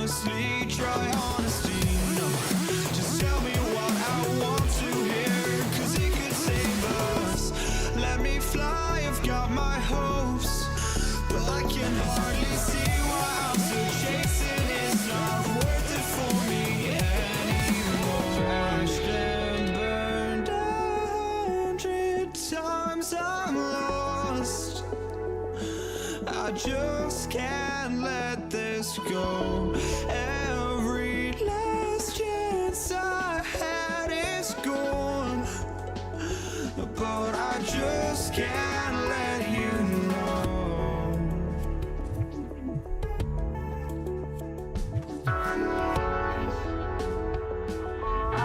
honestly try honesty. No, just tell me what I want to hear, 'cause it could save us. Let me fly, I've got my hopes, but I can hardly see why I'm still chasing. It's not worth it for me anymore. Crashed and burned 100 times, I'm lost. I just can't let this go. Every last chance I had is gone, but I just can't let you know.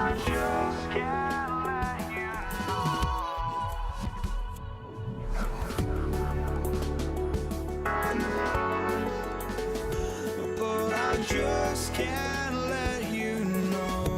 I just can't let you know. But I just can't let you know.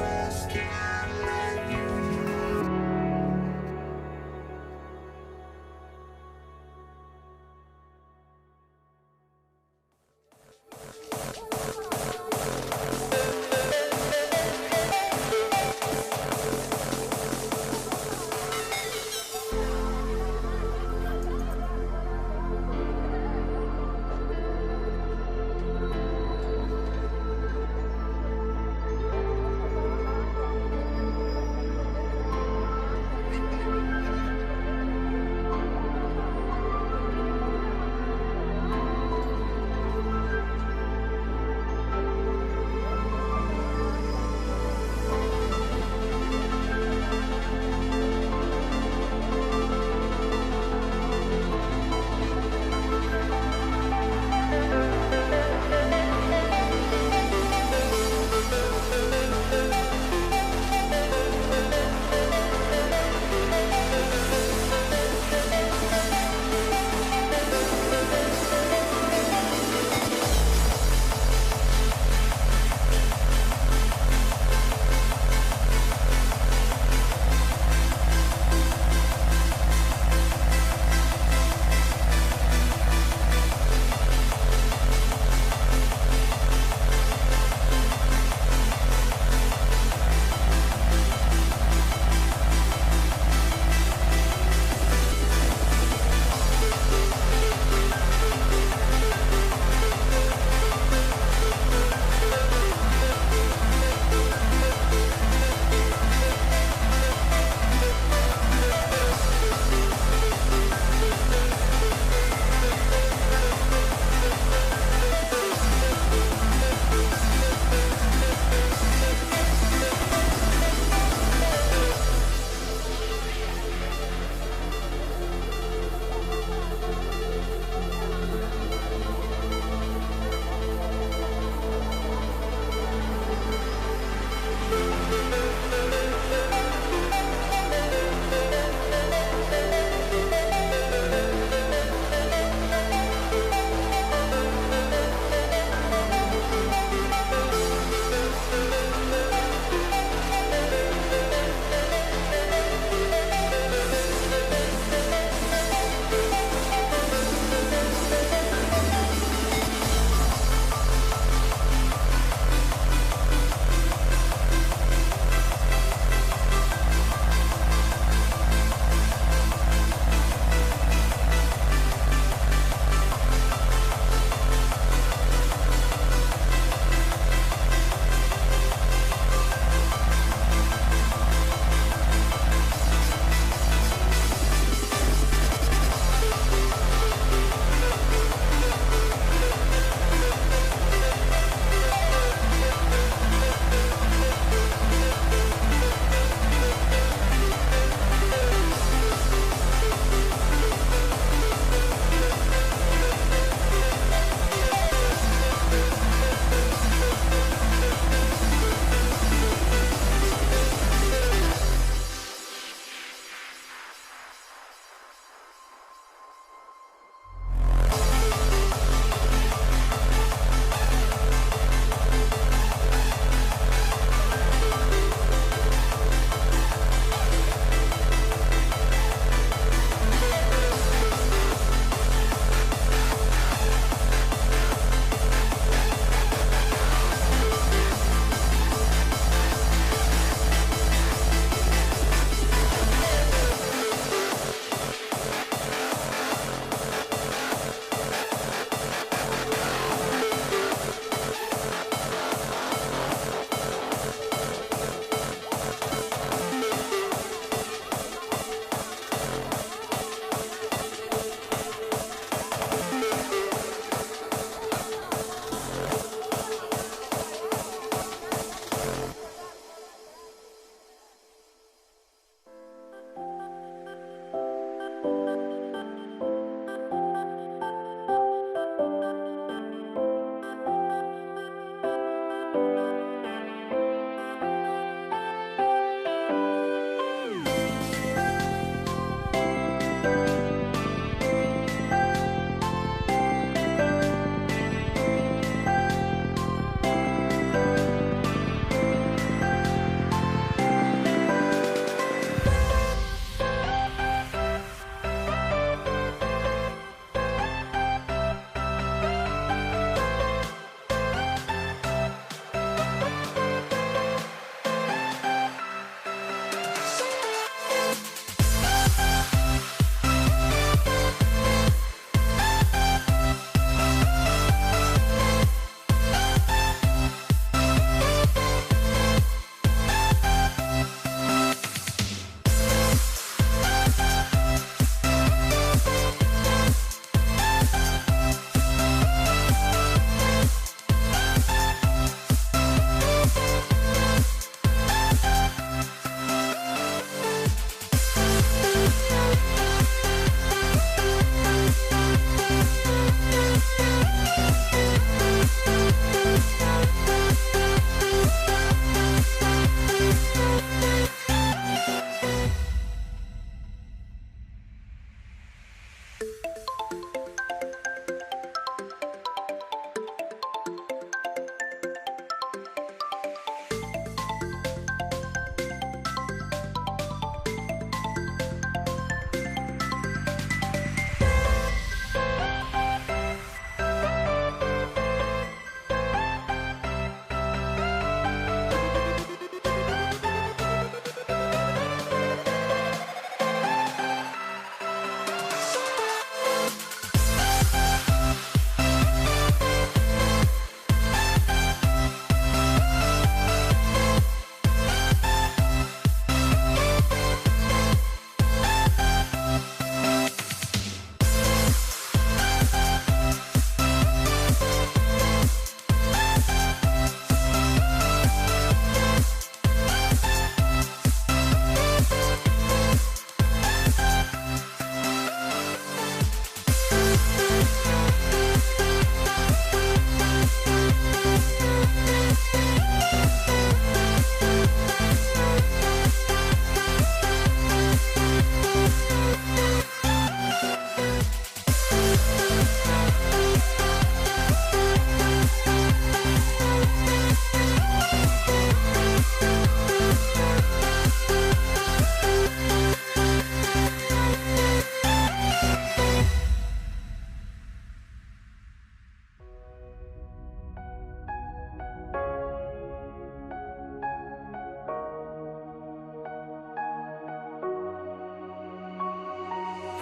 just can't let you know.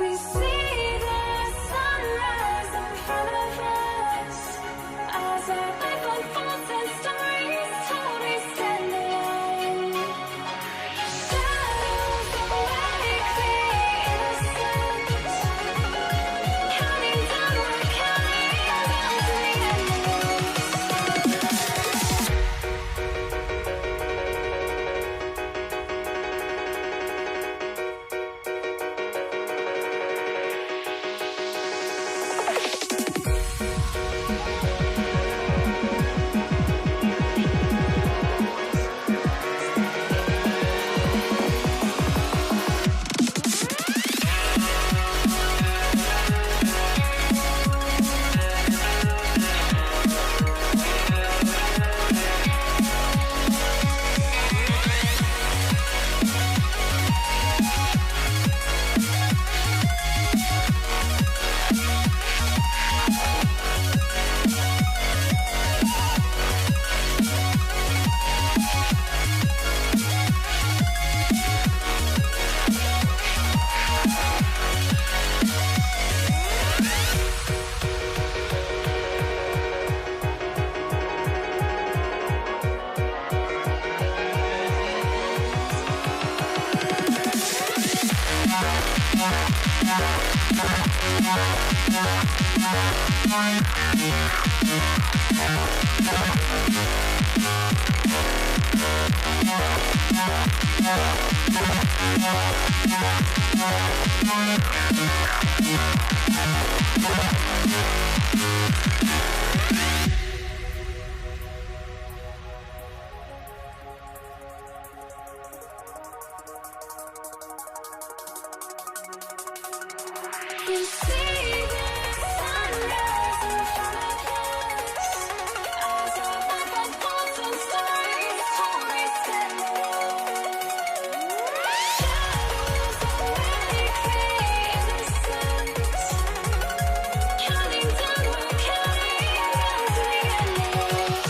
We see the sunrise in front of us as our life unfolds and stories told. We stand alone. Shadows awake the innocent, counting down, we're counting down to the We see the sunrise in front of us as our life unfolds and stories told. We stand alone. Shadows awake the innocent, counting down, we're counting down to the endless.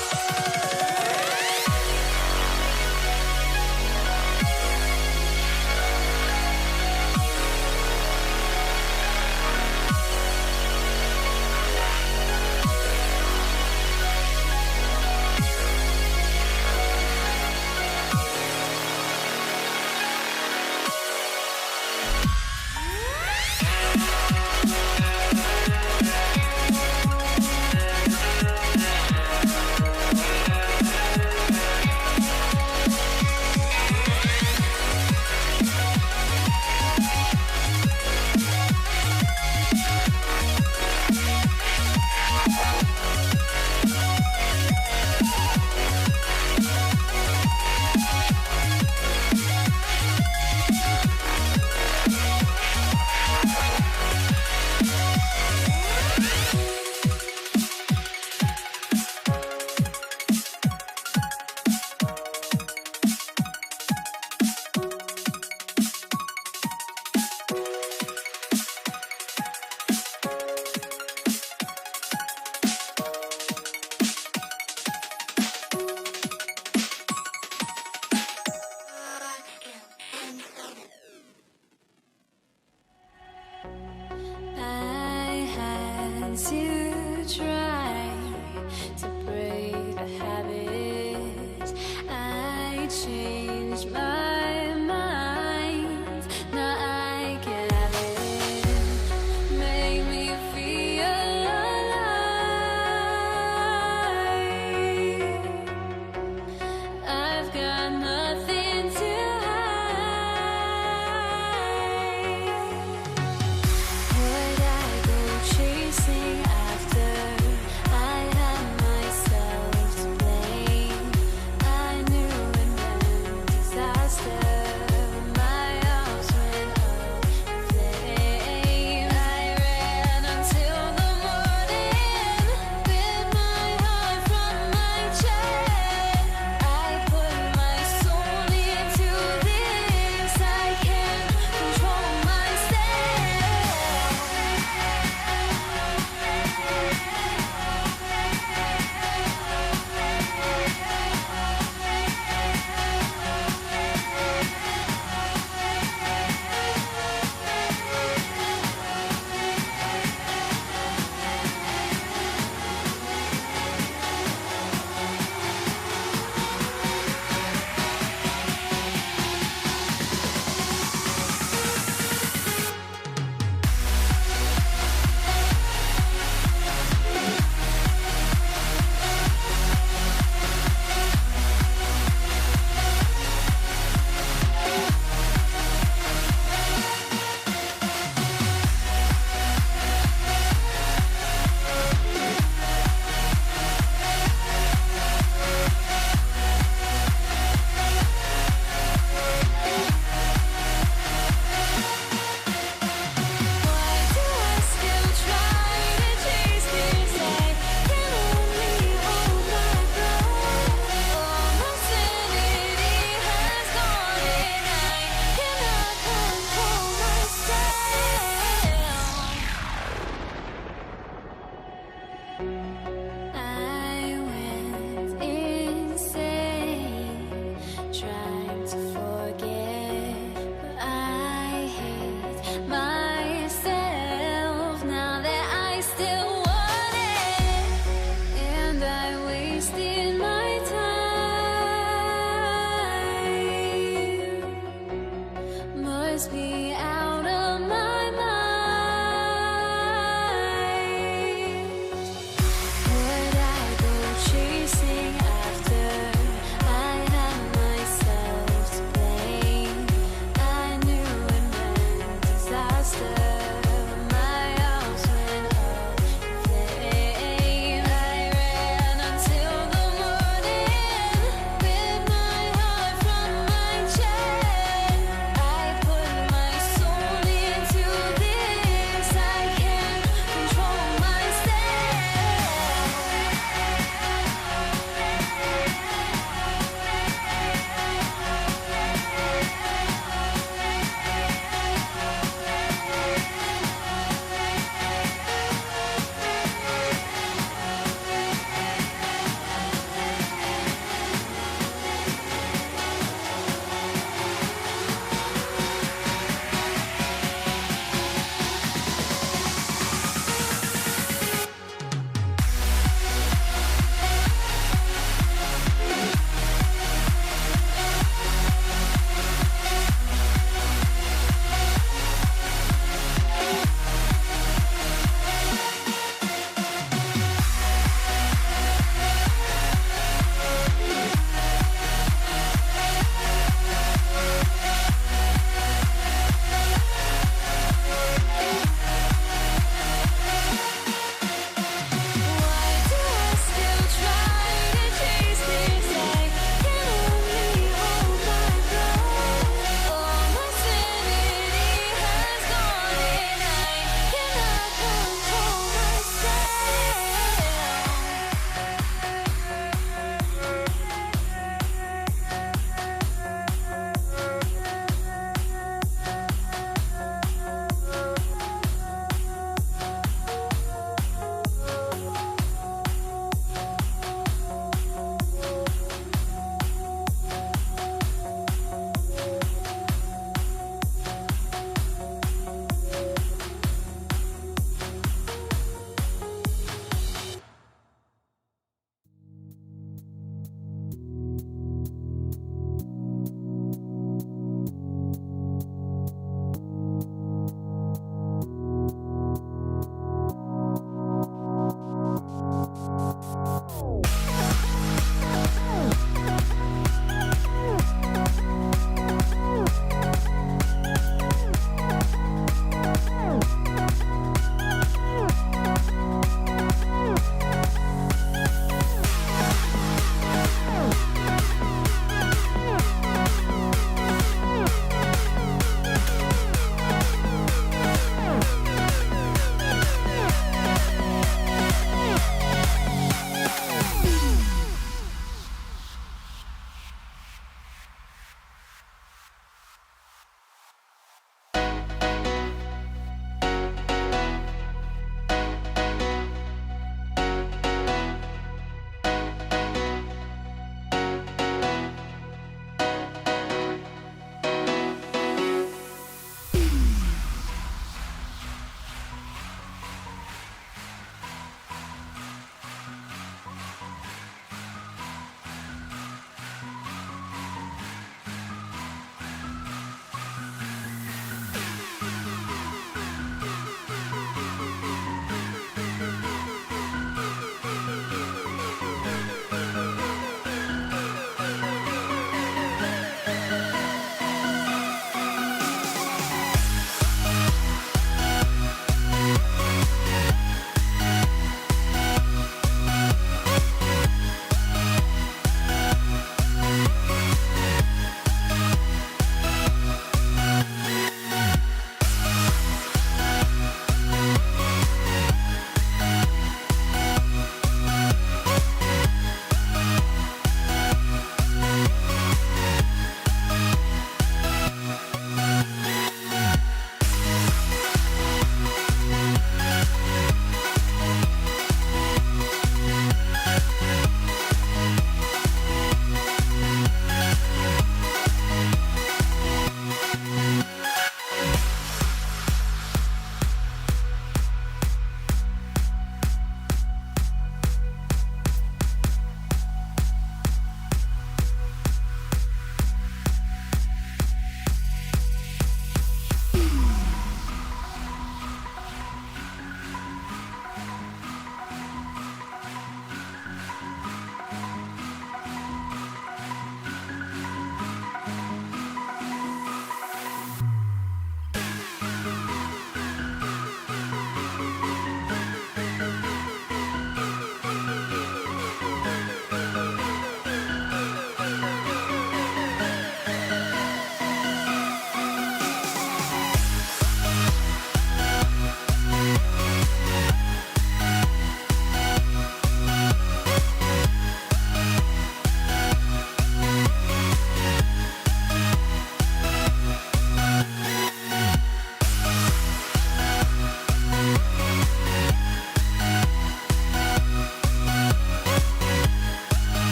must be out of my mind. Would I go chasing after? I had myself to blame. I knew it meant disaster. My house went up in flame. I ran until the morning with my heart from my chest. I put my soul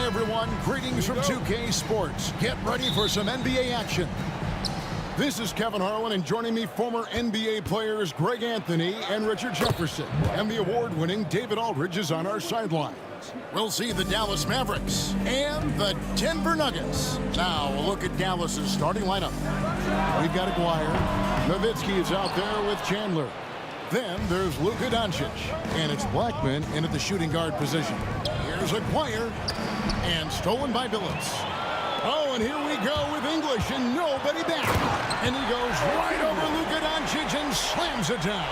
everyone. Greetings from 2K Sports. Get ready for some NBA action. This is Kevin Harlan, and joining me, former NBA players Greg Anthony and Richard Jefferson. And the award-winning David Aldridge is on our sidelines. We'll see the Dallas Mavericks and the Denver Nuggets. Now, a look at Dallas's starting lineup. We've got Aguirre. Nowitzki is out there with Chandler. Then there's Luka Doncic, and it's Blackman in at the shooting guard position. Here's Aguirre, and stolen by Billups. Oh, and here we go with English, and nobody back. And he goes right over Luka Doncic and slams it down.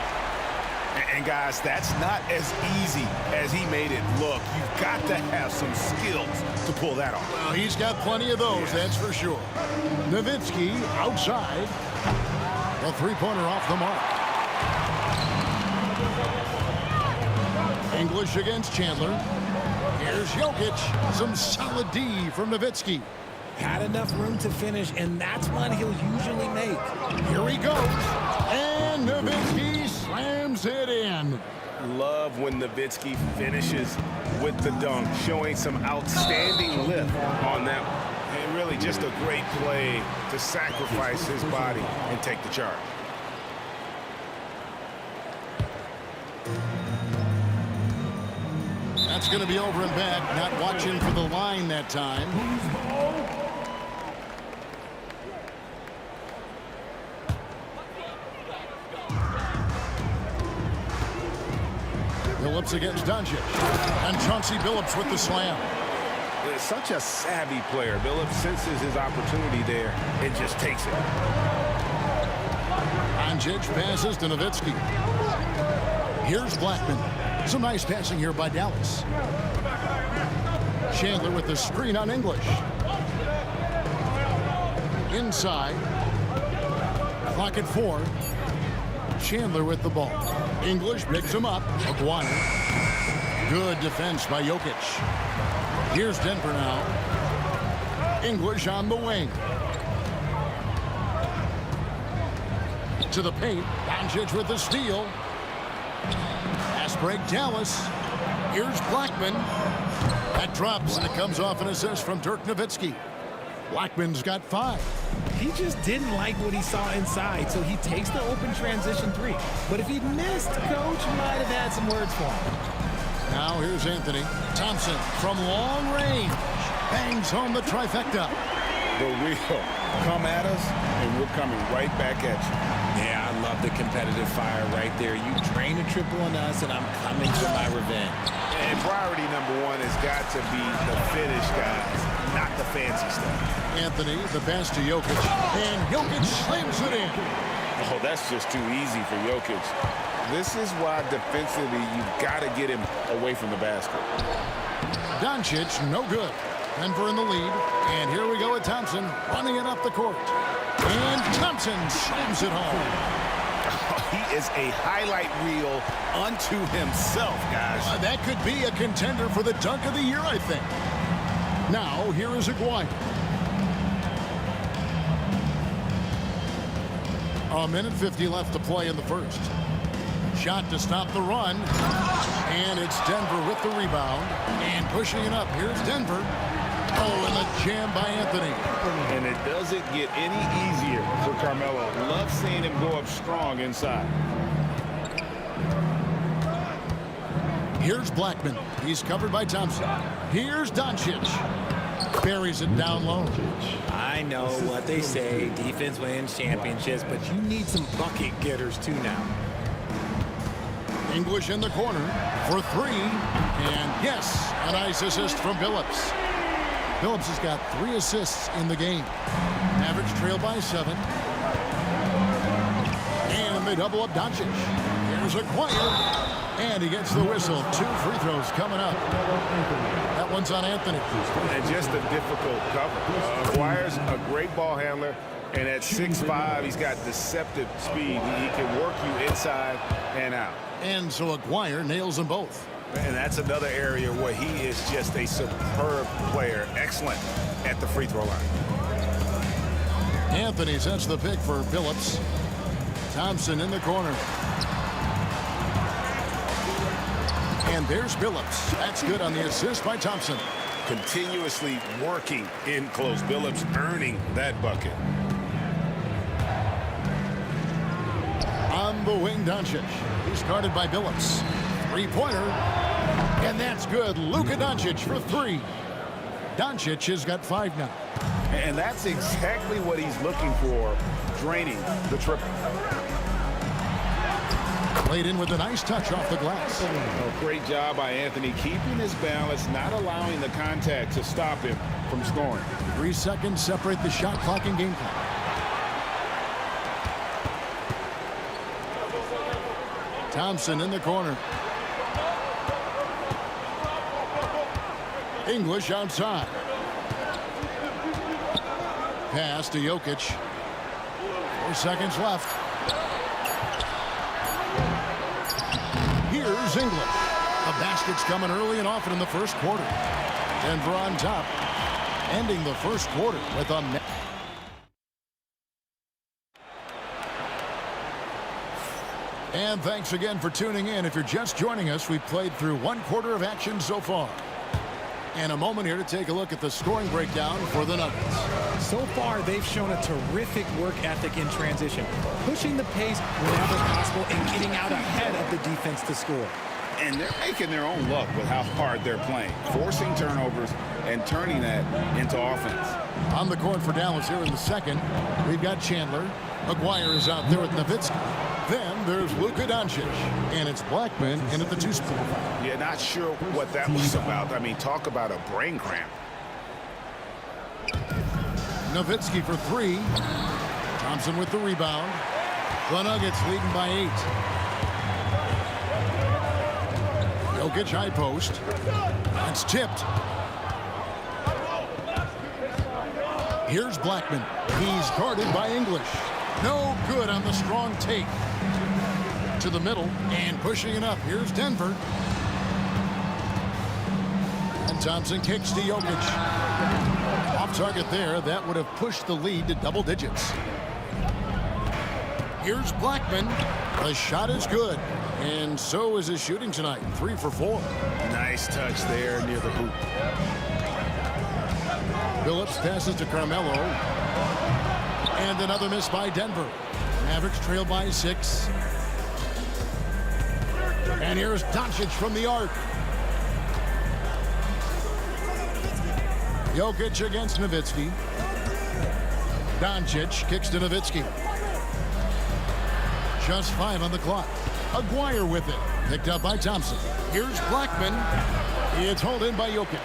And guys, that's not as easy as he made it look. You've got to have some skills to pull that off. Well, he's got plenty of those, that's for sure. Nowitzki outside. A three-pointer off the mark. English against Chandler. Here's Jokic. Some solid D from Nowitzki. Had enough room to finish, and that's one he'll usually make. Here he goes. And Nowitzki slams it in. Love when Nowitzki finishes with the dunk, showing some outstanding lift on that one. And really just a great play to sacrifice his body and take the charge. That's going to be over and back. Not watching for the line that time. Billups against Doncic. And Chauncey Billups with the slam. Such a savvy player. Billups senses his opportunity there and just takes it. Doncic passes to Nowitzki. Here's Blackman. Some nice passing here by Dallas. Chandler with the screen on English. Inside. Clock at 4. Chandler with the ball. English picks him up. Aguirre. Good defense by Jokic. Here's Denver now. English on the wing. To the paint. Doncic with the steal. Pass break, Dallas. Here's Blackman. That drops, and it comes off an assist from Dirk Nowitzki. Blackman's got 5. He just didn't like what he saw inside, so he takes the open transition 3. But if he'd missed, Coach might have had some words for him. Now here's Anthony. Thompson from long range. Bangs home the trifecta. The wheel come at us, and we're coming right back at you. Yeah, I love the competitive fire right there. You drain a triple on us, and I'm coming for my revenge. And priority number 1 has got to be the finish, guys, not the fancy stuff. Anthony, the pass to Jokic. And Jokic slams it in. Oh, that's just too easy for Jokic. This is why defensively you've got to get him away from the basket. Doncic, no good. Denver in the lead. And here we go with Thompson running it up the court. And Thompson slams it home. He is a highlight reel unto himself, guys. That could be a contender for the dunk of the year, I think. Now, here is Aguirre. A minute 50 left to play in the first. Shot to stop the run. And it's Denver with the rebound. And pushing it up. Here's Denver. Oh, and the jam by Anthony. And it doesn't get any easier for Carmelo. Love seeing him go up strong inside. Here's Blackman. He's covered by Thompson. Here's Doncic. Buries it down low. I know what they say. Defense wins championships, but you need some bucket getters too now. English in the corner for 3. And yes, a nice assist from Billups. Billups has got 3 assists in the game. Mavericks trail by 7. And they double up Doncic. Here's Aguirre. And he gets the whistle. 2 free throws coming up. That one's on Anthony. And just a difficult cover. Aguirre's a great ball handler. And at 6'5", he's got deceptive speed. He can work you inside and out. And so Aguirre nails them both. And that's another area where he is just a superb player. Excellent at the free throw line. Anthony sets the pick for Billups. Thompson in the corner. And there's Billups. That's good on the assist by Thompson. continuously working in close. Billups earning that bucket. On the wing, Doncic. He's guarded by Billups. Three-pointer. And that's good. Luka Doncic for three. Doncic has got 5 now. And that's exactly what he's looking for, draining the triple. Played in with a nice touch off the glass. Oh, great job by Anthony, keeping his balance, not allowing the contact to stop him from scoring. 3 seconds separate the shot clock and game clock. Thompson in the corner. English outside. Pass to Jokic. 4 seconds left. Here's English. The basket's coming early and often in the first quarter. Denver on top, ending the first quarter with a... And thanks again for tuning in. If you're just joining us, we've played through 1 quarter of action so far. And a moment here to take a look at the scoring breakdown for the Nuggets. So far, they've shown a terrific work ethic in transition, pushing the pace whenever possible and getting out ahead of the defense to score. And they're making their own luck with how hard they're playing, forcing turnovers and turning that into offense. On the court for Dallas here in the second, we've got Chandler. Maguire is out there with Nowitzki. Then there's Luka Doncic, and it's Blackman in at the 2 spot. Yeah, not sure what that was about. I mean, talk about a brain cramp. Nowitzki for 3. Thompson with the rebound. The Nuggets leading by 8. Jokic high post. It's tipped. Here's Blackman. He's guarded by English. No good on the strong take. To the middle and pushing it up. Here's Denver. And Thompson kicks to Jokic. Off target there. That would have pushed the lead to double digits. Here's Blackman. The shot is good. And so is his shooting tonight. 3 for 4. Nice touch there near the hoop. Billups passes to Carmelo. And another miss by Denver. Mavericks trail by 6. And here's Doncic from the arc. Jokic against Nowitzki. Doncic kicks to Nowitzki. Just 5 on the clock. Aguirre with it. Picked up by Thompson. Here's Blackman. It's hauled in by Jokic.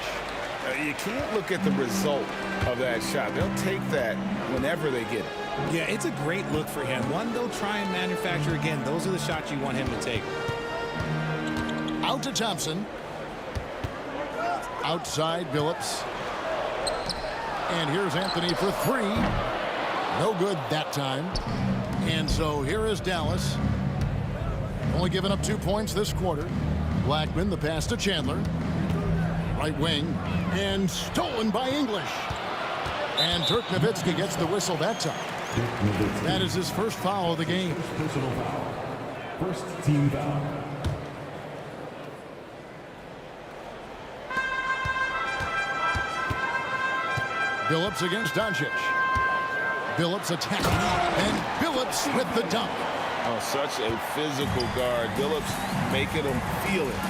You can't look at the result of that shot. They'll take that whenever they get it. Yeah, it's a great look for him. One they'll try and manufacture again. Those are the shots you want him to take. Out to Thompson. Outside Billups. And here's Anthony for 3. No good that time. And so here is Dallas. Only giving up 2 points this quarter. Blackman, the pass to Chandler. Right wing. And stolen by English. And Dirk Nowitzki gets the whistle that time. That is his first foul of the game. First team foul. Billups against Doncic. Billups attacking. And Billups with the dunk. Oh, such a physical guard. Billups making him feel it.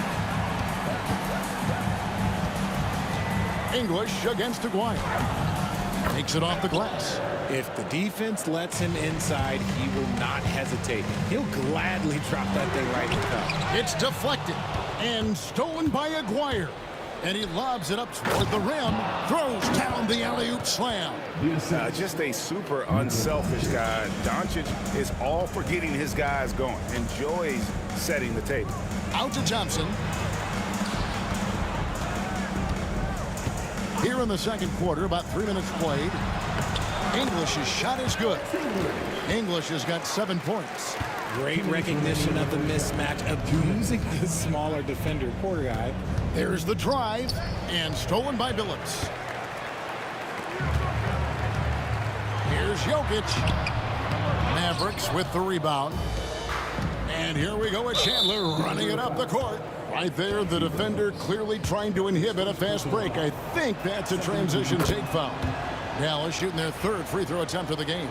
English against Aguirre. Takes it off the glass. If the defense lets him inside, he will not hesitate. He'll gladly drop that thing right in the cup. It's deflected and stolen by Aguirre. And he lobs it up toward the rim. Throws down the alley-oop slam. Just a super unselfish guy. Doncic is all for getting his guys going. Enjoys setting the table. Out to Thompson. Here in the second quarter, about 3 minutes played. English's shot is good. English has got 7 points. Great recognition of the mismatch, abusing the smaller defender, poor guy. There's the drive, and stolen by Billups. Here's Jokic. Mavericks with the rebound. And here we go with Chandler running it up the court. Right there, the defender clearly trying to inhibit a fast break. I think that's a transition take foul. Dallas shooting their third free throw attempt of the game.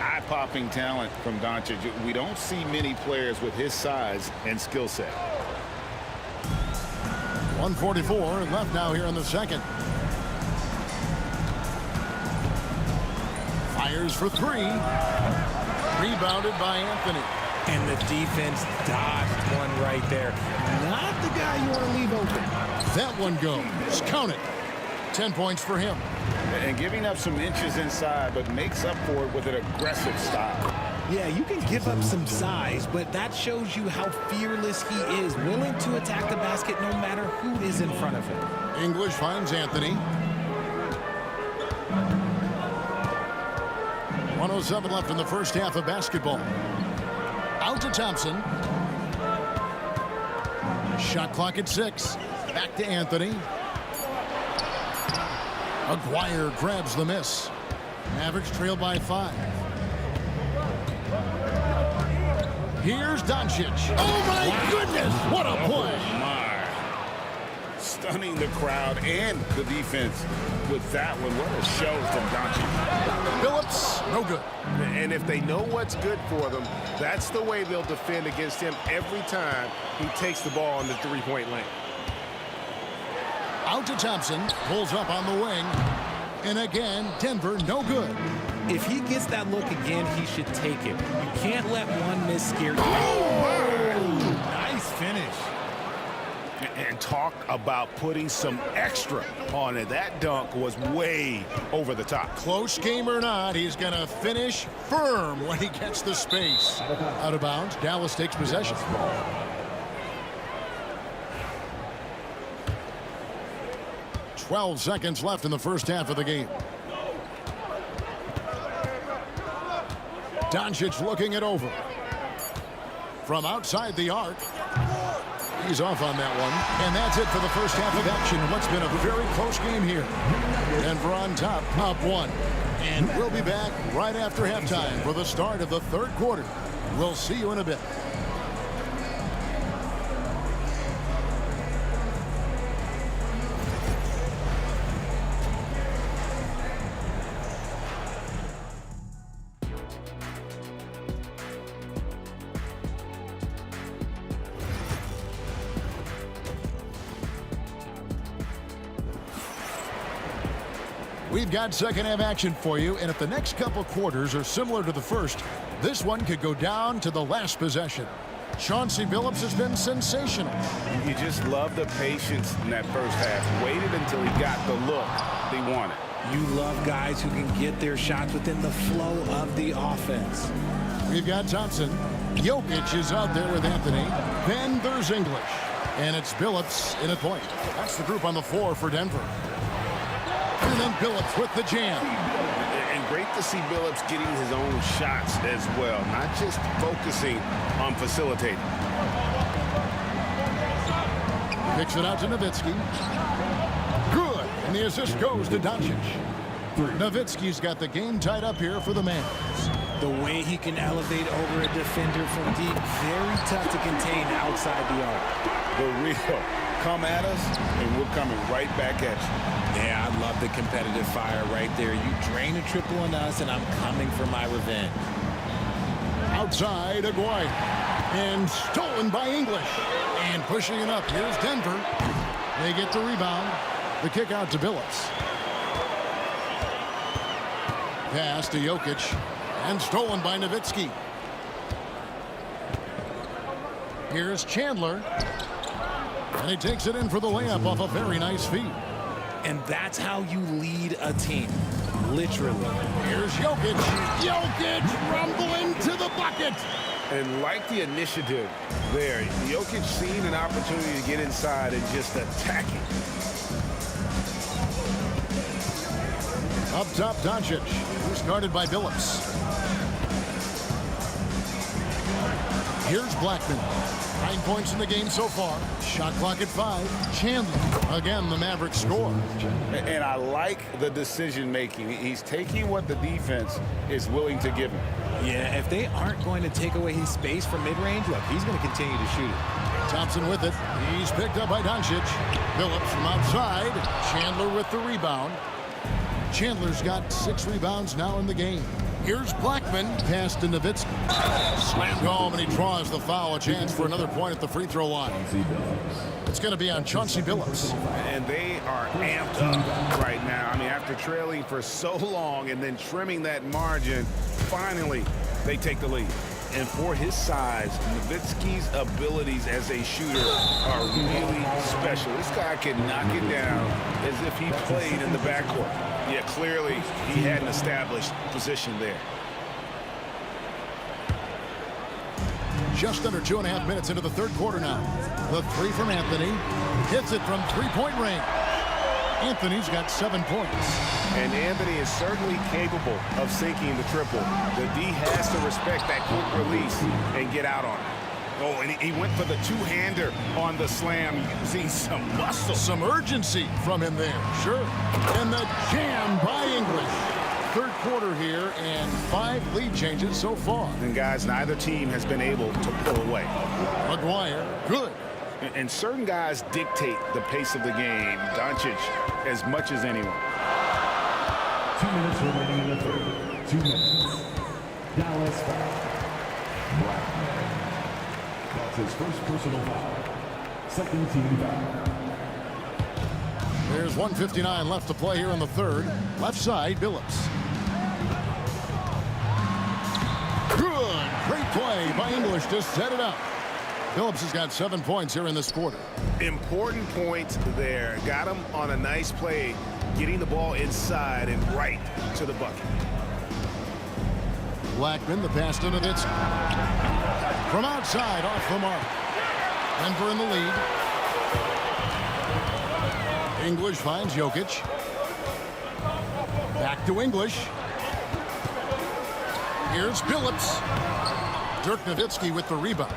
Eye-popping talent from Doncic. We don't see many players with his size and skill set. 1:44 left now here in the second. Fires for three. Rebounded by Anthony. And the defense dodged one right there. Not the guy you want to leave open. That one goes. Count it. 10 points for him. And giving up some inches inside, but makes up for it with an aggressive style. Yeah, you can give up some size, but that shows you how fearless he is, willing to attack the basket no matter who is in front of him. English finds Anthony. 1:07 left in the first half of basketball. Out to Thompson. Shot clock at 6. Back to Anthony. Aguirre grabs the miss. Mavericks trail by 5. Here's Doncic. Oh, my goodness. What a play. Oh, my. Stunning the crowd and the defense with that one. What a show from Doncic. Phillips, no good. And if they know what's good for them, that's the way they'll defend against him every time he takes the ball in the three-point lane. Out to Thompson. Pulls up on the wing. And again, Denver, no good. If he gets that look again, he should take it. You can't let one miss scare you. Oh! Nice finish. And talk about putting some extra on it. That dunk was way over the top. Close game or not, he's going to finish firm when he gets the space. Out of bounds, Dallas takes possession. 12 seconds left in the first half of the game. Doncic looking it over. From outside the arc. He's off on that one. And that's it for the first half of action. What's been a very close game here. Denver on top, up 1. And we'll be back right after halftime for the start of the third quarter. We'll see you in a bit. We've got second half action for you, and if the next couple quarters are similar to the first, this one could go down to the last possession. Chauncey Billups has been sensational. You just love the patience in that first half. Waited until he got the look they wanted. You love guys who can get their shots within the flow of the offense. We've got Thompson. Jokic is out there with Anthony. Then there's English. And it's Billups in at point. That's the group on the floor for Denver. And then Billups with the jam. And great to see Billups getting his own shots as well, not just focusing on facilitating. Picks it out to Nowitzki. Good. And the assist goes to Doncic. Nowitzki's got the game tied up here for the Mavs. The way he can elevate over a defender from deep, very tough to contain outside the arc. The real come at us, and we're coming right back at you. Yeah, I love the competitive fire right there. You drain a triple on us, and I'm coming for my revenge. Outside, Aguirre. And stolen by English. And pushing it up. Here's Denver. They get the rebound. The kick out to Billups. Pass to Jokic. And stolen by Nowitzki. Here's Chandler. And he takes it in for the layup off a very nice feed. And that's how you lead a team. Literally. Here's Jokic. Jokic rumbling to the bucket. And like the initiative there, Jokic seeing an opportunity to get inside and just attack it. Up top, Doncic. Who's guarded by Billups. Here's Blackman. 9 points in the game so far. Shot clock at 5. Chandler. Again, the Mavericks score. And I like the decision-making. He's taking what the defense is willing to give him. Yeah, if they aren't going to take away his space from mid-range, look, he's going to continue to shoot it. Thompson with it. He's picked up by Doncic. Phillips from outside. Chandler with the rebound. Chandler's got 6 rebounds now in the game. Here's Blackman. Pass to Nowitzki. Slammed home, and he draws the foul. A chance for another point at the free throw line. It's going to be on Chauncey Billups. And they are amped up right now. I mean, after trailing for so long and then trimming that margin, finally they take the lead. And for his size, Nowitzki's abilities as a shooter are really special. This guy can knock it down as if he played in the backcourt. Yeah, clearly he had an established position there. Just under 2.5 minutes into the third quarter now. The 3 from Anthony. Hits it from three-point range. Anthony's got 7 points. And Anthony is certainly capable of sinking the triple. The D has to respect that quick release and get out on it. Oh, and he went for the two-hander on the slam, using some muscle. Some urgency from him there, sure. And the jam by English. Third quarter here, and 5 lead changes so far. And guys, neither team has been able to pull away. McGuire, good. And certain guys dictate the pace of the game. Doncic as much as anyone. 2 minutes remaining in the third. 2 minutes. Dallas foul. Blackman. That's his first personal foul. Second team foul. There's 1:59 left to play here in the third. Left side, Billups. Good. Great play by English to set it up. Billups has got 7 points here in this quarter. Important points there. Got him on a nice play, getting the ball inside and right to the bucket. Blackman, the pass to Nowitzki. From outside, off the mark. Denver in the lead. English finds Jokic. Back to English. Here's Billups. Dirk Nowitzki with the rebound.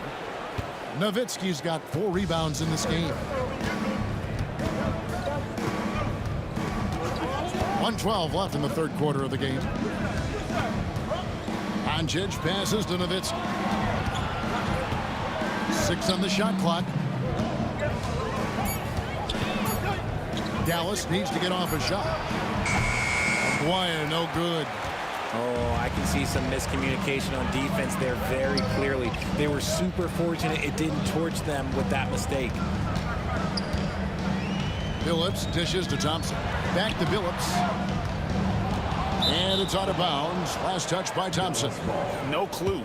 Nowitzki's got 4 rebounds in this game. 1:12 left in the third quarter of the game. Doncic passes to Nowitzki. 6 on the shot clock. Dallas needs to get off a shot. McGuire, no good. Oh, I can see some miscommunication on defense there very clearly. They were super fortunate it didn't torch them with that mistake. Billups dishes to Thompson. Back to Billups. And it's out of bounds. Last touch by Thompson. No clue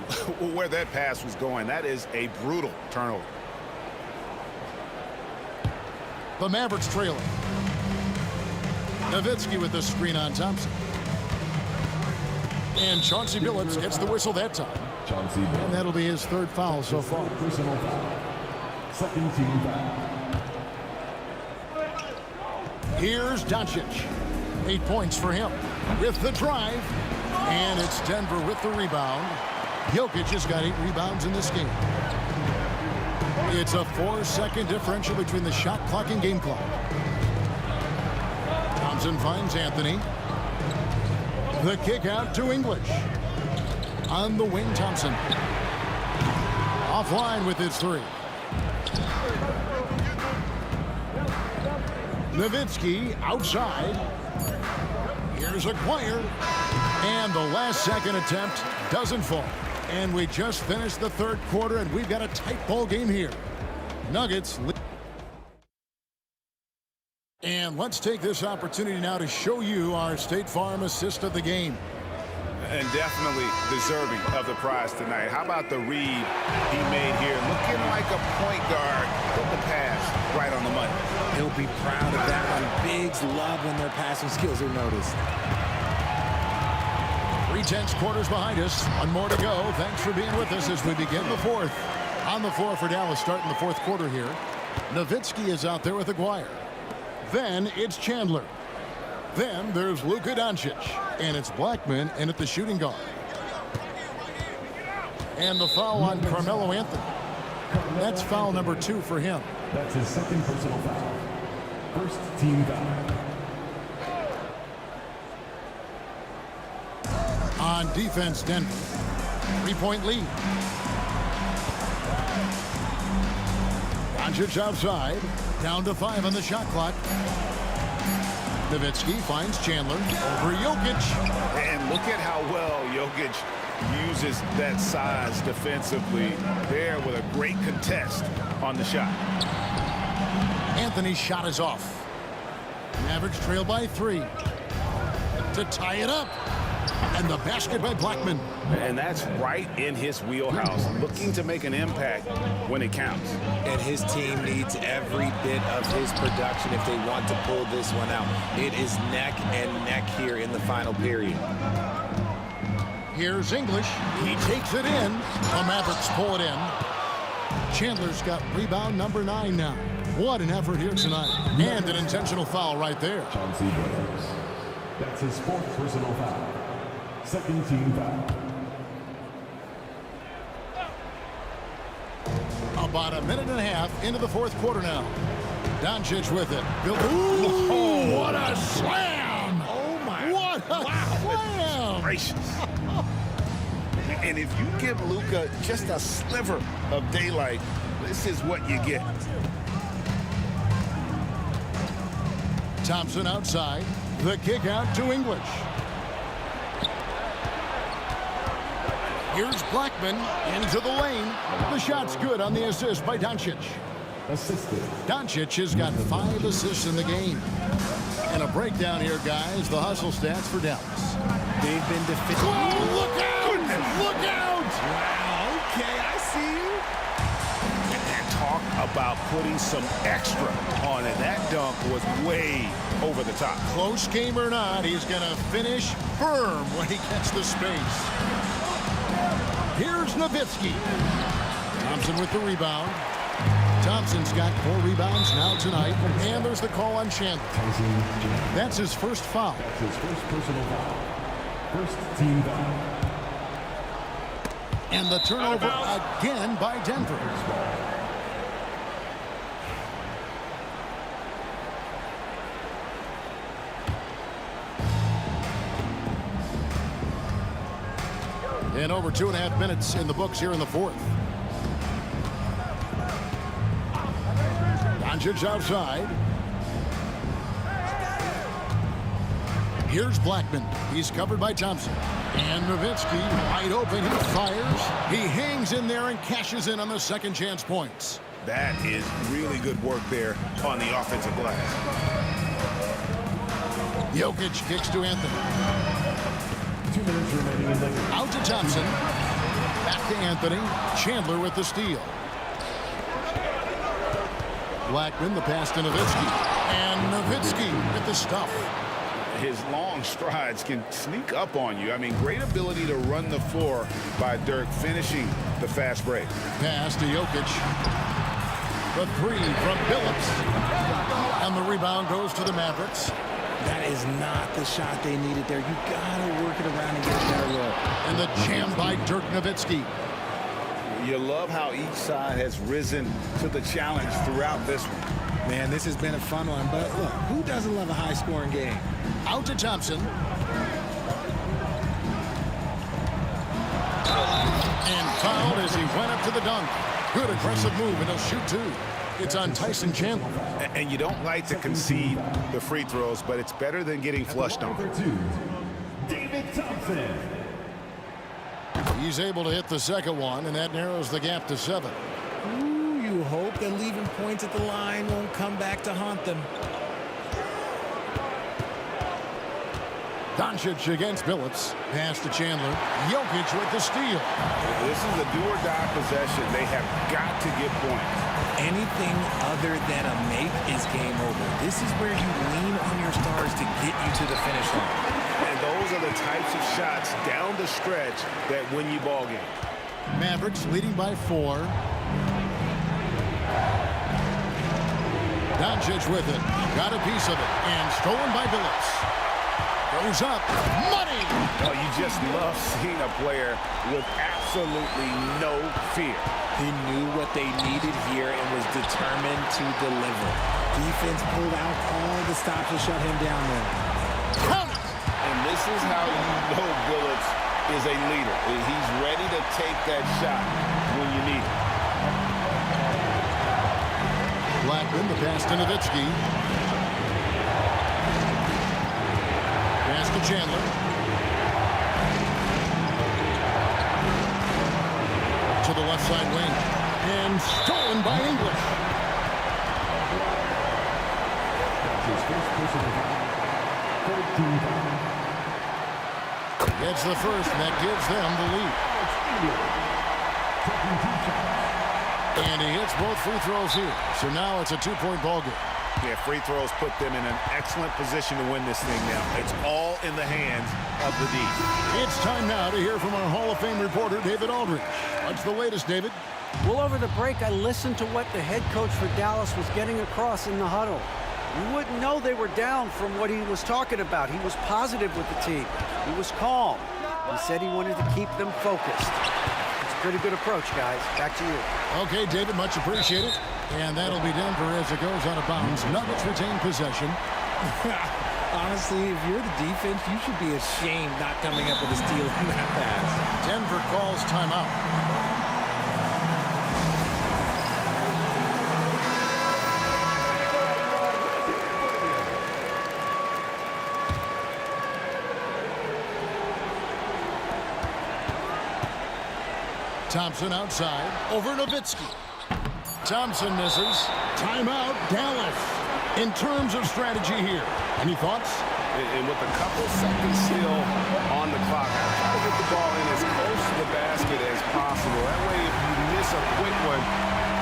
where that pass was going. That is a brutal turnover. The Mavericks trailing. Nowitzki with the screen on Thompson. And Chauncey Billups gets the whistle that time. Chauncey And Billups. that'll be his 3rd foul so far. Personal foul. Second team foul. Here's Doncic. 8 points for him with the drive. And it's Denver with the rebound. Jokic has got 8 rebounds in this game. It's a 4-second differential between the shot clock and game clock. Thompson finds Anthony. The kick out to English. On the wing, Thompson. Offline with his 3. Nowitzki outside. Here's McGuire. And the last second attempt doesn't fall. And we just finished the third quarter, and we've got a tight ball game here. Nuggets lead. And let's take this opportunity now to show you our State Farm assist of the game. And definitely deserving of the prize tonight. How about the read he made here? Looking like a point guard. Put the pass right on the money. He'll be proud of that one. Bigs love when their passing skills are noticed. 3/10 quarters behind us. 1 more to go. Thanks for being with us as we begin the 4th. On the floor for Dallas starting the 4th quarter here. Nowitzki is out there with McGuire. Then it's Chandler. Then there's Luka Doncic. And it's Blackman in at the shooting guard. And the foul on Carmelo Anthony. That's foul number 2 for him. That's his 2nd personal foul. First team foul. On defense, Denver. 3-point lead. Doncic outside. Down to 5 on the shot clock. Nowitzki finds Chandler over Jokic. And look at how well Jokic uses that size defensively there with a great contest on the shot. Anthony's shot is off. Mavericks trail by 3. To tie it up. And the basket by Blackman. And that's right in his wheelhouse, looking to make an impact when it counts. And his team needs every bit of his production if they want to pull this one out. It is neck and neck here in the final period. Here's English. He takes it in. The Mavericks pull it in. Chandler's got rebound number 9 now. What an effort here tonight. And an intentional foul right there. Chauncey Billups. That's his 4th personal foul. Second team foul. About a minute and a half into the 4th quarter now. Doncic with it. Ooh, what a slam! Oh, my. What a slam! Gracious. And if you give Luka just a sliver of daylight, this is what you get. Thompson outside. The kick out to English. Here's Blackman into the lane. The shot's good on the assist by Doncic. Assisted. Doncic has got 5 assists in the game. And a breakdown here, guys. The hustle stats for Dallas. They've been defending. Oh, look out! Look out! Wow, okay, I see you. And talk about putting some extra on it. That dunk was way over the top. Close game or not, he's going to finish firm when he gets the space. Here's Nowitzki. Thompson with the rebound. Thompson's got 4 rebounds now tonight. And there's the call on Chandler. That's his first foul. That's his 1st personal foul. First team foul. And the turnover again by Denver. And over 2.5 minutes in the books here in the 4th. Doncic outside. Here's Blackman. He's covered by Thompson. And Nowitzki wide open. He fires. He hangs in there and cashes in on the second chance points. That is really good work there on the offensive glass. Jokic kicks to Anthony. 2 minutes remaining in the game. Out to Thompson. Back to Anthony. Chandler with the steal. Blackman, the pass to Nowitzki. And Nowitzki with the stuff. His long strides can sneak up on you. I mean, great ability to run the floor by Dirk, finishing the fast break. Pass to Jokic. The 3 from Billups. And the rebound goes to the Mavericks. That is not the shot they needed there. You gotta work it around and get a better look. And the jam by Dirk Nowitzki. You love how each side has risen to the challenge throughout this one. Man, this has been a fun one, but look, who doesn't love a high-scoring game? Out to Thompson. And fouled as he went up to the dunk. Good aggressive move, and he'll shoot 2. It's on Tyson Chandler. And you don't like to concede the free throws, but it's better than getting flushed on. Number 2, David Thompson. He's able to hit the second one, and that narrows the gap to 7. Ooh, you hope that leaving points at the line won't come back to haunt them. Doncic against Billups. Pass to Chandler. Jokic with the steal. This is a do-or-die possession. They have got to get points. Anything other than a make is game over. This is where you lean on your stars to get you to the finish line. And those are the types of shots down the stretch that win you ball games. Mavericks leading by 4. Doncic with it. Got a piece of it. And stolen by Billups. Goes up. Money! Oh, you just love seeing a player with absolutely no fear. He knew what they needed here and was determined to deliver. Defense pulled out all the stops to shut him down there. Count it! And this is how you know Billups is a leader. He's ready to take that shot when you need it. Blackman, the pass to Nowitzki. Pass to Chandler. To the left side wing. And stolen by English. His first personal foul. 13 fouls. Gets the first, and that gives them the lead. Taking 2 shots. And he hits both free throws here. So now it's a 2-point ball game. Yeah, free throws put them in an excellent position to win this thing now. It's all in the hands of the D. It's time now to hear from our Hall of Fame reporter, David Aldridge. What's the latest, David? Well, over the break, I listened to what the head coach for Dallas was getting across in the huddle. You wouldn't know they were down from what he was talking about. He was positive with the team. He was calm. He said he wanted to keep them focused. It's a pretty good approach, guys. Back to you. Okay, David, much appreciated. And that'll be Denver as it goes out of bounds. Nuggets retain possession. Honestly, if you're the defense, you should be ashamed not coming up with a steal in that pass. Denver calls timeout. Thompson outside, over Nowitzki. Thompson misses. Timeout, Dallas. In terms of strategy here, any thoughts? And with a couple seconds still on the clock, try to get the ball in as close to the basket as possible. That way, if you miss a quick one,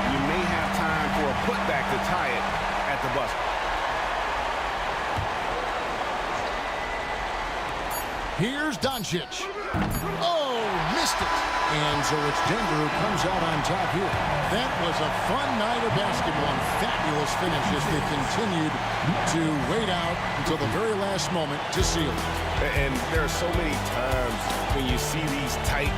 you may have time for a putback to tie it at the buzzer. Here's Doncic. Oh, missed it. And so it's Denver who comes out on top here. That was a fun night of basketball and fabulous finish as they continued to wait out until the very last moment to seal it. And there are so many times when you see these tight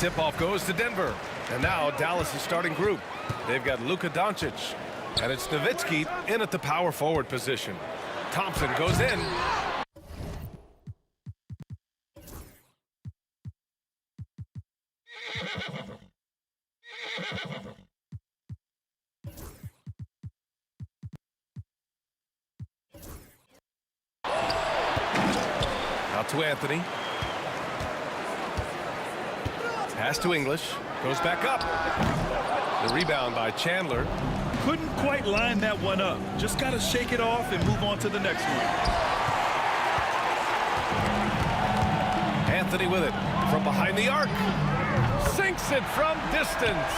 tip-off goes to Denver. And now Dallas' starting group. They've got Luka Doncic. And it's Nowitzki in at the power forward position. Thompson goes in. Out to Anthony. Pass to English. Goes back up. The rebound by Chandler. Couldn't quite line that one up. Just got to shake it off and move on to the next one. Anthony with it from behind the arc. Sinks it from distance.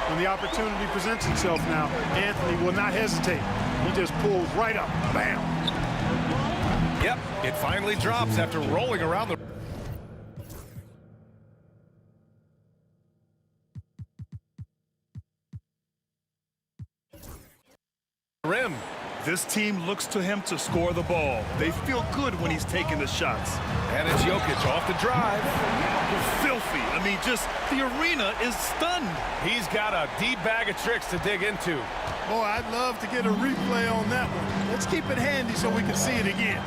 When the opportunity presents itself now, Anthony will not hesitate. He just pulls right up. Bam! Yep, it finally drops after rolling around the rim. This team looks to him to score the ball. They feel good when he's taking the shots. And it's Jokic off the drive. Filthy. I mean, just the arena is stunned. He's got a deep bag of tricks to dig into. Boy, I'd love to get a replay on that one. Let's keep it handy so we can see it again.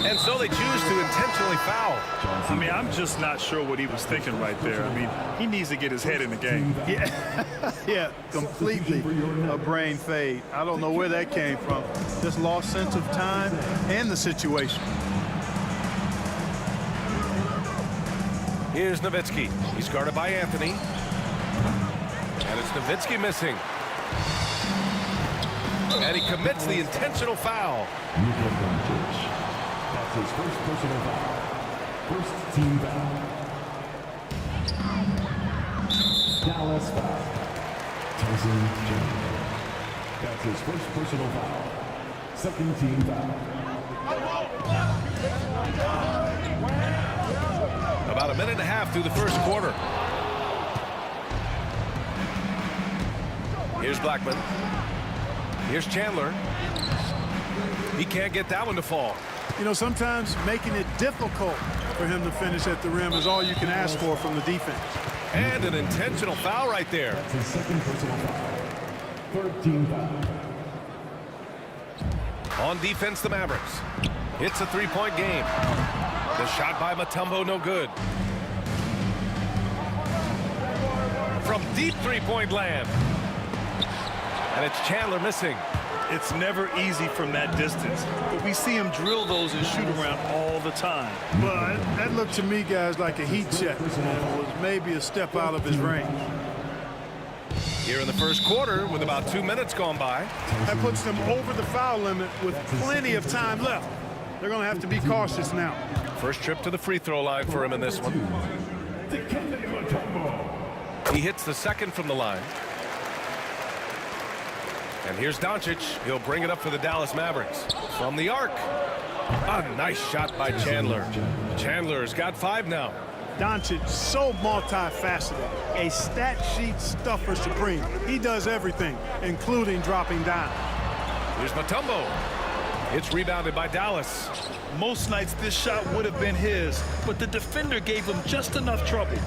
And so they choose to intentionally foul. I mean, I'm just not sure what he was thinking right there. I mean, he needs to get his head in the game. Yeah, completely a brain fade. I don't know where that came from. Just lost sense of time and the situation. Here's Nowitzki. He's guarded by Anthony. And it's Nowitzki missing. And he commits the intentional foul. That's his first personal foul. First team foul. Dallas foul. Tyson Jones. That's his first personal foul. Second team foul. About a minute and a half through the first quarter. Here's Blackman. Here's Chandler. He can't get that one to fall. You know, sometimes making it difficult for him to finish at the rim is all you can ask for from the defense. And an intentional foul right there. That's his second personal foul. Third team foul. On defense, the Mavericks. It's a three-point game. The shot by Mutombo, no good. From deep three-point land. And it's Chandler missing. It's never easy from that distance, but we see him drill those and shoot around all the time. But that looked to me, guys, like a heat check. And it was maybe a step out of his range. Here in the first quarter, with about 2 minutes gone by. That puts them over the foul limit with plenty of time left. They're going to have to be cautious now. First trip to the free throw line for him in this one. He hits the second from the line. And here's Doncic. He'll bring it up for the Dallas Mavericks. From the arc. A nice shot by Chandler. Chandler's got 5 now. Doncic, so multifaceted. A stat sheet stuffer supreme. He does everything, including dropping down. Here's Mutombo. It's rebounded by Dallas. Most nights this shot would have been his, but the defender gave him just enough trouble.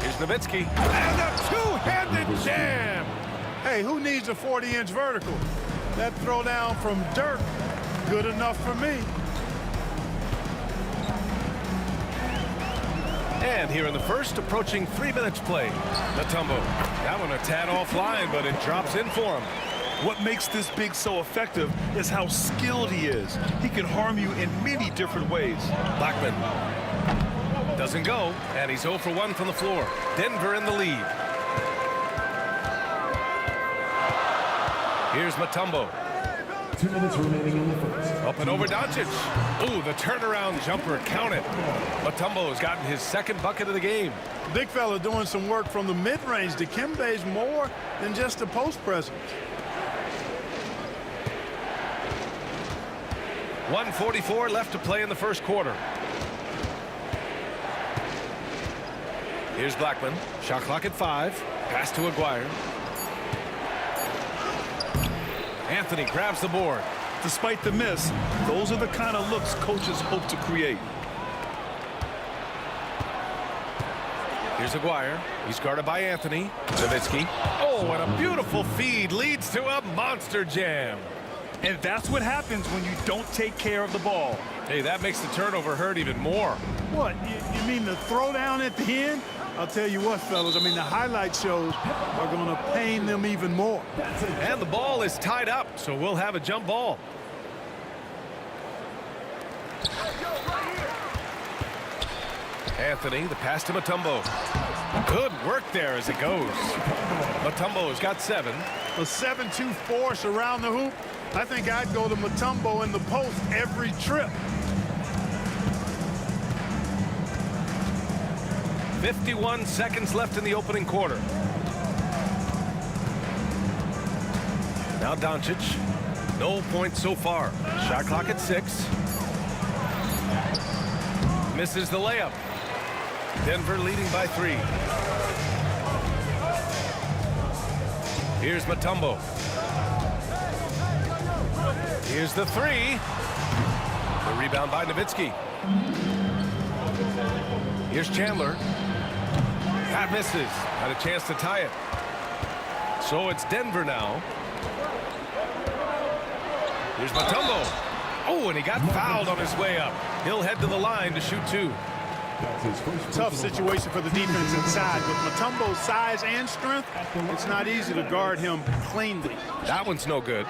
Here's Nowitzki. And a two-handed jam. Hey, who needs a 40-inch vertical? That throwdown from Dirk, good enough for me. And here in the first, approaching 3 minutes play. Mutombo. That one a tad offline, but it drops in for him. What makes this big so effective is how skilled he is. He can harm you in many different ways. Blackman doesn't go, and he's 0 for 1 from the floor. Denver in the lead. Here's Mutombo. 2 minutes remaining in the first. Up and over Doncic. Ooh, the turnaround jumper, count it. Mutombo has gotten his second bucket of the game. Big fella doing some work from the mid-range. Dikembe's more than just a post presence. 1:44 left to play in the first quarter. Here's Blackman. Shot clock at 5. Pass to Aguirre. Anthony grabs the board. Despite the miss, those are the kind of looks coaches hope to create. Here's Aguirre. He's guarded by Anthony. Nowitzki. Oh, and a beautiful feed leads to a monster jam. And that's what happens when you don't take care of the ball. Hey, that makes the turnover hurt even more. What, you mean the throwdown at the end? I'll tell you what, fellas, I mean, the highlight shows are going to pain them even more. And the ball is tied up, so we'll have a jump ball. Anthony, the pass to Mutombo. Good work there as it goes. Mutombo's got 7. A 7-2 force around the hoop. I think I'd go to Mutombo in the post every trip. 51 seconds left in the opening quarter. Now Doncic. No points so far. Shot clock at 6. Misses the layup. Denver leading by 3. Here's Mutombo. Here's the 3. The rebound by Nowitzki. Here's Chandler. That misses. Had a chance to tie it. So it's Denver now. Here's Mutombo. Oh, and he got fouled on his way up. He'll head to the line to shoot 2. Tough situation for the defense inside. With Mutombo's size and strength, it's not easy to guard him cleanly. That one's no good.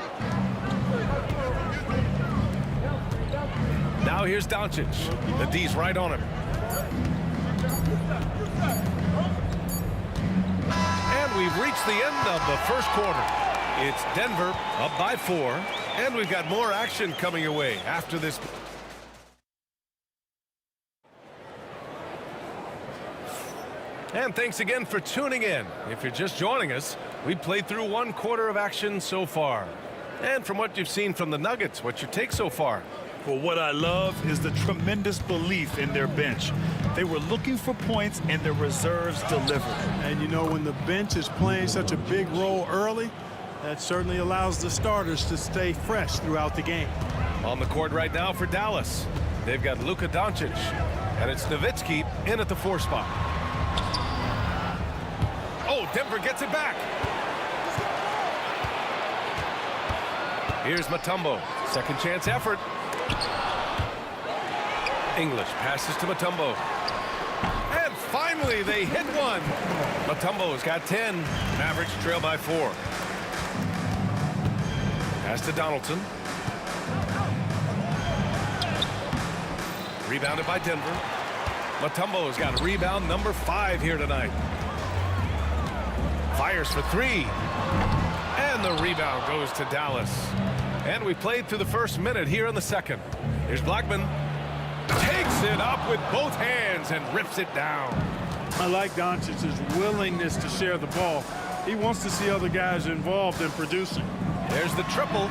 Now here's Doncic. The D's right on him. And we've reached the end of the first quarter. It's Denver up by 4. And we've got more action coming your way after this. And thanks again for tuning in. If you're just joining us, we played through 1 quarter of action so far. And from what you've seen from the Nuggets, what's your take so far? Well, what I love is the tremendous belief in their bench. They were looking for points, and their reserves delivered. And you know, when the bench is playing such a big role early, that certainly allows the starters to stay fresh throughout the game. On the court right now for Dallas, they've got Luka Doncic, and it's Nowitzki in at the 4 spot. Oh, Denver gets it back. Here's Mutombo. Second chance effort. English passes to Mutombo. And finally, they hit one. Mutombo's got 10. Mavericks trail by 4. Pass to Donaldson. Rebounded by Denver. Mutombo's got rebound number 5 here tonight. Fires for 3. And the rebound goes to Dallas. And we played through the first minute here in the second. Here's Blackman. Takes it up with both hands and rips it down. I like Doncic's willingness to share the ball. He wants to see other guys involved in producing. There's the triple.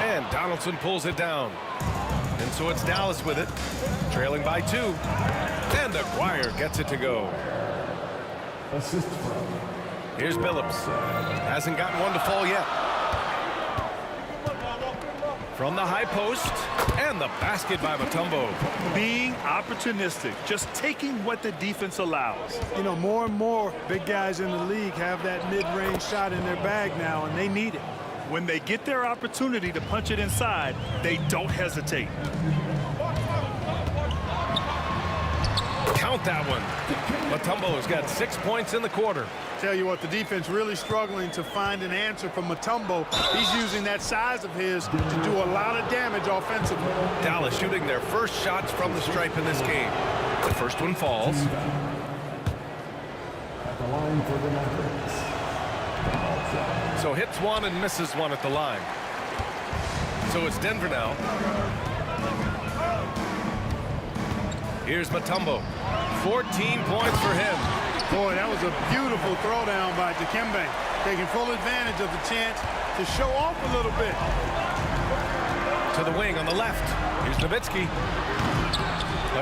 And Donaldson pulls it down. And so it's Dallas with it, trailing by 2. And Aguirre gets it to go. Assist from. Here's Billups. Hasn't gotten one to fall yet. From the high post, and the basket by Mutombo. Being opportunistic, just taking what the defense allows. You know, more and more big guys in the league have that mid-range shot in their bag now, and they need it. When they get their opportunity to punch it inside, they don't hesitate. Count that one. Mutombo's got 6 points in the quarter. Tell you what, the defense really struggling to find an answer from Mutombo. He's using that size of his to do a lot of damage offensively. Dallas shooting their first shots from the stripe in this game. The first one falls. At the line for the Mavericks. So hits one and misses one at the line. So it's Denver now. Here's Mutombo. 14 points for him. Boy, that was a beautiful throwdown by Dikembe, taking full advantage of the chance to show off a little bit. To the wing on the left. Here's Nowitzki.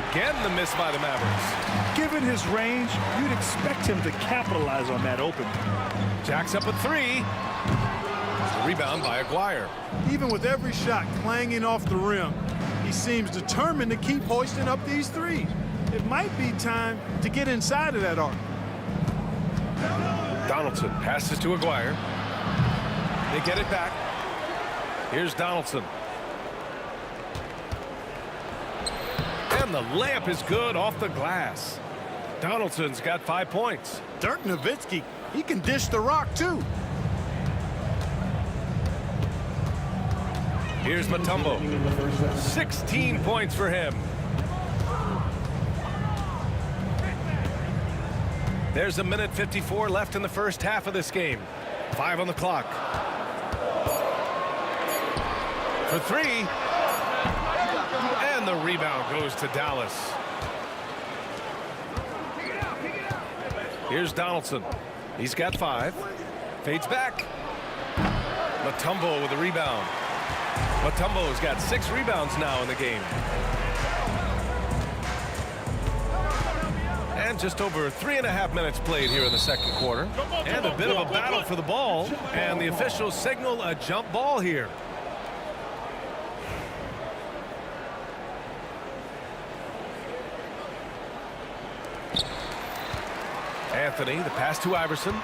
Again, the miss by the Mavericks. Given his range, you'd expect him to capitalize on that opening. Jacks up a 3. Rebound by Aguirre. Even with every shot clanging off the rim, he seems determined to keep hoisting up these threes. it might be time to get inside of that arc. Donaldson passes to Aguirre. They get it back. Here's Donaldson. And the layup is good off the glass. Donaldson's got 5 points. Dirk Nowitzki, he can dish the rock too. Here's Mutombo. 16 points for him. There's 1:54 left in the first half of this game. 5 on the clock. For 3. And the rebound goes to Dallas. Here's Donaldson. He's got 5. Fades back. Mutombo with the rebound. Mutombo's got 6 rebounds now in the game. And just over 3.5 minutes played here in the second quarter. And a bit of a battle for the ball. And the officials signal a jump ball here. Anthony, the pass to Iverson.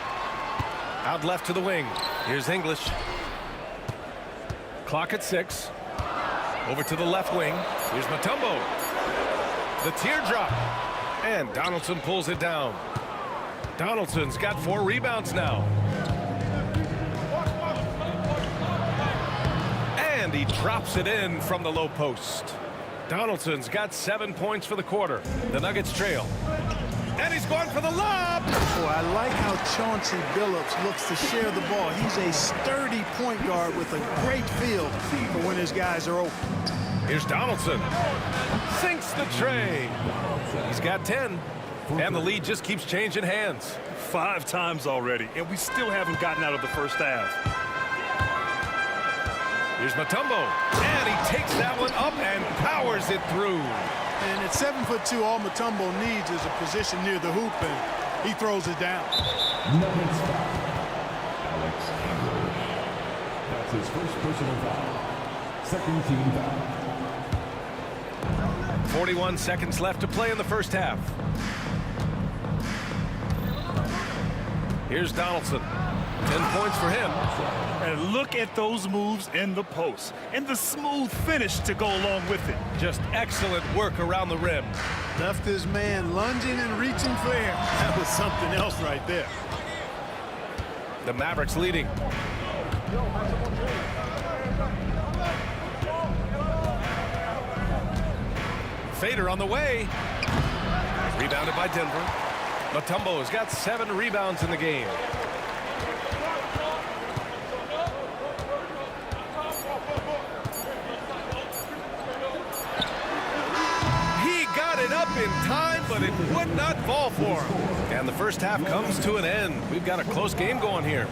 Out left to the wing. Here's English. Clock at 6. Over to the left wing. Here's Mutombo. The teardrop. And Donaldson pulls it down. Donaldson's got 4 rebounds now. And he drops it in from the low post. Donaldson's got 7 points for the quarter. The Nuggets trail. And he's going for the lob. Boy, I like how Chauncey Billups looks to share the ball. He's a sturdy point guard with a great feel for when his guys are open. Here's Donaldson. Sinks the tray. He's got 10. And the lead just keeps changing hands. 5 times already, and we still haven't gotten out of the first half. Here's Mutombo. And he takes that one up and powers it through. And at 7'2", all Mutombo needs is a position near the hoop, and he throws it down. Nuggets foul. Alex English. That's his first personal foul. Second team foul. 41 seconds left to play in the first half. Here's Donaldson. 10 points for him. And look at those moves in the post and the smooth finish to go along with it. Just excellent work around the rim. Left his man lunging and reaching for air. That was something else right there. The Mavericks leading. Fader on the way. Rebounded by Denver. Mutombo's got 7 rebounds in the game. Up in time, but it would not fall for him. And the first half comes to an end. We've got a close game going here.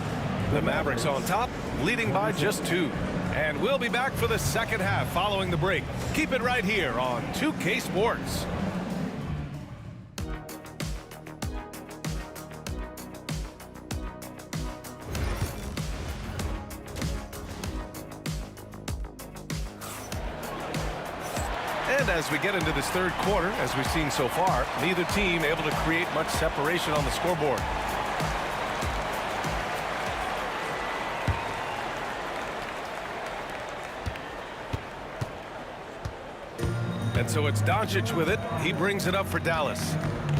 The Mavericks on top, leading by just 2. And we'll be back for the second half following the break. Keep it right here on 2K Sports. And as we get into this third quarter, as we've seen so far, neither team able to create much separation on the scoreboard. And so it's Doncic with it. He brings it up for Dallas.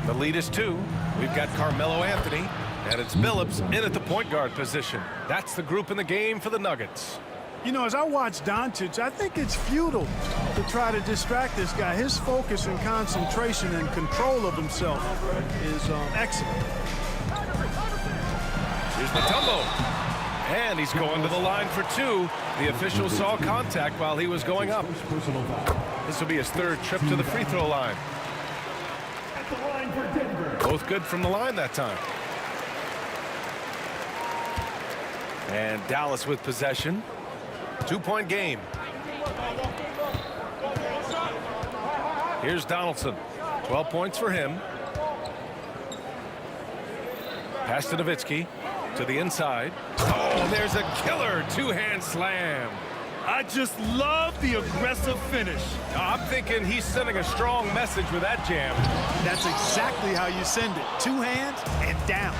The lead is 2. We've got Carmelo Anthony, and it's Billups in at the point guard position. That's the group in the game for the Nuggets. You know, as I watch Doncic, I think it's futile to try to distract this guy. His focus and concentration and control of himself is excellent. Here's Mutombo. And he's going to the line for 2. The official saw contact while he was going up. This will be his 3rd trip to the free throw line. Both good from the line that time. And Dallas with possession. 2-point game. Here's Donaldson. 12 points for him. Pass to Nowitzki. To the inside. Oh, there's a killer 2-hand slam. I just love the aggressive finish. I'm thinking he's sending a strong message with that jam. That's exactly how you send it. 2 hands and down.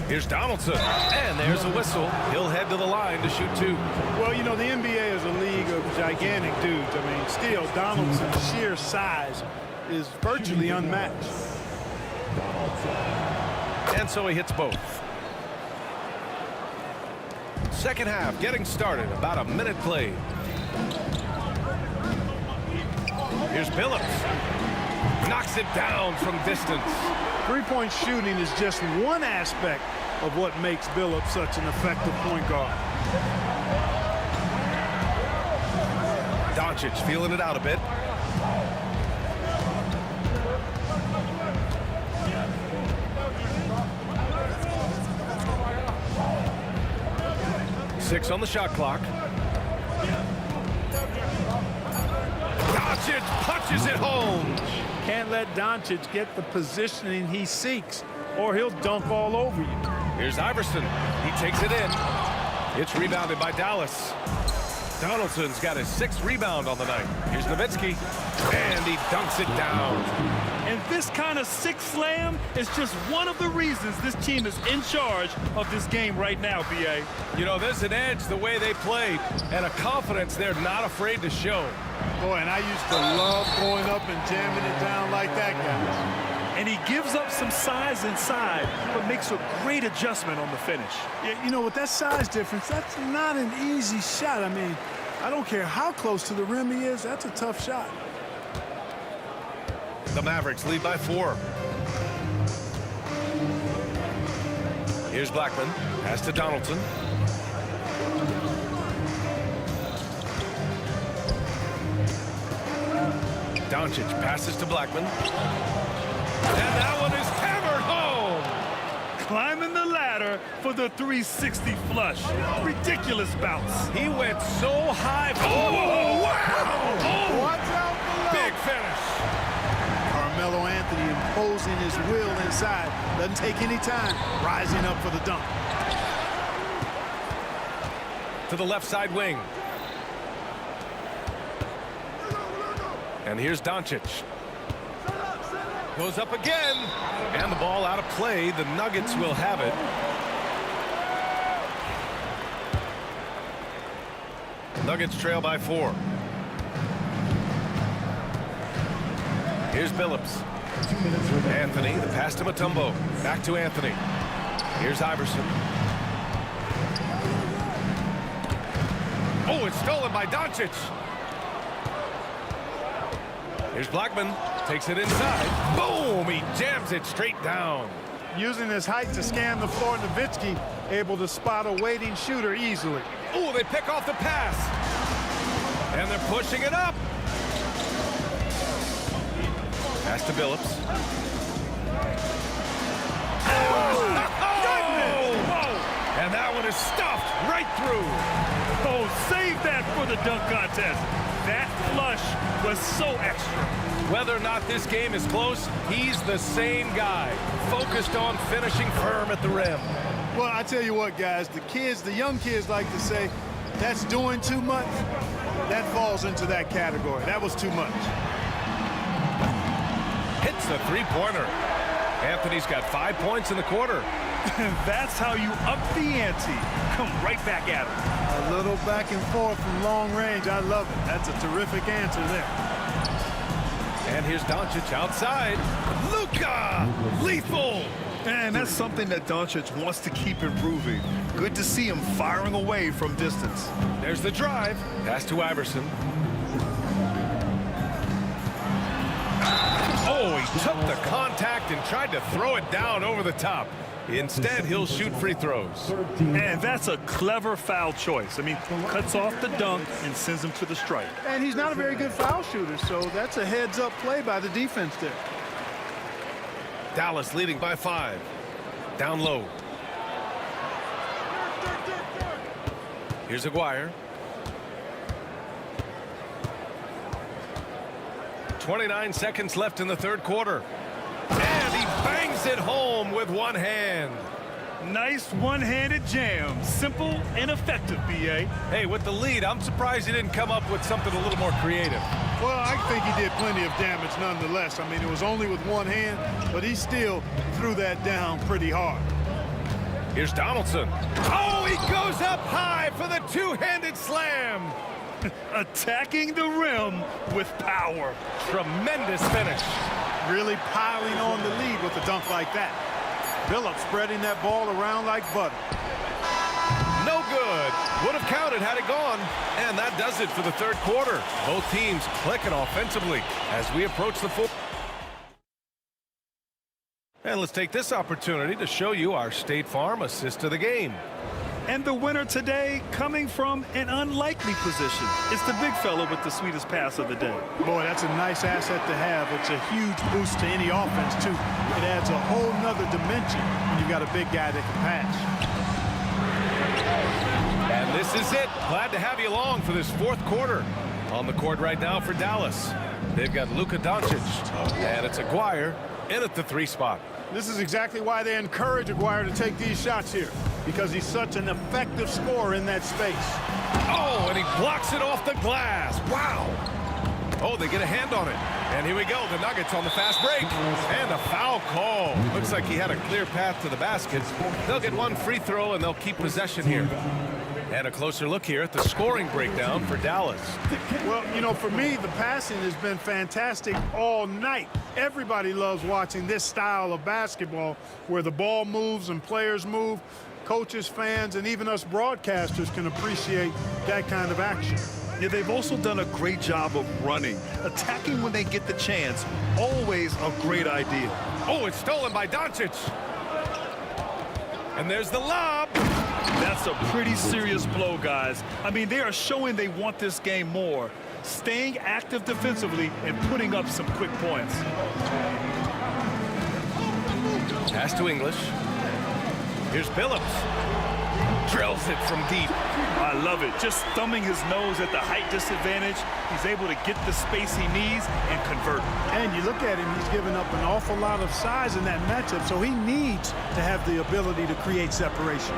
Here's Donaldson, and there's a whistle. He'll head to the line to shoot 2. Well, you know, the NBA is a league of gigantic dudes. I mean, still, Donaldson's sheer size is virtually unmatched. And so he hits both. Second half getting started, about a minute played. Here's Billups. Knocks it down from distance. Three-point shooting is just one aspect of what makes Billups such an effective point guard. Doncic feeling it out a bit. Six on the shot clock. Doncic punches it home. Can't let Doncic get the positioning he seeks, or he'll dunk all over you. Here's Iverson. He takes it in. It's rebounded by Dallas. Donaldson's got his 6th rebound on the night. Here's Nowitzki, and he dunks it down. And this kind of sick slam is just one of the reasons this team is in charge of this game right now, B.A. You know, there's an edge the way they play, and a confidence they're not afraid to show. Boy, and I used to love going up and jamming it down like that, guys. And he gives up some size inside, but makes a great adjustment on the finish. Yeah, you know, with that size difference, that's not an easy shot. I mean, I don't care how close to the rim he is, that's a tough shot. The Mavericks lead by 4. Here's Blackman. Pass to Donaldson. Doncic passes to Blackman. And that one is hammered home. Climbing the ladder for the 360 flush. Ridiculous bounce. He went so high. Oh, wow! Oh, Watch out below. big finish. Carmelo Anthony imposing his will inside. Doesn't take any time. Rising up for the dunk. To the left side wing. And here's Doncic. Goes up again. And the ball out of play. The Nuggets will have it. Nuggets trail by 4. Here's Billups. Anthony, the pass to Mutombo. Back to Anthony. Here's Iverson. Oh, it's stolen by Doncic. Here's Blackman. Takes it inside. Boom! He jams it straight down. Using his height to scan the floor, Nowitzki able to spot a waiting shooter easily. Oh, they pick off the pass. And they're pushing it up. Pass to Billups. And that one is stuffed right through. Oh, save that for the dunk contest. That flush was so extra. Whether or not this game is close, he's the same guy, focused on finishing firm at the rim. Well, I tell you what, guys, the young kids like to say, that's doing too much. That falls into that category. That was too much. Hits the three-pointer. Anthony's got 5 points in the quarter. That's how you up the ante. Come right back at him. A little back and forth from long range. I love it. That's a terrific answer there. And here's Doncic outside. Luka! Lethal! And that's something that Doncic wants to keep improving. Good to see him firing away from distance. There's the drive. Pass to Iverson. Oh, he took the contact and tried to throw it down over the top. Instead, he'll shoot free throws. And that's a clever foul choice. I mean, cuts off the dunk and sends him to the stripe. And he's not a very good foul shooter, so that's a heads-up play by the defense there. Dallas leading by 5. Down low. Here's Aguirre. 29 seconds left in the third quarter. And he bangs it home with one hand. Nice one-handed jam. Simple and effective, B.A. Hey, with the lead, I'm surprised he didn't come up with something a little more creative. Well, I think he did plenty of damage nonetheless. I mean, it was only with one hand, but he still threw that down pretty hard. Here's Donaldson. Oh, he goes up high for the two-handed slam. Attacking the rim with power. Tremendous finish. Really piling on the lead with a dunk like that. Phillips spreading that ball around like butter. No good. Would have counted had it gone. And that does it for the third quarter. Both teams clicking offensively as we approach the fourth. And let's take this opportunity to show you our State Farm assist of the game. And the winner today coming from an unlikely position. It's the big fella with the sweetest pass of the day. Boy, that's a nice asset to have. It's a huge boost to any offense, too. It adds a whole nother dimension when you've got a big guy that can pass. And this is it. Glad to have you along for this fourth quarter. On the court right now for Dallas, they've got Luka Doncic, and it's Aguirre in at the 3 spot. This is exactly why they encourage Aguirre to take these shots here, because he's such an effective scorer in that space. Oh, and he blocks it off the glass. Wow. Oh, they get a hand on it. And here we go. The Nuggets on the fast break. And a foul call. Looks like he had a clear path to the basket. They'll get one free throw, and they'll keep possession here. And a closer look here at the scoring breakdown for Dallas. Well, you know, for me, the passing has been fantastic all night. Everybody loves watching this style of basketball where the ball moves and players move. Coaches, fans, and even us broadcasters can appreciate that kind of action. Yeah, they've also done a great job of running. Attacking when they get the chance. Always a great idea. Oh, it's stolen by Doncic. And there's the lob. That's a pretty serious blow, guys. I mean, they are showing they want this game more. Staying active defensively and putting up some quick points. Pass to English. Here's Phillips. Drills it from deep. I love it. Just thumbing his nose at the height disadvantage. He's able to get the space he needs and convert. And you look at him, he's given up an awful lot of size in that matchup, so he needs to have the ability to create separation.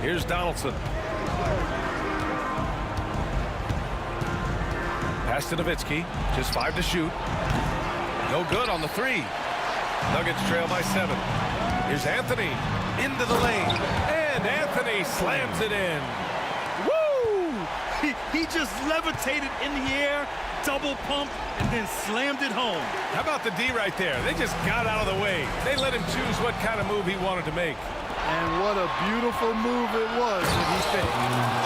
Here's Donaldson. Pass to Nowitzki. Just 5 to shoot. No good on the 3. Nuggets trail by 7. Here's Anthony into the lane. And Anthony slams it in. Woo! He just levitated in the air, double pump, and then slammed it home. How about the D right there? They just got out of the way. They let him choose what kind of move he wanted to make. And what a beautiful move it was that he finished.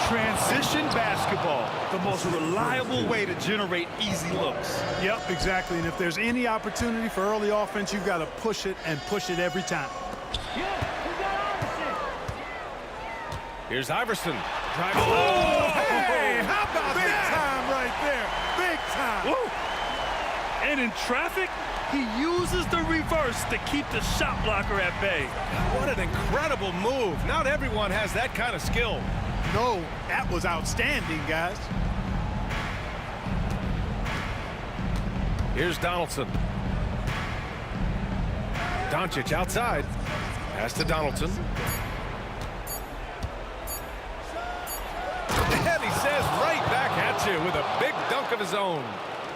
Transition basketball, the most reliable way to generate easy looks. Yep, exactly. And if there's any opportunity for early offense, you've got to push it and push it every time. Here's Iverson. Drive. Oh, hey, how about big time right there? Big time. Woo. And in traffic, he uses the reverse to keep the shot blocker at bay. What an incredible move. Not everyone has that kind of skill. No, that was outstanding, guys. Here's Donaldson. Doncic outside. Pass to Donaldson. And he says right back at you with a big dunk of his own.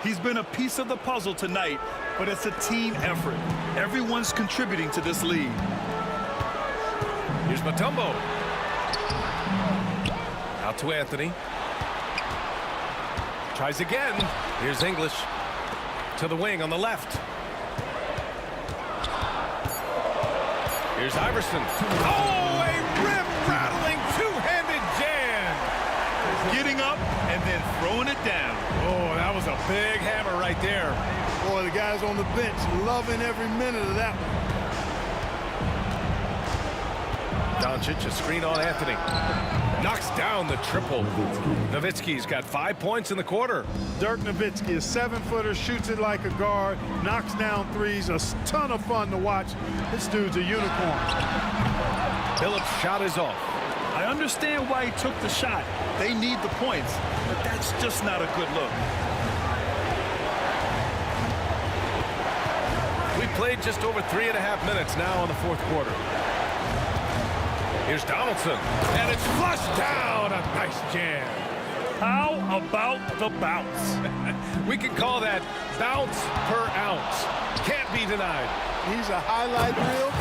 He's been a piece of the puzzle tonight, but it's a team effort. Everyone's contributing to this lead. Here's Mutombo. Out to Anthony. Tries again. Here's English. To the wing on the left. Here's Iverson. Oh, a rim-rattling two-handed jam. Getting up and then throwing it down. Oh, that was a big hammer right there. Boy, the guys on the bench loving every minute of that one. Doncic, a screen on Anthony. Knocks down the triple. Nowitzki's got 5 points in the quarter. Dirk Nowitzki, a 7-footer, shoots it like a guard, knocks down threes, a ton of fun to watch. This dude's a unicorn. Phillips' shot is off. I understand why he took the shot. They need the points, but that's just not a good look. We played just over 3.5 minutes now in the fourth quarter. Here's Donaldson, and it's flushed down. A nice jam. How about the bounce? We can call that bounce per ounce. Can't be denied. He's a highlight reel,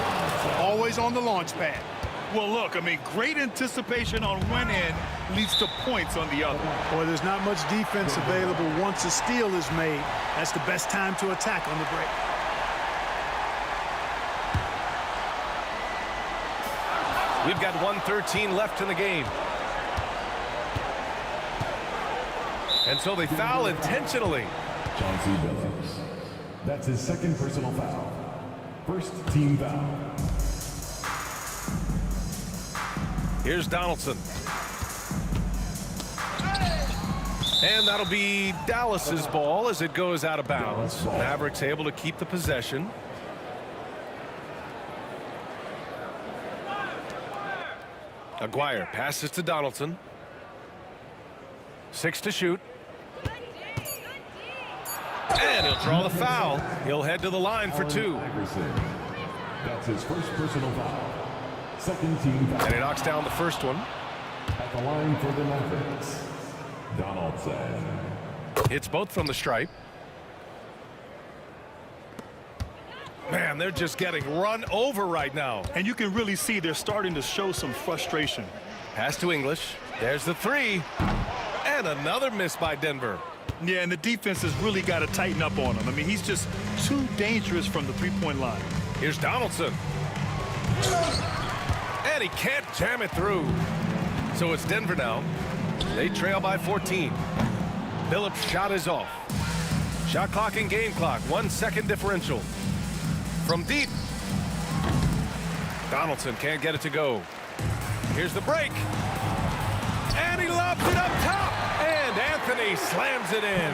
always on the launch pad. Well, look, I mean, great anticipation on one end leads to points on the other. Boy, there's not much defense available once a steal is made. That's the best time to attack on the break. We've got 1:13 left in the game. And so they foul intentionally. Chauncey Billups. That's his second personal foul. First team foul. Here's Donaldson. And that'll be Dallas's ball as it goes out of bounds. Mavericks able to keep the possession. Aguirre passes to Donaldson. 6 to shoot. And he'll draw the foul. He'll head to the line for 2. That's his first personal foul. Second team foul. And he knocks down the first one. At the line for the Mavericks, Donaldson. It's both from the stripe. Man, they're just getting run over right now. And you can really see they're starting to show some frustration. Pass to English. There's the 3. And another miss by Denver. Yeah, and the defense has really got to tighten up on him. I mean, he's just too dangerous from the three-point line. Here's Donaldson. And he can't jam it through. So it's Denver now. They trail by 14. Billups' shot is off. Shot clock and game clock. 1 second differential. From deep. Donaldson can't get it to go. Here's the break. And he lobs it up top. And Anthony slams it in.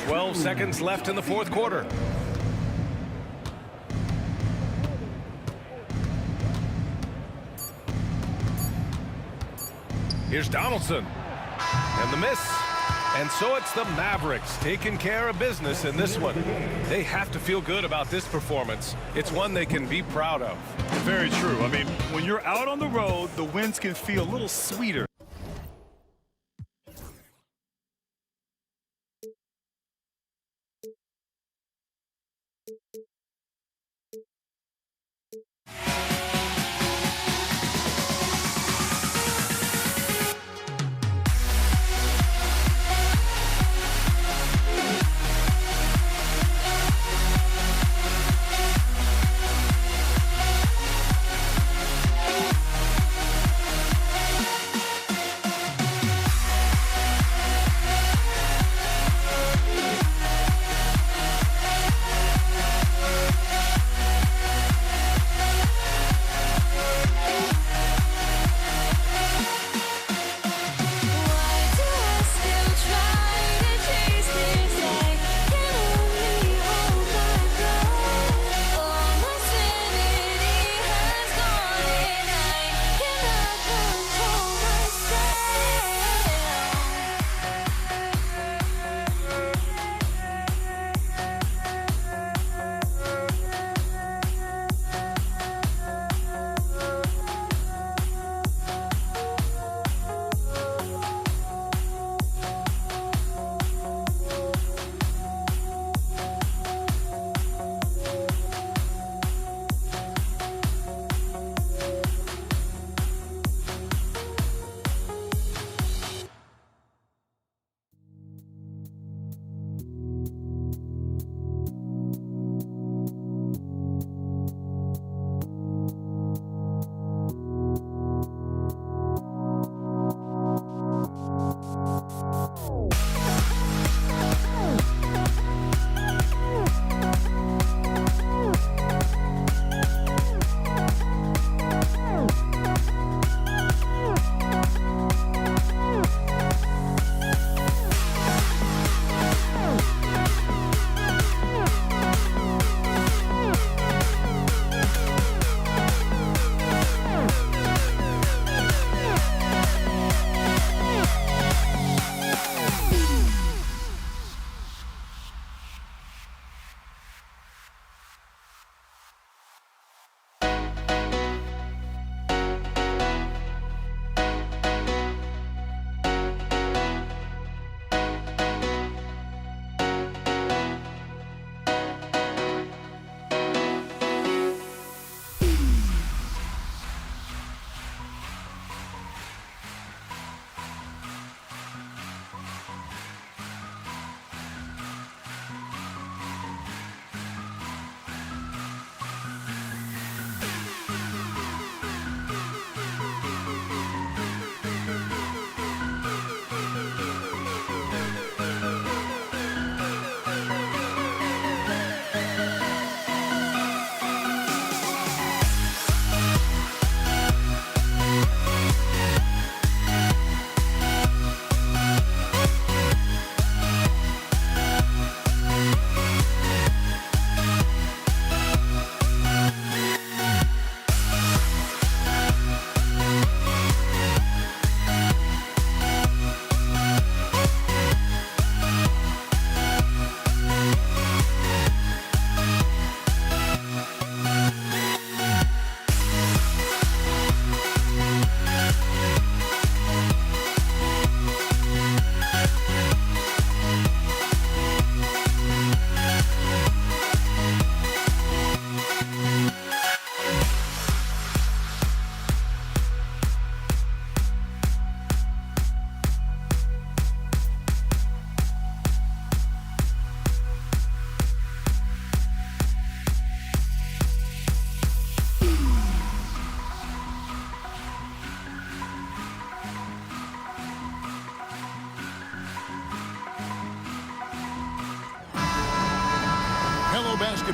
12 seconds left in the fourth quarter. Here's Donaldson. And the miss. And so it's the Mavericks taking care of business in this one. They have to feel good about this performance. It's one they can be proud of. Very true. I mean, when you're out on the road, the wins can feel a little sweeter.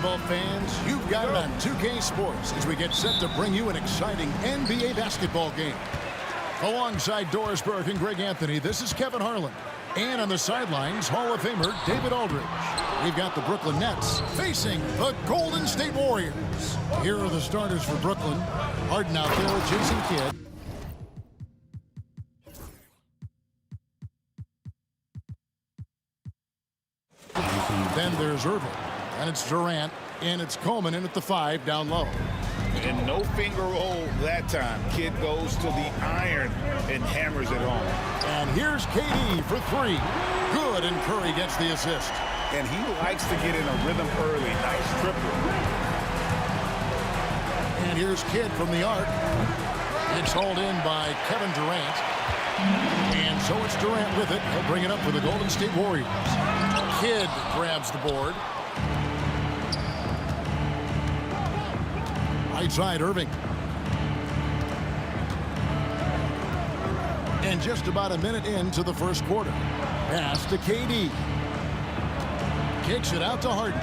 basketball fans, you've got it on 2K Sports as we get set to bring you an exciting NBA basketball game. Alongside Doris Burke and Greg Anthony, this is Kevin Harlan. And on the sidelines, Hall of Famer David Aldridge. We've got the Brooklyn Nets facing the Golden State Warriors. Here are the starters for Brooklyn. Harden out there with Jason Kidd. Then there's Irving, and it's Durant, and it's Coleman in at the 5 down low. And no finger roll that time. Kidd goes to the iron and hammers it home. And here's KD for 3. Good, and Curry gets the assist. And he likes to get in a rhythm early. Nice triple. And here's Kidd from the arc. It's hauled in by Kevin Durant. And so it's Durant with it. He'll bring it up for the Golden State Warriors. Kidd grabs the board. Right side, Irving. And just about a minute into the first quarter. Pass to KD. Kicks it out to Harden.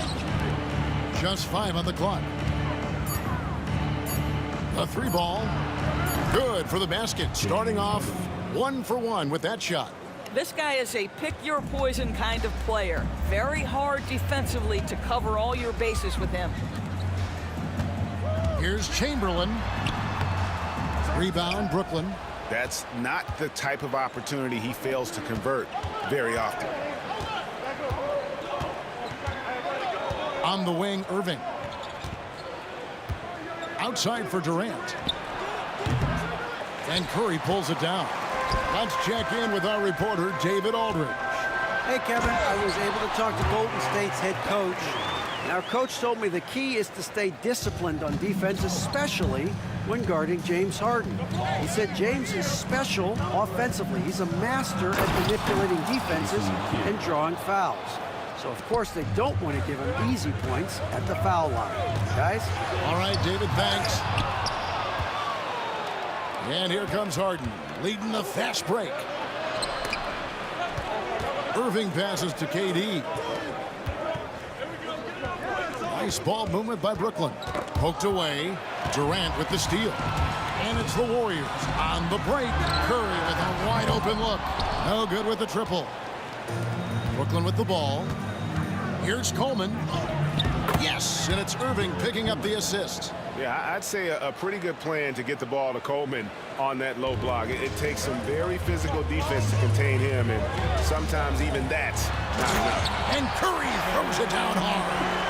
Just 5 on the clock. A 3 ball. Good for the basket. Starting off 1 for 1 with that shot. This guy is a pick-your-poison kind of player. Very hard defensively to cover all your bases with him. Here's Chamberlain. Rebound, Brooklyn. That's not the type of opportunity he fails to convert very often. On the wing, Irving. Outside for Durant. And Curry pulls it down. Let's check in with our reporter, David Aldridge. Hey, Kevin, I was able to talk to Golden State's head coach. And our coach told me the key is to stay disciplined on defense, especially when guarding James Harden. He said James is special offensively. He's a master at manipulating defenses and drawing fouls. So, of course, they don't want to give him easy points at the foul line. Guys? All right, David, thanks. And here comes Harden, leading the fast break. Irving passes to KD. Nice ball movement by Brooklyn. Poked away. Durant with the steal. And it's the Warriors on the break. Curry with a wide open look. No good with the triple. Brooklyn with the ball. Here's Coleman. Yes, and it's Irving picking up the assist. Yeah, I'd say a pretty good plan to get the ball to Coleman on that low block. It takes some very physical defense to contain him, and sometimes even that's not enough. And Curry throws it down hard.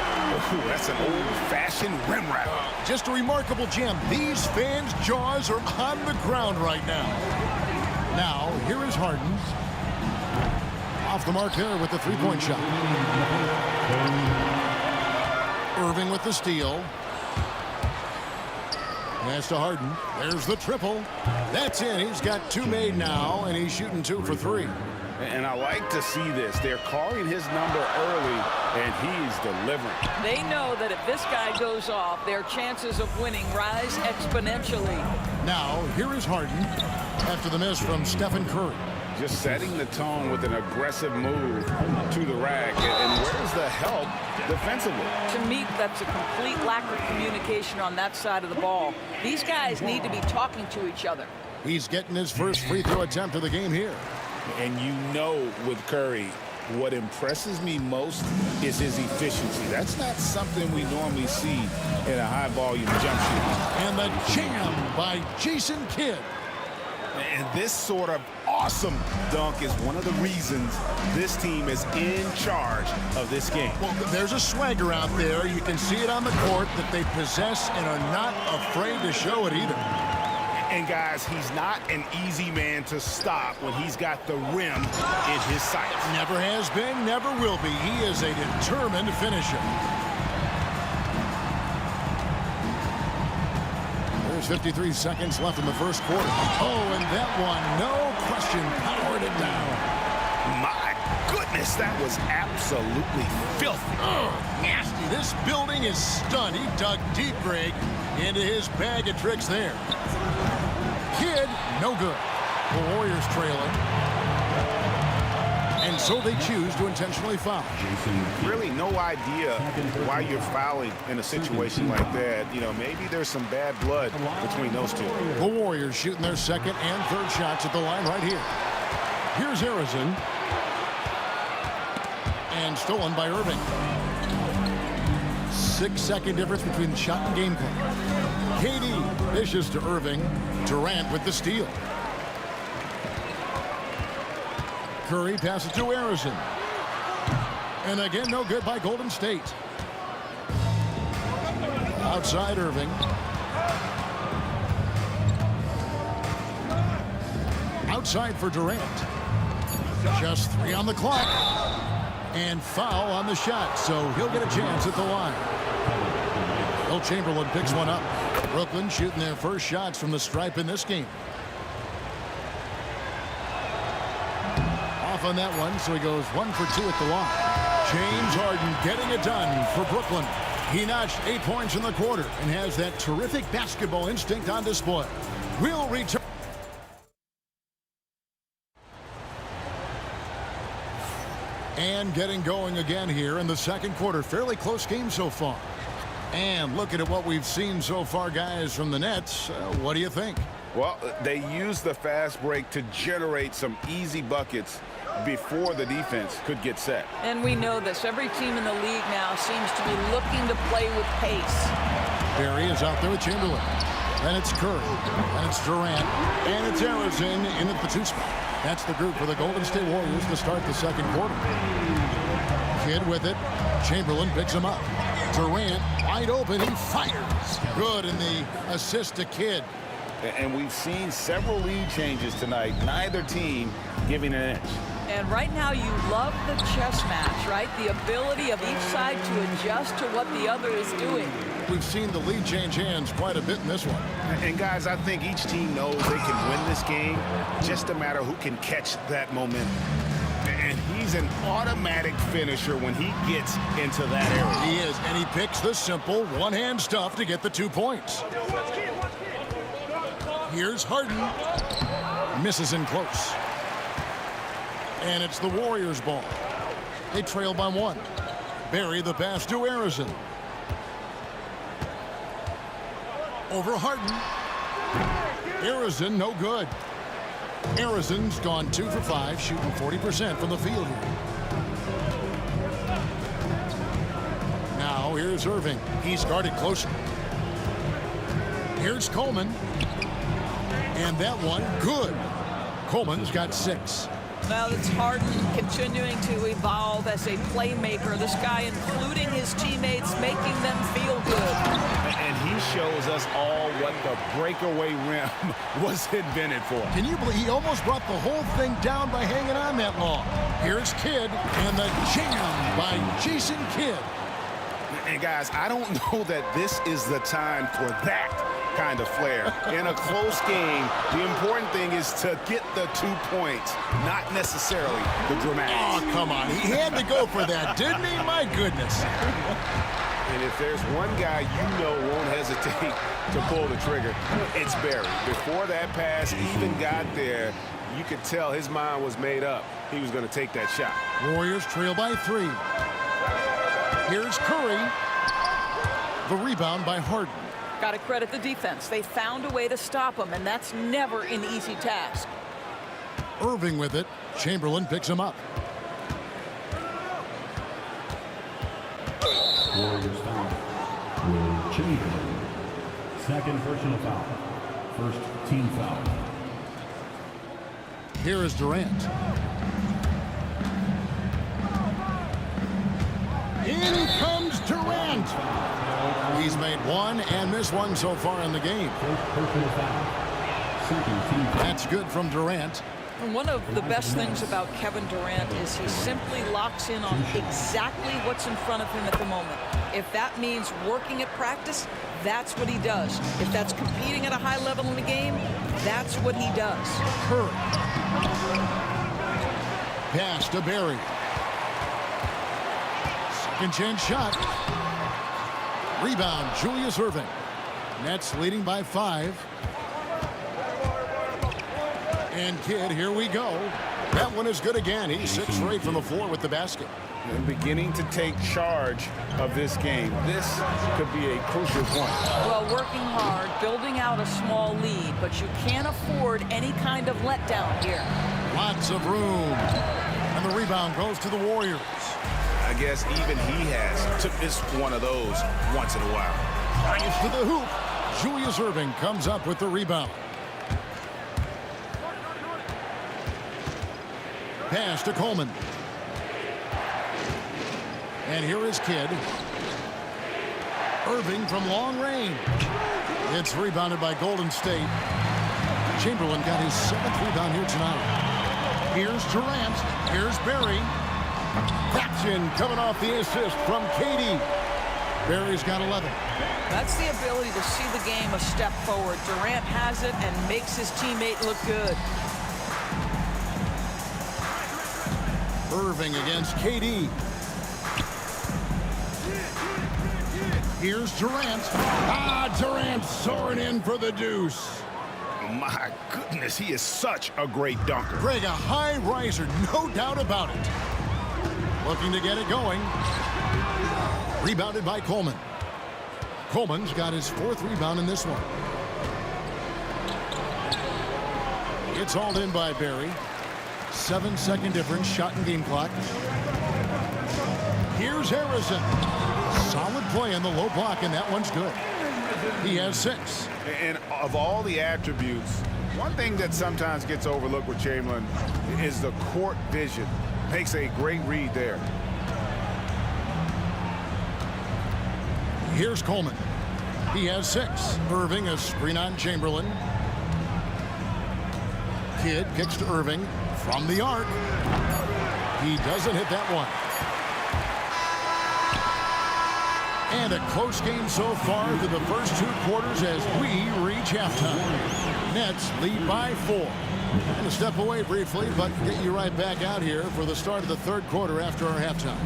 Ooh, that's an old-fashioned rim wrap. Just a remarkable gem. These fans' jaws are on the ground right now. Now, here is Harden. Off the mark there with the three-point shot. Irving with the steal. Pass to Harden. There's the triple. That's in. He's got 2 made now, and he's shooting 2 for 3. And I like to see this. They're calling his number early, and he's delivering. They know that if this guy goes off, their chances of winning rise exponentially. Now, here is Harden after the miss from Stephen Curry. Just setting the tone with an aggressive move to the rack. And where's the help defensively? To me, that's a complete lack of communication on that side of the ball. These guys need to be talking to each other. He's getting his first free throw attempt of the game here. And you know with Curry, what impresses me most is his efficiency. That's not something we normally see in a high-volume jump shooter. And the jam by Jason Kidd. And this sort of awesome dunk is one of the reasons this team is in charge of this game. Well, there's a swagger out there. You can see it on the court that they possess and are not afraid to show it either. And guys, he's not an easy man to stop when he's got the rim in his sights. Never has been, never will be. He is a determined finisher. There's 53 seconds left in the first quarter. Oh, and that one, no question, powered it down. My goodness, that was absolutely filthy. Oh, nasty. This building is stunned. He dug deep, Greg, into his bag of tricks there. Kidd, no good. The Warriors trailing. And And so they choose to intentionally foul. Really no idea why you're fouling in a situation like that. You know, maybe there's some bad blood between those two. The Warriors shooting their second and third shots at the line right here. Here's Harrison. And stolen by Irving. 6-second difference between the shot and game play. KD dishes to Irving. Durant with the steal. Curry passes to Harrison. And again, no good by Golden State. Outside Irving. Outside for Durant. Just 3 on the clock. And foul on the shot, so he'll get a chance at the line. Will Chamberlain picks one up. Brooklyn shooting their first shots from the stripe in this game. Off on that one, so he goes 1 for 2 at the line. James Harden getting it done for Brooklyn. He notched 8 points in the quarter and has that terrific basketball instinct on display. We'll return. And getting going again here in the second quarter. Fairly close game so far. And looking at what we've seen so far, guys, from the Nets, what do you think? Well, they used the fast break to generate some easy buckets before the defense could get set. And we know this. Every team in the league now seems to be looking to play with pace. Barry is out there with Chamberlain. Then it's Curry. Then it's Durant. And it's Harrison in at the 2 spot. That's the group for the Golden State Warriors to start the second quarter. Kidd with it. Chamberlain picks him up. Durant wide open. He fires. Good in the assist to Kidd. And we've seen several lead changes tonight. Neither team giving an edge. And right now you love the chess match, right? The ability of each side to adjust to what the other is doing. We've seen the lead change hands quite a bit in this one. And guys, I think each team knows they can win this game. Just a matter who can catch that momentum. And he's an automatic finisher when he gets into that area. He is, and he picks the simple one-hand stuff to get the 2 points. Here's Harden. Misses in close. And it's the Warriors' ball. They trail by 1. Barry the pass to Harrison. Over Harden. Harrison, no good. Harrison's gone 2 for 5, shooting 40% from the field here. Now here's Irving. He's guarded closer. Here's Coleman. And that one, good. Coleman's got 6. Well, it's Harden continuing to evolve as a playmaker. This guy, including his teammates, making them feel good. And he shows us all what the breakaway rim was invented for. Can you believe he almost brought the whole thing down by hanging on that long? Here's Kidd and the jam by Jason Kidd. And guys, I don't know that this is the time for that kind of flair. In a close game, the important thing is to get the 2 points, not necessarily the dramatics. Oh, come on. He had to go for that, didn't he? My goodness. And if there's one guy you know won't hesitate to pull the trigger, it's Barry. Before that pass even got there, you could tell his mind was made up. He was going to take that shot. Warriors trail by 3. Here's Curry. The rebound by Harden. Got to credit the defense. They found a way to stop him, and that's never an easy task. Irving with it. Chamberlain picks him up. Warriors foul. Will Chamberlain. Second personal foul. First team foul. Here is Durant. In comes Durant. He's made 1 and missed 1 so far in the game. That's good from Durant. And one of the best things about Kevin Durant is he simply locks in on exactly what's in front of him at the moment. If that means working at practice, that's what he does. If that's competing at a high level in the game, that's what he does. Curry. Pass to Barry. Second chance shot. Rebound, Julius Irving. Nets leading by 5. And Kidd, here we go. That one is good again. He's 6 straight from the floor with the basket. And beginning to take charge of this game. This could be a crucial point. Well, working hard, building out a small lead, but you can't afford any kind of letdown here. Lots of room. And the rebound goes to the Warriors. I guess even he has to miss one of those once in a while. Drives to the hoop. Julius Erving comes up with the rebound. Pass to Coleman. And here is Kidd. Erving from long range. It's rebounded by Golden State. Chamberlain got his 7th rebound here tonight. Here's Durant. Here's Barry. Action coming off the assist from KD. Barry's got 11. That's the ability to see the game a step forward. Durant has it and makes his teammate look good. Erving against KD. Here's Durant. Durant soaring in for the deuce. My goodness, he is such a great dunker. Greg, a high riser, no doubt about it. Looking to get it going. Rebounded by Coleman. Coleman's got his 4th rebound in this one. It's hauled in by Barry. 7-second difference, shot and game clock. Here's Harrison. Solid play in the low block, and that one's good. He has 6. And of all the attributes, one thing that sometimes gets overlooked with Chamberlain is the court vision. Makes a great read there. Here's Coleman. He has 6. Erving a screen on Chamberlain. Kidd kicks to Erving from the arc. He doesn't hit that one. And a close game so far through the first 2 quarters as we reach halftime. Nets lead by 4. And a step away briefly, but get you right back out here for the start of the 3rd quarter after our halftime.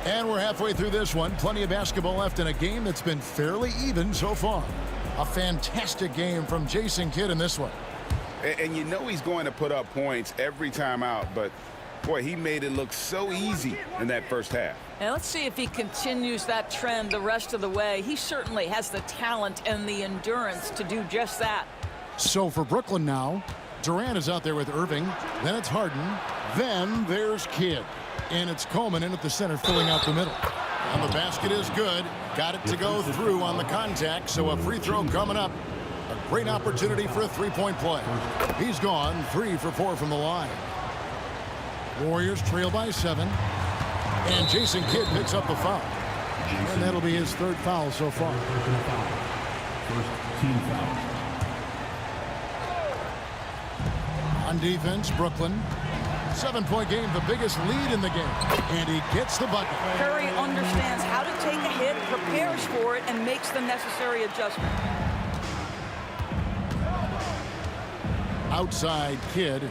And we're halfway through this one. Plenty of basketball left in a game that's been fairly even so far. A fantastic game from Jason Kidd in this one. And you know he's going to put up points every time out, but boy, he made it look so easy in that first half. And let's see if he continues that trend the rest of the way. He certainly has the talent and the endurance to do just that. So for Brooklyn now, Durant is out there with Erving. Then it's Harden. Then there's Kidd. And it's Coleman in at the center, filling out the middle. And the basket is good. Got it to go through on the contact, so a free throw coming up. A great opportunity for a 3-point play. He's gone 3 for 4 from the line. Warriors trail by 7. And Jason Kidd picks up the foul. And that'll be his 3rd foul so far. First team foul. On defense, Brooklyn. 7-point game, the biggest lead in the game. And he gets the bucket. Curry understands how to take a hit, prepares for it, and makes the necessary adjustment. Outside Kidd.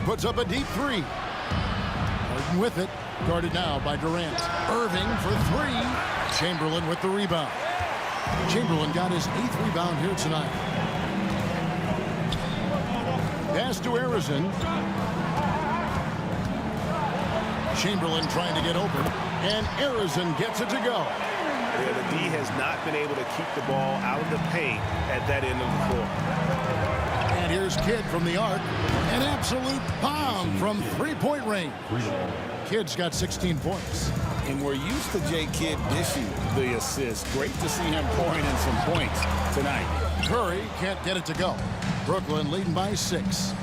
Puts up a deep 3. Harden with it. Guarded now by Durant. Erving for 3. Chamberlain with the rebound. Chamberlain got his 8th rebound here tonight. Pass to Harrison. Chamberlain trying to get open. And Harrison gets it to go. Yeah, the D has not been able to keep the ball out of the paint at that end of the floor. And here's Kidd from the arc. An absolute bomb from 3-point range. Kidd's got 16 points. And we're used to J. Kidd dishing the assist. Great to see him pouring in some points tonight. Curry can't get it to go. Brooklyn leading by 6.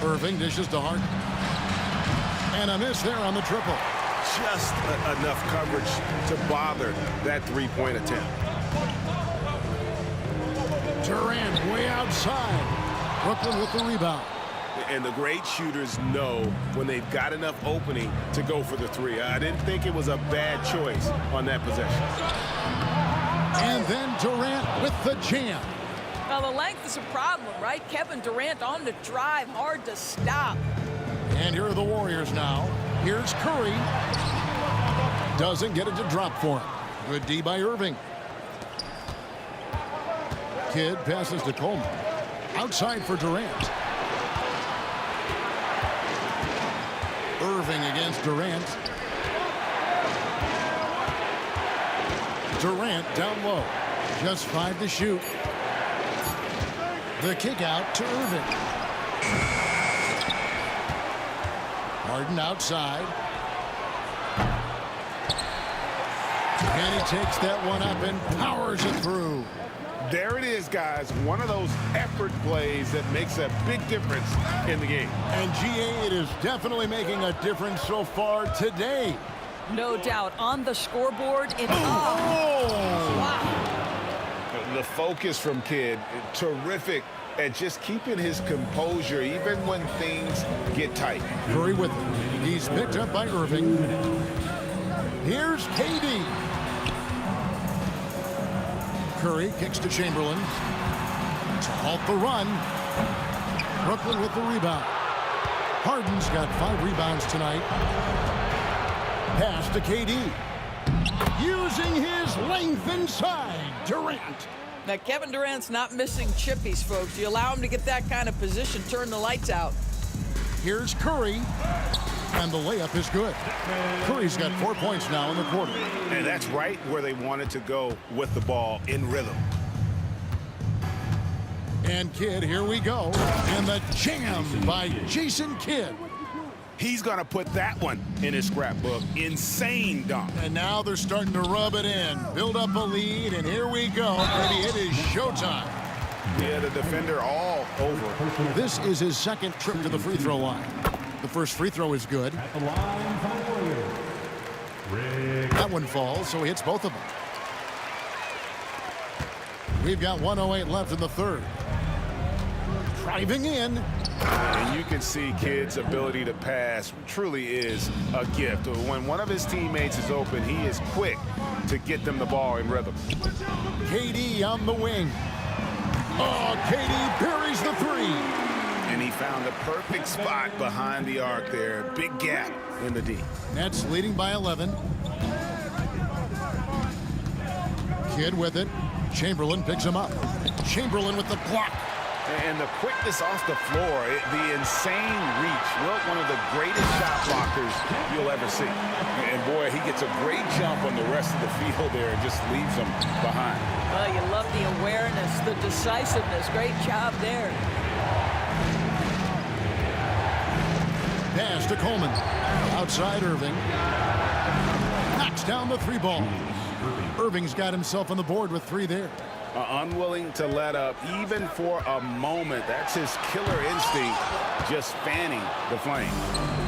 Erving dishes to Harden. And a miss there on the triple. Just enough coverage to bother that 3-point attempt. Durant way outside. Brooklyn with the rebound. And the great shooters know when they've got enough opening to go for the three. I didn't think it was a bad choice on that possession. And then Durant with the jam. Now, the length is a problem, right? Kevin Durant on the drive, hard to stop. And here are the Warriors now. Here's Curry. Doesn't get it to drop for him. Good D by Irving. Kidd passes to Coleman. Outside for Durant. Irving against Durant. Durant down low. Just 5 to shoot. The kick out to Irving. Harden outside. And he takes that one up and powers it through. There it is, guys. One of those effort plays that makes a big difference in the game. And GA, it is definitely making a difference so far today. No doubt. On the scoreboard, it's wow. The focus from Kidd, terrific at just keeping his composure even when things get tight. Curry with it. He's picked up by Irving. Here's KD. Curry kicks to Chamberlain to halt the run. Brooklyn with the rebound. Harden's got 5 rebounds tonight. Pass to KD. Using his length inside. Durant. Now, Kevin Durant's not missing chippies, folks. You allow him to get that kind of position, turn the lights out. Here's Curry. And the layup is good. Curry's got 4 points now in the quarter. And that's right where they wanted to go with the ball, in rhythm. And Kidd, here we go. And the jam by Jason Kidd. He's going to put that one in his scrapbook. Insane dunk. And now they're starting to rub it in. Build up a lead, and here we go. Maybe it is showtime. Yeah, the defender all over. This is his second trip to the free throw line. The first free throw is good. At the line for the Warriors, That one falls, so he hits both of them. We've got 1:08 left in the third. Driving in. And you can see Kidd's ability to pass truly is a gift. When one of his teammates is open, he is quick to get them the ball in rhythm. KD on the wing. Oh, KD buries the three. And he found the perfect spot behind the arc there. Big gap in the D. Nets leading by 11. Kidd with it. Chamberlain picks him up. Chamberlain with the block. And the quickness off the floor, the insane reach. Well, one of the greatest shot blockers you'll ever see. And boy, he gets a great jump on the rest of the field there and just leaves them behind. Well, you love the awareness, the decisiveness. Great job there. Pass to Coleman. Outside Irving. Knocks down the 3 ball. Irving's got himself on the board with 3 there. Unwilling to let up even for a moment. That's his killer instinct, just fanning the flame.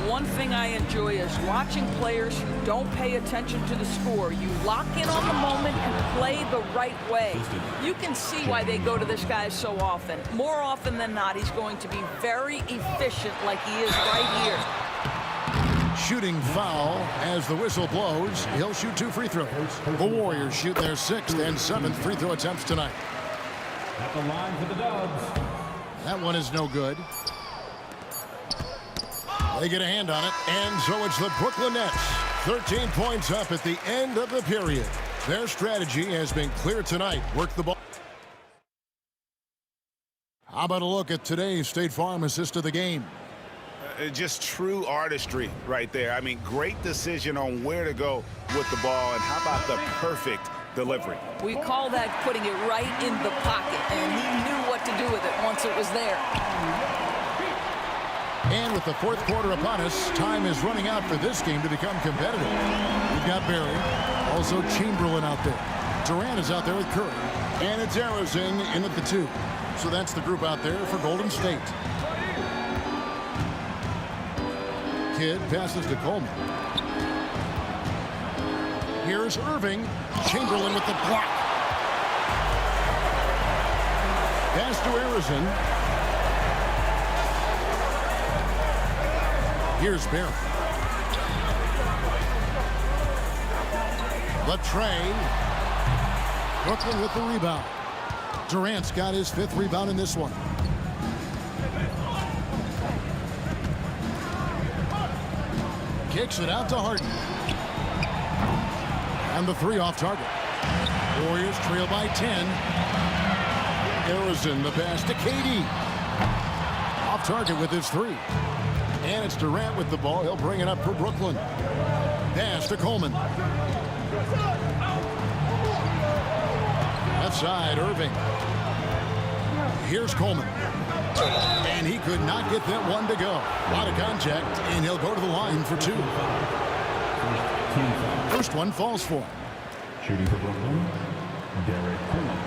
One thing I enjoy is watching players who don't pay attention to the score. You lock in on the moment and play the right way. You can see why they go to this guy so often. More often than not, he's going to be very efficient like he is right here. Shooting foul as the whistle blows. He'll shoot 2 free throws. The Warriors shoot their 6th and 7th free throw attempts tonight. at the line for the Dubs. That one is no good. They get a hand on it, and so it's the Brooklyn Nets. 13 points up at the end of the period. Their strategy has been clear tonight. Work the ball. How about a look at today's State Farm assist of the game? Just true artistry right there. I mean, great decision on where to go with the ball, and how about the perfect delivery? We call that putting it right in the pocket, and he knew what to do with it once it was there. And with the fourth quarter upon us, time is running out for this game to become competitive. We've got Barry, also Chamberlain out there. Durant is out there with Curry, and it's Arizing in at the 2. So that's the group out there for Golden State. Kidd passes to Coleman. Here's Irving. Chamberlain with the block. Pass to Arizing. Here's Barry. Latrey. Brooklyn with the rebound. Durant's got his 5th rebound in this one. Kicks it out to Harden. And the 3 off target. Warriors trail by 10. Harrison, the pass to KD. Off target with his 3. And it's Durant with the ball. He'll bring it up for Brooklyn. Pass to Coleman. Left side, Irving. Here's Coleman. And he could not get that one to go. A lot of contact, and he'll go to the line for 2. First one falls for him. Shooting for Brooklyn, Derek Coleman.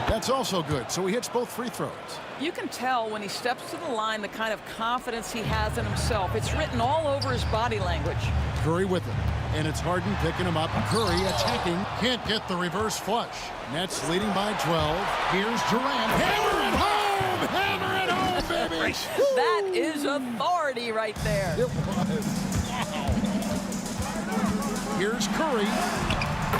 That's also good, so he hits both free throws. You can tell when he steps to the line the kind of confidence he has in himself. It's written all over his body language. Curry with it, and it's Harden picking him up. Curry attacking, can't get the reverse flush. Nets leading by 12. Here's Durant. Hammer it home! Hammer it home, baby! That is authority right there. It was. Here's Curry.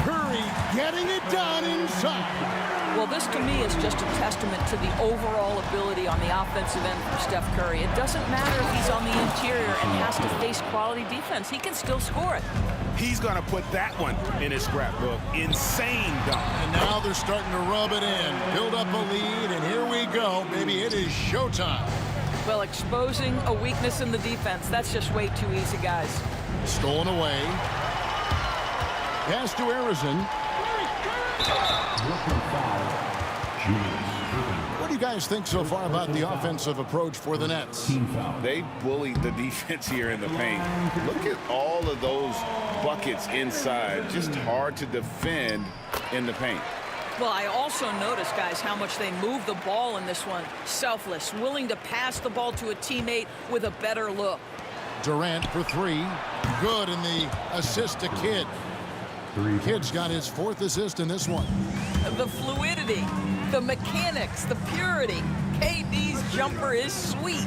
Curry getting it done inside. Well, this to me is just a testament to the overall ability on the offensive end from Steph Curry. It doesn't matter if he's on the interior and has to face quality defense. He can still score it. He's going to put that one in his scrapbook. Insane dunk. And now they're starting to rub it in. Build up a lead, and here we go, baby. It is showtime. Well, exposing a weakness in the defense, that's just way too easy, guys. Stolen away. Pass to Harrison. What do you guys think so far about the offensive approach for the Nets? They bullied the defense here in the paint. Look at all of those buckets inside. Just hard to defend in the paint. Well, I also noticed, guys, how much they move the ball in this one. Selfless, willing to pass the ball to a teammate with a better look. Durant for 3. Good in the assist to Kidd. Kidd's got his 4th assist in this one. The fluidity, the mechanics, the purity. KD's jumper is sweet.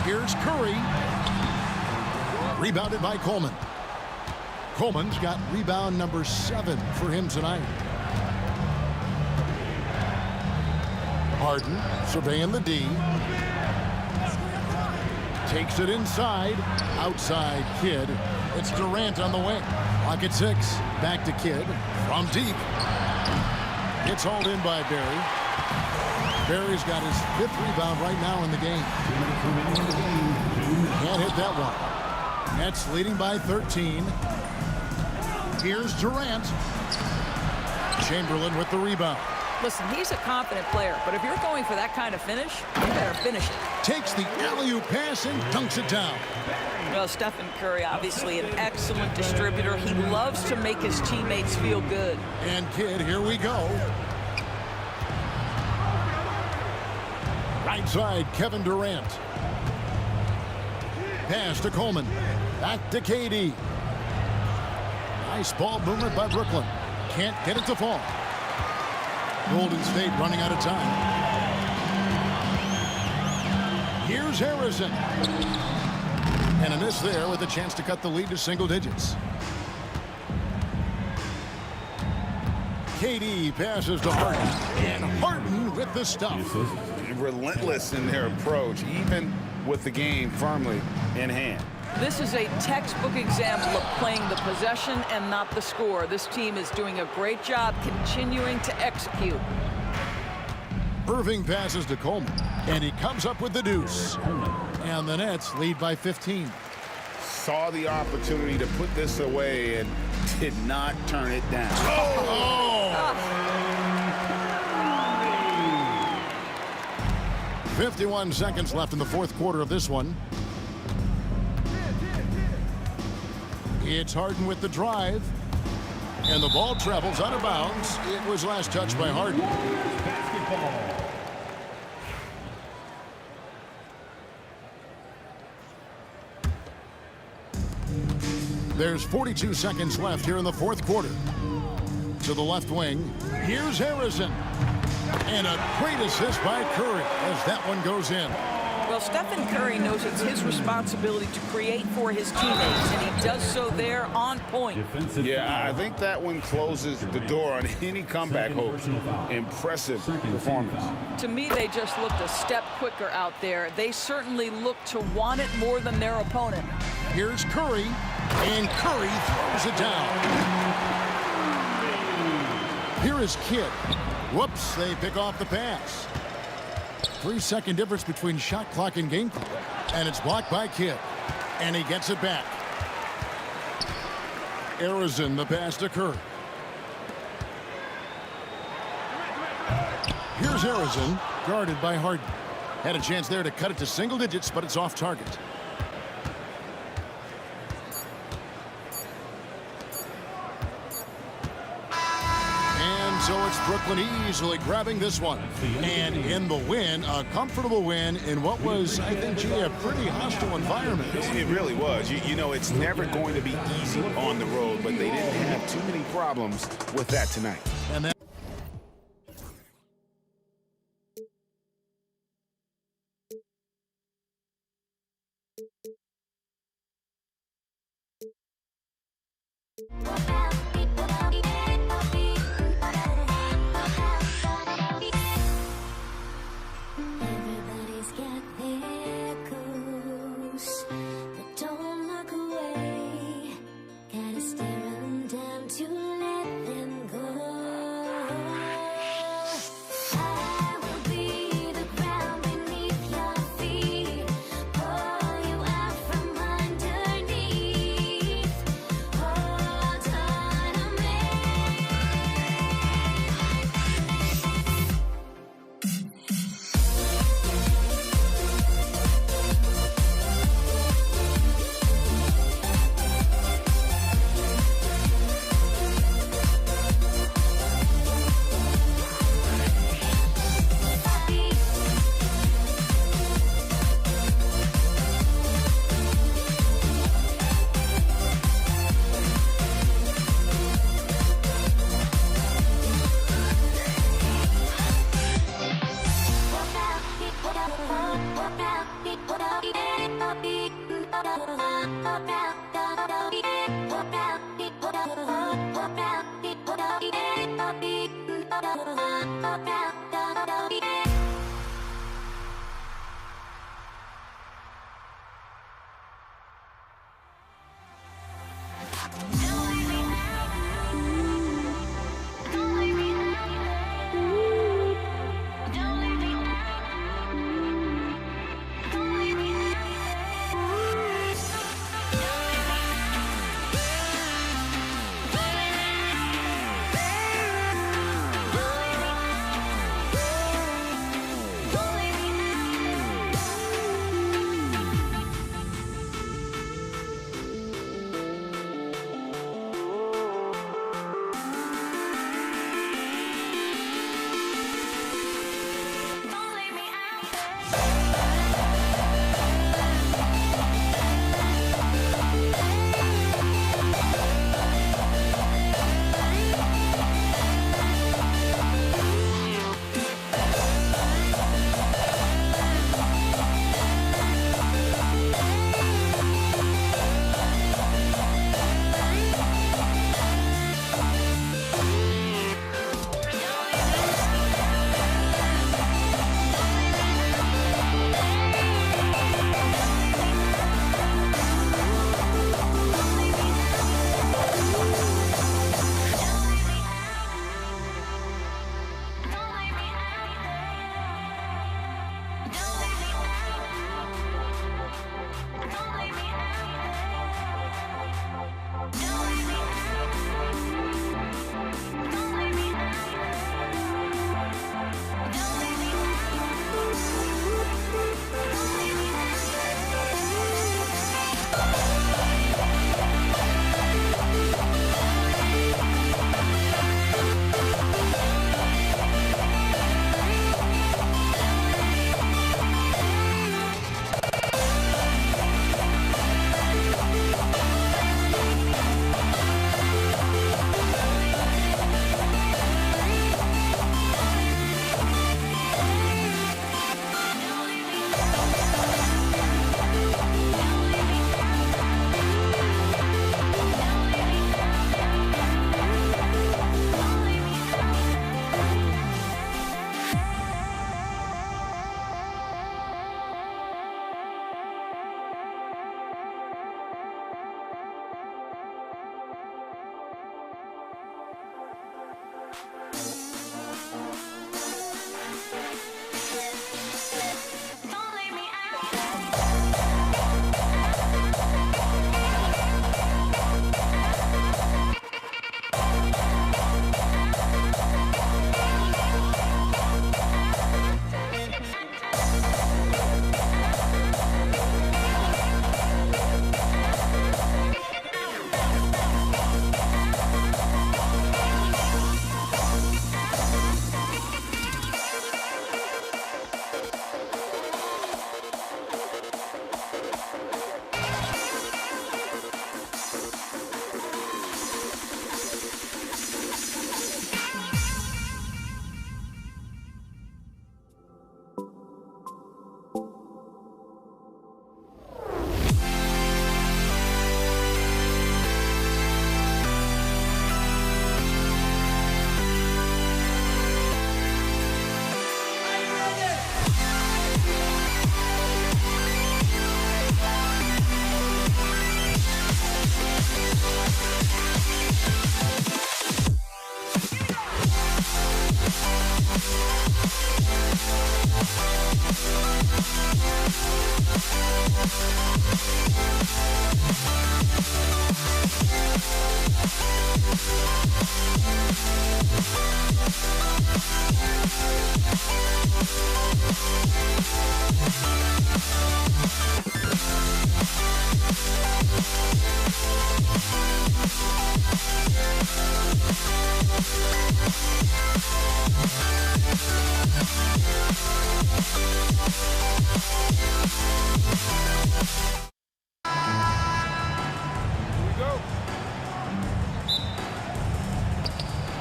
Here's Curry. Rebounded by Coleman. Coleman's got rebound number 7 for him tonight. Harden surveying the D. Takes it inside. Outside Kidd. It's Durant on the wing. Clock at 6. Back to Kidd. From deep. It's hauled in by Barry. Barry's got his 5th rebound right now in the game. Can't hit that one. Nets leading by 13. Here's Durant. Chamberlain with the rebound. Listen, he's a confident player, but if you're going for that kind of finish, you better finish it. Takes the alley-oop pass and dunks it down. Well, Stephen Curry, obviously an excellent distributor. He loves to make his teammates feel good. And Kidd, here we go. Right side, Kevin Durant. Pass to Coleman. Back to KD. Nice ball movement by Brooklyn. Can't get it to fall. Golden State running out of time. Here's Harrison. And a miss there with a chance to cut the lead to single digits. KD passes to Harden. And Harden with the stuff. Relentless in their approach, even with the game firmly in hand. This is a textbook example of playing the possession and not the score. This team is doing a great job continuing to execute. Irving passes to Coleman, and he comes up with the deuce. And the Nets lead by 15. Saw the opportunity to put this away and did not turn it down. Oh! 51 seconds left in the 4th quarter of this one. It's Harden with the drive. And the ball travels out of bounds. It was last touched by Harden. There's 42 seconds left here in the 4th quarter. To the left wing, here's Harrison. And a great assist by Curry as that one goes in. Well, Stephen Curry knows it's his responsibility to create for his teammates, and he does so there on point. Yeah, I think that one closes the door on any comeback hopes. Impressive performance. To me, they just looked a step quicker out there. They certainly look to want it more than their opponent. Here's Curry, and Curry throws it down. Here is Kidd. Whoops, they pick off the pass. 3-second difference between shot clock and game clock. And it's blocked by Kidd. And he gets it back. Arizin, the pass to Curry. Here's Arizin, guarded by Harden. Had a chance there to cut it to single digits, but it's off target. And so it's Brooklyn easily grabbing this one. And in the win, a comfortable win in what was, I think, gee, a pretty hostile environment. It really was. You know, it's never going to be easy on the road, but they didn't have too many problems with that tonight. And that Everybody's got their ghosts, but don't look away. Gotta stare 'em down to let them go. I will be the ground beneath your feet, pull you out from underneath. Hold on to me.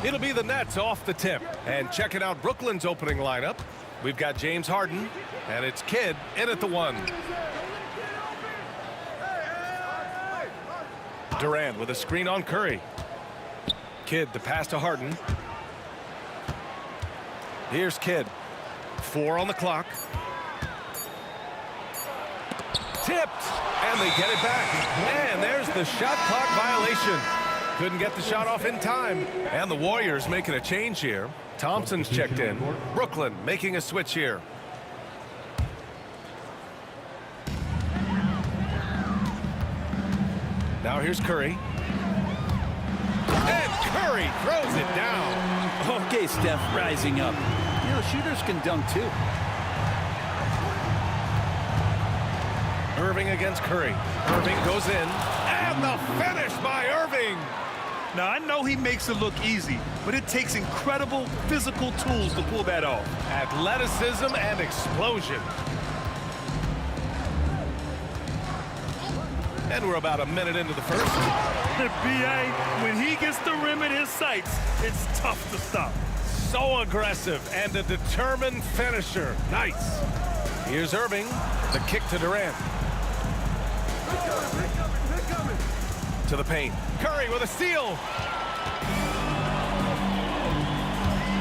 It'll be the Nets off the tip. And checking out Brooklyn's opening lineup, we've got James Harden, and it's Kidd in at the 1. Durant with a screen on Curry. Kidd the pass to Harden. Here's Kidd. 4 on the clock. Tipped, and they get it back. And there's the shot clock violation. Couldn't get the shot off in time. And the Warriors making a change here. Thompson's checked in. Brooklyn making a switch here. Now here's Curry. And Curry throws it down. Okay, Steph rising up. You know, shooters can dunk too. Irving against Curry. Irving goes in. And the finish by Irving. Now, I know he makes it look easy, but it takes incredible physical tools to pull that off. Athleticism and explosion. And we're about a minute into the first. B.A., when he gets the rim in his sights, it's tough to stop. So aggressive and a determined finisher. Nice. Here's Irving. The kick to Durant. To the paint. Curry with a steal.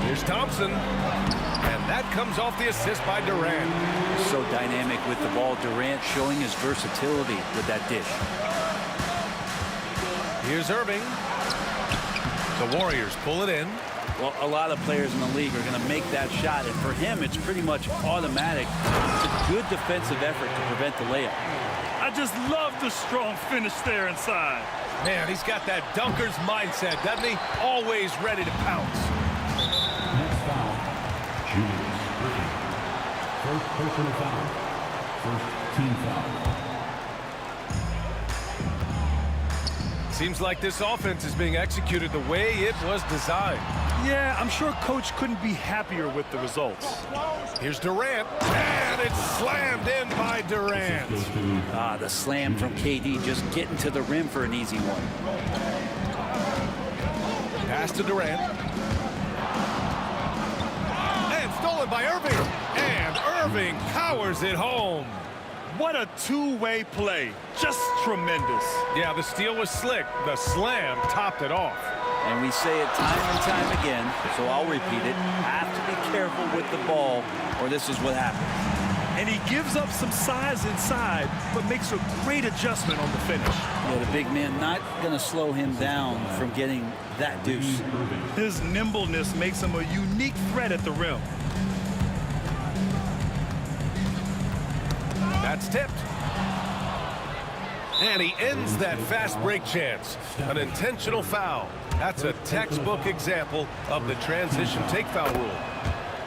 Here's Thompson. And that comes off the assist by Durant. So dynamic with the ball. Durant showing his versatility with that dish. Here's Irving. The Warriors pull it in. Well, a lot of players in the league are going to make that shot, and for him, it's pretty much automatic. It's a good defensive effort to prevent the layup. I just love the strong finish there inside. Man, he's got that dunker's mindset, doesn't he? Always ready to pounce. Next foul, Julius Griffin. First personal foul. First team foul. Seems like this offense is being executed the way it was designed. Yeah, I'm sure Coach couldn't be happier with the results. Here's Durant, and it's slammed in by Durant. Ah, the slam from KD, just getting to the rim for an easy one. Pass to Durant. And stolen by Irving. And Irving powers it home. What a two-way play. Just tremendous. Yeah, the steal was slick. The slam topped it off. And we say it time and time again, so I'll repeat it. Have to be careful with the ball, or this is what happens. And he gives up some size inside, but makes a great adjustment on the finish. Yeah, the big man not going to slow him down from getting that deuce. His nimbleness makes him a unique threat at the rim. That's tipped. And he ends that fast break chance. An intentional foul. That's a textbook example of the transition take foul rule.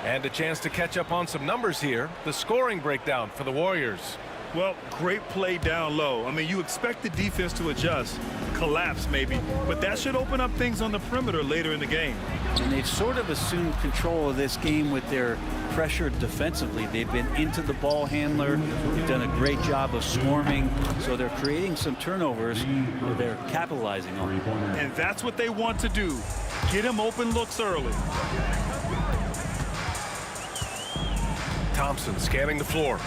And a chance to catch up on some numbers here. The scoring breakdown for the Warriors. Well, great play down low. I mean, you expect the defense to adjust, collapse maybe, but that should open up things on the perimeter later in the game. And they've sort of assumed control of this game with their pressure defensively. They've been into the ball handler. They've done a great job of swarming. So they're creating some turnovers that they're capitalizing on. And that's what they want to do. Get him open looks early. Thompson scanning the floor.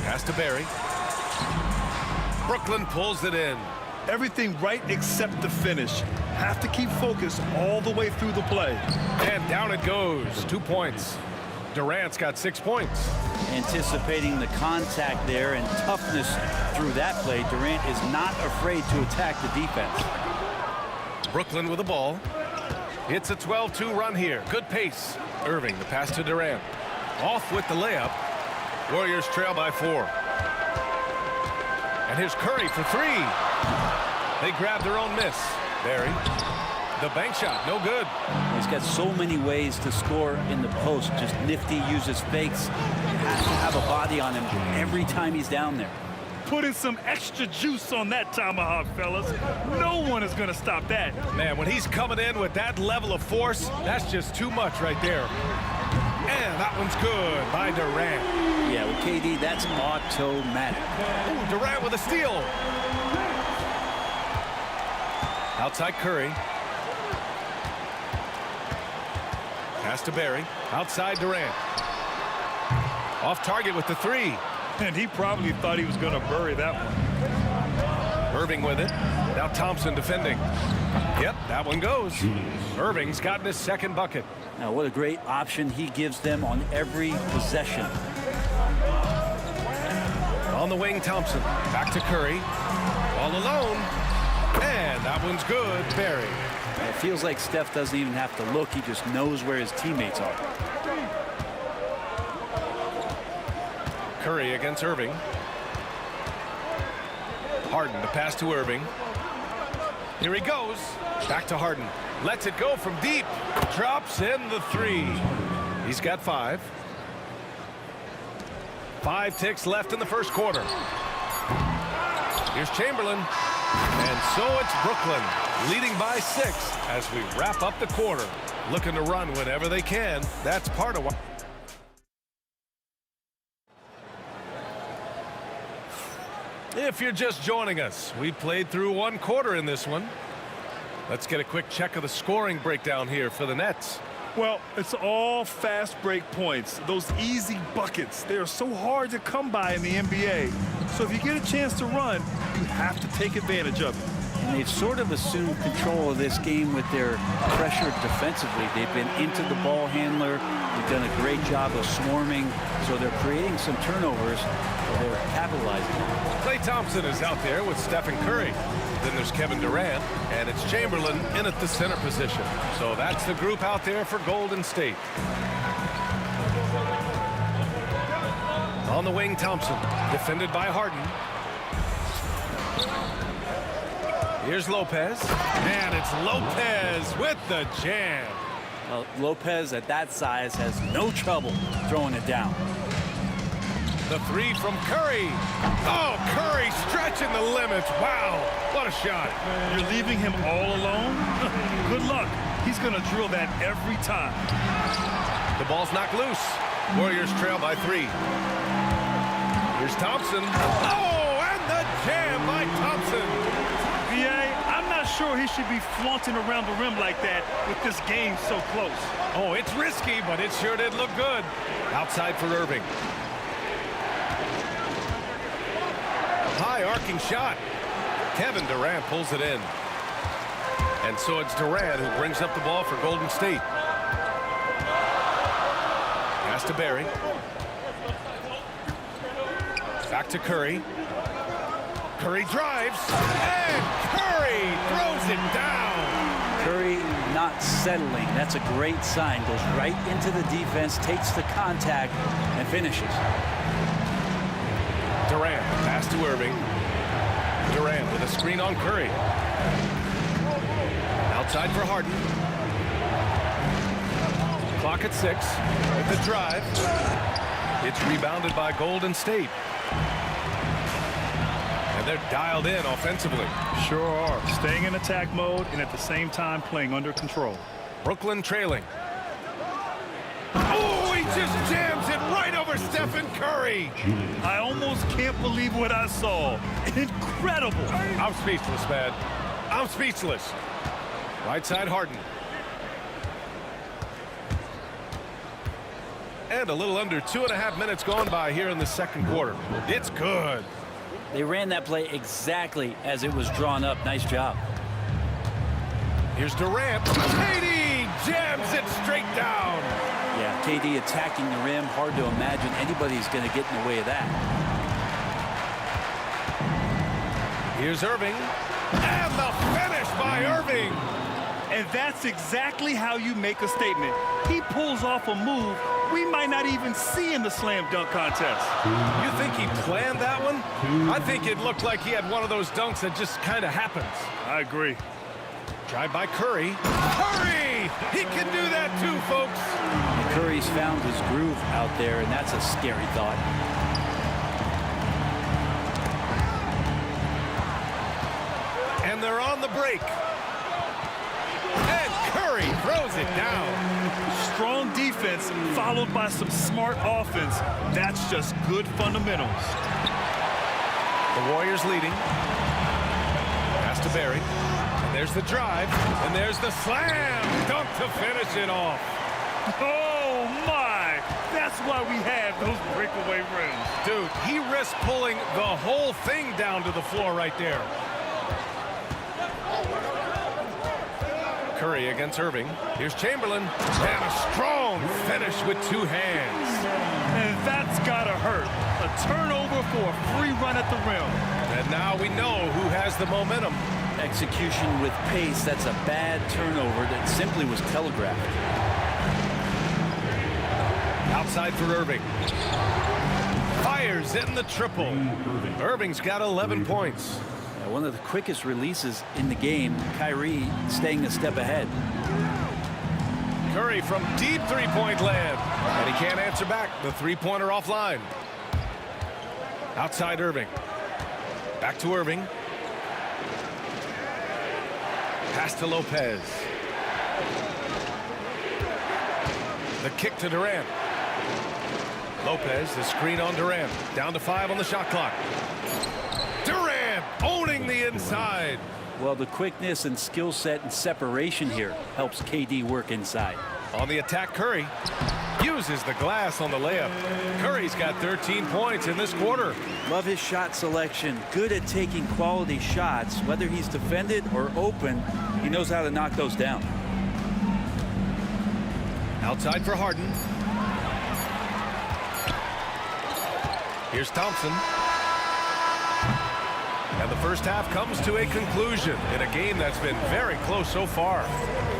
Pass to Barry. Brooklyn pulls it in. Everything right except the finish. Have to keep focused all the way through the play. And down it goes. 2 points. Durant's got 6 points. Anticipating the contact there and toughness through that play, Durant is not afraid to attack the defense. Brooklyn with the ball. It's a 12-2 run here. Good pace. Irving, the pass to Durant. Off with the layup. Warriors trail by 4. And here's Curry for 3. They grab their own miss. Barry, the bank shot, no good. He's got so many ways to score in the post. Just nifty, uses fakes. Has to have a body on him every time he's down there. Putting some extra juice on that tomahawk, fellas. No one is going to stop that. Man, when he's coming in with that level of force, that's just too much right there. And that one's good by Durant. Yeah, with KD, that's automatic. Ooh, Durant with a steal. Outside Curry. Pass to Barry. Outside Durant. Off target with the three. And he probably thought he was going to bury that one. Irving with it. Now Thompson defending. Yep, that one goes. Irving's gotten his second bucket. Now, what a great option he gives them on every possession. On the wing, Thompson. Back to Curry. All alone. And that one's good. Barry. It feels like Steph doesn't even have to look. He just knows where his teammates are. Curry against Irving. Harden to pass to Irving. Here he goes. Back to Harden. Lets it go from deep. Drops in the three. He's got 5. 5 ticks left in the first quarter. Here's Chamberlain. And so it's Brooklyn leading by 6 as we wrap up the quarter. Looking to run whenever they can. That's part of what. If you're just joining us, we played through 1 quarter in this one. Let's get a quick check of the scoring breakdown here for the Nets. Well, it's all fast break points. Those easy buckets, they are so hard to come by in the NBA. So if you get a chance to run, you have to take advantage of it. And they've sort of assumed control of this game with their pressure defensively. They've been into the ball handler. They've done a great job of swarming. So they're creating some turnovers. They're capitalizing on it. Klay Thompson is out there with Stephen Curry. Then there's Kevin Durant, and it's Chamberlain in at the center position. So that's the group out there for Golden State. On the wing, Thompson, defended by Harden. Here's Lopez, and it's Lopez with the jam. Well, Lopez at that size has no trouble throwing it down. The three from Curry. Oh, Curry stretching the limits. Wow, what a shot. You're leaving him all alone? Good luck. He's going to drill that every time. The ball's knocked loose. Warriors trail by 3. Here's Thompson. Oh, and the jam by Thompson. VA, I'm not sure he should be flaunting around the rim like that with this game so close. Oh, it's risky, but it sure did look good. Outside for Irving. High arcing shot. Kevin Durant pulls it in. And so it's Durant who brings up the ball for Golden State. Pass to Barry. Back to Curry. Curry drives. And Curry throws it down. Curry not settling. That's a great sign. Goes right into the defense, takes the contact, and finishes. Durant, pass to Irving. Durant with a screen on Curry. Outside for Harden. Clock at 6 with the drive. It's rebounded by Golden State. And they're dialed in offensively. Sure are. Staying in attack mode and at the same time playing under control. Brooklyn trailing. Oh, he just jams it right over Stephen Curry. I almost can't believe what I saw. Incredible. I'm speechless, man. I'm speechless. Right side Harden. And a little under 2.5 minutes gone by here in the second quarter. It's good. They ran that play exactly as it was drawn up. Nice job. Here's Durant. KD jams it straight down. Yeah, KD attacking the rim. Hard to imagine anybody's going to get in the way of that. Here's Irving. And the finish by Irving. And that's exactly how you make a statement. He pulls off a move we might not even see in the slam dunk contest. You think he planned that one? I think it looked like he had one of those dunks that just kind of happens. I agree. Drive by Curry. Curry! He can do that too, folks. And Curry's found his groove out there, and that's a scary thought. And they're on the break. And Curry throws it down. Strong defense followed by some smart offense. That's just good fundamentals. The Warriors leading. Pass to Barry. And there's the drive. And there's the slam. Dunk to finish it off. Oh, my. That's why we have those breakaway rims. Dude, he risked pulling the whole thing down to the floor right there. Curry against Irving. Here's Chamberlain. And a strong finish with two hands. And that's got to hurt. A turnover for a free run at the rim. And now we know who has the momentum. Execution with pace. That's a bad turnover that simply was telegraphed. Outside for Irving. Fires in the triple. Irving's got 11 points. One of the quickest releases in the game. Kyrie staying a step ahead. Curry from deep three-point land. And he can't answer back. The three-pointer offline. Outside Irving. Back to Irving. Pass to Lopez. The kick to Durant. Lopez, the screen on Durant. Down to 5 on the shot clock. Durant owning the inside. Well, the quickness and skill set and separation here helps KD work inside. On the attack, Curry uses the glass on the layup. Curry's got 13 points in this quarter. Love his shot selection. Good at taking quality shots. Whether he's defended or open, he knows how to knock those down. Outside for Harden. Here's Thompson. And the first half comes to a conclusion in a game that's been very close so far.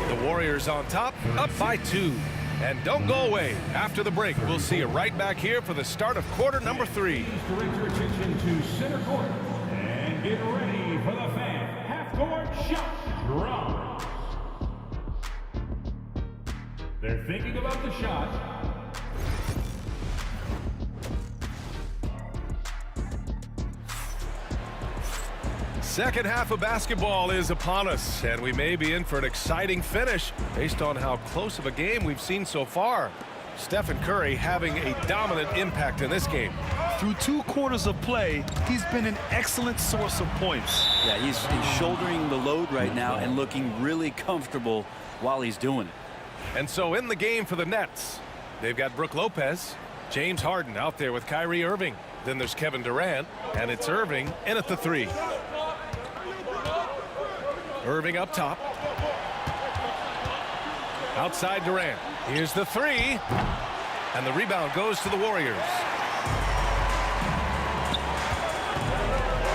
The Warriors on top, up by 2. And don't go away. After the break, we'll see you right back here for the start of quarter number 3. Direct your attention to center court and get ready for the fan half-court shot drop. They're thinking about the shot. Second half of basketball is upon us, and we may be in for an exciting finish based on how close of a game we've seen so far. Stephen Curry having a dominant impact in this game. Through 2 quarters of play, he's been an excellent source of points. Yeah, he's shouldering the load right now and looking really comfortable while he's doing it. And so in the game for the Nets, they've got Brook Lopez, James Harden out there with Kyrie Irving. Then there's Kevin Durant, and it's Irving in at the 3. Irving up top. Outside Durant. Here's the 3. And the rebound goes to the Warriors.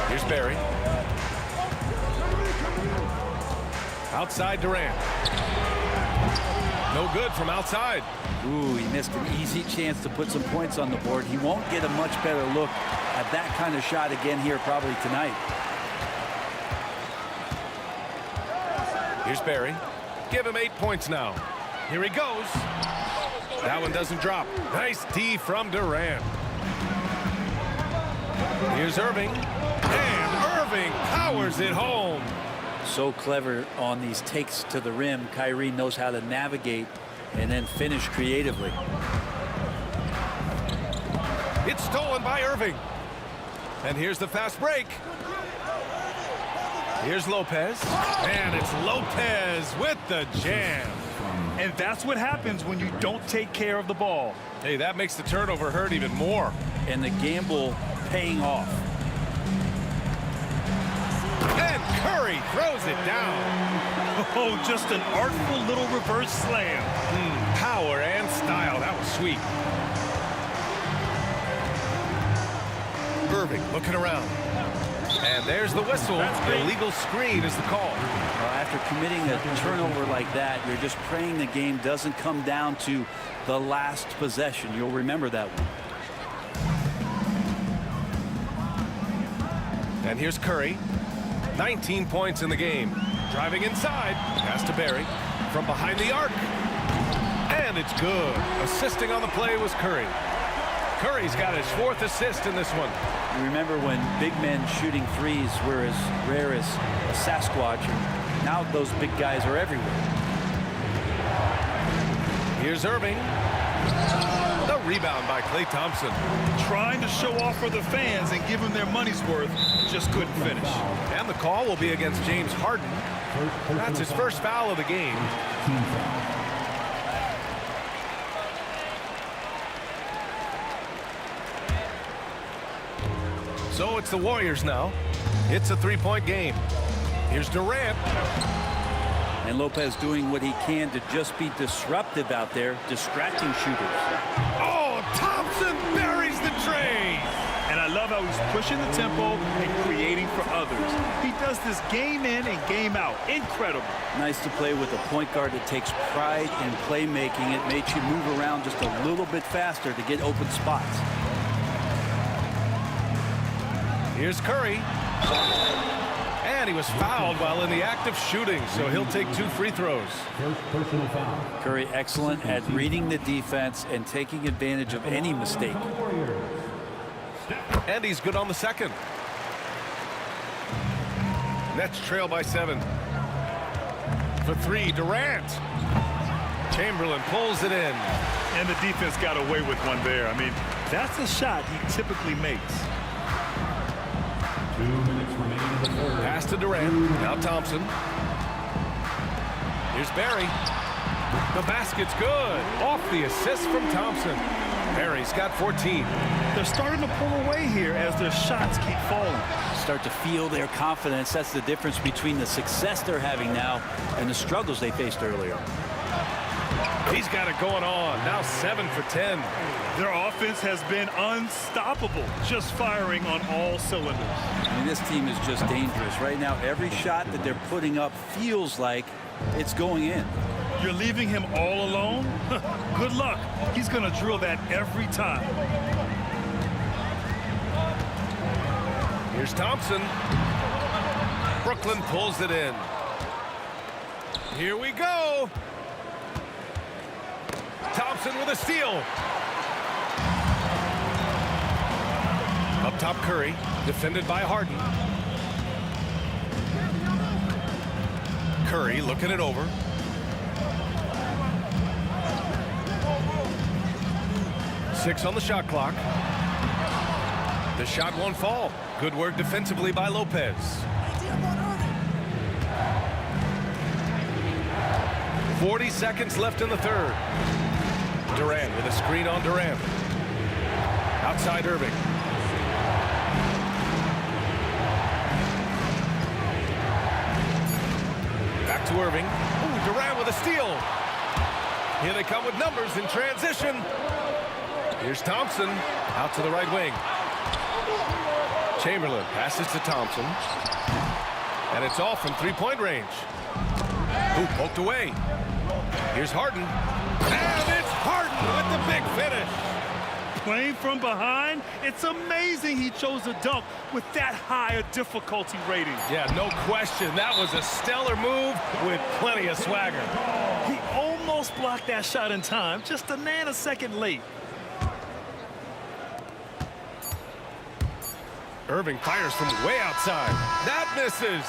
Here's Barry. Outside Durant. No good from outside. Ooh, he missed an easy chance to put some points on the board. He won't get a much better look at that kind of shot again here probably tonight. Here's Barry. Give him 8 points now. Here he goes. That one doesn't drop. Nice D from Durant. Here's Irving. And Irving powers it home. So clever on these takes to the rim. Kyrie knows how to navigate and then finish creatively. It's stolen by Irving. And here's the fast break. Here's Lopez. And it's Lopez with the jam. And that's what happens when you don't take care of the ball. Hey, that makes the turnover hurt even more. And the gamble paying off. And Curry throws it down. Oh, just an artful little reverse slam. Power and style. That was sweet. Irving looking around. And there's the whistle. Illegal screen is the call. After committing a turnover like that, you're just praying the game doesn't come down to the last possession. You'll remember that one. And here's Curry. 19 points in the game. Driving inside. Pass to Barry. From behind the arc. And it's good. Assisting on the play was Curry. Curry's got his 4th assist in this one. You remember when big men shooting threes were as rare as a Sasquatch, and now those big guys are everywhere. Here's Irving. The rebound by Klay Thompson. Trying to show off for the fans and give them their money's worth, just couldn't finish. And the call will be against James Harden. That's his first foul of the game. So it's the Warriors now. It's a three-point game. Here's Durant. And Lopez doing what he can to just be disruptive out there, distracting shooters. Oh, Thompson buries the tray. And I love how he's pushing the tempo and creating for others. He does this game in and game out. Incredible. Nice to play with a point guard that takes pride in playmaking. It makes you move around just a little bit faster to get open spots. Here's Curry. And he was fouled while in the act of shooting, so he'll take 2 free throws. First personal foul. Curry excellent at reading the defense and taking advantage of any mistake. And he's good on the second. Nets trail by 7. For 3, Durant. Chamberlain pulls it in. And the defense got away with one there. I mean, that's a shot he typically makes. 2 minutes remaining in the third. Pass to Durant. Now Thompson. Here's Barry. The basket's good. Off the assist from Thompson. Barry's got 14. They're starting to pull away here as their shots keep falling. Start to feel their confidence. That's the difference between the success they're having now and the struggles they faced earlier. He's got it going on. Now 7 for 10. Their offense has been unstoppable, just firing on all cylinders. I mean, this team is just dangerous. Right now, every shot that they're putting up feels like it's going in. You're leaving him all alone? Good luck. He's going to drill that every time. Here's Thompson. Brooklyn pulls it in. Here we go. Thompson with a steal. Up top, Curry, defended by Harden. Curry looking it over. Six on the shot clock. The shot won't fall. Good work defensively by Lopez. 40 seconds left in the third. Durant with a screen on Durant. Outside Irving. Back to Irving. Ooh, Durant with a steal. Here they come with numbers in transition. Here's Thompson out to the right wing. Chamberlain passes to Thompson. And it's off from three-point range. Ooh, poked away. Here's Harden. And it's Harden with the big finish. Playing from behind, it's amazing he chose a dunk with that high a difficulty rating. Yeah, no question. That was a stellar move with plenty of swagger. He almost blocked that shot in time, just a nanosecond late. Irving fires from way outside. That misses.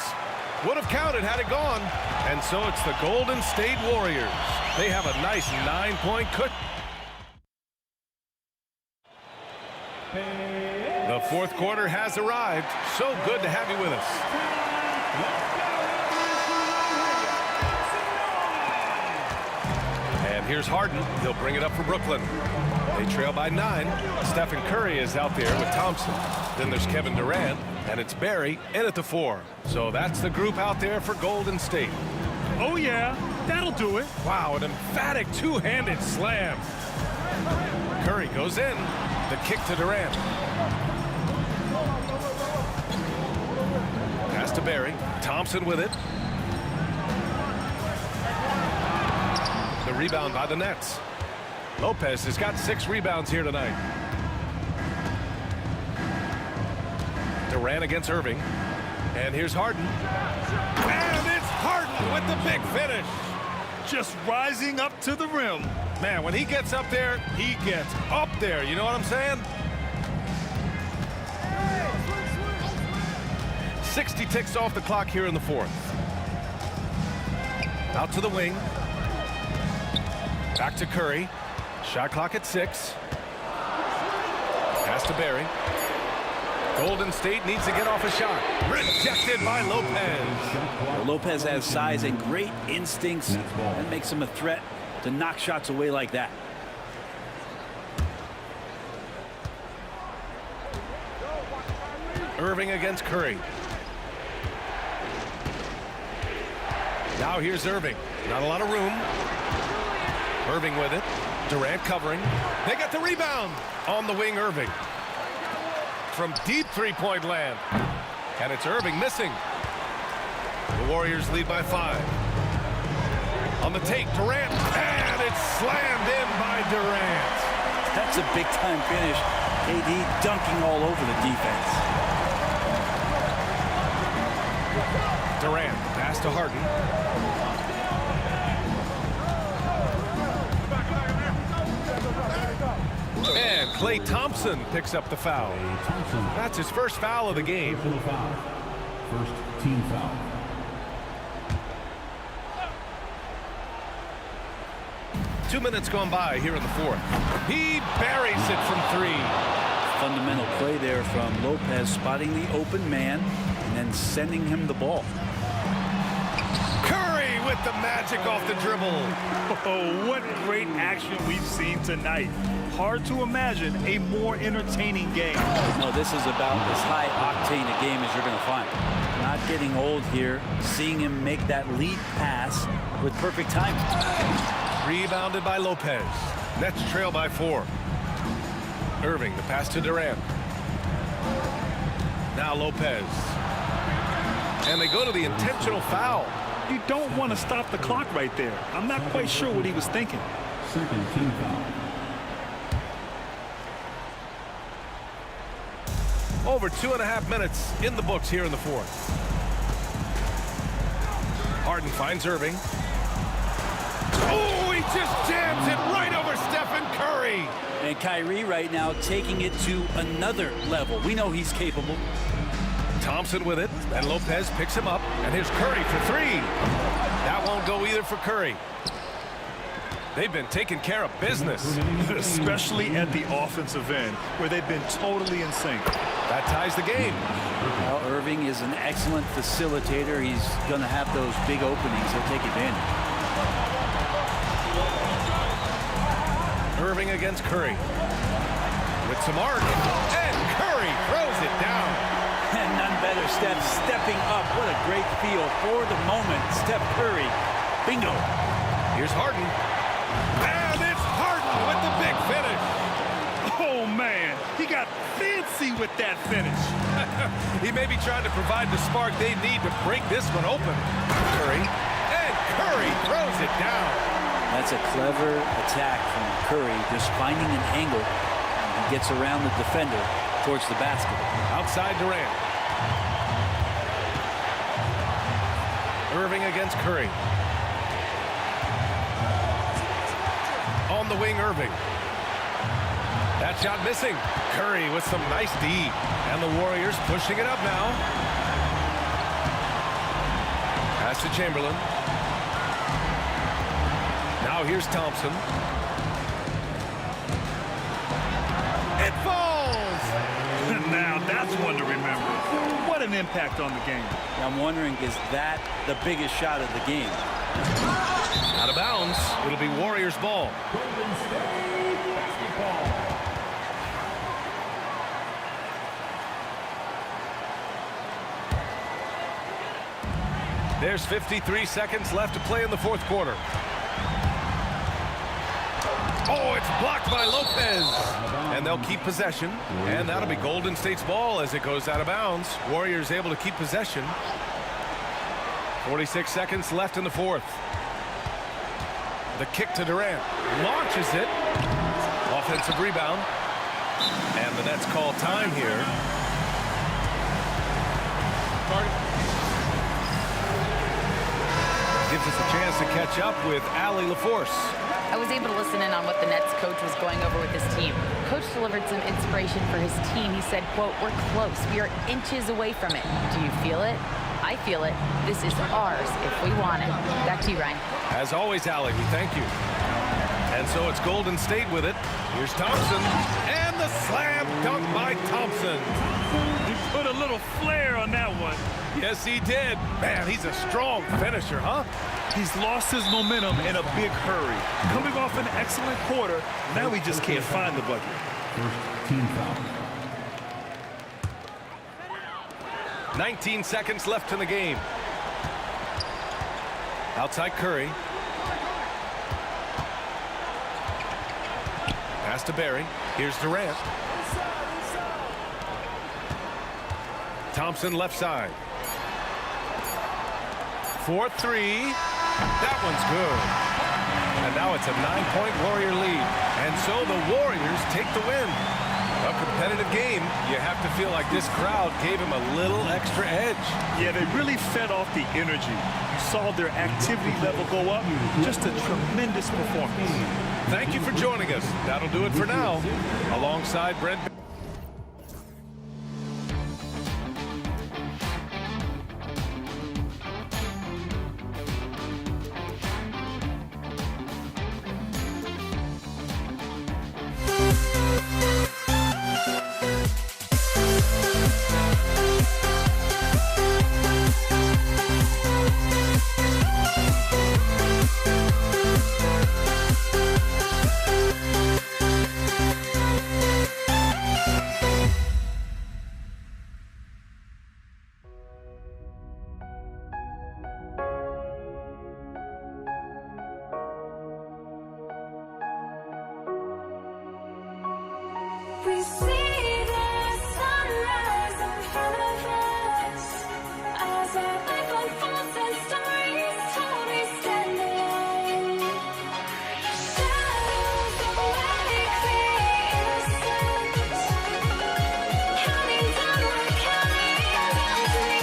Would have counted had it gone. And so it's the Golden State Warriors. They have a nice 9-point cut. The fourth quarter has arrived. So good to have you with us. And here's Harden. He'll bring it up for Brooklyn. They trail by 9. Stephen Curry is out there with Thompson. Then there's Kevin Durant, and it's Barry in at the 4. So that's the group out there for Golden State. Oh, yeah, that'll do it. Wow, an emphatic two-handed slam. Curry goes in. The kick to Durant. Pass to Barry. Thompson with it. The rebound by the Nets. Lopez has got 6 rebounds here tonight. Durant against Irving. And here's Harden. And it's Harden with the big finish. Just rising up to the rim. Man, when he gets up there, he gets up there. You know what I'm saying? 60 ticks off the clock here in the fourth. Out to the wing. Back to Curry. Shot clock at 6. to Barry. Golden State needs to get off a shot. Rejected by Lopez. Well, Lopez has size and great instincts. That makes him a threat to knock shots away like that. Irving against Curry. Now here's Irving. Not a lot of room. Irving with it. Durant covering. They got the rebound. On the wing, Irving. From deep three-point land. And it's Irving missing. The Warriors lead by 5. On the take, Durant. And it's slammed in by Durant. That's a big-time finish. KD dunking all over the defense. Durant, pass to Harden. And Klay Thompson picks up the foul. That's his first foul of the game. First team foul. Two minutes gone by here in the fourth. He buries it from 3. Fundamental play there from Lopez, spotting the open man and then sending him the ball. Curry with the magic off the dribble. Oh, what great action we've seen tonight. Hard to imagine a more entertaining game. No, this is about as high-octane a game as you're going to find. Not getting old here, seeing him make that lead pass with perfect timing. Rebounded by Lopez. Nets trail by 4. Irving, the pass to Durant. Now Lopez. And they go to the intentional foul. You don't want to stop the clock right there. I'm not quite sure what he was thinking. Second team foul. Over 2.5 minutes in the books here in the fourth. Harden finds Irving. Oh, he just jams it right over Stephen Curry. And Kyrie right now taking it to another level. We know he's capable. Thompson with it, and Lopez picks him up, and here's Curry for 3. That won't go either for Curry. They've been taking care of business. Especially at the offensive end, where they've been totally in sync. That ties the game. Well, Irving is an excellent facilitator. He's going to have those big openings. He'll take advantage. Irving against Curry. With some arc, and Curry throws it down. And none better, Steph stepping up. What a great feel for the moment. Steph Curry. Bingo. Here's Harden. And it's Harden with the big finish. Oh, man. He got fancy with that finish. He may be trying to provide the spark they need to break this one open. Curry. And Curry throws it down. That's a clever attack from Curry, just finding an angle. He gets around the defender towards the basket. Outside Durant. Irving against Curry. On the wing, Irving. That shot missing. Curry with some nice D. And the Warriors pushing it up now. Pass to Chamberlain. Now here's Thompson. It falls! Now that's one to remember. What an impact on the game. I'm wondering, is that the biggest shot of the game? Out of bounds. It'll be Warriors ball. Golden State basketball. There's 53 seconds left to play in the fourth quarter. Oh, it's blocked by Lopez. And they'll keep possession. And that'll be Golden State's ball as it goes out of bounds. Warriors able to keep possession. 46 seconds left in the fourth. The kick to Durant. Launches it. Offensive rebound. And the Nets call time here. Gives us a chance to catch up with Allie LaForce. I was able to listen in on what the Nets coach was going over with his team. Coach delivered some inspiration for his team. He said, quote, "We're close. We are inches away from it. Do you feel it? I feel it. This is ours if we want it." Back to you, Ryan. As always, Allie, we thank you. And so it's Golden State with it. Here's Thompson, and the slam dunk by Thompson. He put a little flair on that one. Yes, he did. Man, he's a strong finisher, huh? He's lost his momentum in a big hurry. Coming off an excellent quarter, now he just can't find the bucket. First team foul. 19 seconds left in the game. Outside Curry. Pass to Barry. Here's Durant. Thompson left side. 4-3. That one's good. And now it's a 9-point Warrior lead. And so the Warriors take the win. A competitive game. You have to feel like this crowd gave him a little extra edge. Yeah, they really fed off the energy. You saw their activity level go up. Just a tremendous performance. Thank you for joining us. That'll do it for now. Alongside Brent. We see the sunrise in front of us as our life unfolds and stories told. We stand alone. Shadows awake the innocence, counting down, we're counting down to the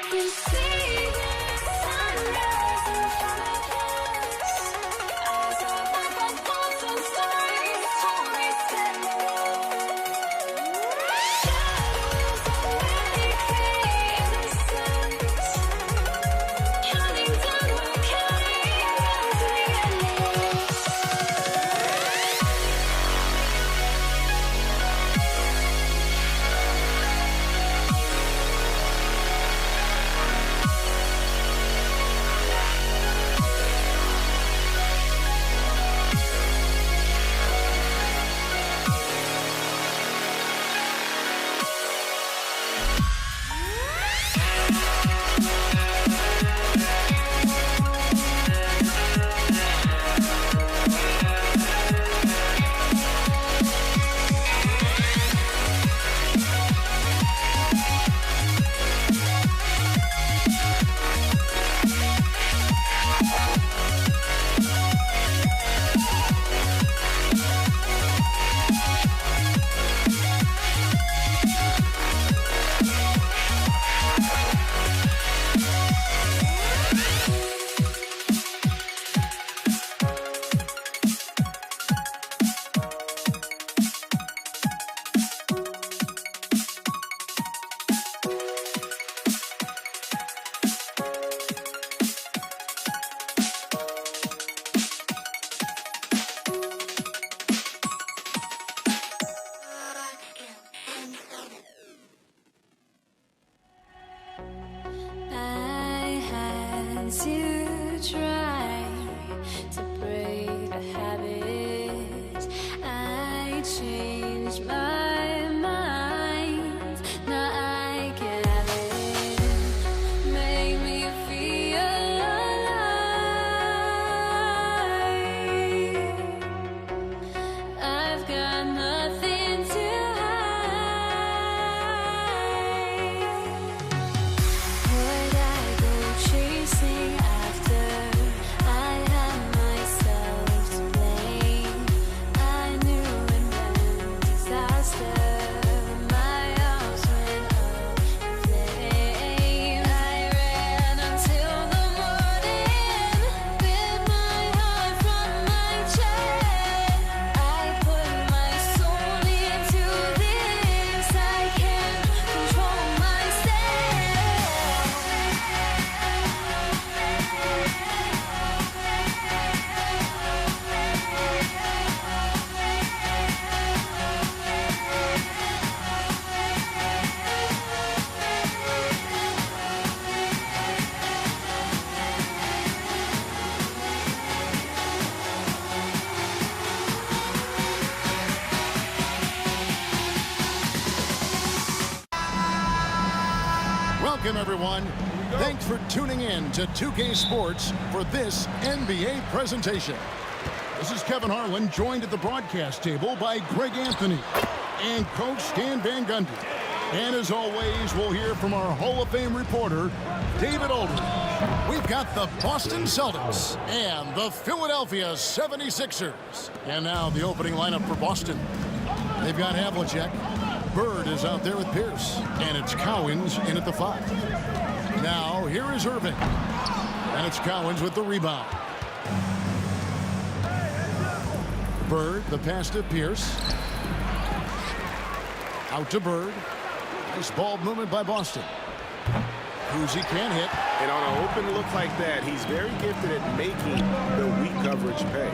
We see the sunrise in front of us as our life unfolds and stories told. We stand alone. Shadows awake the innocence, counting down, we're counting down Welcome, everyone. Thanks for tuning in to 2K Sports for this NBA presentation. This is Kevin Harlan, joined at the broadcast table by Greg Anthony and Coach Stan Van Gundy. And as always, we'll hear from our Hall of Fame reporter, David Aldridge. We've got the Boston Celtics and the Philadelphia 76ers. And now the opening lineup for Boston. They've got Havlicek. Bird is out there with Pierce. And it's Cowens in at the 5. Now, here is Irving. And it's Cowens with the rebound. Bird, the pass to Pierce. Out to Bird. Nice ball movement by Boston. Kuzi can't hit. And on an open look like that, he's very gifted at making the weak coverage pay.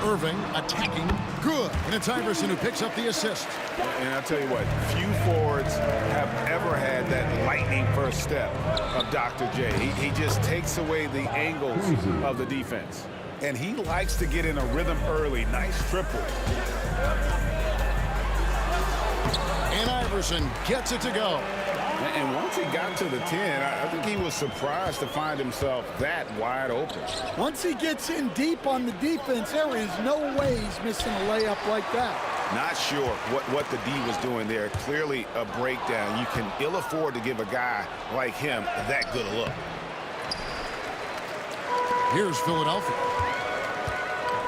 Irving attacking. Good. And it's Iverson who picks up the assist. And I'll tell you what, few forwards have ever had that lightning first step of Dr. J. He just takes away the angles of the defense. And he likes to get in a rhythm early. Nice triple. And Iverson gets it to go. And once he got to the 10, I think he was surprised to find himself that wide open. Once he gets in deep on the defense, there is no way he's missing a layup like that. Not sure what the D was doing there. Clearly a breakdown. You can ill afford to give a guy like him that good a look. Here's Philadelphia.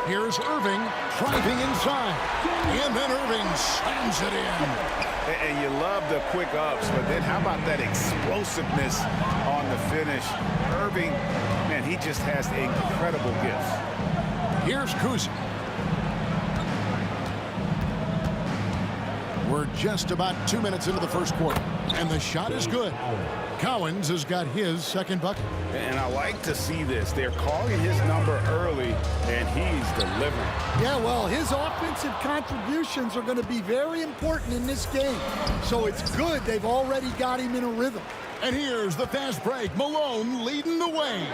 Here's Irving driving inside. And then Irving slams it in. And you love the quick ups, but then how about that explosiveness on the finish? Irving, man, he just has incredible gifts. Here's Kuzi. We're just about 2 minutes into the first quarter, and the shot is good. Cowens has got his second bucket. And I like to see this. They're calling his number early, and he's delivering. Yeah, well, his offensive contributions are going to be very important in this game. So it's good they've already got him in a rhythm. And here's the fast break. Malone leading the way.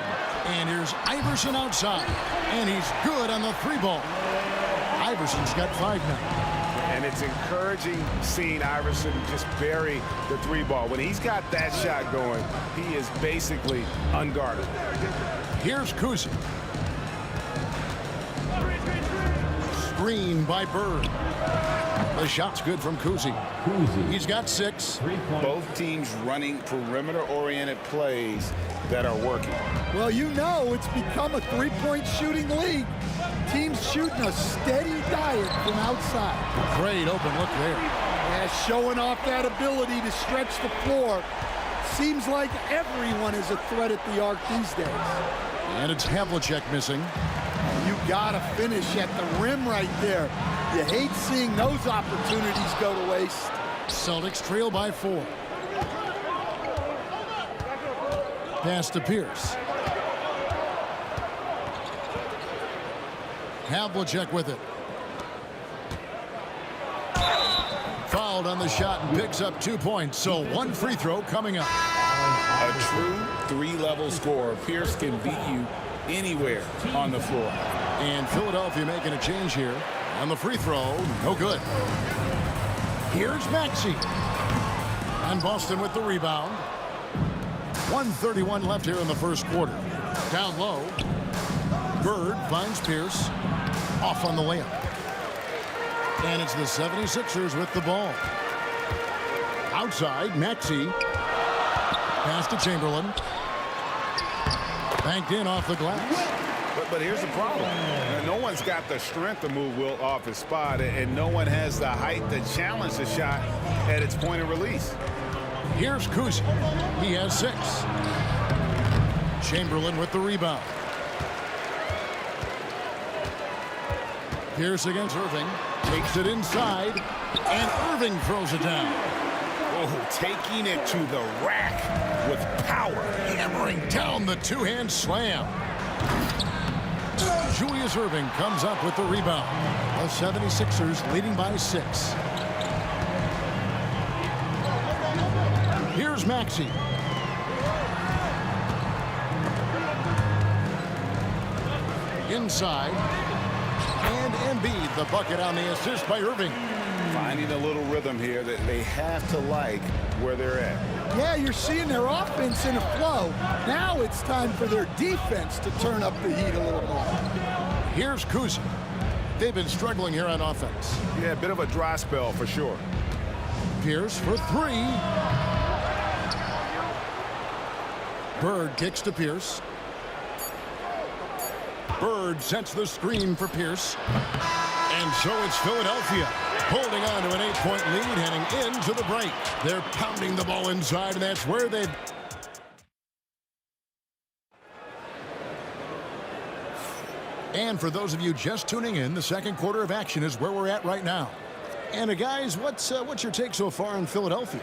And here's Iverson outside. And he's good on the 3-ball. Iverson's got 5 now. And it's encouraging seeing Iverson just bury the 3-ball. When he's got that shot going, he is basically unguarded. Here's Kuzi. Screen by Bird. The shot's good from Kuzi. He's got 6. Both teams running perimeter-oriented plays that are working. Well, you know it's become a three-point shooting league. Teams shooting a steady diet from outside. Great open look there. Yeah, showing off that ability to stretch the floor. Seems like everyone is a threat at the arc these days. And it's Havlicek missing. You gotta finish at the rim right there. You hate seeing those opportunities go to waste. Celtics trail by 4. Pass to Pierce. Havlicek with it. Fouled on the shot and picks up 2 points. So 1 free throw coming up. A true 3-level scorer. Pierce can beat you anywhere on the floor. And Philadelphia making a change here. On the free throw, no good. Here's Maxey. And Boston with the rebound. 1:31 left here in the first quarter. Down low. Bird finds Pierce. Off on the layup. And it's the 76ers with the ball. Outside, Maxey. Pass to Chamberlain. Banked in off the glass. But here's the problem. No one's got the strength to move Wilt off his spot, and no one has the height to challenge the shot at its point of release. Here's Kuzi. He has 6. Chamberlain with the rebound. Pierce against Irving. Takes it inside. And Irving throws it down. Oh, taking it to the rack with power. Hammering down the 2-hand slam. Julius Irving comes up with the rebound. The 76ers leading by 6. Here's Maxey. Inside. And Embiid, the bucket on the assist by Irving. Finding a little rhythm here that they have to like where they're at. Yeah, you're seeing their offense in a flow. Now it's time for their defense to turn up the heat a little more. Here's Kuzi. They've been struggling here on offense. Yeah, a bit of a dry spell for sure. Pierce for three. Bird kicks to Pierce. Bird sets the screen for Pierce. And so it's Philadelphia holding on to an 8-point lead heading into the break. They're pounding the ball inside, and that's where they've... And for those of you just tuning in, the second quarter of action is where we're at right now. And guys, what's your take so far on Philadelphia?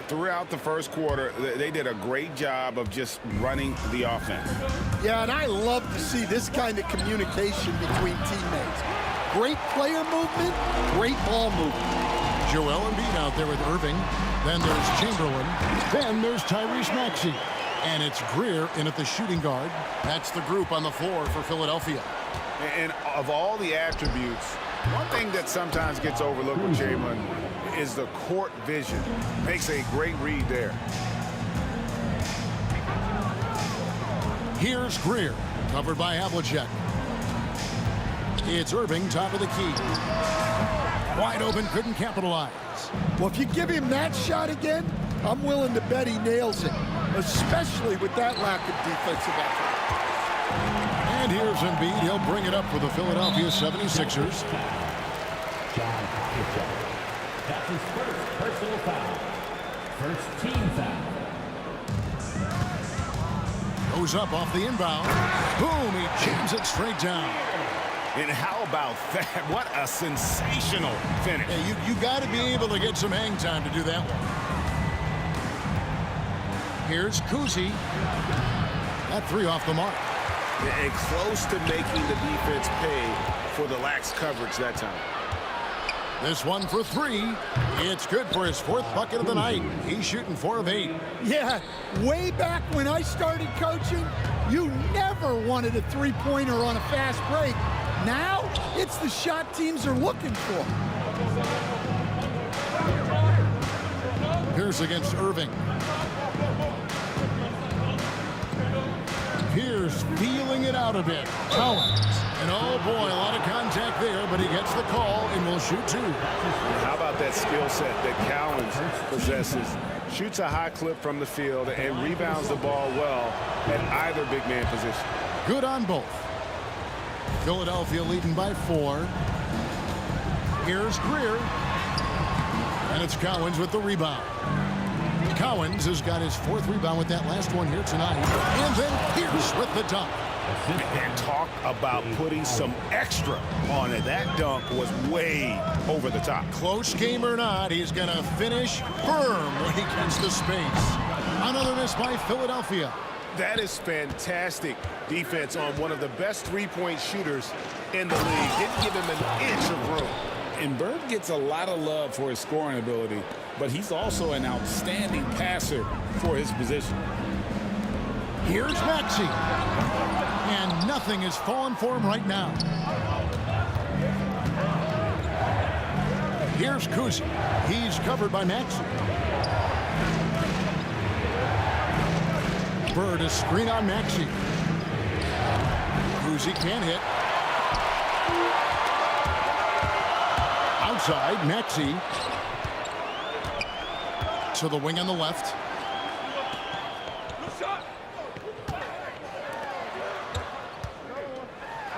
Throughout the first quarter, they did a great job of just running the offense. Yeah, and I love to see this kind of communication between teammates. Great player movement, great ball movement. Joel Embiid out there with Irving. Then there's Chamberlain. Then there's Tyrese Maxey. And it's Greer in at the shooting guard. That's the group on the floor for Philadelphia. And of all the attributes, one thing that sometimes gets overlooked with Chamberlain is the court vision. Makes a great read there. Here's Greer, covered by Havlicek. It's Irving, top of the key. Wide open, couldn't capitalize. Well, if you give him that shot again, I'm willing to bet he nails it, especially with that lack of defensive effort. And here's Embiid. He'll bring it up for the Philadelphia 76ers. That's his first personal foul. First team foul. Goes up off the inbound. Boom, he jams it straight down. And how about that? What a sensational finish. Yeah, you got to be able to get some hang time to do that one. Here's Kuzi. That three off the mark. And close to making the defense pay for the lax coverage that time. This one for three. It's good for his fourth bucket of the night. He's shooting 4 of 8. Yeah, way back when I started coaching, you never wanted a three-pointer on a fast break. Now, it's the shot teams are looking for. Pierce against Irving. Pierce feeling it out a bit. Collins. And oh boy, a lot of contact there, but he gets the call and will shoot 2. How about that skill set that Collins possesses? Shoots a high clip from the field and rebounds the ball well at either big man position. Good on both. Philadelphia leading by 4. Here's Greer. And it's Collins with the rebound. Collins has got his 4th rebound with that last one here tonight. And then Pierce with the dunk. And talk about putting some extra on it. That dunk was way over the top. Close game or not, he's going to finish firm when he gets the space. Another miss by Philadelphia. That is fantastic defense on one of the best three-point shooters in the league. Didn't give him an inch of room. And Bird gets a lot of love for his scoring ability, but he's also an outstanding passer for his position. Here's Maxey. And nothing is falling for him right now. Here's Kuzi. He's covered by Maxey. Bird is screen on Maxey. Kuzi can't hit. Outside, Maxey. To the wing on the left.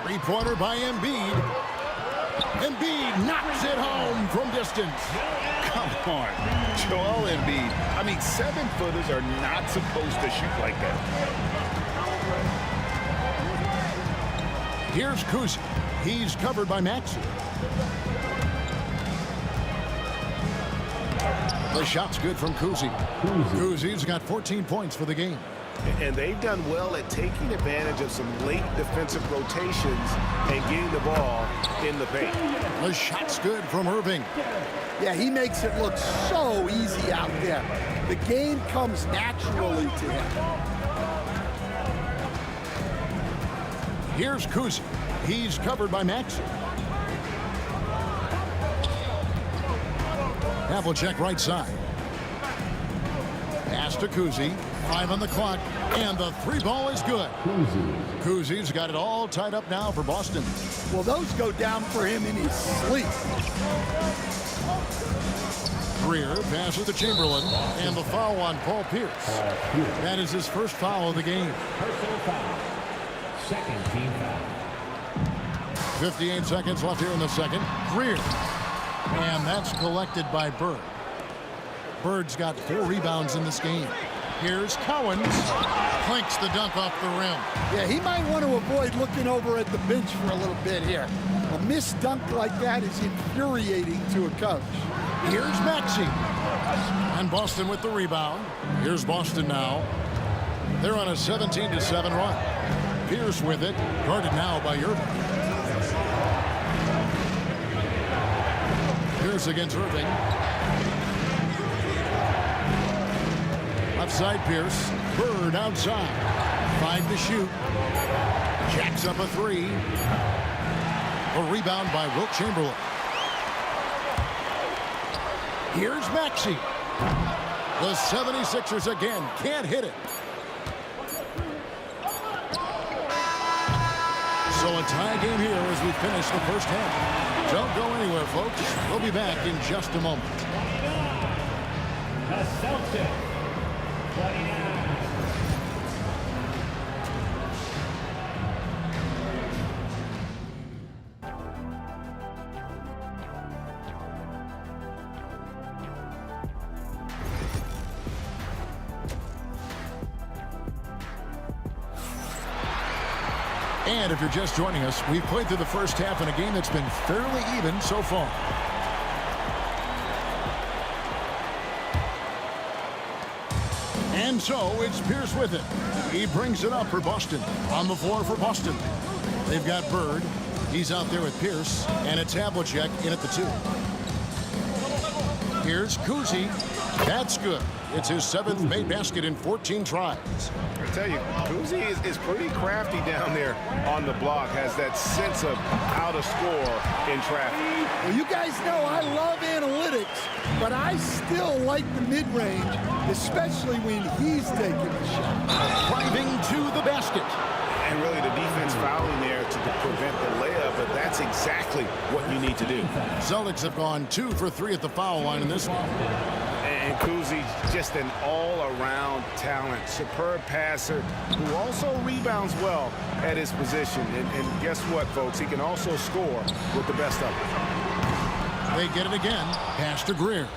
Three-pointer by Embiid. Embiid knocks it home from distance. Come on, Joel Embiid. I mean, 7-footers are not supposed to shoot like that. Here's Kuzi. He's covered by Maxey. The shot's good from Kuzi. Kuzi's got 14 points for the game. And they've done well at taking advantage of some late defensive rotations and getting the ball in the paint. The shot's good from Irving. Yeah, he makes it look so easy out there. The game comes naturally to him. Here's Kuzi. He's covered by Maxey. Havlicek right side. Pass to Kuzi. 5 on the clock, and the 3 ball is good. Kuzi's got it all tied up now for Boston. Well, those go down for him in his sleep. Greer passes to Chamberlain, and the foul on Paul Pierce. That is his first foul of the game. Personal foul. Second team foul. 58 seconds left here in the second. Greer, and that's collected by Bird. Bird's got 4 rebounds in this game. Here's Cowens. Clinks the dunk off the rim. Yeah, he might want to avoid looking over at the bench for a little bit here. A missed dunk like that is infuriating to a coach. Here's Maxey. And Boston with the rebound. Here's Boston now. They're on a 17-7 run. Pierce with it. Guarded now by Irving. Pierce against Irving. Left side Pierce. Bird outside. 5 to shoot. Jacks up a 3. A rebound by Wilt Chamberlain. Here's Maxey. The 76ers again can't hit it. So a tie game here as we finish the first half. Don't go anywhere, folks. We'll be back in just a moment. The Celtics. 29. And if you're just joining us, we've played through the first half in a game that's been fairly even so far. And so it's Pierce with it. He brings it up for Boston. On the floor for Boston. They've got Bird. He's out there with Pierce. And it's Havlicek in at the 2. Here's Kuzi. That's good. It's his 7th made basket in 14 tries. I tell you, Kuzi is pretty crafty down there on the block. Has that sense of how to score in traffic. Well, you guys know I love analytics, but I still like the mid-range, especially when he's taking the shot. Driving to the basket. And really the defense fouling there to prevent the layup, but that's exactly what you need to do. Celtics have gone 2 for 3 at the foul line in this one. And Kuzi, just an all-around talent, superb passer who also rebounds well at his position. And guess what, folks? He can also score with the best of them. They get it again. Pass to Greer.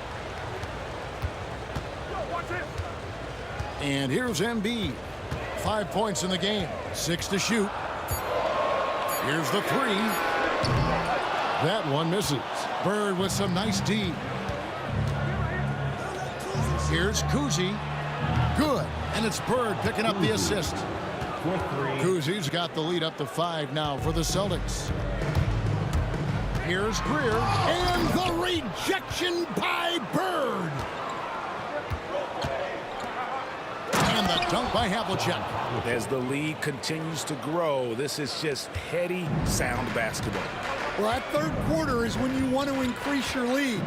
And here's Embiid. 5 points in the game. 6 to shoot. Here's the 3. That one misses. Bird with some nice D. Here's Kuzi. Good. And it's Bird picking up the assist. Kuzi's got the lead up to 5 now for the Celtics. Here's Greer. And the rejection by Bird. And the dunk by Havlicek. As the lead continues to grow, this is just heady, sound basketball. Well, that third quarter is when you want to increase your lead.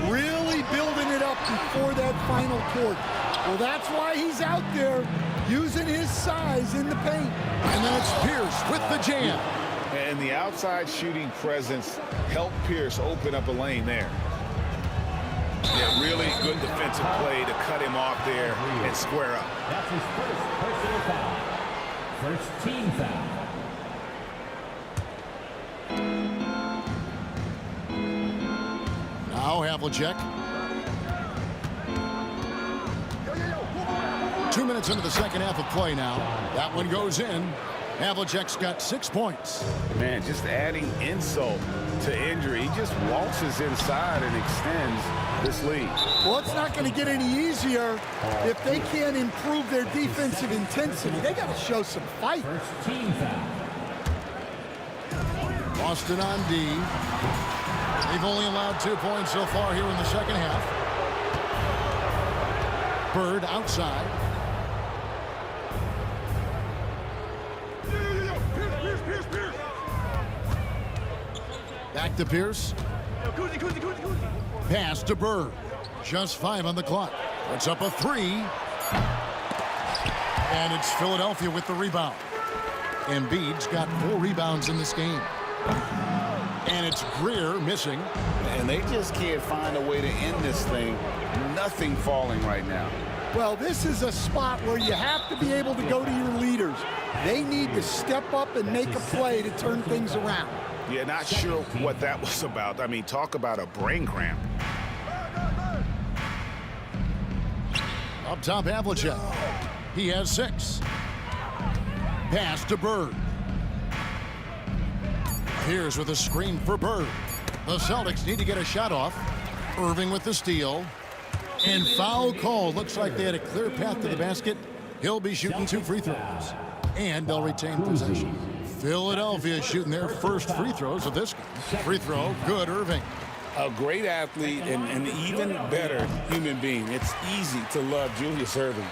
Really building it up before that final quarter. Well, that's why he's out there using his size in the paint. And then it's Pierce with the jam. And the outside shooting presence helped Pierce open up a lane there. Yeah, really good defensive play to cut him off there and square up. That's his first personal foul. First team foul. Now Havlicek. 2 minutes into the second half of play now. That one goes in. Havlicek's got 6 points. Man, just adding insult to injury. He just waltzes inside and extends this lead. Well, it's not going to get any easier if they can't improve their defensive intensity. They got to show some fight. First team foul. Boston on D. They've only allowed 2 points so far here in the second half. Bird outside. Back to Pierce. Pass to Bird. Just 5 on the clock. Puts up a 3. And it's Philadelphia with the rebound. Embiid's got 4 rebounds in this game. And it's Greer missing. And they just can't find a way to end this thing. Nothing falling right now. Well, this is a spot where you have to be able to go to your leaders. They need to step up and make a play to turn things around. Yeah, not sure what that was about. I mean, talk about a brain cramp. Up top, Havlicek. He has 6. Pass to Bird. Here's with a screen for Bird. The Celtics need to get a shot off. Irving with the steal. And foul call. Looks like they had a clear path to the basket. He'll be shooting 2 free throws. And they'll retain possession. Philadelphia shooting their first free throws of this game. Free throw, good, Irving. A great athlete and an even better human being. It's easy to love Julius Irving.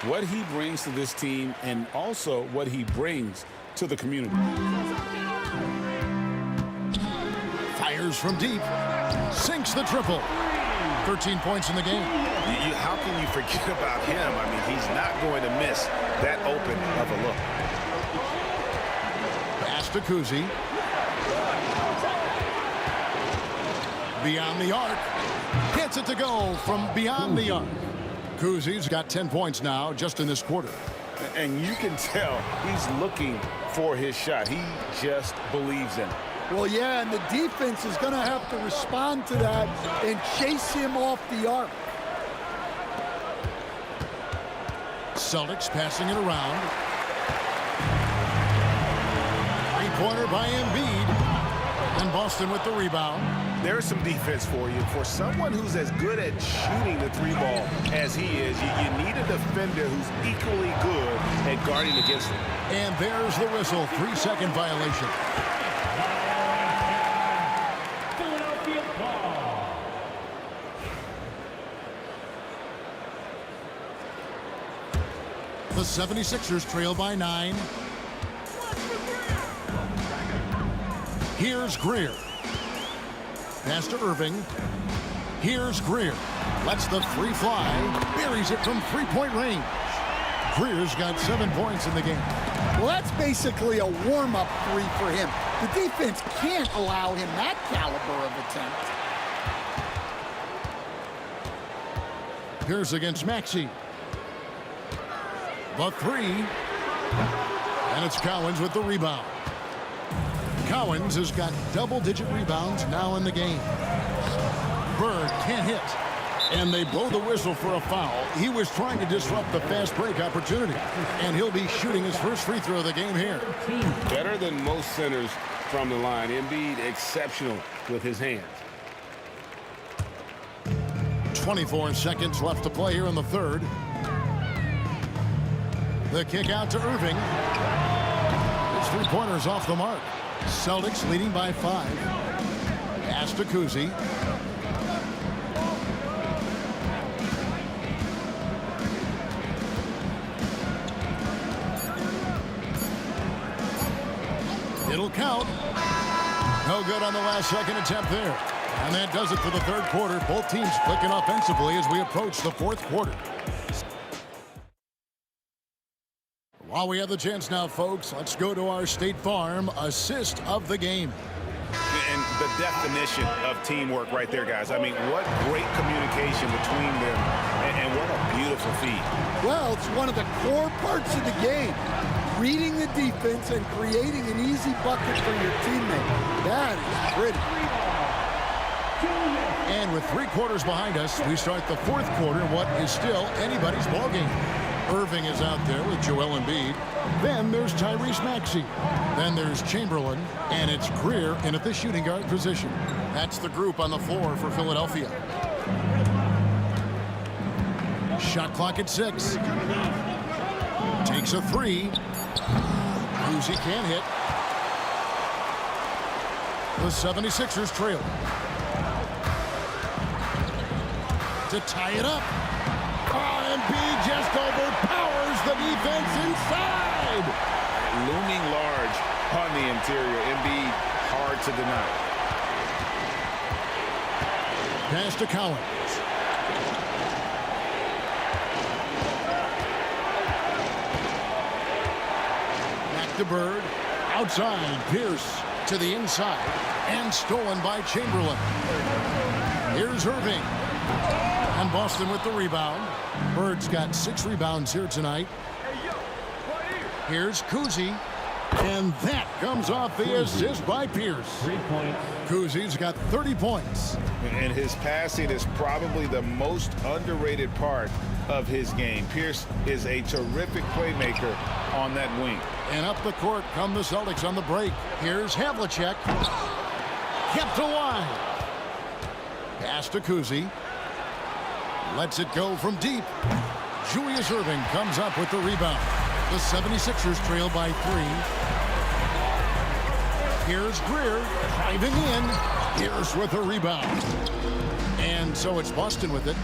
What he brings to this team and also what he brings to the community. Fires from deep. Sinks the triple. 13 points in the game. How can you forget about him? I mean, he's not going to miss that open of a look. Pass to Kuzi. Beyond the arc. Gets it to go from beyond the arc. Kuzi's got 10 points now just in this quarter. And you can tell he's looking for his shot. He just believes in it. Well, yeah, and the defense is going to have to respond to that and chase him off the arc. Celtics passing it around. 3-pointer by Embiid. And Boston with the rebound. There's some defense for you. For someone who's as good at shooting the 3-ball as he is, you need a defender who's equally good at guarding against him. And there's the whistle. 3-second violation. The 76ers trail by 9. Here's Greer. Pass to Irving. Here's Greer. Lets the 3 fly. Buries it from 3-point range. Greer's got 7 points in the game. Well, that's basically a warm-up 3 for him. The defense can't allow him that caliber of attempt. Here's against Maxey. The 3. And it's Cowens with the rebound. Cowens has got double-digit rebounds now in the game. Bird can't hit. And they blow the whistle for a foul. He was trying to disrupt the fast break opportunity. And he'll be shooting his first free throw of the game here. Better than most centers from the line. Embiid exceptional with his hands. 24 seconds left to play here in the third. The kick out to Irving. His 3-pointer's off the mark. Celtics leading by 5. Pass to Kuzi. It'll count. No good on the last second attempt there. And that does it for the third quarter. Both teams clicking offensively as we approach the fourth quarter. While we have the chance now, folks, let's go to our State Farm assist of the game. And the definition of teamwork right there, guys. I mean, what great communication between them, and what a beautiful feed. Well, it's one of the core parts of the game. Reading the defense and creating an easy bucket for your teammate. That is pretty. And with 3 quarters behind us, we start the fourth quarter in what is still anybody's ballgame. Irving is out there with Joel Embiid. Then there's Tyrese Maxey. Then there's Chamberlain. And it's Greer in at the shooting guard position. That's the group on the floor for Philadelphia. Shot clock at 6. Takes a 3. Kuzi can't hit. The 76ers trail. To tie it up. Embiid just overpowers the defense inside. Looming large on the interior. Embiid hard to deny. Pass to Collins. Back to Bird. Outside, Pierce to the inside. And stolen by Chamberlain. Here's Irving. And Boston with the rebound. Bird's got 6 rebounds here tonight. Here's Kuzi. And that comes off the assist by Pierce. 3 points. Kuzi's got 30 points. And his passing is probably the most underrated part of his game. Pierce is a terrific playmaker on that wing. And up the court come the Celtics on the break. Here's Havlicek. Kept alive. Pass to Kuzi. Lets it go from deep. Julius Irving comes up with the rebound. The 76ers trail by 3. Here's Greer driving in. Pierce with a rebound. And so it's Boston with it.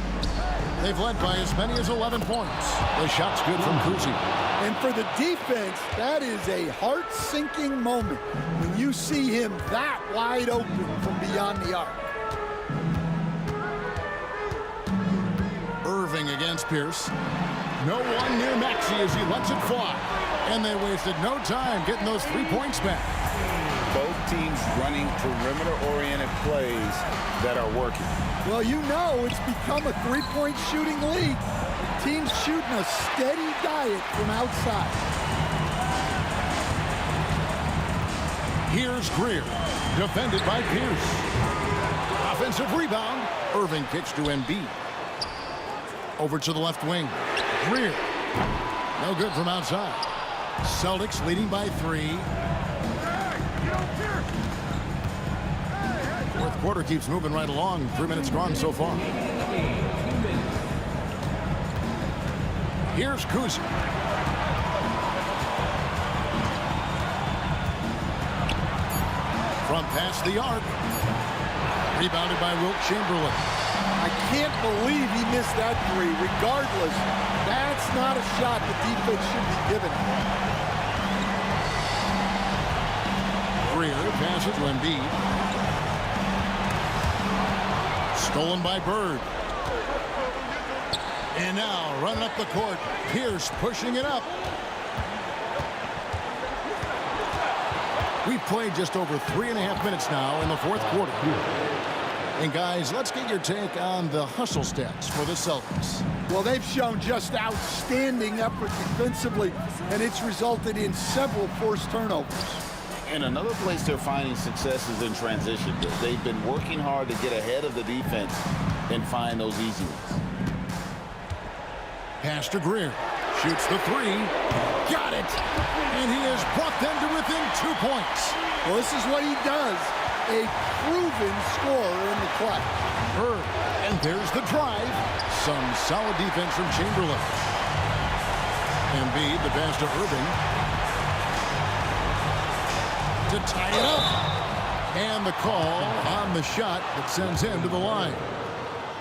They've led by as many as 11 points. The shot's good from Kuzi. And for the defense, that is a heart-sinking moment when you see him that wide open from beyond the arc. Irving against Pierce. No one near Maxey as he lets it fly. And they wasted no time getting those 3 points back. Both teams running perimeter-oriented plays that are working. Well, you know it's become a 3-point shooting league. The team's shooting a steady diet from outside. Here's Greer, defended by Pierce. Offensive rebound. Irving kicks to Embiid. Over to the left wing. Greer. No good from outside. Celtics leading by 3. Fourth quarter keeps moving right along. 3 minutes gone so far. Here's Kuzi. From past the arc. Rebounded by Wilt Chamberlain. I can't believe he missed that 3. Regardless, that's not a shot the defense should be given. Greer passes to Embiid. Stolen by Bird. And now running up the court. Pierce pushing it up. We've played just over 3.5 minutes now in the fourth quarter. And guys, let's get your take on the hustle stats for the Celtics. Well, they've shown just outstanding effort defensively, and it's resulted in several forced turnovers. And another place they're finding success is in transition. They've been working hard to get ahead of the defense and find those easy ones. Pass to Greer. Shoots the 3. Got it! And he has brought them to within 2 points. Well, this is what he does. A proven scorer in the clutch. Bird. And there's the drive. Some solid defense from Chamberlain. Embiid, the pass to Irving. To tie it up. And the call on the shot that sends him to the line.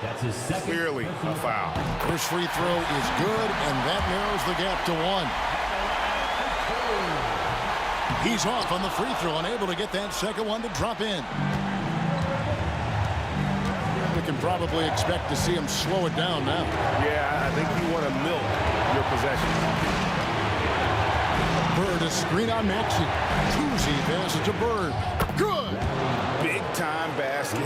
That's his second. Clearly a foul. First free throw is good, and that narrows the gap to 1. He's off on the free throw, unable to get that second one to drop in. We can probably expect to see him slow it down now. Yeah, I think you want to milk your possession. Bird a screen on Maxey. Kuzi passes to Bird. Good! Big-time basket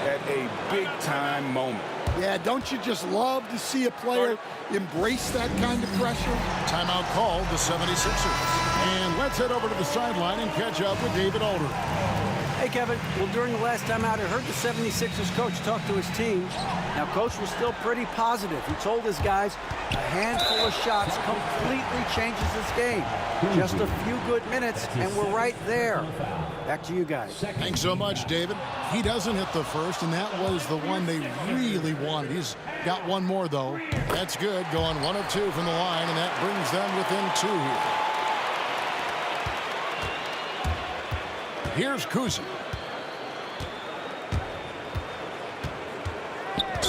at a big-time moment. Yeah, don't you just love to see a player embrace that kind of pressure? Timeout called the 76ers. And let's head over to the sideline and catch up with David Alder. Hey, Kevin. Well, during the last time out, I heard the 76ers coach talk to his team. Now, coach was still pretty positive. He told his guys a handful of shots completely changes this game. Just a few good minutes, and we're right there. Back to you guys. Thanks so much, David. He doesn't hit the first, and that was the one they really wanted. He's got one more, though. That's good, going 1 of 2 from the line, and that brings them within 2 here. Here's Kuzi.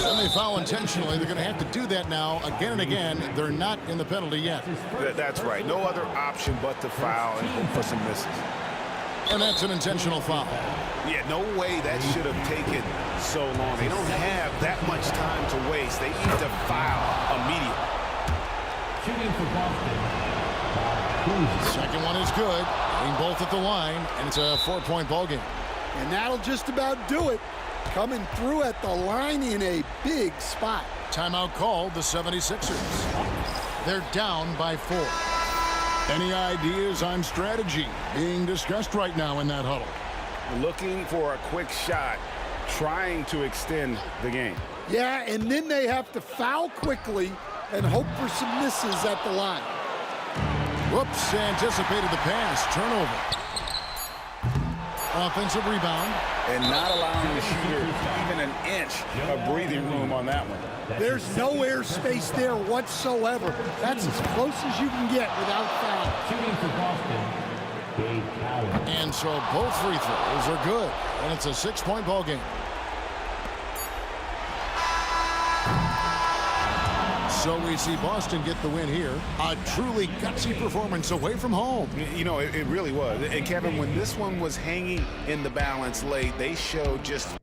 And they foul intentionally. They're going to have to do that now again and again. They're not in the penalty yet. That's right. No other option but to foul and hope for some misses. And that's an intentional foul. Yeah, no way that should have taken so long. They don't have that much time to waste. They need to foul immediately. Shooting for Boston. Second one is good. Hitting both at the line, and it's a 4-point ball game. And that'll just about do it. Coming through at the line in a big spot. Timeout called, the 76ers. They're down by 4. Any ideas on strategy being discussed right now in that huddle? Looking for a quick shot, trying to extend the game. Yeah, and then they have to foul quickly and hope for some misses at the line. Whoops, anticipated the pass. Turnover. Offensive rebound. And not allowing the shooter even an inch of breathing room on that one. There's no airspace there whatsoever. That's as close as you can get without foul. Shooting for Boston. And so both free throws are good. And it's a 6-point ball game. So we see Boston get the win here. A truly gutsy performance away from home. You know, it really was. And Kevin, when this one was hanging in the balance late, they showed just...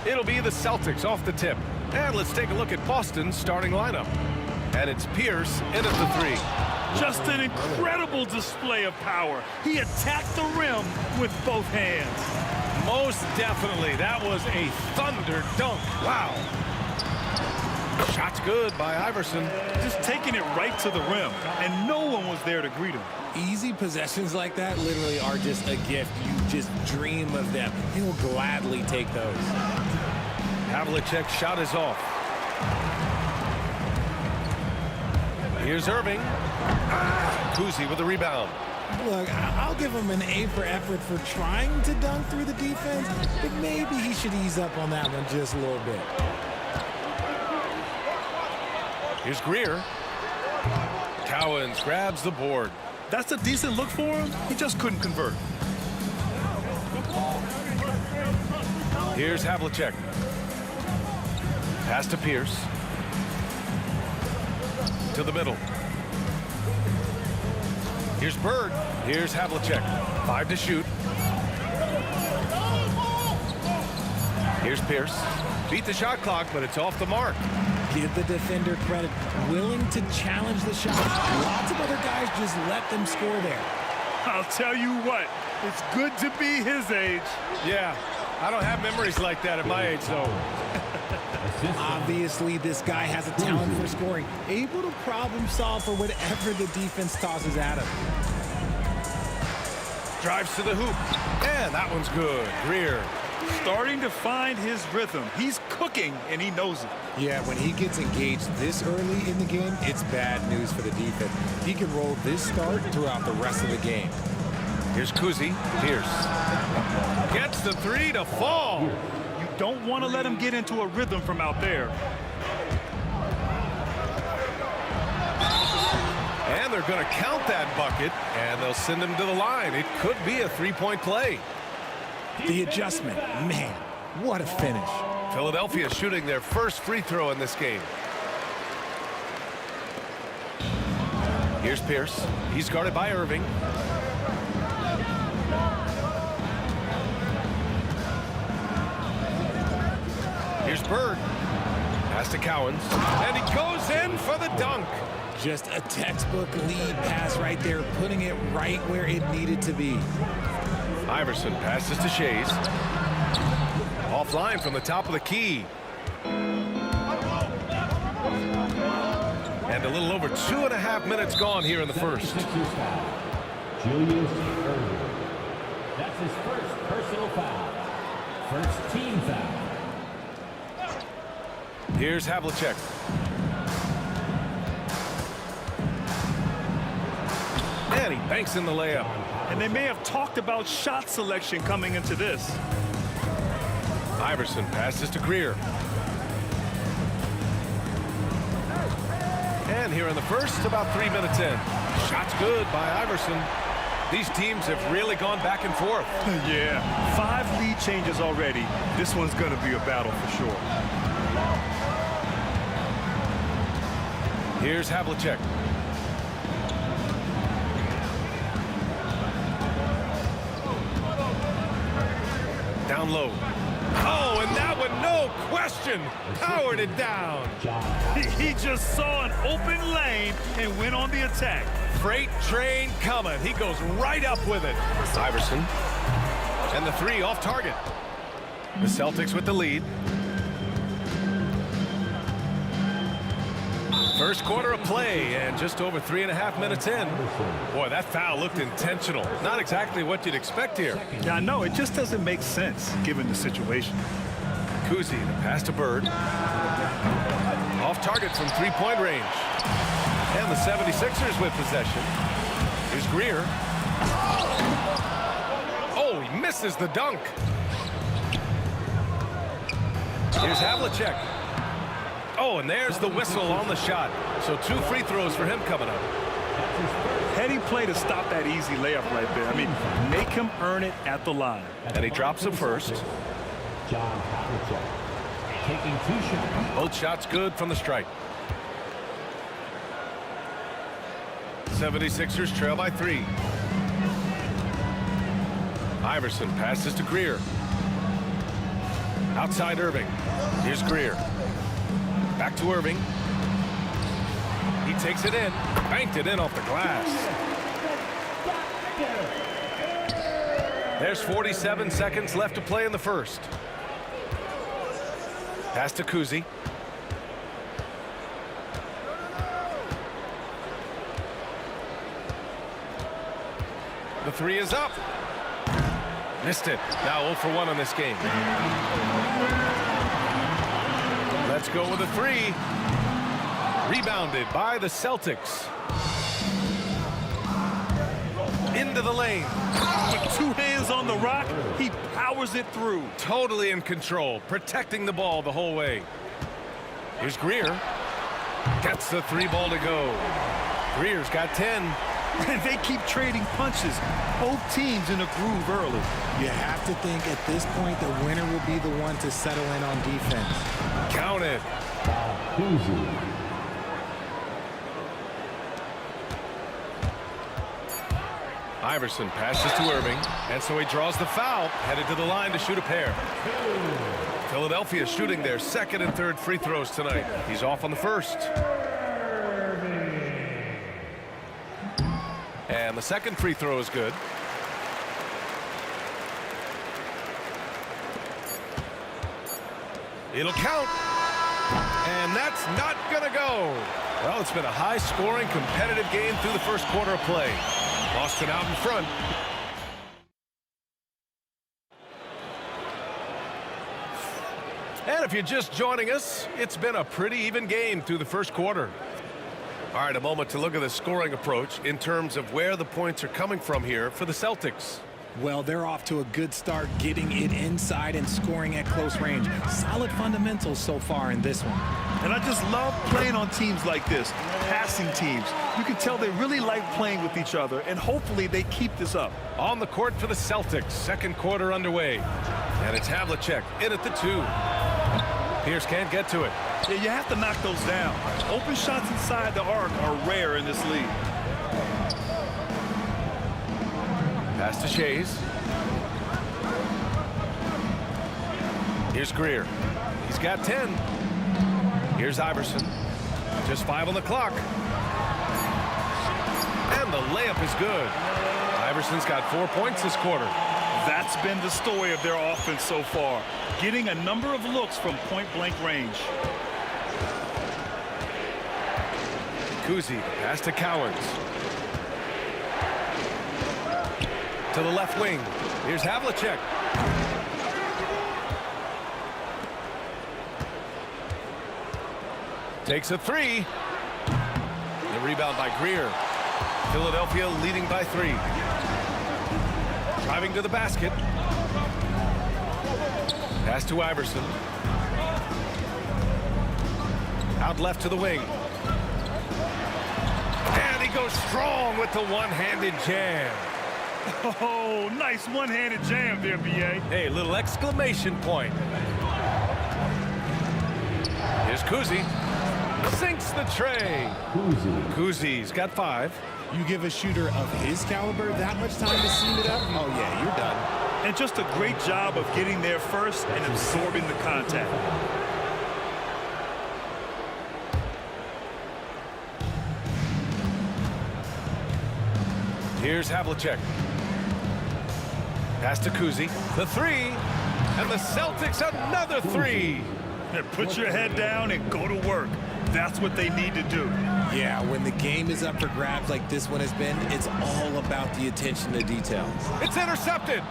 It'll be the Celtics off the tip. And let's take a look at Boston's starting lineup. And it's Pierce in at the 3. Just an incredible display of power. He attacked the rim with both hands. Most definitely. That was a thunder dunk. Wow. Shot's good by Iverson. Just taking it right to the rim, and no one was there to greet him. Easy possessions like that literally are just a gift. You just dream of them. He'll gladly take those. Havlicek's shot is off. Here's Irving. Kuzi with the rebound. Look, I'll give him an A for effort for trying to dunk through the defense, but maybe he should ease up on that one just a little bit. Here's Greer. Cowens grabs the board. That's a decent look for him. He just couldn't convert. Here's Havlicek. Pass to Pierce. To the middle. Here's Bird. Here's Havlicek. 5 to shoot. Here's Pierce. Beat the shot clock, but it's off the mark. Give the defender credit. Willing to challenge the shot. Lots of other guys just let them score there. I'll tell you what, it's good to be his age. Yeah, I don't have memories like that at my age, though. Obviously, this guy has a talent for scoring. Able to problem solve for whatever the defense tosses at him. Drives to the hoop. And that one's good. Greer. Starting to find his rhythm. He's cooking, and he knows it. Yeah, when he gets engaged this early in the game, it's bad news for the defense. He can roll this start throughout the rest of the game. Here's Kuzi. Pierce. Gets the 3 to fall. You don't want to let him get into a rhythm from out there. And they're going to count that bucket, and they'll send him to the line. It could be a three-point play. The adjustment, man, what a finish. Philadelphia shooting their first free throw in this game. Here's Pierce. He's guarded by Irving. Here's Bird. Pass to Cowens. And he goes in for the dunk. Just a textbook lead pass right there, putting it right where it needed to be. Iverson passes to Shays. Offline from the top of the key. And a little over 2.5 minutes gone here in the first. Julius Irving. That's his first personal foul. First team foul. Here's Havlicek. And he banks in the layup. And they may have talked about shot selection coming into this. Iverson passes to Greer. And here in the first, about 3 minutes in. Shot's good by Iverson. These teams have really gone back and forth. Yeah, 5 lead changes already. This one's going to be a battle for sure. Here's Havlicek. Down low. Oh, and that one, no question, powered it down. He just saw an open lane and went on the attack. Freight train coming. He goes right up with it. Iverson. And the 3 off target. The Celtics with the lead. First quarter of play and just over 3.5 minutes in. Boy, that foul looked intentional. Not exactly what you'd expect here. Yeah, I know. It just doesn't make sense given the situation. Kuzi, the pass to Bird. Off target from three-point range. And the 76ers with possession. Here's Greer. Oh, he misses the dunk. Here's Havlicek. Oh, and there's the whistle on the shot. So 2 free throws for him coming up. Heady play to stop that easy layup right there. I mean, make him earn it at the line. And he drops him first. John Havlicek taking 2 shots. Both shots good from the stripe. 76ers trail by 3. Iverson passes to Greer. Outside Irving. Here's Greer. Back to Irving. He takes it in. Banked it in off the glass. There's 47 seconds left to play in the first. Pass to Kuzi. The three is up. Missed it. Now 0 for 1 on this game. Let's go with a three. Rebounded by the Celtics. Into the lane. With 2 hands on the rock, he powers it through. Totally in control, protecting the ball the whole way. Here's Greer. Gets the 3 ball to go. Greer's got 10. And they keep trading punches. Both teams in a groove early. You have to think at this point the winner will be the one to settle in on defense. Count it. Iverson passes to Irving, and so he draws the foul, headed to the line to shoot a pair. Philadelphia shooting their second and third free throws tonight. He's off on the first. And the second free throw is good. It'll count. And that's not going to go. Well, it's been a high-scoring, competitive game through the first quarter of play. Boston out in front. And if you're just joining us, it's been a pretty even game through the first quarter. All right, a moment to look at the scoring approach in terms of where the points are coming from here for the Celtics. Well, they're off to a good start getting it inside and scoring at close range. Solid fundamentals so far in this one. And I just love playing on teams like this, passing teams. You can tell they really like playing with each other, and hopefully they keep this up. On the court for the Celtics, second quarter underway. And it's Havlicek in at the 2. Pierce can't get to it. Yeah, you have to knock those down. Open shots inside the arc are rare in this league. Pass to Shays. Here's Greer. He's got 10. Here's Iverson. Just 5 on the clock. And the layup is good. Iverson's got 4 points this quarter. That's been the story of their offense so far. Getting a number of looks from point-blank range. Kuzi, pass to Cowens. To the left wing. Here's Havlicek. Takes a 3. The rebound by Greer. Philadelphia leading by 3. Driving to the basket. Pass to Iverson. Out left to the wing. And he goes strong with the one-handed jam. Oh, nice one-handed jam there, B.A. Hey, little exclamation point. Here's Kuzi. Sinks the tray. Kuzi's got 5. You give a shooter of his caliber that much time to seam it up, oh yeah, you're done. And just a great job of getting there first and absorbing the contact. Here's Havlicek. Pass to Kuzi. The 3. And the Celtics another 3. And put your head down and go to work. That's what they need to do. Yeah, when the game is up for grabs like this one has been, it's all about the attention to detail. It's intercepted.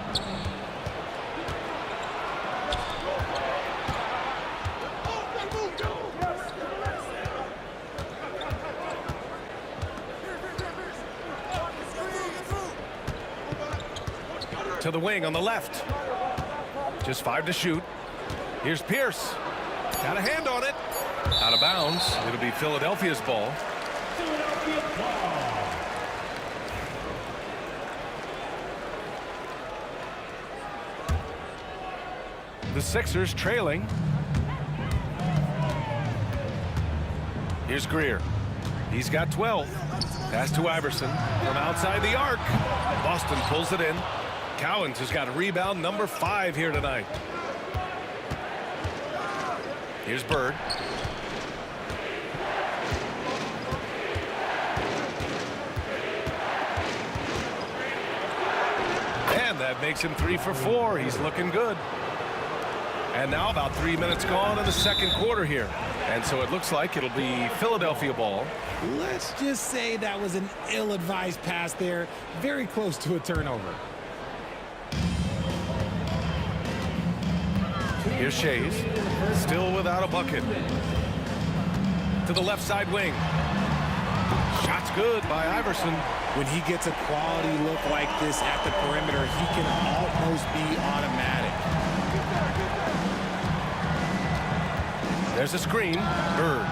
To the wing on the left. Just 5 to shoot. Here's Pierce. Got a hand on it. Out of bounds. It'll be Philadelphia's ball. The Sixers trailing. Here's Greer. He's got 12. Pass to Iverson from outside the arc. Boston pulls it in. Cowens has got a rebound number 5 here tonight. Here's Bird. And that makes him 3 for 4. He's looking good. And now about 3 minutes gone in the second quarter here. And so it looks like it'll be Philadelphia ball. Let's just say that was an ill-advised pass there. Very close to a turnover. Here's Shays. Still without a bucket. To the left side wing. Shot's good by Iverson. When he gets a quality look like this at the perimeter, he can almost be automatic. There's a screen. Bird.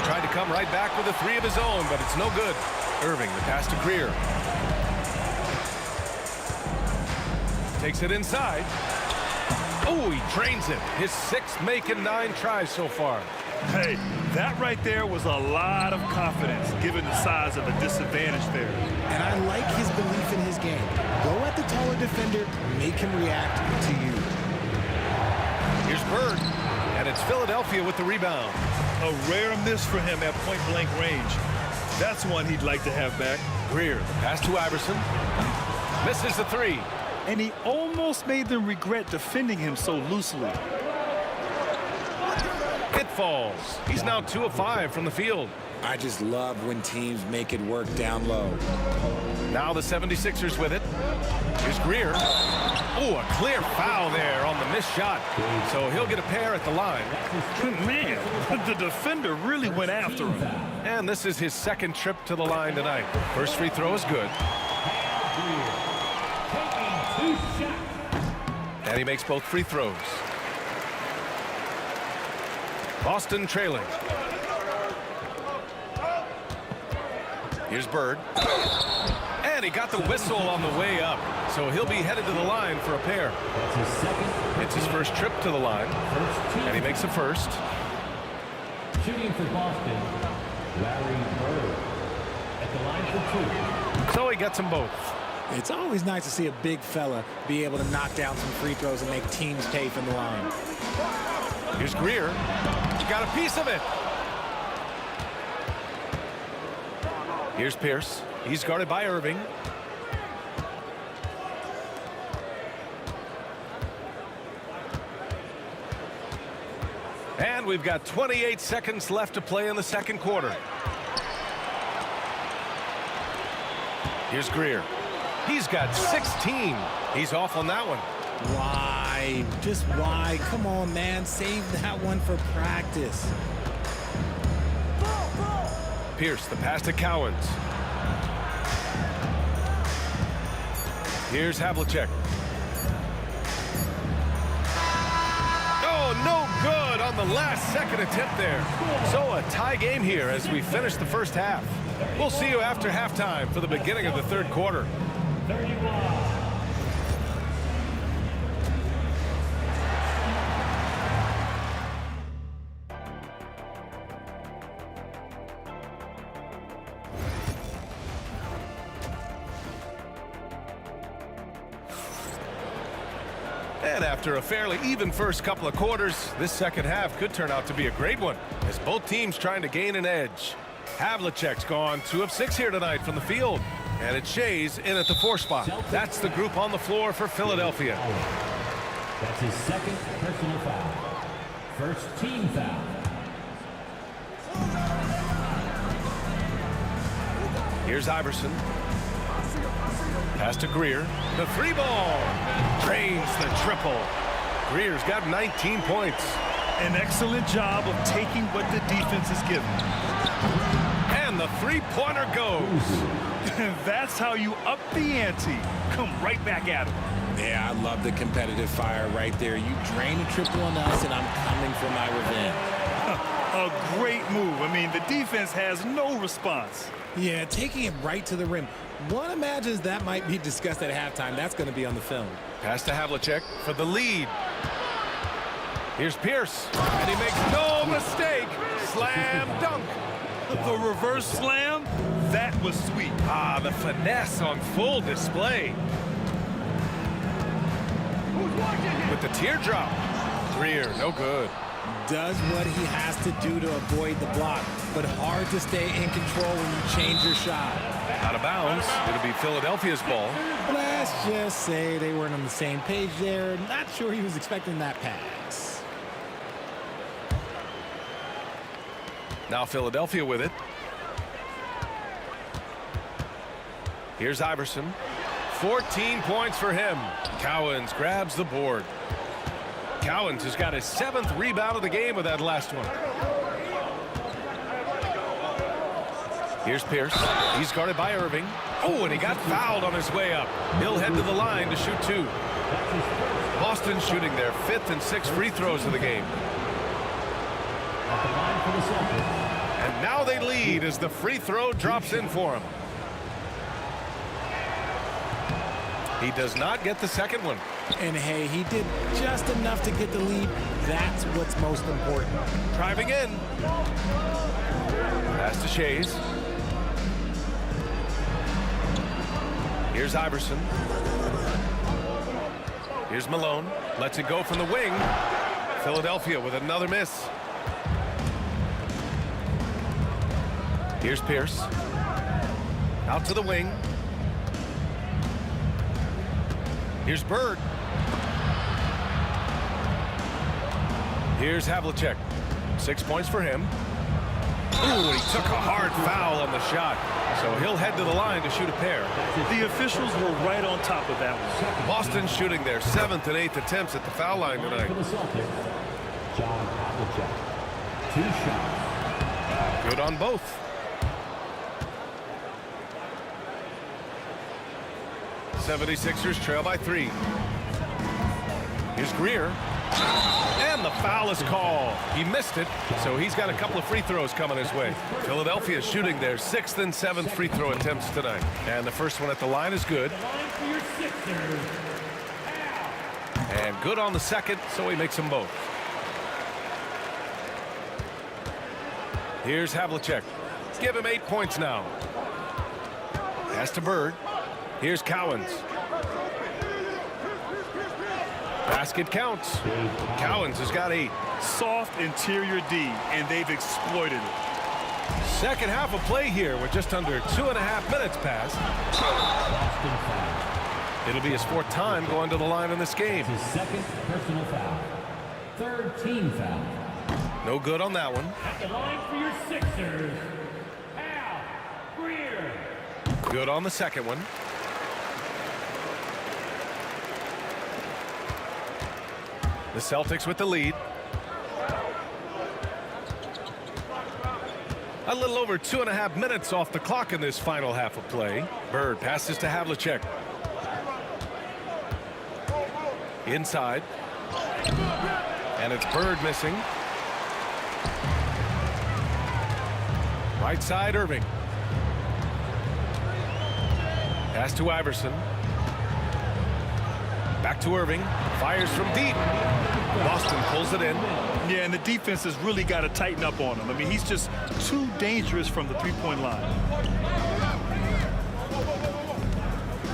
Tried to come right back with a 3 of his own, but it's no good. Irving, the pass to Greer. Takes it inside. Oh, he drains it. His 6th make and 9 tries so far. Hey, that right there was a lot of confidence, given the size of the disadvantage there. And I like his belief in his game. Go at the taller defender, make him react to you. Here's Bird, and it's Philadelphia with the rebound. A rare miss for him at point-blank range. That's one he'd like to have back. Greer, the pass to Iverson. Misses the 3. And he almost made them regret defending him so loosely. It falls. He's now 2 of 5 from the field. I just love when teams make it work down low. Now the 76ers with it. Here's Greer. Oh, a clear foul there on the missed shot. So he'll get a pair at the line. Man, the defender really went after him. And this is his 2nd trip to the line tonight. First free throw is good. And he makes both free throws. Boston trailing. Here's Bird. And he got the whistle on the way up. So he'll be headed to the line for a pair. It's his first trip to the line. And he makes the first. Shooting for Boston, Larry Bird. At the line for 2. So he gets them both. It's always nice to see a big fella be able to knock down some free throws and make teams pay from the line. Here's Greer. Got a piece of it. Here's Pierce. He's guarded by Irving. And we've got 28 seconds left to play in the second quarter. Here's Greer. He's got 16. He's off on that one. Why? Just why? Come on, man. Save that one for practice. Pierce, the pass to Cowens. Here's Havlicek. Oh, no good on the last second attempt there. So a tie game here as we finish the first half. We'll see you after halftime for the beginning of the third quarter. And after a fairly even first couple of quarters, this second half could turn out to be a great one as both teams trying to gain an edge. Havlicek's gone 2 of 6 here tonight from the field. And it's Shays in at the 4 spot. That's the group on the floor for Philadelphia. That's his 2nd personal foul. First team foul. Here's Iverson. Pass to Greer. The 3 ball. Drains the triple. Greer's got 19 points. An excellent job of taking what the defense is given. And the 3-pointer goes. That's how you up the ante. Come right back at him. Yeah, I love the competitive fire right there. You drain a triple on us, and I'm coming for my revenge. A great move. I mean, the defense has no response. Yeah, taking it right to the rim. One imagines that might be discussed at halftime. That's going to be on the film. Pass to Havlicek for the lead. Here's Pierce, and he makes no mistake. Slam dunk. The reverse slam, that was sweet. Ah, the finesse on full display. With the teardrop. Greer, no good. Does what he has to do to avoid the block, but hard to stay in control when you change your shot. Out of bounds. It'll be Philadelphia's ball. Let's just say they weren't on the same page there. Not sure he was expecting that pass. Now Philadelphia with it. Here's Iverson. 14 points for him. Cowens grabs the board. Cowens has got his 7th rebound of the game with that last one. Here's Pierce. He's guarded by Irving. Oh, and he got fouled on his way up. He'll head to the line to shoot 2. Boston shooting their 5th and 6th free throws of the game. And now they lead as the free throw drops in for him. He does not get the second one. And hey, he did just enough to get the lead. That's what's most important. Driving in. Pass to Shays. Here's Iverson. Here's Malone. Lets it go from the wing. Philadelphia with another miss. Here's Pierce. Out to the wing. Here's Bird. Here's Havlicek. 6 points for him. Ooh, he took a hard foul on the shot. So he'll head to the line to shoot a pair. The officials were right on top of that one. Boston shooting their 7th and 8th attempts at the foul line tonight. John Havlicek. 2 shots. Good on both. '76ers trail by 3. Here's Greer. And the foul is called. He missed it, so he's got a couple of free throws coming his way. Philadelphia is shooting their 6th and 7th free throw attempts tonight. And the first one at the line is good. And good on the second, so he makes them both. Here's Havlicek. Give him 8 points now. Pass to Bird. Here's Cowens. Basket counts. Cowens has got 8. Soft interior D, and they've exploited it. Second half of play here with just under 2.5 minutes passed. It'll be his 4th time going to the line in this game. His 2nd personal foul. 3rd team foul. No good on that one. At the line for your Sixers, Al Greer. Good on the second one. The Celtics with the lead. A little over 2.5 minutes off the clock in this final half of play. Bird passes to Havlicek. Inside. And it's Bird missing. Right side, Irving. Pass to Iverson. Back to Irving. Fires from deep. Boston pulls it in. Yeah, and the defense has really got to tighten up on him. I mean, he's just too dangerous from the three-point line.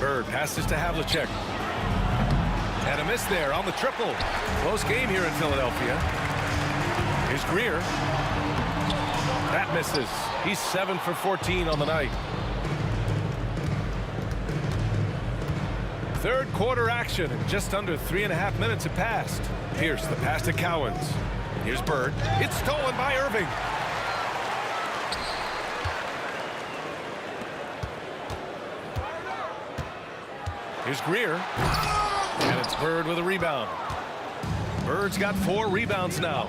Bird passes to Havlicek. And a miss there on the triple. Close game here in Philadelphia. Here's Greer. That misses. He's 7 for 14 on the night. Third quarter action, and just under 3.5 minutes have passed. Pierce, the pass to Cowens. Here's Bird. It's stolen by Irving. Here's Greer. And it's Bird with a rebound. Bird's got 4 rebounds now.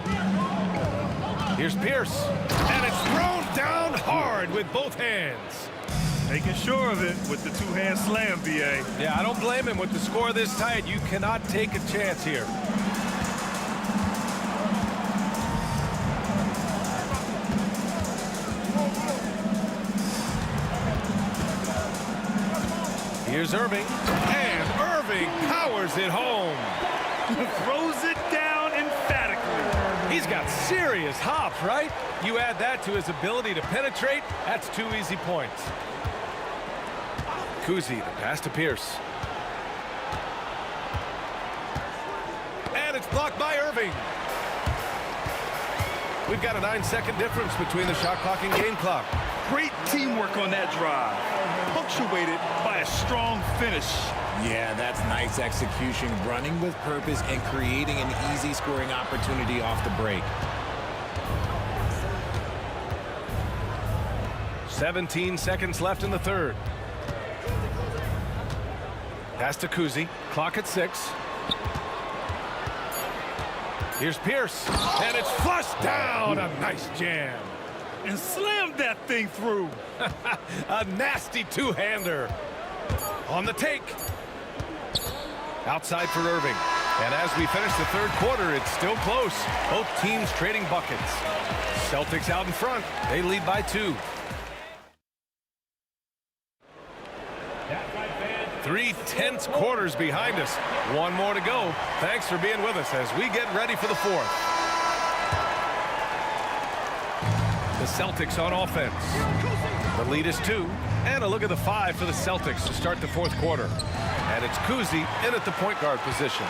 Here's Pierce. And it's thrown down hard with both hands. Making sure of it with the 2-hand slam, B.A. Yeah, I don't blame him with the score this tight. You cannot take a chance here. Here's Irving. And Irving powers it home. Throws it down emphatically. He's got serious hops, right? You add that to his ability to penetrate, that's 2 easy points. Kuzi, the pass to Pierce. And it's blocked by Irving. We've got a 9-second difference between the shot clock and game clock. Great teamwork on that drive, punctuated by a strong finish. Yeah, that's nice execution, running with purpose and creating an easy scoring opportunity off the break. 17 seconds left in the third. Pass to Kuzi. Clock at 6. Here's Pierce, and it's flushed down. A nice jam. And slammed that thing through. A nasty two-hander. On the take. Outside for Irving. And as we finish the third quarter, it's still close. Both teams trading buckets. Celtics out in front. They lead by 2. 3 tense quarters behind us. One more to go. Thanks for being with us as we get ready for the fourth. The Celtics on offense. The lead is 2. And a look at the 5 for the Celtics to start the fourth quarter. And it's Kuzi in at the point guard position.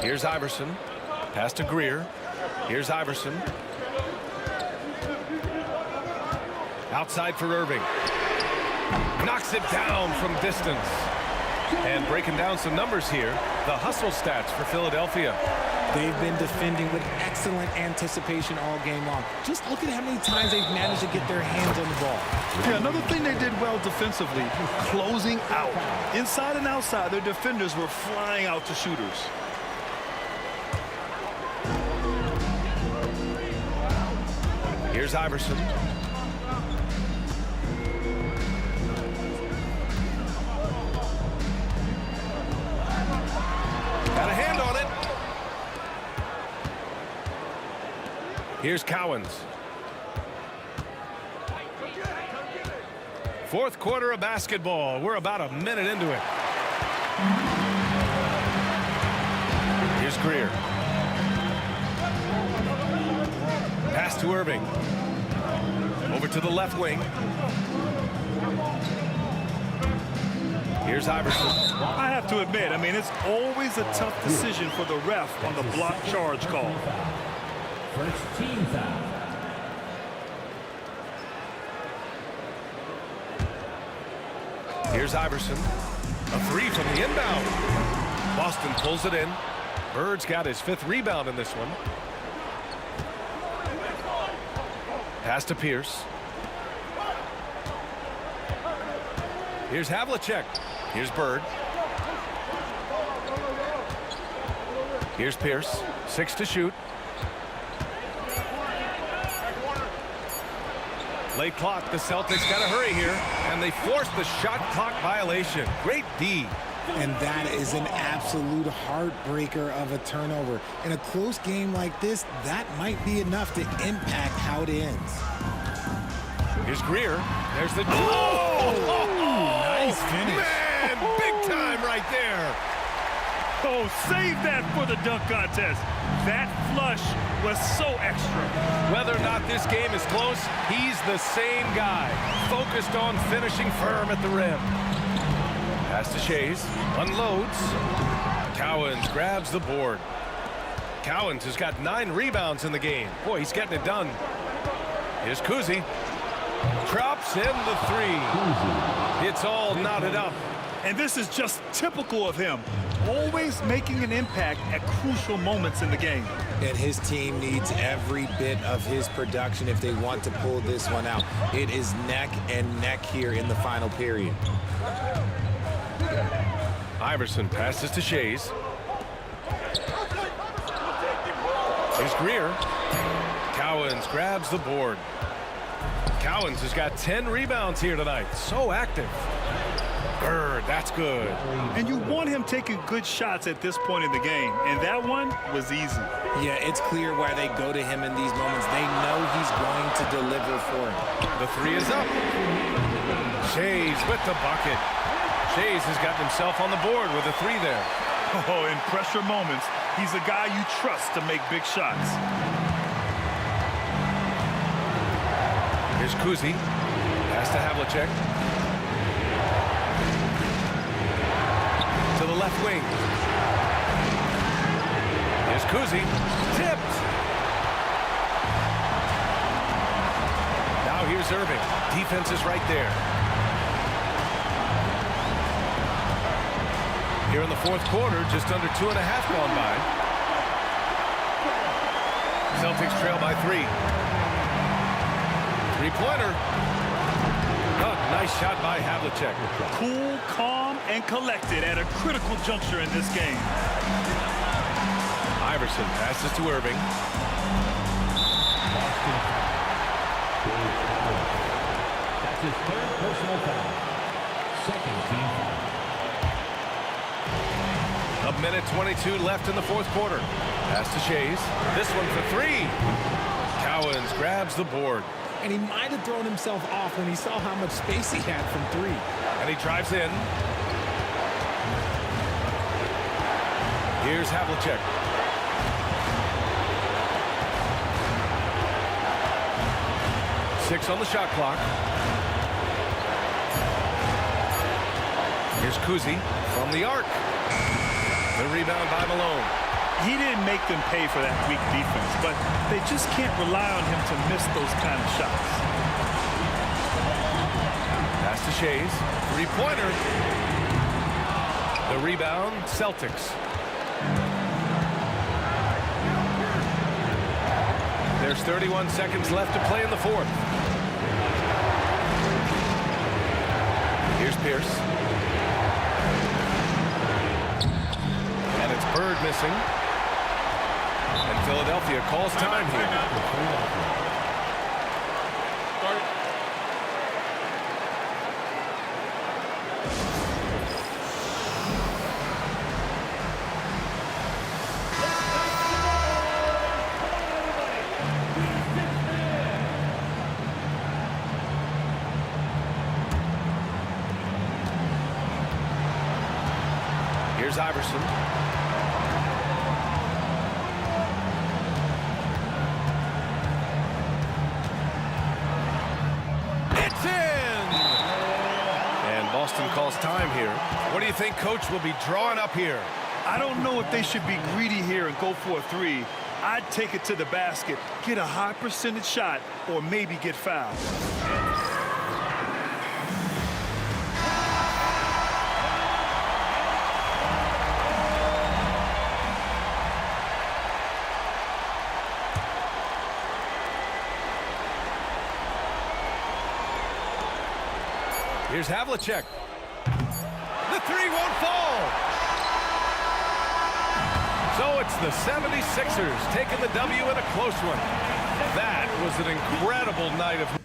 Here's Iverson. Pass to Greer. Here's Iverson. Outside for Irving. Knocks it down from distance. And breaking down some numbers here, the hustle stats for Philadelphia. They've been defending with excellent anticipation all game long. Just look at how many times they've managed to get their hands on the ball. Yeah, another thing they did well defensively, closing out. Inside and outside, their defenders were flying out to shooters. Here's Iverson. Got a hand on it. Here's Cowens. Fourth quarter of basketball. We're about a minute into it. Here's Greer. Pass to Irving. Over to the left wing. Here's Iverson. I have to admit, I mean, it's always a tough decision for the ref on the block charge call. First team foul. Here's Iverson. A 3 from the inbound. Boston pulls it in. Bird's got his 5th rebound in this one. Pass to Pierce. Here's Havlicek. Here's Bird. Here's Pierce. 6 to shoot. Late clock. The Celtics got to hurry here. And they forced the shot clock violation. Great D. And that is an absolute heartbreaker of a turnover. In a close game like this, that might be enough to impact how it ends. Here's Greer. There's the... Nice finish. Man, big time right there. Oh, save that for the dunk contest. That flush was so extra. Whether or not this game is close, he's the same guy. Focused on finishing firm at the rim. Pass to Shays. Unloads. Cowens grabs the board. Cowens has got 9 rebounds in the game. Boy, he's getting it done. Here's Kuzi. Drops in the 3. It's all knotted up. And this is just typical of him. Always making an impact at crucial moments in the game. And his team needs every bit of his production if they want to pull this one out. It is neck and neck here in the final period. Iverson passes to Shays. Here's Greer. Cowens grabs the board. Cowens has got 10 rebounds here tonight. So active. Bird, that's good. And you want him taking good shots at this point in the game. And that one was easy. Yeah, it's clear why they go to him in these moments. They know he's going to deliver for him. The 3 is up. Shays with the bucket. Shays has got himself on the board with a 3 there. Oh, in pressure moments, he's a guy you trust to make big shots. Here's Kuzi. Pass to Havlicek. To the left wing. Here's Kuzi. Tipped. Now here's Irving. Defense is right there. Here in the fourth quarter, just under 2.5 gone by. Celtics trail by 3. Three-pointer. Oh, nice shot by Havlicek. Cool, calm, and collected at a critical juncture in this game. Iverson passes to Irving. That's his third personal foul. Second team foul. A minute 22 left in the fourth quarter. Pass to Shays. This one for 3. Cowens grabs the board. And he might have thrown himself off when he saw how much space he had from 3. And he drives in. Here's Havlicek. Six on the shot clock. Here's Kuzi from the arc. The rebound by Malone. He didn't make them pay for that weak defense, but they just can't rely on him to miss those kind of shots. Pass to Shays. Three-pointer. The rebound, Celtics. There's 31 seconds left to play in the fourth. Here's Pierce. And it's Bird missing. And Philadelphia calls time here. Here's Iverson. It's in! And Boston calls time here. What do you think Coach will be drawing up here? I don't know if they should be greedy here and go for a 3. I'd take it to the basket, get a high percentage shot, or maybe get fouled. Here's Havlicek. The 3 won't fall. So it's the 76ers taking the W in a close one. That was an incredible night of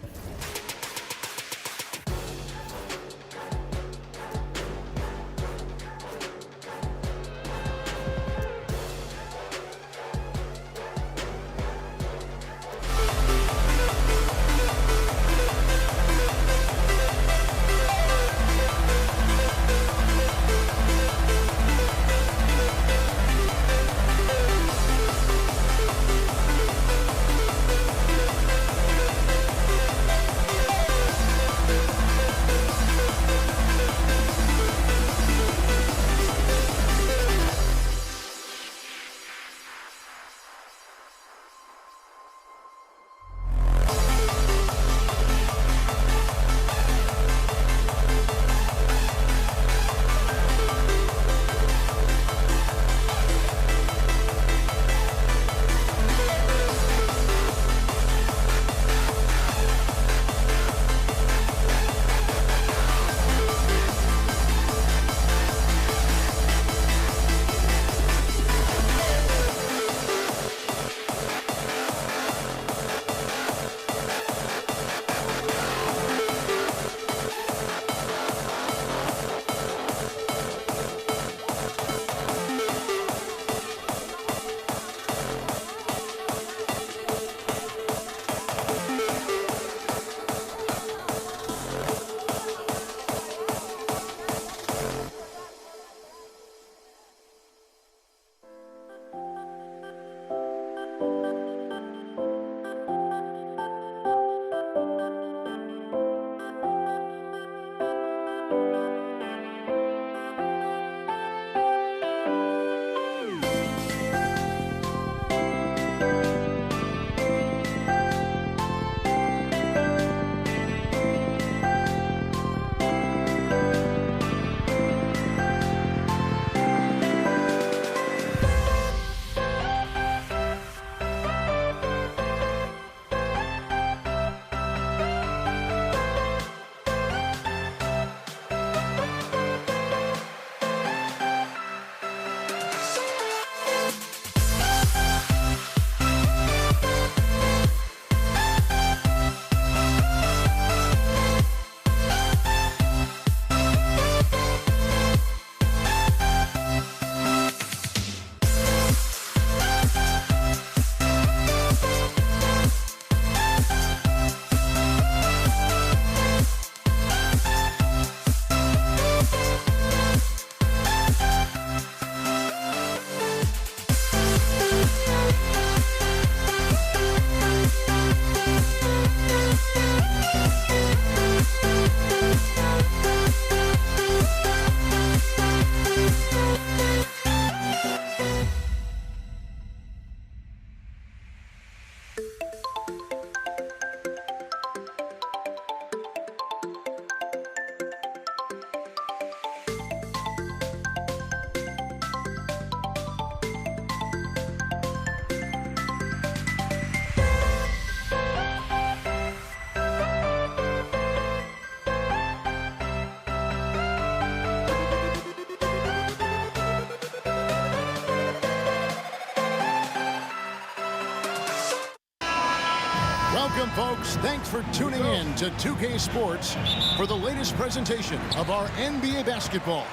Welcome, folks. Thanks for tuning in to 2K Sports for the latest presentation of our NBA basketball.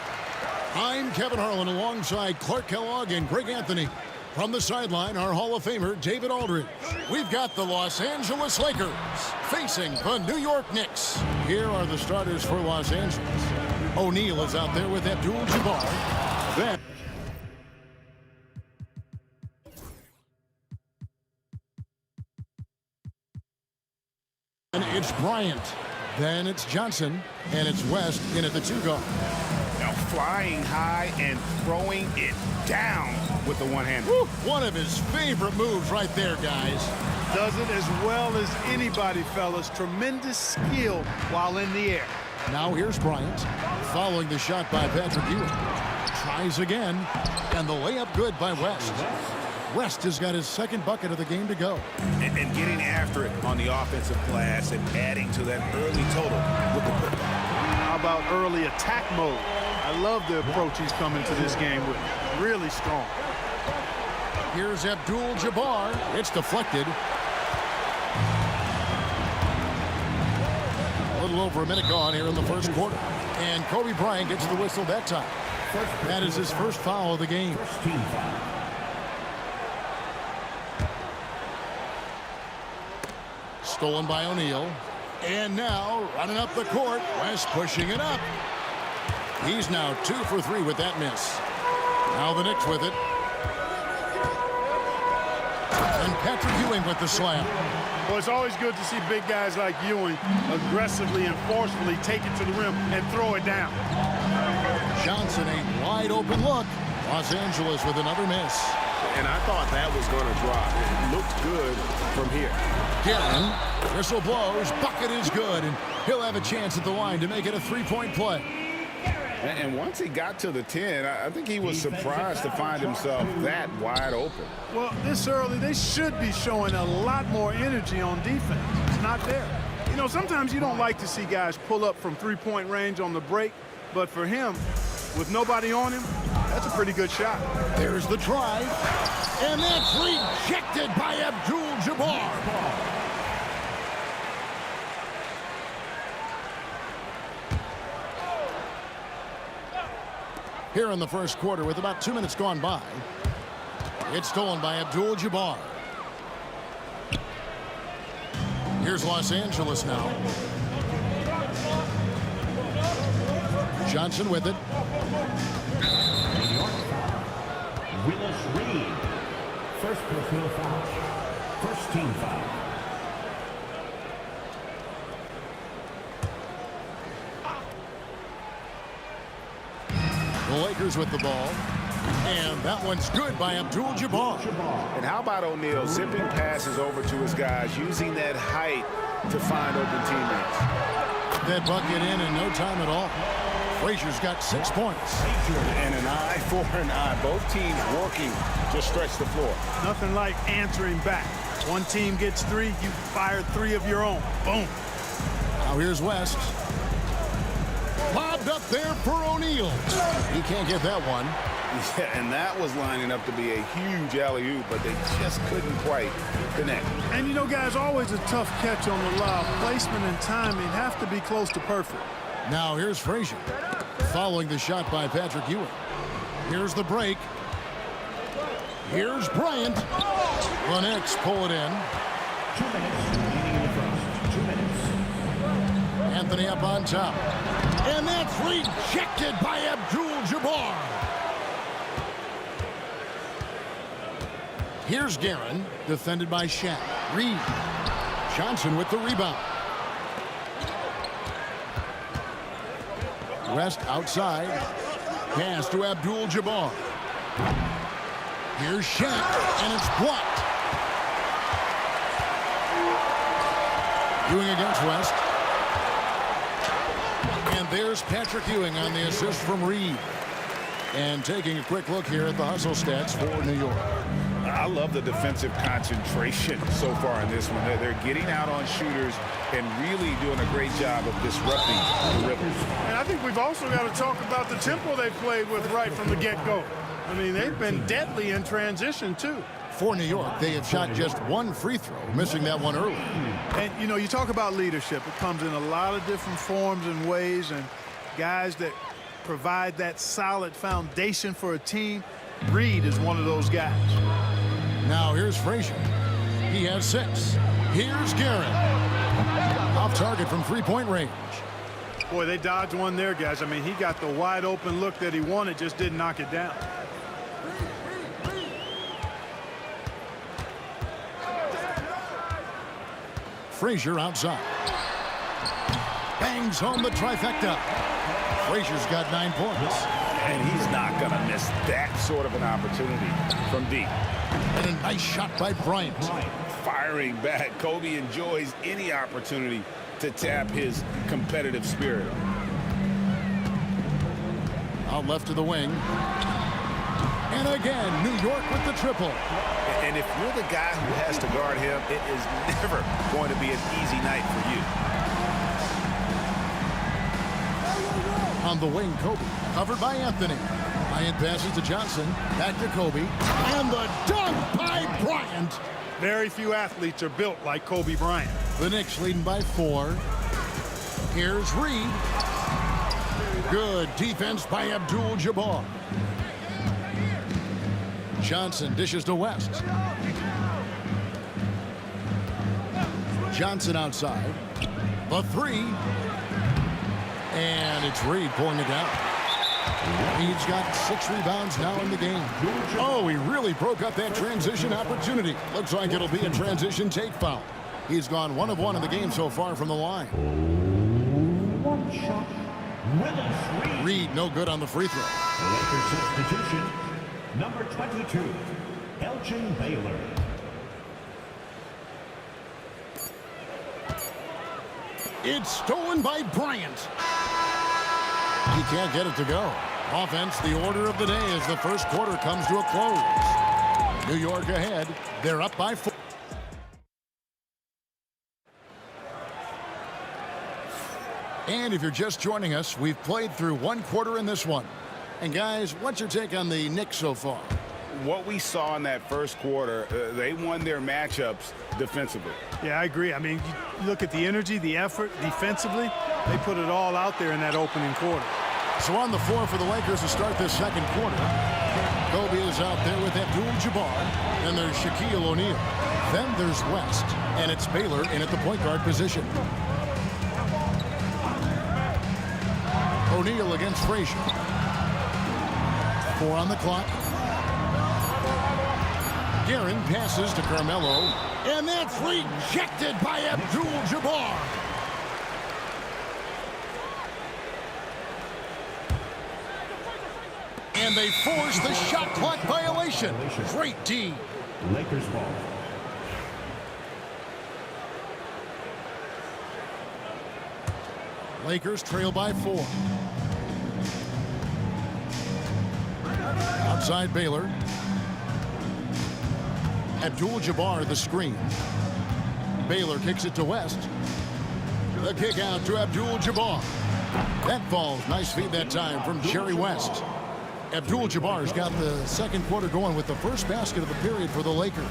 I'm Kevin Harlan alongside Clark Kellogg and Greg Anthony. From the sideline, our Hall of Famer, David Aldridge. We've got the Los Angeles Lakers facing the New York Knicks. Here are the starters for Los Angeles. O'Neal is out there with Abdul-Jabbar. Then it's Bryant. Then it's Johnson. And it's West in at the 2 guard. Now flying high and throwing it down with the one hand. One of his favorite moves right there, guys. Does it as well as anybody, fellas. Tremendous skill while in the air. Now here's Bryant, following the shot by Patrick Ewing. Tries again, and the layup good by West. West has got his second bucket of the game to go. And getting after it on the offensive glass and adding to that early total with the putback. How about early attack mode? I love the approach he's coming to this game with. Really strong. Here's Abdul-Jabbar. It's deflected. A little over a minute gone here in the first quarter. And Kobe Bryant gets the whistle that time. That is his first foul of the game. Stolen by O'Neal. And now running up the court. West pushing it up. He's now 2 for 3 with that miss. Now the Knicks with it. And Patrick Ewing with the slam. Well, it's always good to see big guys like Ewing aggressively and forcefully take it to the rim and throw it down. Johnson, a wide open look. Los Angeles with another miss. And I thought that was going to drop. It looked good from here. Guerin, whistle blows, bucket is good, and he'll have a chance at the line to make it a 3-point play. And once he got to the 10, I think he was surprised to find himself that wide open. Well, this early, they should be showing a lot more energy on defense. It's not there. You know, sometimes you don't like to see guys pull up from 3-point range on the break, but for him, with nobody on him, that's a pretty good shot. There's the try, and that's rejected by Abdul-Jabbar. Here in the first quarter with about 2 minutes gone by. It's stolen by Abdul-Jabbar. Here's Los Angeles now. Johnson with it. Willis Reed. First personal foul. First team foul. The Lakers with the ball. And that one's good by Abdul-Jabbar. And how about O'Neal zipping passes over to his guys, using that height to find open teammates. That bucket in no time at all. Frazier's got 6 points. And an eye for an eye. Both teams working to stretch the floor. Nothing like answering back. One team gets 3, you fire 3 of your own. Boom. Now here's West. Lobbed up there for O'Neal. He can't get that one. Yeah, and that was lining up to be a huge alley-oop, but they just couldn't quite connect. And you know, guys, always a tough catch on the lob. Placement and timing have to be close to perfect. Now here's Frazier, following the shot by Patrick Ewing. Here's the break. Here's Bryant. The Knicks pull it in. 2 minutes remaining in the first. 2 minutes. Anthony up on top. And that's rejected by Abdul-Jabbar. Here's Guerin, defended by Shaq. Reed. Johnson with the rebound. West outside. Pass to Abdul-Jabbar. Here's Shaq, and it's blocked. Ewing against West. And there's Patrick Ewing on the assist from Reed. And taking a quick look here at the hustle stats for New York. I love the defensive concentration so far in this one. They're getting out on shooters and really doing a great job of disrupting the rhythm. And I think we've also got to talk about the tempo they played with right from the get-go. I mean, they've been deadly in transition, too. For New York, they have shot just one free throw, missing that one early. And, you know, you talk about leadership. It comes in a lot of different forms and ways, and guys that provide that solid foundation for a team. Reed is one of those guys. Now here's Frazier. He has 6. Here's Garrett. Off target from three-point range. Boy, they dodged one there, guys. I mean, he got the wide open look that he wanted, just didn't knock it down. Frazier outside. Bangs home the trifecta. Frazier's got 9 points. And he's not going to miss that sort of an opportunity from deep. And a nice shot by Bryant. Firing back. Kobe enjoys any opportunity to tap his competitive spirit. Out left to the wing. And again, New York with the triple. And if you're the guy who has to guard him, it is never going to be an easy night for you. On the wing, Kobe, covered by Anthony. Bryant passes to Johnson, back to Kobe, and the dunk by Bryant. Very few athletes are built like Kobe Bryant. The Knicks leading by 4. Here's Reed. Good defense by Abdul-Jabbar. Johnson dishes to West. Johnson outside. The 3. And it's Reed pulling it down. He's got 6 rebounds now in the game. Oh, he really broke up that transition opportunity. Looks like it'll be a transition take foul. He's gone 1 of 1 in the game so far from the line. One shot. Reed no good on the free throw. Lakers substitution. Number 22, Elgin Baylor. It's stolen by Bryant. He can't get it to go. Offense, the order of the day as the first quarter comes to a close. New York ahead. They're up by 4. And if you're just joining us, we've played through 1 quarter in this one. And guys, what's your take on the Knicks so far? What we saw in that first quarter, they won their matchups defensively. Yeah, I agree. I mean, you look at the energy, the effort defensively, they put it all out there in that opening quarter. So on the floor for the Lakers to start this second quarter, Kobe is out there with Abdul-Jabbar, and there's Shaquille O'Neal. Then there's West, and it's Baylor in at the point guard position. O'Neal against Frazier. 4 on the clock. Guerin passes to Carmelo, and that's rejected by Abdul-Jabbar. And they force the shot clock violation. Great D. Lakers ball. Lakers trail by 4. Outside Baylor. Abdul-Jabbar the screen. Baylor kicks it to West. The kick out to Abdul-Jabbar. That falls. Nice feed that time from Jerry West. Abdul-Jabbar's got the second quarter going with the first basket of the period for the Lakers.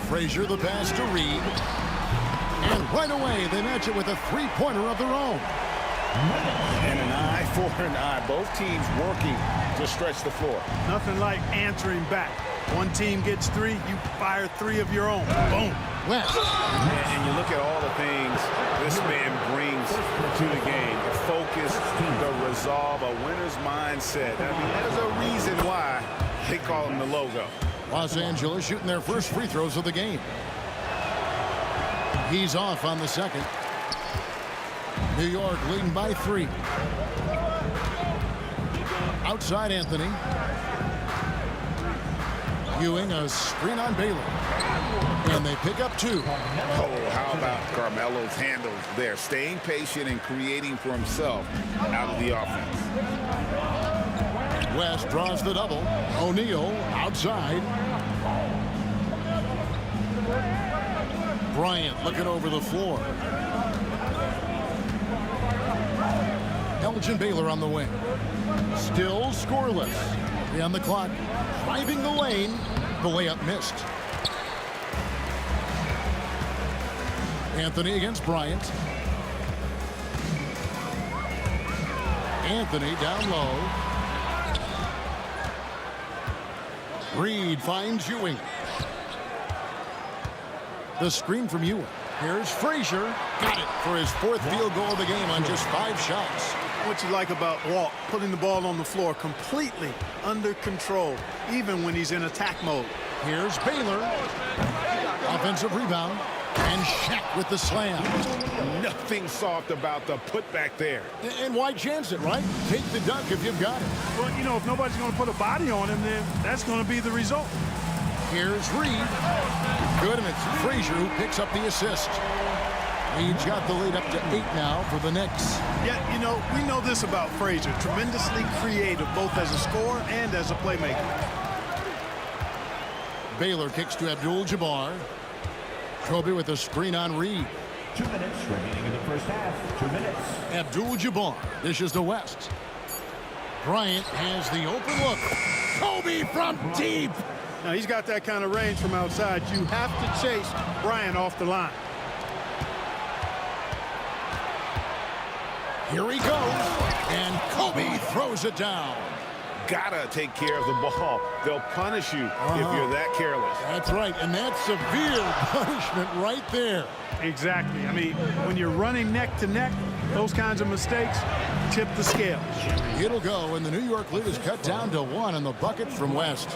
Frazier the pass to Reed. And right away, they match it with a three-pointer of their own. And an eye for an eye. Both teams working to stretch the floor. Nothing like answering back. One team gets 3, you fire 3 of your own. Boom. West. And you look at all the things this man brings to the game. The focus, the resolve, a winner's mindset. I mean, there's a reason why they call him the logo. Los Angeles shooting their first free throws of the game. He's off on the second. New York leading by 3. Outside Anthony. Ewing a screen on Baylor. And they pick up 2. Oh, how about Carmelo's handles there? Staying patient and creating for himself out of the offense. West draws the double. O'Neal outside. Bryant looking over the floor. Elgin Baylor on the wing. Still scoreless. 3 on the clock. Driving the lane. The layup missed. Anthony against Bryant. Anthony down low. Reed finds Ewing. The screen from Ewing. Here's Frazier. Got it for his 4th field goal of the game on just 5 shots. What you like about Walt, putting the ball on the floor completely under control, even when he's in attack mode. Here's Baylor. Offensive rebound. And Shaq with the slam. Nothing soft about the putback there. And why chance it, right? Take the dunk if you've got it. Well, you know, if nobody's going to put a body on him, then that's going to be the result. Here's Reed. Good, and it's Frazier who picks up the assist. Reed's got the lead up to 8 now for the Knicks. Yeah, you know, we know this about Frazier. Tremendously creative, both as a scorer and as a playmaker. Baylor kicks to Abdul-Jabbar. Kobe with a screen on Reed. 2 minutes remaining in the first half. 2 minutes. Abdul-Jabbar dishes to West. Bryant has the open look. Kobe from deep. Now, he's got that kind of range from outside. You have to chase Bryant off the line. Here he goes. And Kobe throws it down. Gotta take care of the ball. They'll punish you if you're that careless. That's right, and that's severe punishment right there. Exactly. I mean, when you're running neck to neck, those kinds of mistakes tip the scales. It'll go, and the New York lead is cut down to 1 on the bucket from West.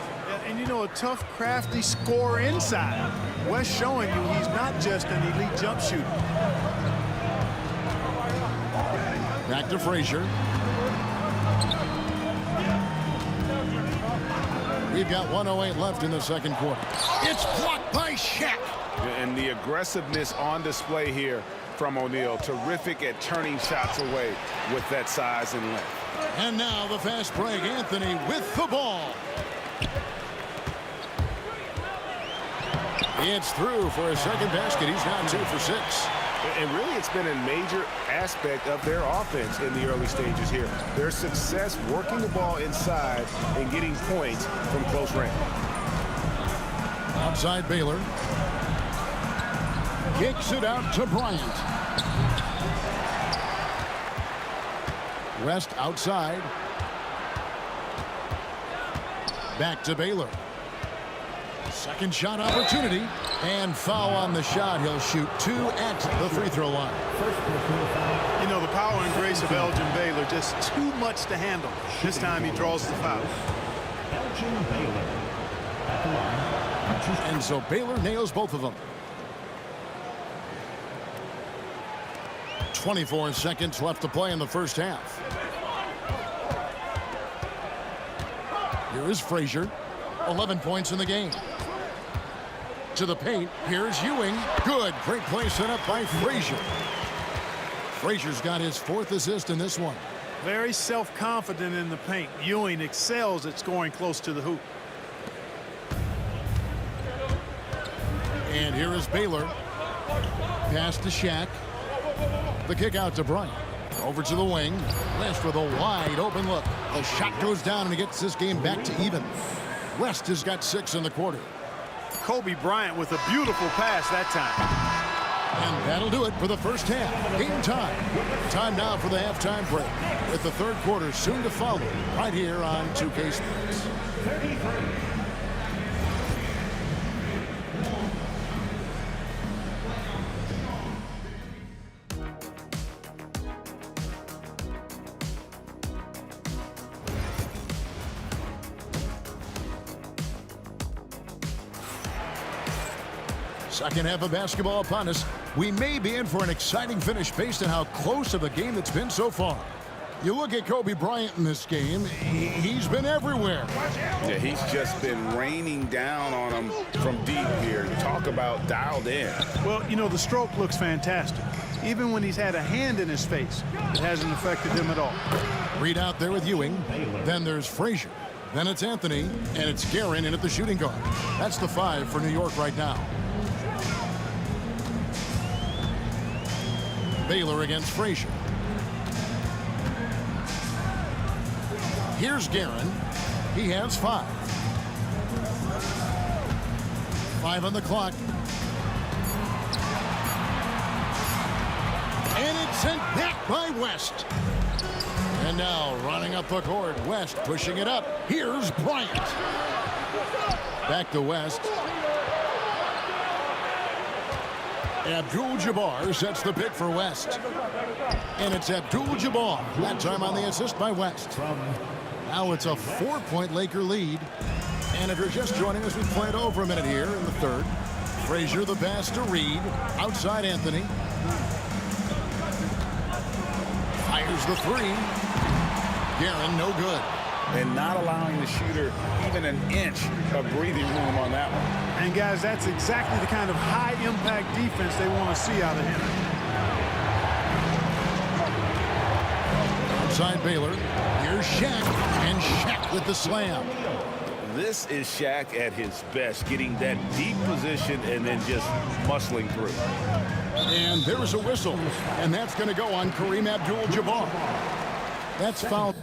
And you know, a tough, crafty scorer inside. West showing you he's not just an elite jump shooter. Back to Frazier. We've got 1:08 left in the second quarter. It's blocked by Shaq. And the aggressiveness on display here from O'Neal. Terrific at turning shots away with that size and length. And now the fast break. Anthony with the ball. It's through for a second basket. He's now 2 for 6. And really, it's been a major aspect of their offense in the early stages here. Their success working the ball inside and getting points from close range. Outside Baylor. Kicks it out to Bryant. West outside. Back to Baylor. Second shot opportunity. And foul on the shot. He'll shoot 2 at the free throw line. You know, the power and grace of Elgin Baylor, just too much to handle. This time he draws the foul. Elgin Baylor at the line. And so Baylor nails both of them. 24 seconds left to play in the first half. Here is Frazier. 11 points in the game. To the paint. Here's Ewing. Good. Great play set up by Frazier. Frazier's got his 4th assist in this one. Very self-confident in the paint. Ewing excels at scoring close to the hoop. And here is Baylor. Pass to Shaq. The kick out to Bryant. Over to the wing. West with a wide open look. The shot goes down and he gets this game back to even. West has got 6 in the quarter. Kobe Bryant with a beautiful pass that time. And that'll do it for the first half. Game time. Time now for the halftime break. With the third quarter soon to follow right here on 2K Sports. Second half of basketball upon us. We may be in for an exciting finish based on how close of a game it's been so far. You look at Kobe Bryant in this game, he's been everywhere. Yeah, he's just been raining down on him from deep here. Talk about dialed in. Well, you know, the stroke looks fantastic. Even when he's had a hand in his face, it hasn't affected him at all. Reed out there with Ewing. Then there's Frazier. Then it's Anthony, and it's Guerin in at the shooting guard. That's the 5 for New York right now. Baylor against Frazier. Here's Guerin. He has 5. 5 on the clock. And it's sent back by West. And now running up the court, West pushing it up. Here's Bryant. Back to West. Abdul-Jabbar sets the pick for West. And it's Abdul-Jabbar. That time on the assist by West. Now it's a 4-point Laker lead. And if you're just joining us, we've played over a minute here in the third. Frazier the pass to Reed. Outside Anthony. Fires the 3. Guerin, no good. And not allowing the shooter even an inch of breathing room on that one. And guys, that's exactly the kind of high-impact defense they want to see out of him. Outside Baylor. Here's Shaq. And Shaq with the slam. This is Shaq at his best, getting that deep position and then just muscling through. And there's a whistle. And that's going to go on Kareem Abdul-Jabbar. That's foul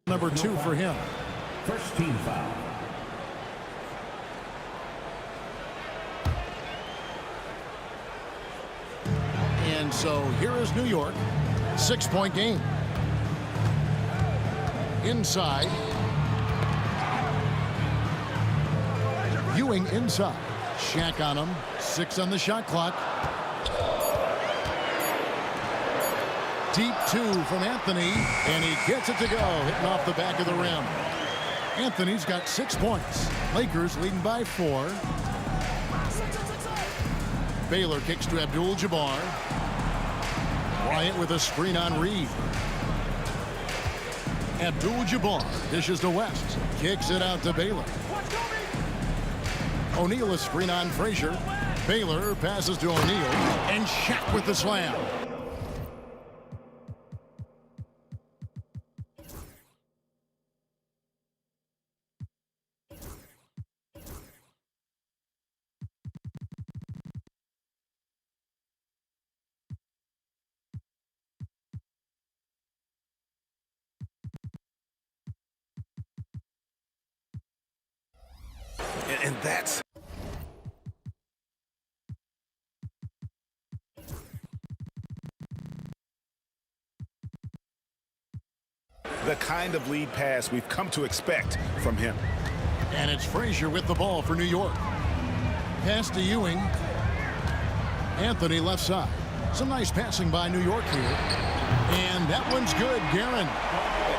number 2 for him. First team foul. And so here is New York. 6-point game. Inside. Ewing inside. Shaq on him. 6 on the shot clock. Deep 2 from Anthony, and he gets it to go, hitting off the back of the rim. Anthony's got 6 points. Lakers leading by 4. Baylor kicks to Abdul-Jabbar. Bryant with a screen on Reed. Abdul-Jabbar dishes to West. Kicks it out to Baylor. O'Neal a screen on Frazier. Baylor passes to O'Neal, and Shaq with the slam. And that's the kind of lead pass we've come to expect from him. And it's Frazier with the ball for New York. Pass to Ewing. Anthony left side. Some nice passing by New York here. And that one's good, Guerin.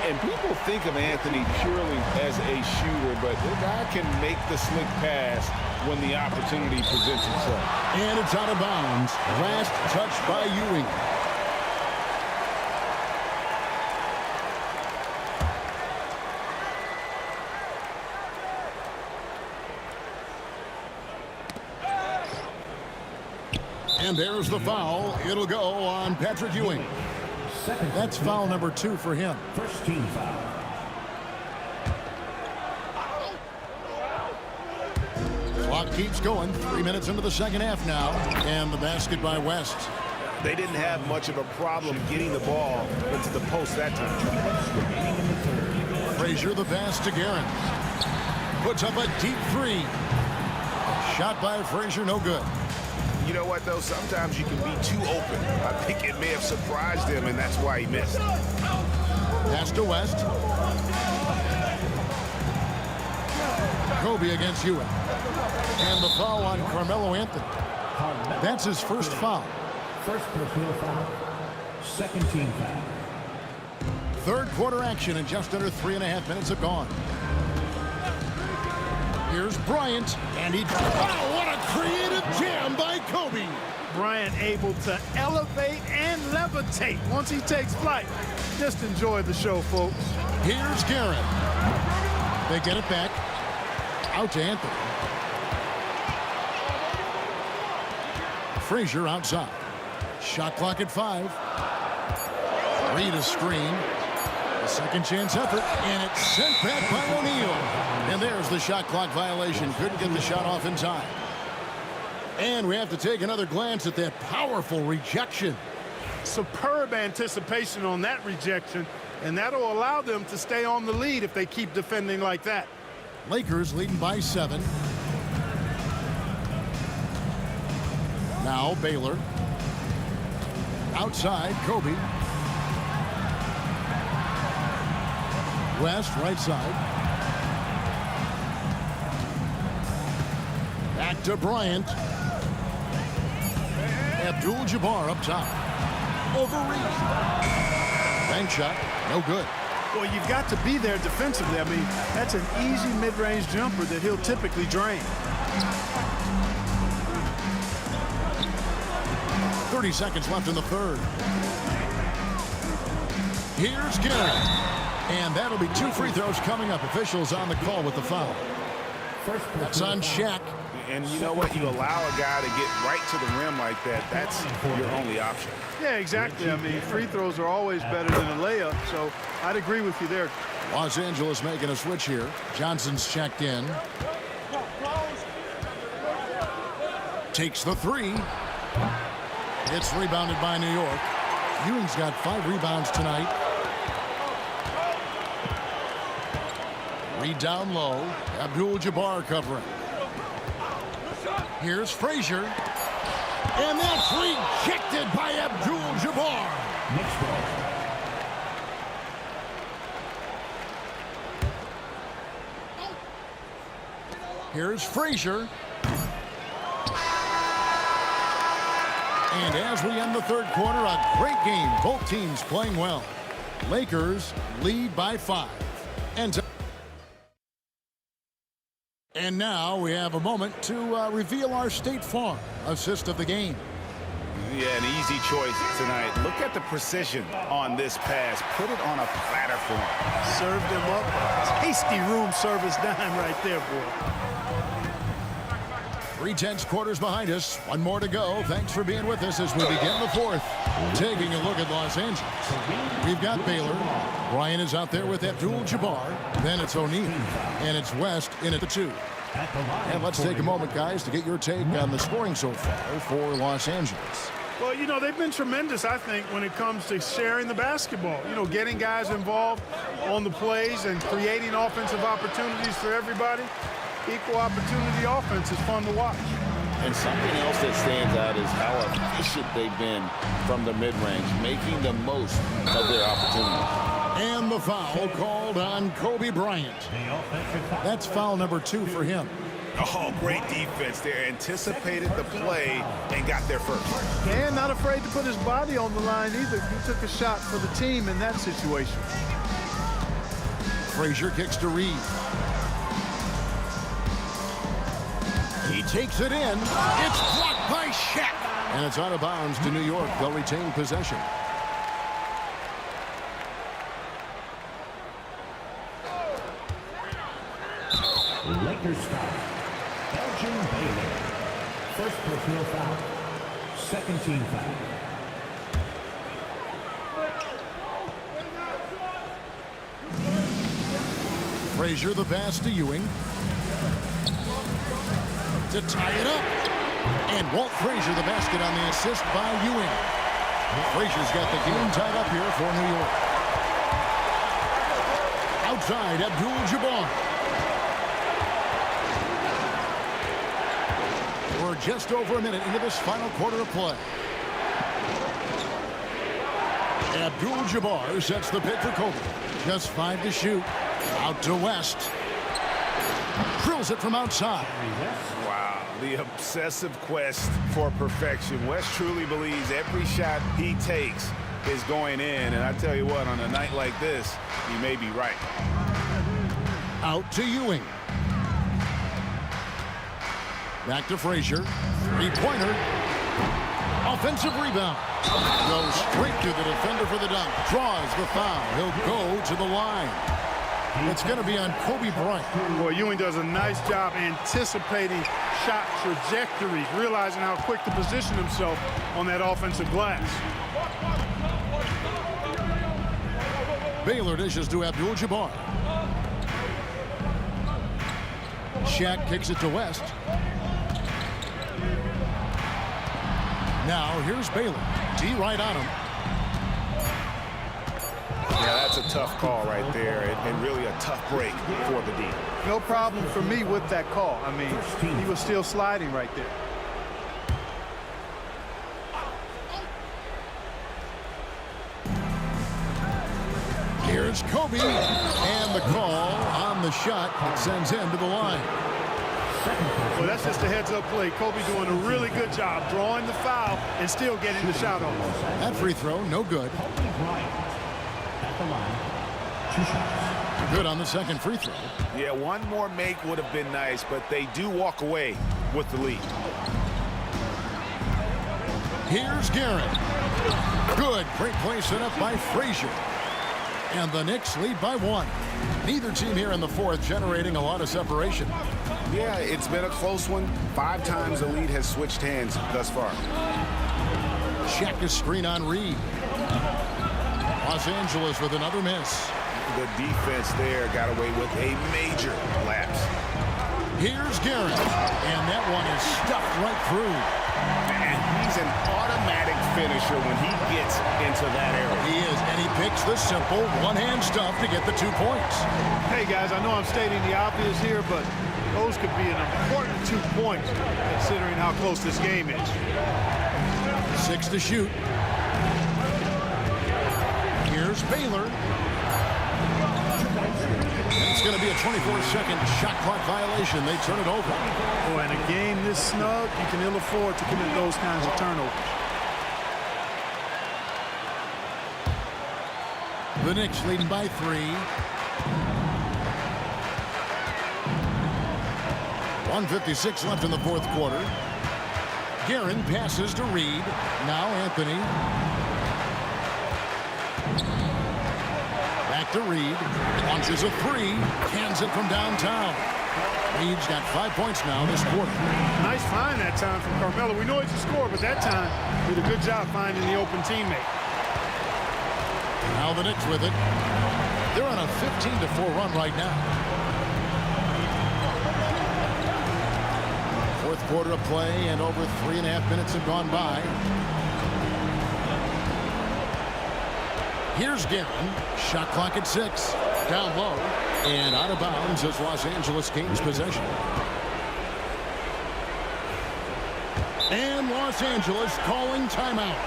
And people think of Anthony purely as a shooter, but the guy can make the slick pass when the opportunity presents itself. And it's out of bounds. Last touch by Ewing. And there's the foul. It'll go on Patrick Ewing. That's foul number 2 for him. First team foul. Clock keeps going. 3 minutes into the second half now. And the basket by West. They didn't have much of a problem getting the ball into the post that time. Frazier the pass to Guerin. Puts up a deep 3. Shot by Frazier, no good. You know what, though? Sometimes you can be too open. I think it may have surprised him, and that's why he missed. Pass to West. Kobe against Ewing. And the foul on Carmelo Anthony. That's his first foul. First personal foul. Second team foul. Third quarter action, and just under 3.5 minutes have gone. Here's Bryant, and he... Oh, what a creative jam by Kobe! Bryant able to elevate and levitate once he takes flight. Just enjoy the show, folks. Here's Guerin. They get it back. Out to Anthony. Frazier outside. Shot clock at 5. Reed a screen. A second chance effort, and it's sent back by O'Neal. And there's the shot clock violation. Couldn't get the shot off in time. And we have to take another glance at that powerful rejection. superb anticipation on that rejection, and that'll allow them to stay on the lead if they keep defending like that. Lakers leading by 7. Now Baylor. Outside, Kobe. West, right side. Back to Bryant. Abdul-Jabbar up top. Overreach. Bank shot, no good. Well, you've got to be there defensively. I mean, that's an easy mid-range jumper that he'll typically drain. 30 seconds left in the third. Here's Garrett. And that'll be 2 free throws coming up. Officials on the call with the foul. That's on Shaq. And you know what? You allow a guy to get right to the rim like that. That's your only option. Yeah, exactly. I mean, free throws are always better than a layup, so I'd agree with you there. Los Angeles making a switch here. Johnson's checked in. Takes the 3. It's rebounded by New York. Ewing's got 5 rebounds tonight. Reed down low. Abdul-Jabbar covering. Here's Frazier. And that's rejected by Abdul-Jabbar. Here's Frazier. And as we end the third quarter, a great game. Both teams playing well. Lakers lead by 5. And now we have a moment to reveal our State Farm assist of the game. Yeah, an easy choice tonight. Look at the precision on this pass. Put it on a platter for him. Served him up. Tasty room service dime right there, boy. 3/10 quarters behind us. 1 more to go. Thanks for being with us as we begin the fourth. Taking a look at Los Angeles. We've got Baylor. Ryan is out there with Abdul-Jabbar. Then it's O'Neal. And it's West in at the 2. And let's take a moment, guys, to get your take on the scoring so far for Los Angeles. Well, you know, they've been tremendous, I think, when it comes to sharing the basketball. You know, getting guys involved on the plays and creating offensive opportunities for everybody. Equal opportunity offense is fun to watch. And something else that stands out is how efficient they've been from the mid-range, making the most of their opportunity. And the foul called on Kobe Bryant. That's foul number 2 for him. Oh, great defense there. Anticipated the play and got there first. And not afraid to put his body on the line either. He took a shot for the team in that situation. Frazier kicks to Reed. He takes it in. It's blocked by Shaq. And it's out of bounds to New York. They'll retain possession. Lakers foul. Elgin Baylor. First personal foul. Second team foul. Frazier the pass to Ewing. To tie it up. And Walt Frazier the basket on the assist by Ewing. Frazier's got the game tied up here for New York. Outside, Abdul-Jabbar. We're just over a minute into this final quarter of play. Abdul-Jabbar sets the pick for Kobe. Just 5 to shoot. Out to West. Drills it from outside. Wow, the obsessive quest for perfection. West truly believes every shot he takes is going in. And I tell you what, on a night like this, he may be right. Out to Ewing. Back to Frazier. 3-pointer. Offensive rebound. Goes straight to the defender for the dunk. Draws the foul. He'll go to the line. It's going to be on Kobe Bryant. Boy, Ewing does a nice job anticipating shot trajectories, realizing how quick to position himself on that offensive glass. Baylor dishes to Abdul-Jabbar. Shaq kicks it to West. Now here's Baylor. D right on him. a tough call right there, and really a tough break for the D. No problem for me with that call. I mean, he was still sliding right there. Here's Kobe, and the call on the shot that sends him to the line. Well, that's just a heads-up play. Kobe doing a really good job drawing the foul and still getting the shot off. That free throw, no good. Good on the second free throw. Yeah, one more make would have been nice, but they do walk away with the lead. Here's Garrett. Good. Great play set up by Frazier. And the Knicks lead by 1. Neither team here in the fourth generating a lot of separation. Yeah, it's been a close one. 5 times the lead has switched hands thus far. Shaq screen on Reed. Los Angeles with another miss. The defense there got away with a major lapse. Here's Garrett. And that one is stuffed right through. And he's an automatic finisher when he gets into that area. He is, and he picks the simple one-hand stuff to get the 2 points. Hey, guys, I know I'm stating the obvious here, but those could be an important 2 points considering how close this game is. 6 to shoot. Here's Baylor. It's going to be a 24-second shot clock violation. They turn it over. Oh, in a game this snug, you can ill afford to commit those kinds of turnovers. The Knicks leading by 3. 1:56 left in the fourth quarter. Guerin passes to Reed. Now Anthony. Back to Reed. Launches a 3. Cans it from downtown. Reed's got 5 points now this quarter. Nice find that time from Carmelo. We know he's a scorer, but that time did a good job finding the open teammate. Now the Knicks with it. They're on a 15-4 run right now. Fourth quarter of play, and over 3.5 minutes have gone by. Here's Guerin. Shot clock at 6. Down low. And out of bounds as Los Angeles gains possession. And Los Angeles calling timeout.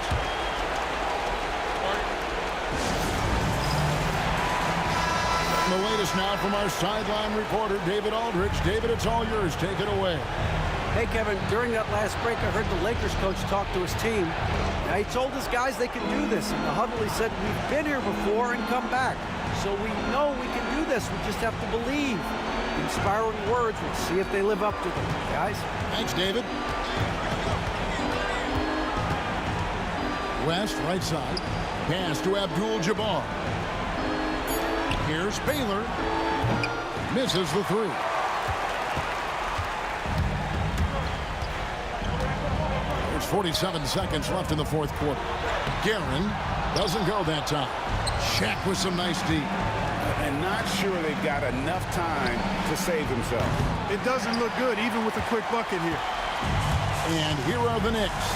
The latest now from our sideline reporter, David Aldridge. David, it's all yours. Take it away. Hey, Kevin, during that last break, I heard the Lakers coach talk to his team. Now, he told his guys they can do this. In the huddle, he said, we've been here before and come back. So we know we can do this. We just have to believe. Inspiring words. We'll see if they live up to them, guys. Thanks, David. West, right side. Pass to Abdul-Jabbar. Here's Baylor. Misses the 3. There's 47 seconds left in the fourth quarter. Guerin doesn't go that time. Shaq with some nice D. And not sure they've got enough time to save themselves. It doesn't look good, even with a quick bucket here. And here are the Knicks.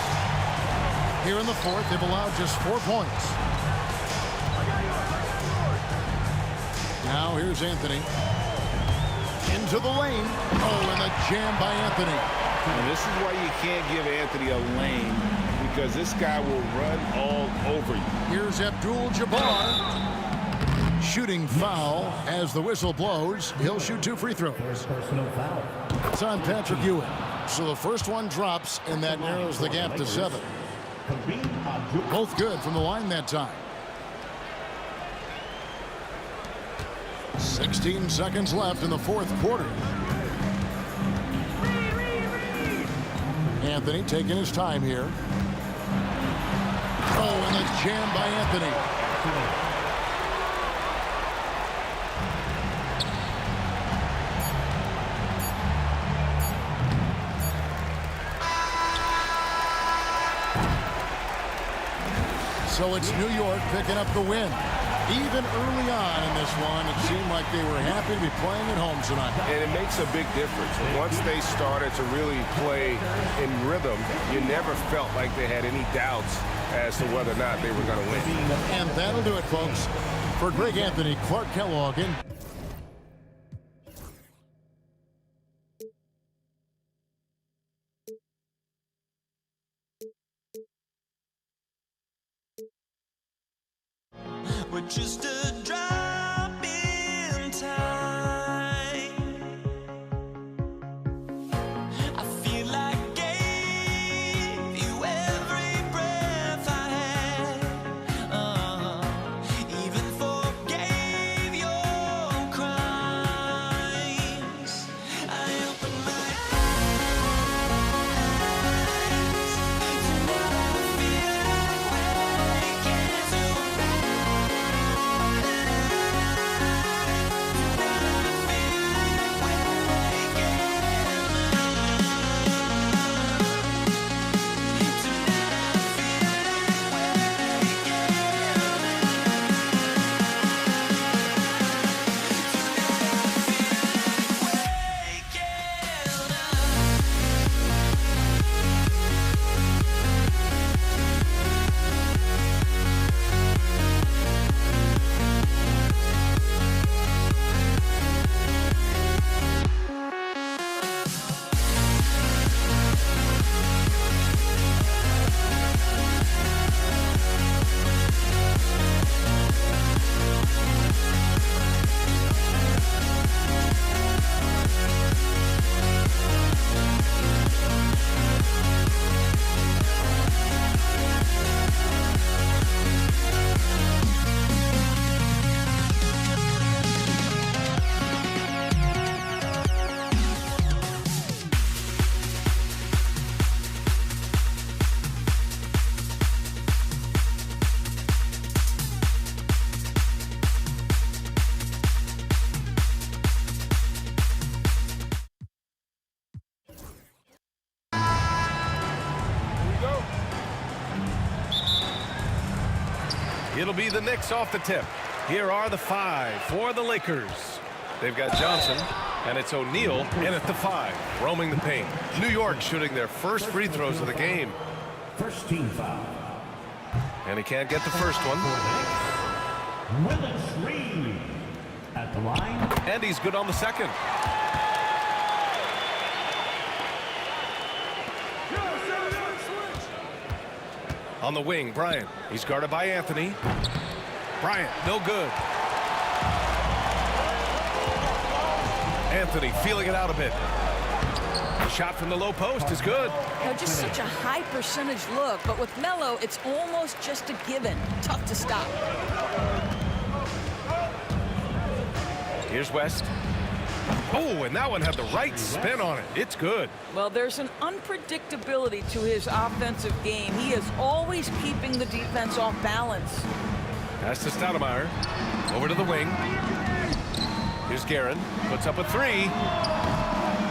Here in the fourth, they've allowed just 4 points. Now here's Anthony. Into the lane. Oh, and a jam by Anthony. And this is why you can't give Anthony a lane, because this guy will run all over you. Here's Abdul-Jabbar. Shooting foul as the whistle blows. He'll shoot 2 free throws. It's on Patrick Ewing. So the first one drops, and that narrows the gap to 7. Both good from the line that time. 16 seconds left in the fourth quarter. Anthony taking his time here. Oh, and a jam by Anthony. So it's New York picking up the win. Even early on in this one, it seemed like they were happy to be playing at home tonight. And it makes a big difference. Once they started to really play in rhythm, you never felt like they had any doubts as to whether or not they were going to win. And that'll do it, folks. For Greg Anthony, Clark Kellogg in. We're just a drop in time. I feel like I gave you every breath I had. Even forgave your crimes. I open my eyes to never feel waking to It'll be the Knicks off the tip. Here are the 5 for the Lakers. They've got Johnson, and it's O'Neal in at the 5, roaming the paint. New York shooting their first free throws of the game. First team foul. And he can't get the first one. Willis Reed at the line. And he's good on the second. On the wing, Bryant. He's guarded by Anthony. Bryant, no good. Anthony feeling it out a bit. The shot from the low post is good. Just such a high percentage look, but with Melo, it's almost just a given. Tough to stop. Here's West. Oh, and that one had the right spin on it. It's good. Well, there's an unpredictability to his offensive game. He is always keeping the defense off balance. Pass to Stoudemire. Over to the wing. Here's Guerin. Puts up a 3.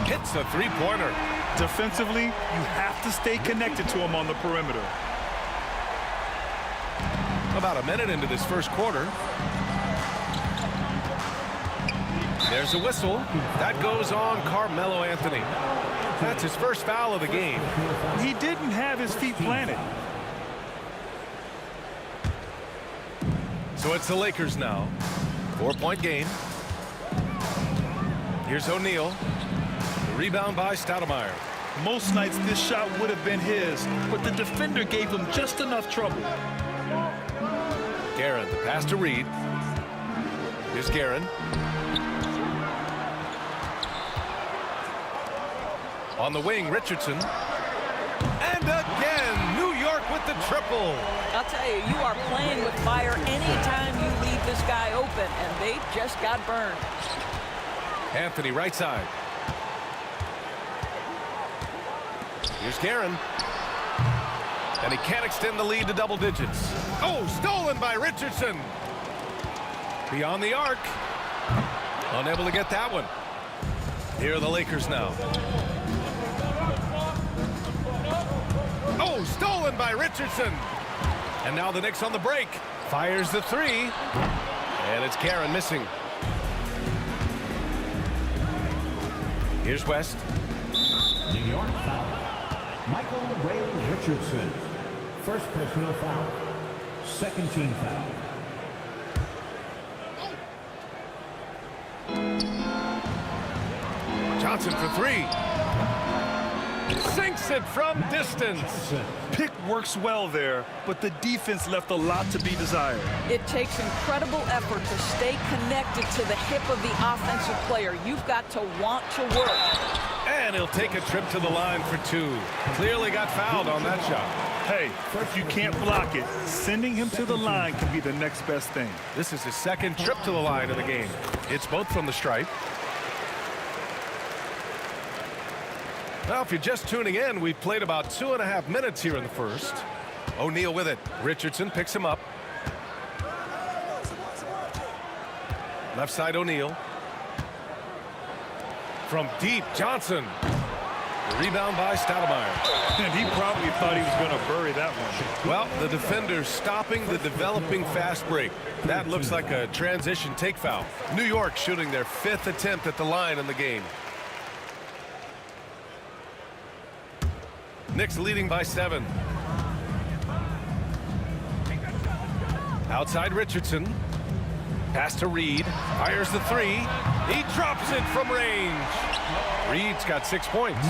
Hits a three-pointer. Defensively, you have to stay connected to him on the perimeter. About a minute into this first quarter. There's a whistle. That goes on Carmelo Anthony. That's his first foul of the game. He didn't have his feet planted. So it's the Lakers now. 4-point game. Here's O'Neal. The rebound by Stoudemire. Most nights this shot would have been his, but the defender gave him just enough trouble. Guerin, the pass to Reed. Here's Guerin. On the wing, Richardson. And again, New York with the triple. I'll tell you, you are playing with fire anytime you leave this guy open, and they just got burned. Anthony, right side. Here's Guerin. And he can't extend the lead to double digits. Oh, stolen by Richardson. Beyond the arc. Unable to get that one. Here are the Lakers now. Oh, stolen by Richardson. And now the Knicks on the break. Fires the 3. And it's Guerin missing. Here's West. New York foul. Michael Ray Richardson. First personal foul. Second team foul. Johnson for three. Sinks it from distance. Pick works well there, but the defense left a lot to be desired. It takes incredible effort to stay connected to the hip of the offensive player. You've got to want to work. And he'll take a trip to the line for two. Clearly got fouled on that shot. Hey, if you can't block it, sending him to the line can be the next best thing. This is his second trip to the line of the game. It's both from the stripe. Well, if you're just tuning in, we've played about 2.5 minutes here in the first. O'Neal with it. Richardson picks him up. Left side O'Neal. From deep, Johnson. The rebound by Stoudemire. And he probably thought he was going to bury that one. Well, the defender stopping the developing fast break. That looks like a transition take foul. New York shooting their 5th attempt at the line in the game. Knicks leading by 7. Outside Richardson. Pass to Reed. Fires the three. He drops it from range. Reed's got 6 points.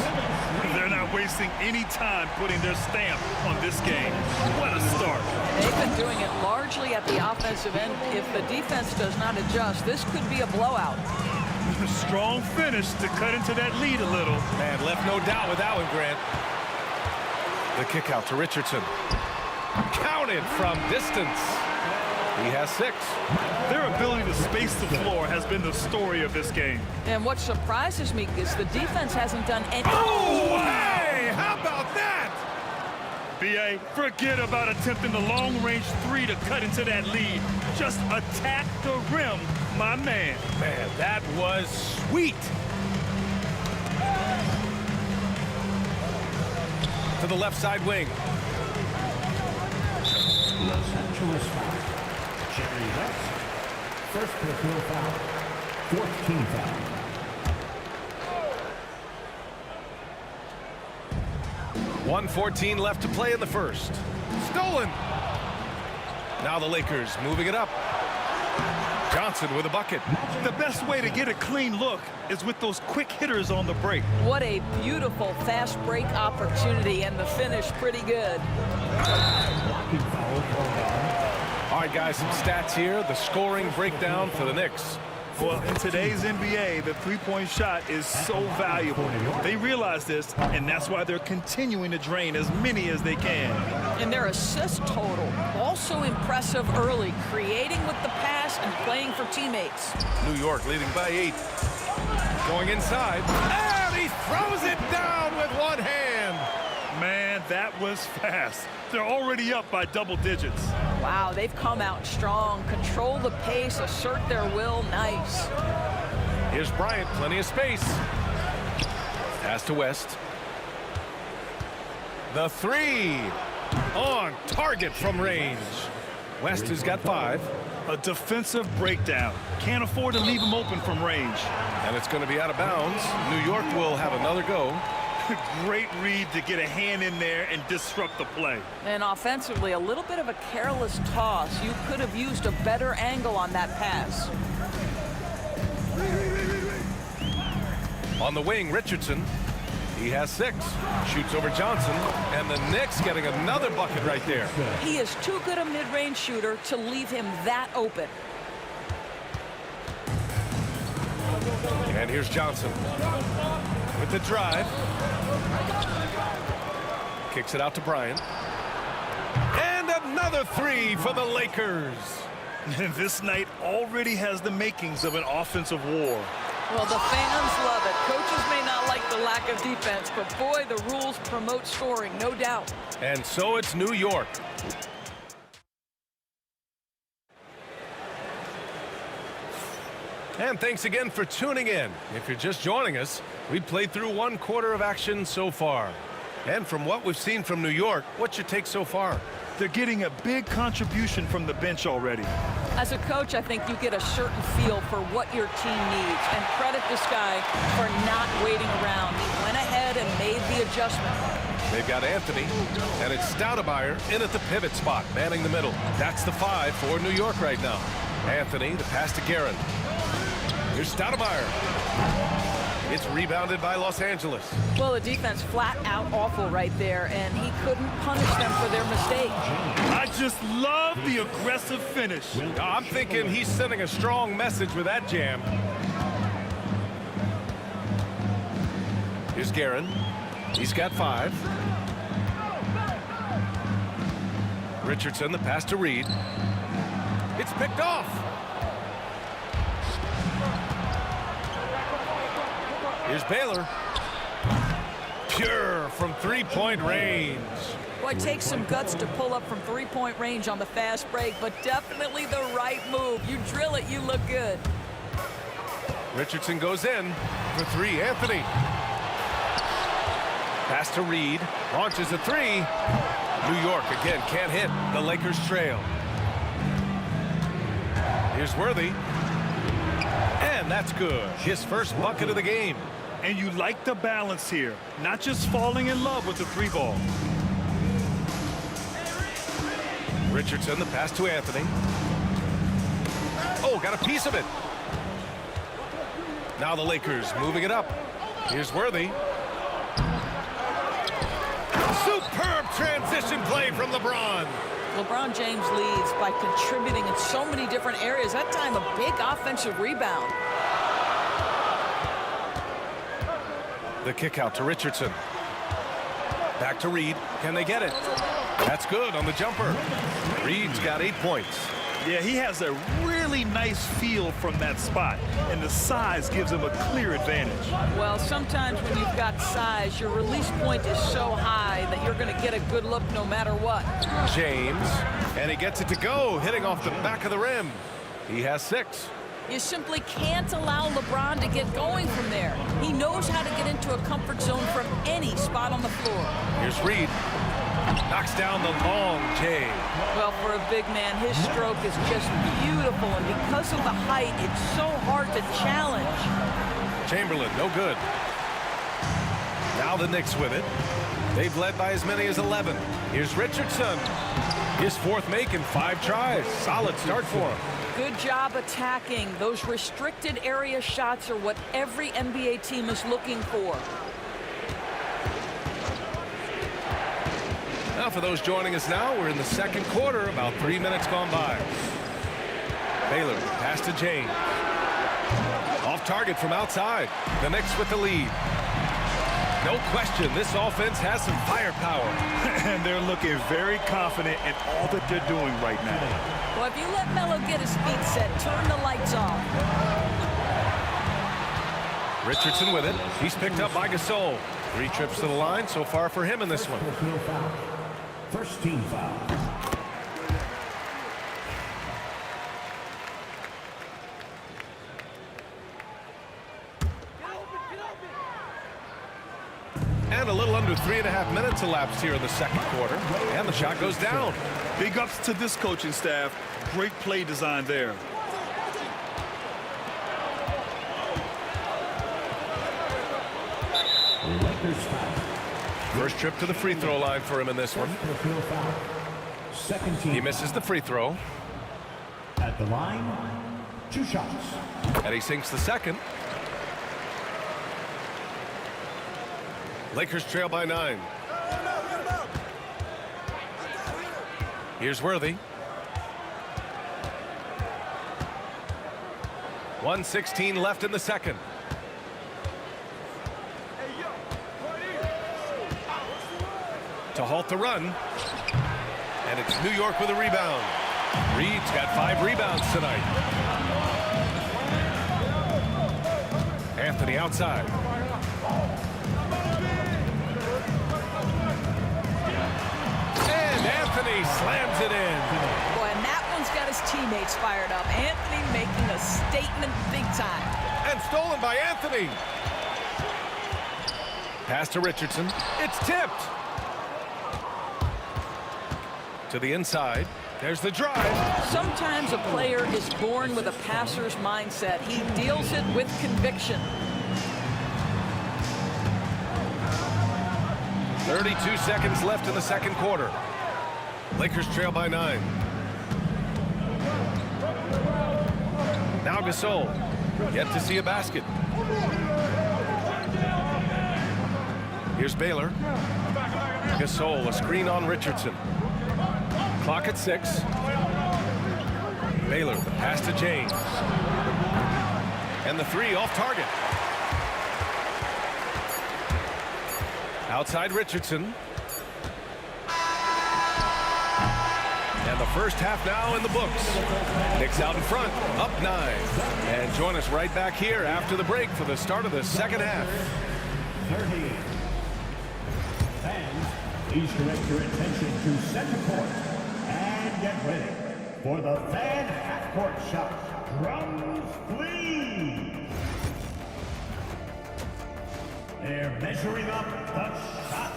They're not wasting any time putting their stamp on this game. What a start. They've been doing it largely at the offensive end. If the defense does not adjust, this could be a blowout. Strong finish to cut into that lead a little. Man, left no doubt with that one, Grant. The kick out to Richardson. Counted from distance. He has 6. Their ability to space the floor has been the story of this game. And what surprises me is the defense hasn't done anything. Oh, hey! How about that? B.A., forget about attempting the long-range three to cut into that lead. Just attack the rim, my man. Man, that was sweet. To the left side wing. Los Angeles foul. Jerry West. First personal foul. 4th team foul. .114 left to play in the first. Stolen. Now the Lakers moving it up. Johnson with a bucket. The best way to get a clean look is with those quick hitters on the break. What a beautiful fast break opportunity, and the finish pretty good. All right, guys, some stats here. The scoring breakdown for the Knicks. Well, in today's NBA, the three-point shot is so valuable. They realize this, and that's why they're continuing to drain as many as they can. And their assist total, also impressive early, creating with the pass and playing for teammates. New York leading by 8. Going inside, and he throws it down with one hand. Man, that was fast. They're already up by double digits. Wow, they've come out strong, control the pace, assert their will. Nice. Here's Bryant, plenty of space. Pass to West. The three on target from range. West has got 5. A defensive breakdown. Can't afford to leave him open from range. And it's going to be out of bounds. New York will have another go. Great read to get a hand in there and disrupt the play. And offensively, a little bit of a careless toss. You could have used a better angle on that pass. On the wing, Richardson. He has 6. Shoots over Johnson. And the Knicks getting another bucket right there. He is too good a mid-range shooter to leave him that open. And here's Johnson with the drive. Kicks it out to Bryant. And another 3 for the Lakers. And this night already has the makings of an offensive war. Well, the fans love it. Coaches may not like the lack of defense, but boy, the rules promote scoring, no doubt. And so it's New York. And thanks again for tuning in. If you're just joining us, we've played through 1 quarter of action so far. And from what we've seen from New York, what's your take so far? They're getting a big contribution from the bench already. As a coach, I think you get a certain feel for what your team needs. And credit this guy for not waiting around. He went ahead and made the adjustment. They've got Anthony, and it's Stoudemire in at the pivot spot, manning the middle. That's the 5 for New York right now. Anthony, the pass to Guerin. Here's Stoudemire. It's rebounded by Los Angeles. Well, the defense flat out awful right there, and he couldn't punish them for their mistake. I just love the aggressive finish. I'm thinking he's sending a strong message with that jam. Here's Guerin. He's got 5. Richardson, the pass to Reed. It's picked off. Here's Baylor. Pure from three-point range. Boy, it takes some guts to pull up from three-point range on the fast break, but definitely the right move. You drill it, you look good. Richardson goes in for 3. Anthony. Pass to Reed. Launches a 3. New York again can't hit. The Lakers trail. Here's Worthy. And that's good. His first bucket of the game. And you like the balance here. Not just falling in love with the 3 ball. Richardson, the pass to Anthony. Oh, got a piece of it. Now the Lakers moving it up. Here's Worthy. Superb transition play from LeBron. LeBron James leads by contributing in so many different areas. That time, a big offensive rebound. The kick out to Richardson. Back to Reed. Can they get it? That's good on the jumper. Reed's got 8 points. Yeah, he has a really nice feel from that spot, and the size gives him a clear advantage. Well, sometimes when you've got size, your release point is so high that you're going to get a good look no matter what. James, and he gets it to go, hitting off the back of the rim. He has 6. You simply can't allow LeBron to get going from there. He knows how to get into a comfort zone from any spot on the floor. Here's Reed. Knocks down the long J. Well, for a big man, his stroke is just beautiful, and because of the height, it's so hard to challenge. Chamberlain, no good. Now the Knicks with it. They've led by as many as 11. Here's Richardson. His 4th make in 5 tries. Solid start for him. Good job attacking. Those restricted area shots are what every NBA team is looking for. Now for those joining us now, we're in the second quarter, about 3 minutes gone by. Baylor, pass to James. Off target from outside. The Knicks with the lead. No question, this offense has some firepower. And they're looking very confident in all that they're doing right now. Well, if you let Melo get his feet set, turn the lights off. Richardson with it. He's picked up by Gasol. 3 trips to the line so far for him in this one. First team foul. And a little under 3.5 minutes elapsed here in the second quarter. And the shot goes down. Big ups to this coaching staff. Great play design there. First trip to the free throw line for him in this one. Second team. He misses the free throw. At the line, 2 shots. And he sinks the second. Lakers trail by 9. Here's Worthy. 1:16 left in the second. To halt the run. And it's New York with a rebound. Reed's got 5 rebounds tonight. Anthony outside. And Anthony slams it in. Boy, and that one's got his teammates fired up. Anthony making a statement big time. And stolen by Anthony. Pass to Richardson. It's tipped. To the inside. There's the drive. Sometimes a player is born with a passer's mindset. He deals it with conviction. 32 seconds left in the second quarter. Lakers trail by 9. Now Gasol. Yet to see a basket. Here's Baylor. Gasol, a screen on Richardson. Clock at 6. Baylor, the pass to James. And the 3 off target. Outside Richardson. And the first half now in the books. Knicks out in front, up 9. And join us right back here after the break for the start of the second half. 30. Fans, please direct your attention to center court and get ready for the fan half-court shot. Drums, please. They're measuring up the shot.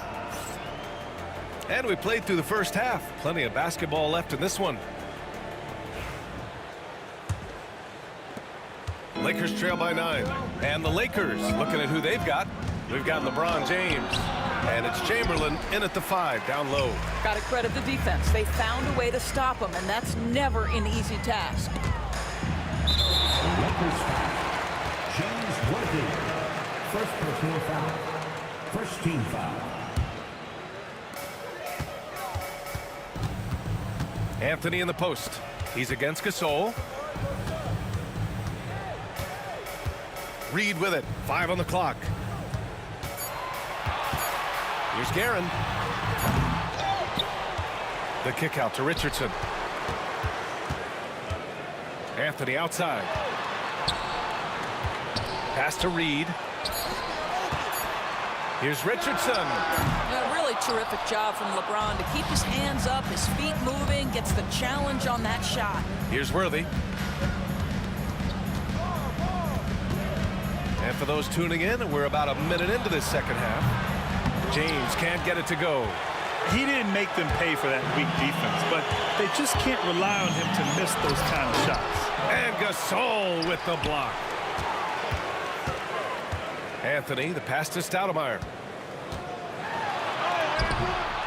And we played through the first half. Plenty of basketball left in this one. Lakers trail by 9. And the Lakers looking at who they've got. We've got LeBron James. And it's Chamberlain in at the 5, down low. Got to credit the defense. They found a way to stop him, and that's never an easy task. Lakers foul. James Worthy. First personal foul. First team foul. Anthony in the post. He's against Gasol. Reed with it. 5 on the clock. Here's Guerin. The kick out to Richardson. Anthony outside. Pass to Reed. Here's Richardson. A really terrific job from LeBron to keep his hands up, his feet moving, gets the challenge on that shot. Here's Worthy. And for those tuning in, we're about a minute into this second half. James can't get it to go. He didn't make them pay for that weak defense, but they just can't rely on him to miss those kind of shots. And Gasol with the block. Anthony, the pass to Stoudemire.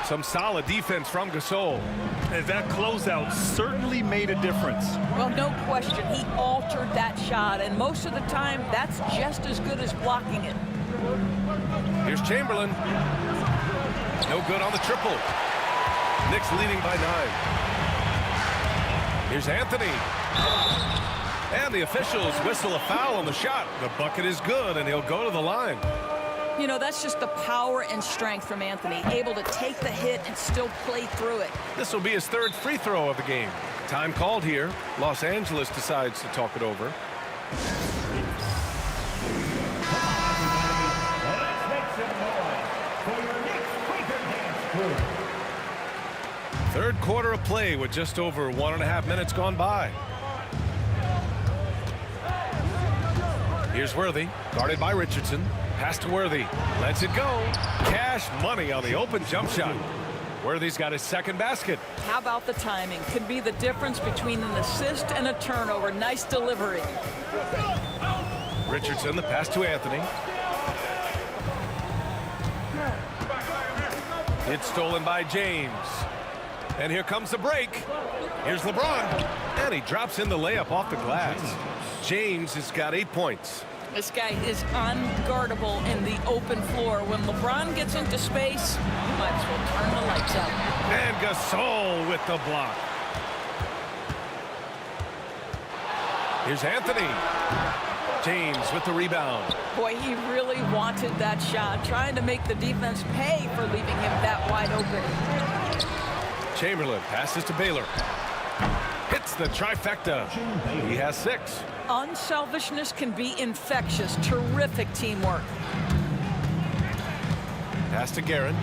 Some solid defense from Gasol. And that closeout certainly made a difference. Well, no question. He altered that shot, and most of the time, that's just as good as blocking it. Here's Chamberlain. No good on the triple. Knicks leading by 9. Here's Anthony. And the officials whistle a foul on the shot. The bucket is good, and he'll go to the line. You know, that's just the power and strength from Anthony, able to take the hit and still play through it. This will be his 3rd free throw of the game. Time called here. Los Angeles decides to talk it over. Third quarter of play with just over 1.5 minutes gone by. Here's Worthy, guarded by Richardson. Pass to Worthy, lets it go. Cash money on the open jump shot. Worthy's got his 2nd basket. How about the timing? Could be the difference between an assist and a turnover. Nice delivery. Richardson, the pass to Anthony. It's stolen by James. And here comes the break. Here's LeBron. And he drops in the layup off the glass. James has got 8 points. This guy is unguardable in the open floor. When LeBron gets into space, you might as well turn the lights out. And Gasol with the block. Here's Anthony. James with the rebound. Boy, he really wanted that shot, trying to make the defense pay for leaving him that wide open. Chamberlain passes to Baylor. Hits the trifecta. He has 6. Unselfishness can be infectious. Terrific teamwork. Pass to Guerin.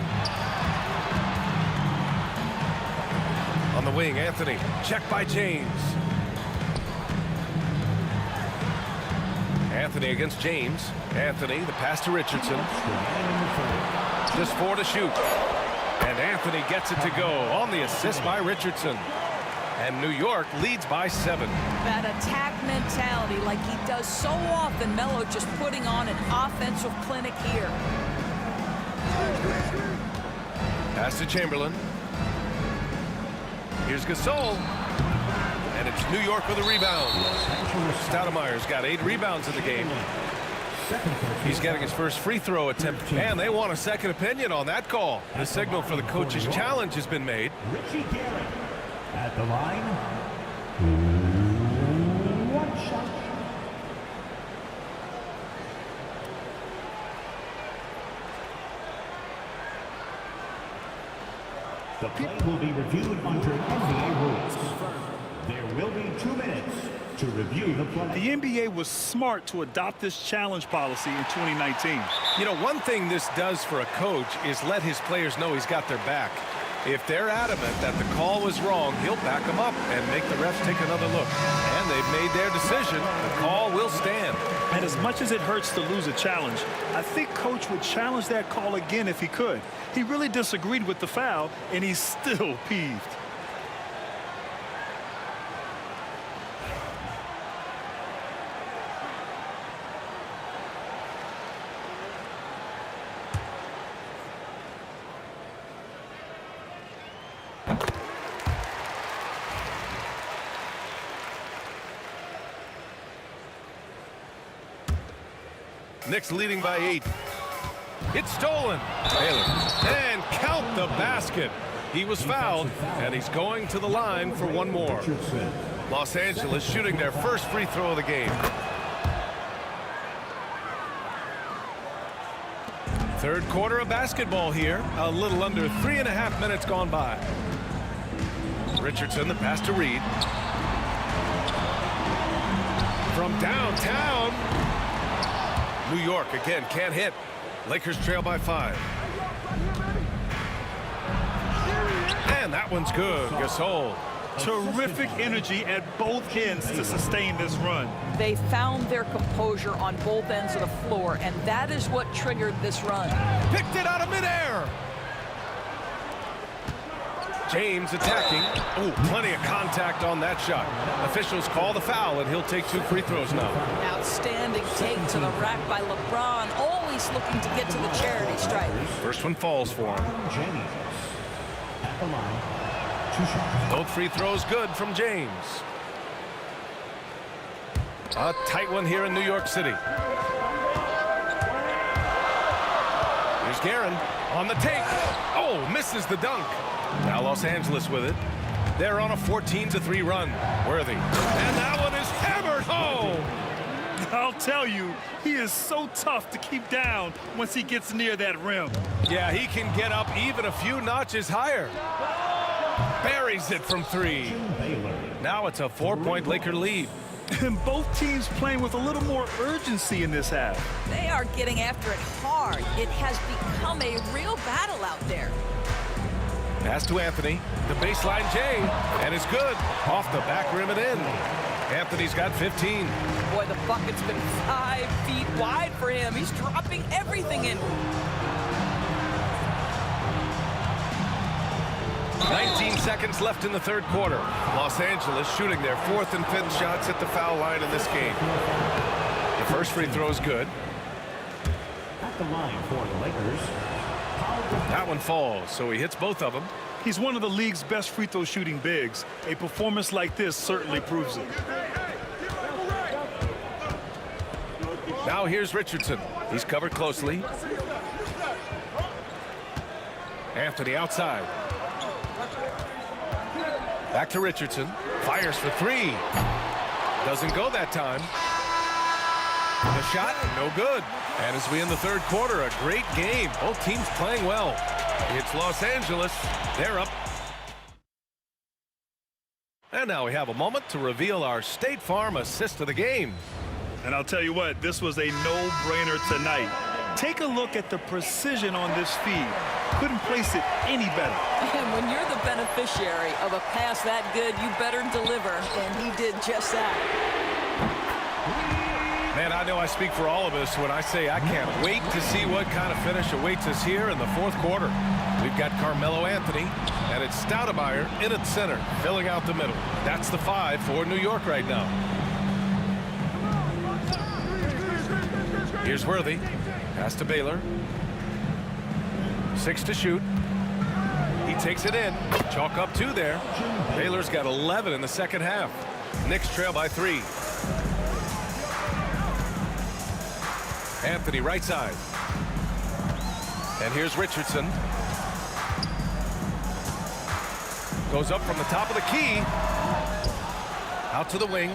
On the wing, Anthony. Check by James. Anthony against James. Anthony, the pass to Richardson. Just 4 to shoot. And Anthony gets it to go on the assist by Richardson. And New York leads by 7. That attack mentality like he does so often. Melo just putting on an offensive clinic here. Pass to Chamberlain. Here's Gasol. And it's New York with a rebound. Stoudemire's got 8 rebounds in the game. He's getting his first free throw attempt, and they want a second opinion on that call. The signal for the coach's challenge has been made. Richie Garrett at the line. One shot. The play will be reviewed under NBA rules. There will be 2 minutes to review the play. The NBA was smart to adopt this challenge policy in 2019. You know, one thing this does for a coach is let his players know he's got their back. If they're adamant that the call was wrong, he'll back them up and make the refs take another look. And they've made their decision. The call will stand. And as much as it hurts to lose a challenge, I think Coach would challenge that call again if he could. He really disagreed with the foul, and he's still peeved. Knicks leading by 8. It's stolen. Baylor. And count the basket. He was fouled, and he's going to the line for one more. Los Angeles shooting their first free throw of the game. Third quarter of basketball here. A little under 3.5 minutes gone by. Richardson, the pass to Reed. From downtown. New York again can't hit. Lakers trail by 5. And that one's good. Gasol. Terrific energy at both ends to sustain this run. They found their composure on both ends of the floor, and that is what triggered this run. Picked it out of midair. James attacking. Oh, plenty of contact on that shot. Officials call the foul, and he'll take 2 free throws now. Outstanding take to the rack by LeBron, always looking to get to the charity stripe. First one falls for him. James at the line. 2 shots. Both free throws good from James. A tight one here in New York City. Here's Guerin on the take. Oh, misses the dunk. Now Los Angeles with it. They're on a 14-3 run. Worthy. And that one is hammered home. I'll tell you, he is so tough to keep down once he gets near that rim. Yeah, he can get up even a few notches higher. Buries it from 3. Now it's a 4-point Laker lead. And both teams playing with a little more urgency in this half. They are getting after it hard. It has become a real battle out there. Pass to Anthony. The baseline J. And it's good. Off the back rim and in. Anthony's got 15. Boy, the bucket's been 5 feet wide for him. He's dropping everything in. 19 seconds left in the third quarter. Los Angeles shooting their 4th and 5th shots at the foul line in this game. The first free throw is good. At the line for the Lakers. That one falls, so he hits both of them. He's one of the league's best free throw shooting bigs. A performance like this certainly proves it. Now here's Richardson. He's covered closely. Anthony outside. Back to Richardson. Fires for 3. Doesn't go that time. The shot, no good. And as we end the third quarter, a great game. Both teams playing well. It's Los Angeles. They're up. And now we have a moment to reveal our State Farm assist of the game. And I'll tell you what, this was a no-brainer tonight. Take a look at the precision on this feed. Couldn't place it any better. And when you're the beneficiary of a pass that good, you better deliver. And he did just that. Man, I know I speak for all of us when I say I can't wait to see what kind of finish awaits us here in the fourth quarter. We've got Carmelo Anthony, and it's Stoudemire in at center, filling out the middle. That's the 5 for New York right now. Here's Worthy. Pass to Baylor. 6 to shoot. He takes it in. Chalk up 2 there. Baylor's got 11 in the second half. Knicks trail by 3. Anthony right side. And here's Richardson. Goes up from the top of the key. Out to the wing.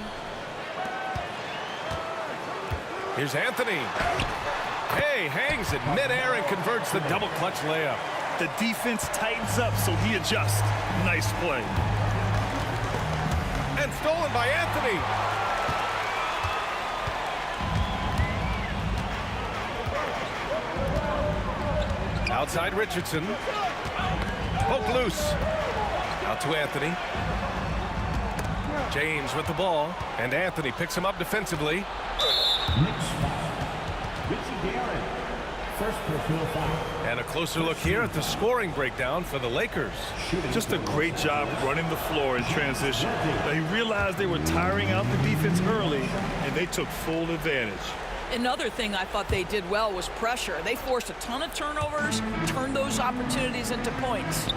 Here's Anthony. Hey, hangs it midair and converts the double clutch layup. The defense tightens up, so he adjusts. Nice play. And stolen by Anthony. Outside Richardson. Poke loose. Out to Anthony. James with the ball. And Anthony picks him up defensively. First personal foul. And a closer look here at the scoring breakdown for the Lakers. Just a great job running the floor in transition. Now, he realized they were tiring out the defense early, and they took full advantage. Another thing I thought they did well was pressure. They forced a ton of turnovers, turned those opportunities into points.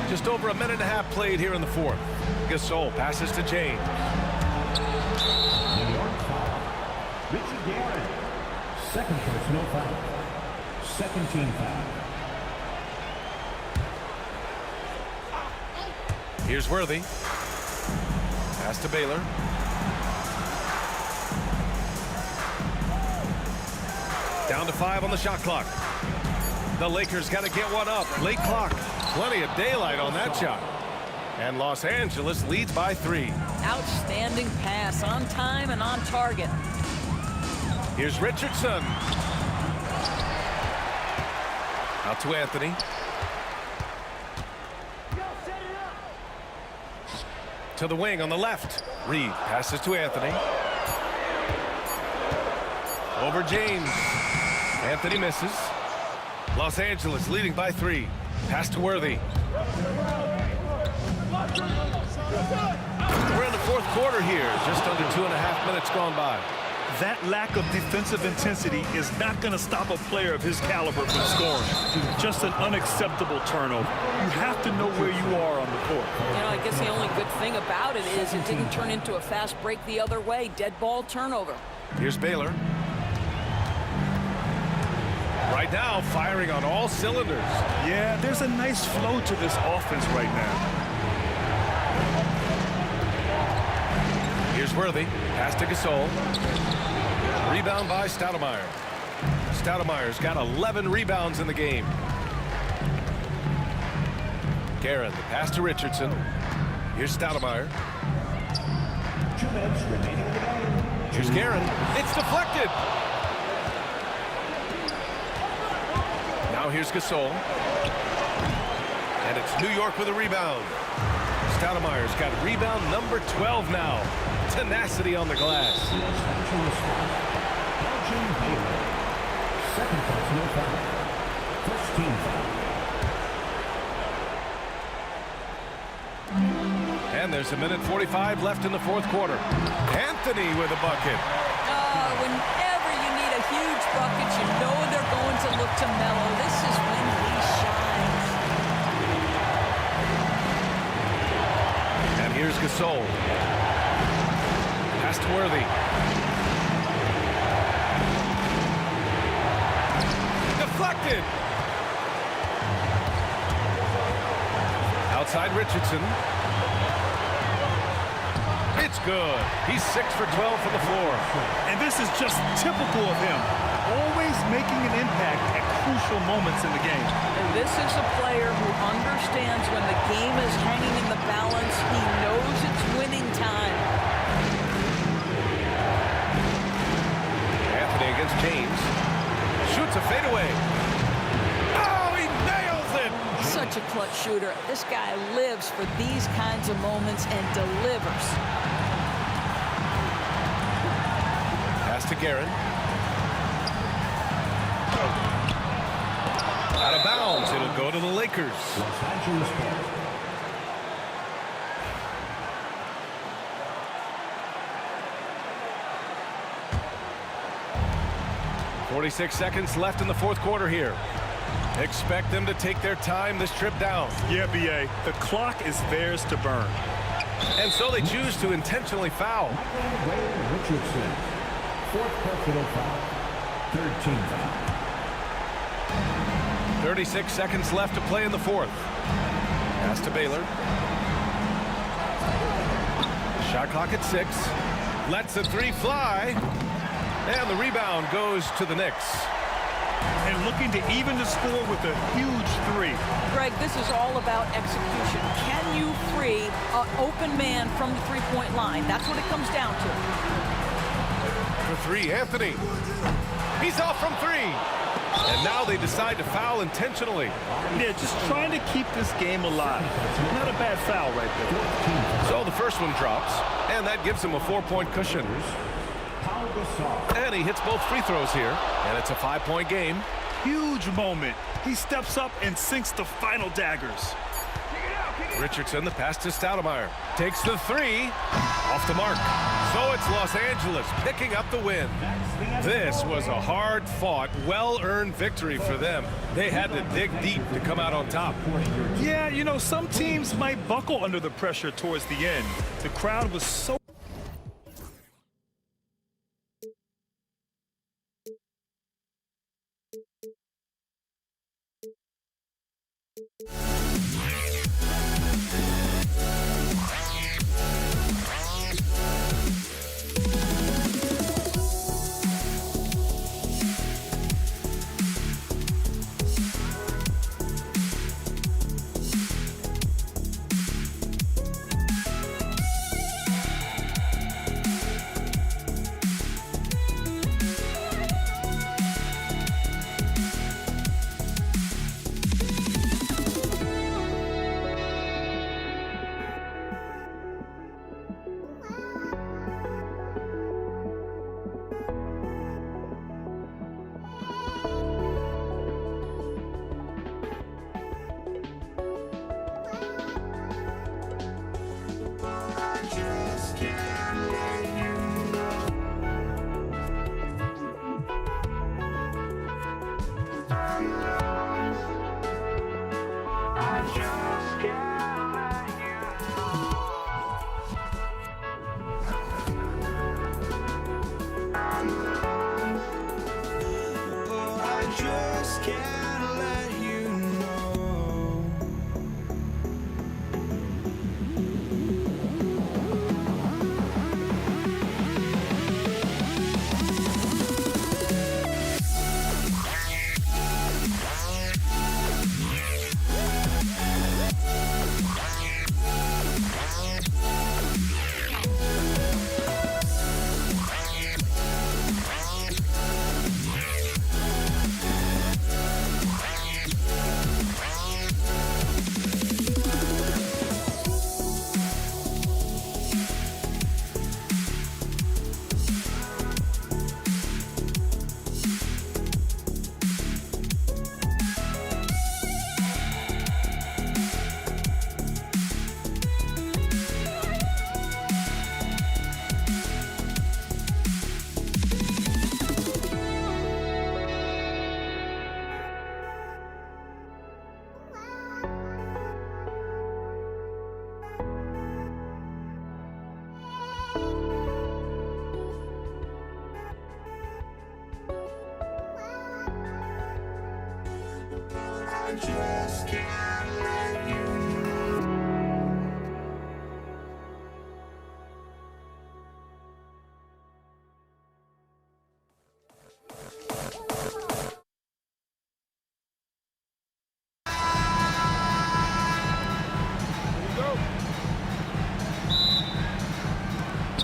Just over a minute and a half played here in the fourth. Gasol passes to James. New York foul. Richie Garrett. Second personal foul. Second team foul. Here's Worthy. Pass to Baylor. Down to 5 on the shot clock. The Lakers got to get one up. Late clock. Plenty of daylight on that shot. And Los Angeles leads by 3. Outstanding pass, on time and on target. Here's Richardson. Out to Anthony. To the wing on the left. Reed passes to Anthony. Over James. Anthony misses. Los Angeles leading by 3. Pass to Worthy. We're in the fourth quarter here. Just under 2.5 minutes gone by. That lack of defensive intensity is not going to stop a player of his caliber from scoring. Just an unacceptable turnover. You have to know where you are on the court. You know, I guess the only good thing about it is it didn't turn into a fast break the other way. Dead ball turnover. Here's Baylor. Right now, firing on all cylinders. Yeah, there's a nice flow to this offense right now. Here's Worthy. Pass to Gasol. Rebound by Stoudemire. Stoudemire's got 11 rebounds in the game. Guerin, the pass to Richardson. Here's Stoudemire. 2 minutes remaining in the game. Here's Guerin. It's deflected. Now here's Gasol. And it's New York with a rebound. Stoudemire's got rebound number 12 now. Tenacity on the glass. Second personal foul. First team foul. And there's a minute 45 left in the fourth quarter. Anthony with a bucket. Whenever you need a huge bucket, you know they're going to look to Melo. This is when he shines. And here's Gasol. Pass to Worthy. Deflected. Outside Richardson. It's good. He's 6 for 12 from the floor. And this is just typical of him. Always making an impact at crucial moments in the game. And this is a player who understands when the game is hanging in the balance. He knows it's winning time. Anthony against James. Shoots a fadeaway. Oh, he nails it! Such a clutch shooter. This guy lives for these kinds of moments and delivers. Pass to Guerin. Out of bounds. It'll go to the Lakers. Los Angeles. 46 seconds left in the fourth quarter here. Expect them to take their time this trip down. Yeah, B.A. The clock is theirs to burn. And so they choose to intentionally foul. Richardson, fourth personal foul, 13 foul. 36 seconds left to play in the fourth. Pass to Baylor. Shot clock at 6. Lets the three fly. And the rebound goes to the Knicks. And looking to even the score with a huge three. Greg, this is all about execution. Can you free an open man from the three-point line? That's what it comes down to. For three, Anthony. He's off from 3. And now they decide to foul intentionally. Yeah, just trying to keep this game alive. Not a bad foul right there. So the first one drops, and that gives him a 4-point cushion. And he hits both free throws here, and it's a 5-point game. Huge moment. He steps up and sinks the final daggers. Richardson, the pass to Stoudemire. Takes the 3. Off the mark. So it's Los Angeles picking up the win. This was a hard-fought, well-earned victory for them. They had to dig deep to come out on top. Yeah, you know, some teams might buckle under the pressure towards the end. The crowd was so...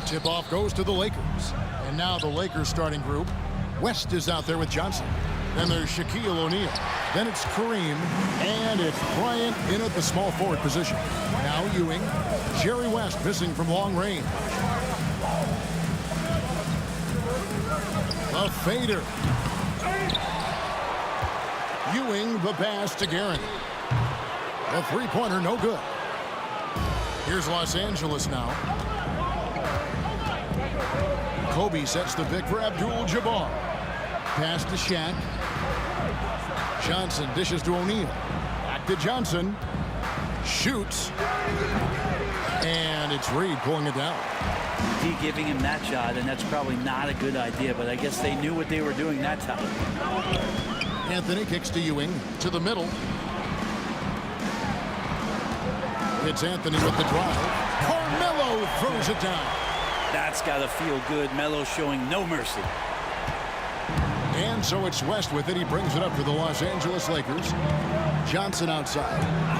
Tip-off goes to the Lakers. And now the Lakers starting group. West is out there with Johnson. Then there's Shaquille O'Neal. Then it's Kareem. And it's Bryant in at the small forward position. Now Ewing. Jerry West missing from long range. A fader. Ewing the pass to Guerin. A three-pointer, no good. Here's Los Angeles now. Kobe sets the pick for Abdul-Jabbar. Pass to Shaq. Johnson dishes to O'Neal. Back to Johnson. Shoots. And And it's Reed pulling it down. D giving him that shot, and that's probably not a good idea, but I guess they knew what they were doing that time. Anthony kicks to Ewing, to the middle. It's Anthony with the drive. Carmelo throws it down. That's got to feel good. Melo showing no mercy. And so it's West with it. He brings it up to the Los Angeles Lakers. Johnson outside.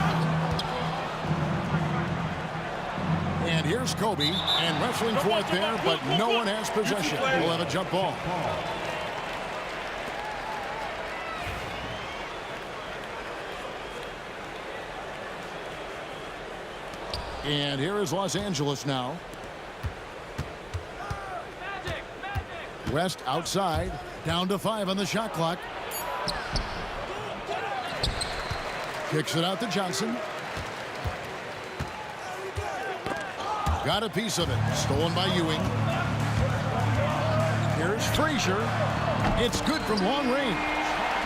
And here's Kobe, and wrestling for it there, but no one has possession. We'll have a jump ball. And here is Los Angeles now. West outside, down to 5 on the shot clock. Kicks it out to Johnson. Got a piece of it. Stolen by Ewing. Here's Frazier. It's good from long range.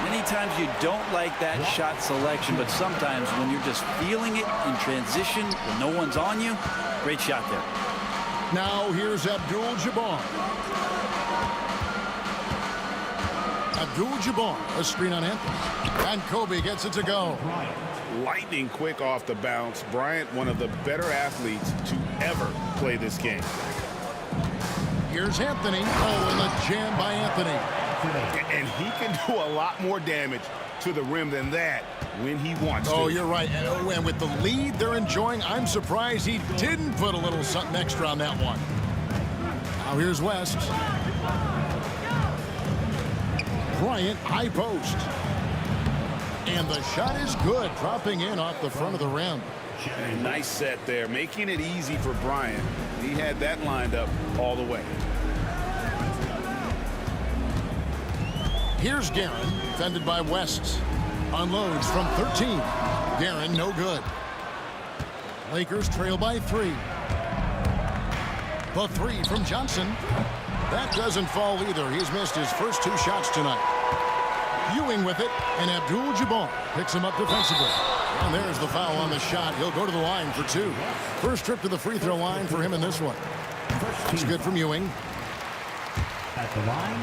Many times you don't like that shot selection, but sometimes when you're just feeling it in transition, when no one's on you, great shot there. Now here's Abdul-Jabbar. Abdul-Jabbar, a screen on Anthony. And Kobe gets it to go. Lightning quick off the bounce. Bryant, one of the better athletes to ever play this game. Here's Anthony. Oh, and the jam by Anthony. And he can do a lot more damage to the rim than that when he wants to. Oh, you're right. And with the lead they're enjoying, I'm surprised he didn't put a little something extra on that one. Now here's West. Bryant, high post. And the shot is good, dropping in off the front of the rim. A nice set there, making it easy for Bryant. He had that lined up all the way. Here's Guerin, defended by West. Unloads from 13. Guerin, no good. Lakers trail by 3. The 3 from Johnson. That doesn't fall either. He's missed his first 2 shots tonight. Ewing with it, and Abdul-Jabbar picks him up defensively. And there's the foul on the shot. He'll go to the line for 2. First trip to the free throw line for him in this one. It's good from Ewing. At the line,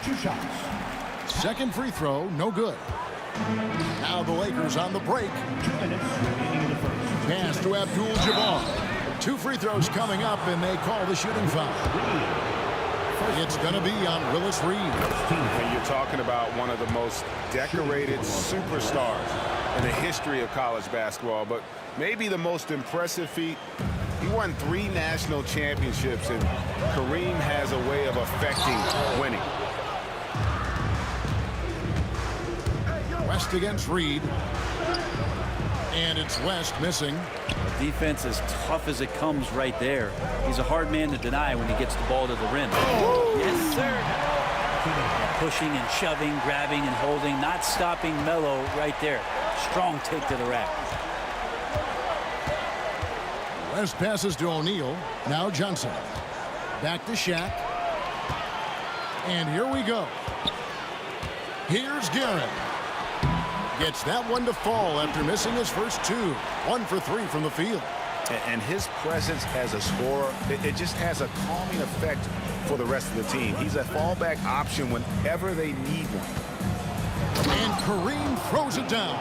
2 shots. Second free throw, no good. Now the Lakers on the break. 2 minutes remaining in the first. Pass to Abdul-Jabbar. 2 free throws coming up, and they call the shooting foul. It's going to be on Willis Reed. And you're talking about one of the most decorated superstars in the history of college basketball, but maybe the most impressive feat. He won 3 national championships, and Kareem has a way of affecting winning. West against Reed. And it's West missing. The defense as tough as it comes right there. He's a hard man to deny when he gets the ball to the rim. Yes, sir. Pushing and shoving, grabbing and holding, not stopping Melo right there. Strong take to the rack. West passes to O'Neal. Now Johnson. Back to Shaq. And here we go. Here's Guerin. Gets that one to fall after missing his first 2. 1 for 3 from the field. And his presence as a scorer, it just has a calming effect for the rest of the team. He's a fallback option whenever they need one. And Kareem throws it down.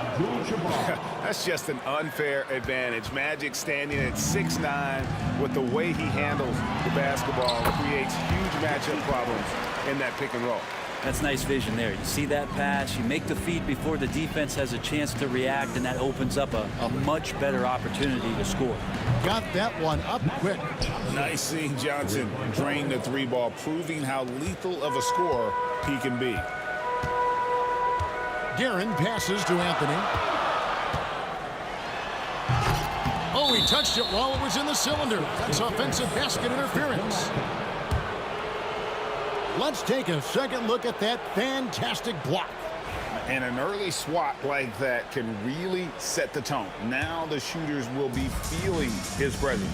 That's just an unfair advantage. Magic standing at 6'9", with the way he handles the basketball, creates huge matchup problems in that pick and roll. That's nice vision there. You see that pass, you make the feed before the defense has a chance to react, and that opens up a much better opportunity to score. Got that one up quick. Nice seeing Johnson drain the 3 ball, proving how lethal of a scorer he can be. Guerin passes to Anthony. Oh, he touched it while it was in the cylinder. That's offensive basket interference. Let's take a second look at that fantastic block. And an early swat like that can really set the tone. Now the shooters will be feeling his presence.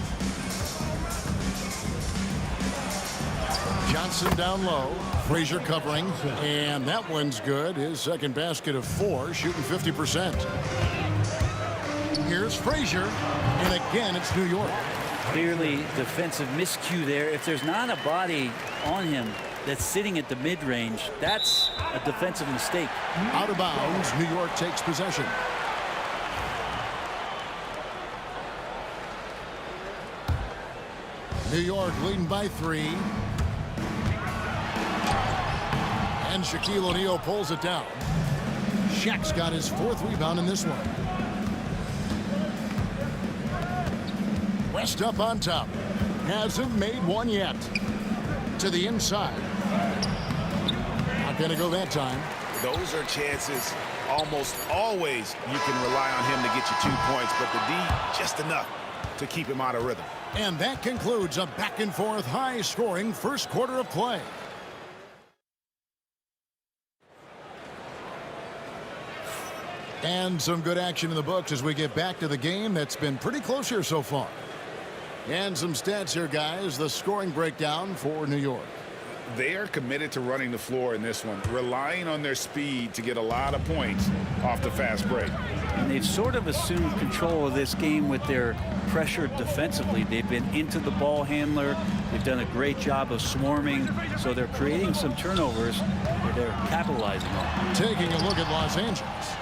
Johnson down low. Frazier covering. And that one's good. His second basket of 4, shooting 50%. Here's Frazier. And again, it's New York. Clearly defensive miscue there. If there's not a body on him that's sitting at the mid-range, that's a defensive mistake. Out of bounds, New York takes possession. New York leading by 3. And Shaquille O'Neal pulls it down. Shaq's got his 4th rebound in this one. West up on top. Hasn't made one yet. To the inside. Not going to go that time. Those are chances almost always you can rely on him to get you 2 points, but the D just enough to keep him out of rhythm. And that concludes a back-and-forth, high-scoring first quarter of play. And some good action in the books as we get back to the game that's been pretty close here so far. And some stats here, guys. The scoring breakdown for New York. They are committed to running the floor in this one, relying on their speed to get a lot of points off the fast break. And they've sort of assumed control of this game with their pressure defensively. They've been into the ball handler. They've done a great job of swarming. So they're creating some turnovers that they're capitalizing on. Taking a look at Los Angeles.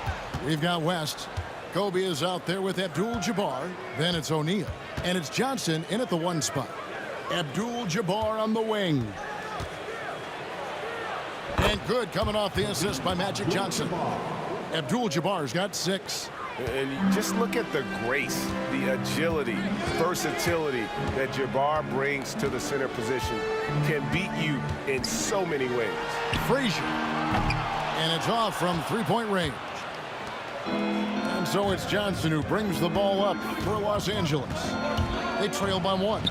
We've got West. Kobe is out there with Abdul-Jabbar. Then it's O'Neal. And it's Johnson in at the 1 spot. Abdul-Jabbar on the wing. And good coming off the assist by Magic Johnson. Abdul-Jabbar's got 6. And just look at the grace, the agility, versatility that Jabbar brings to the center position. Can beat you in so many ways. Frazier. And it's off from 3-point range. And so it's Johnson who brings the ball up for Los Angeles. They trail by 1.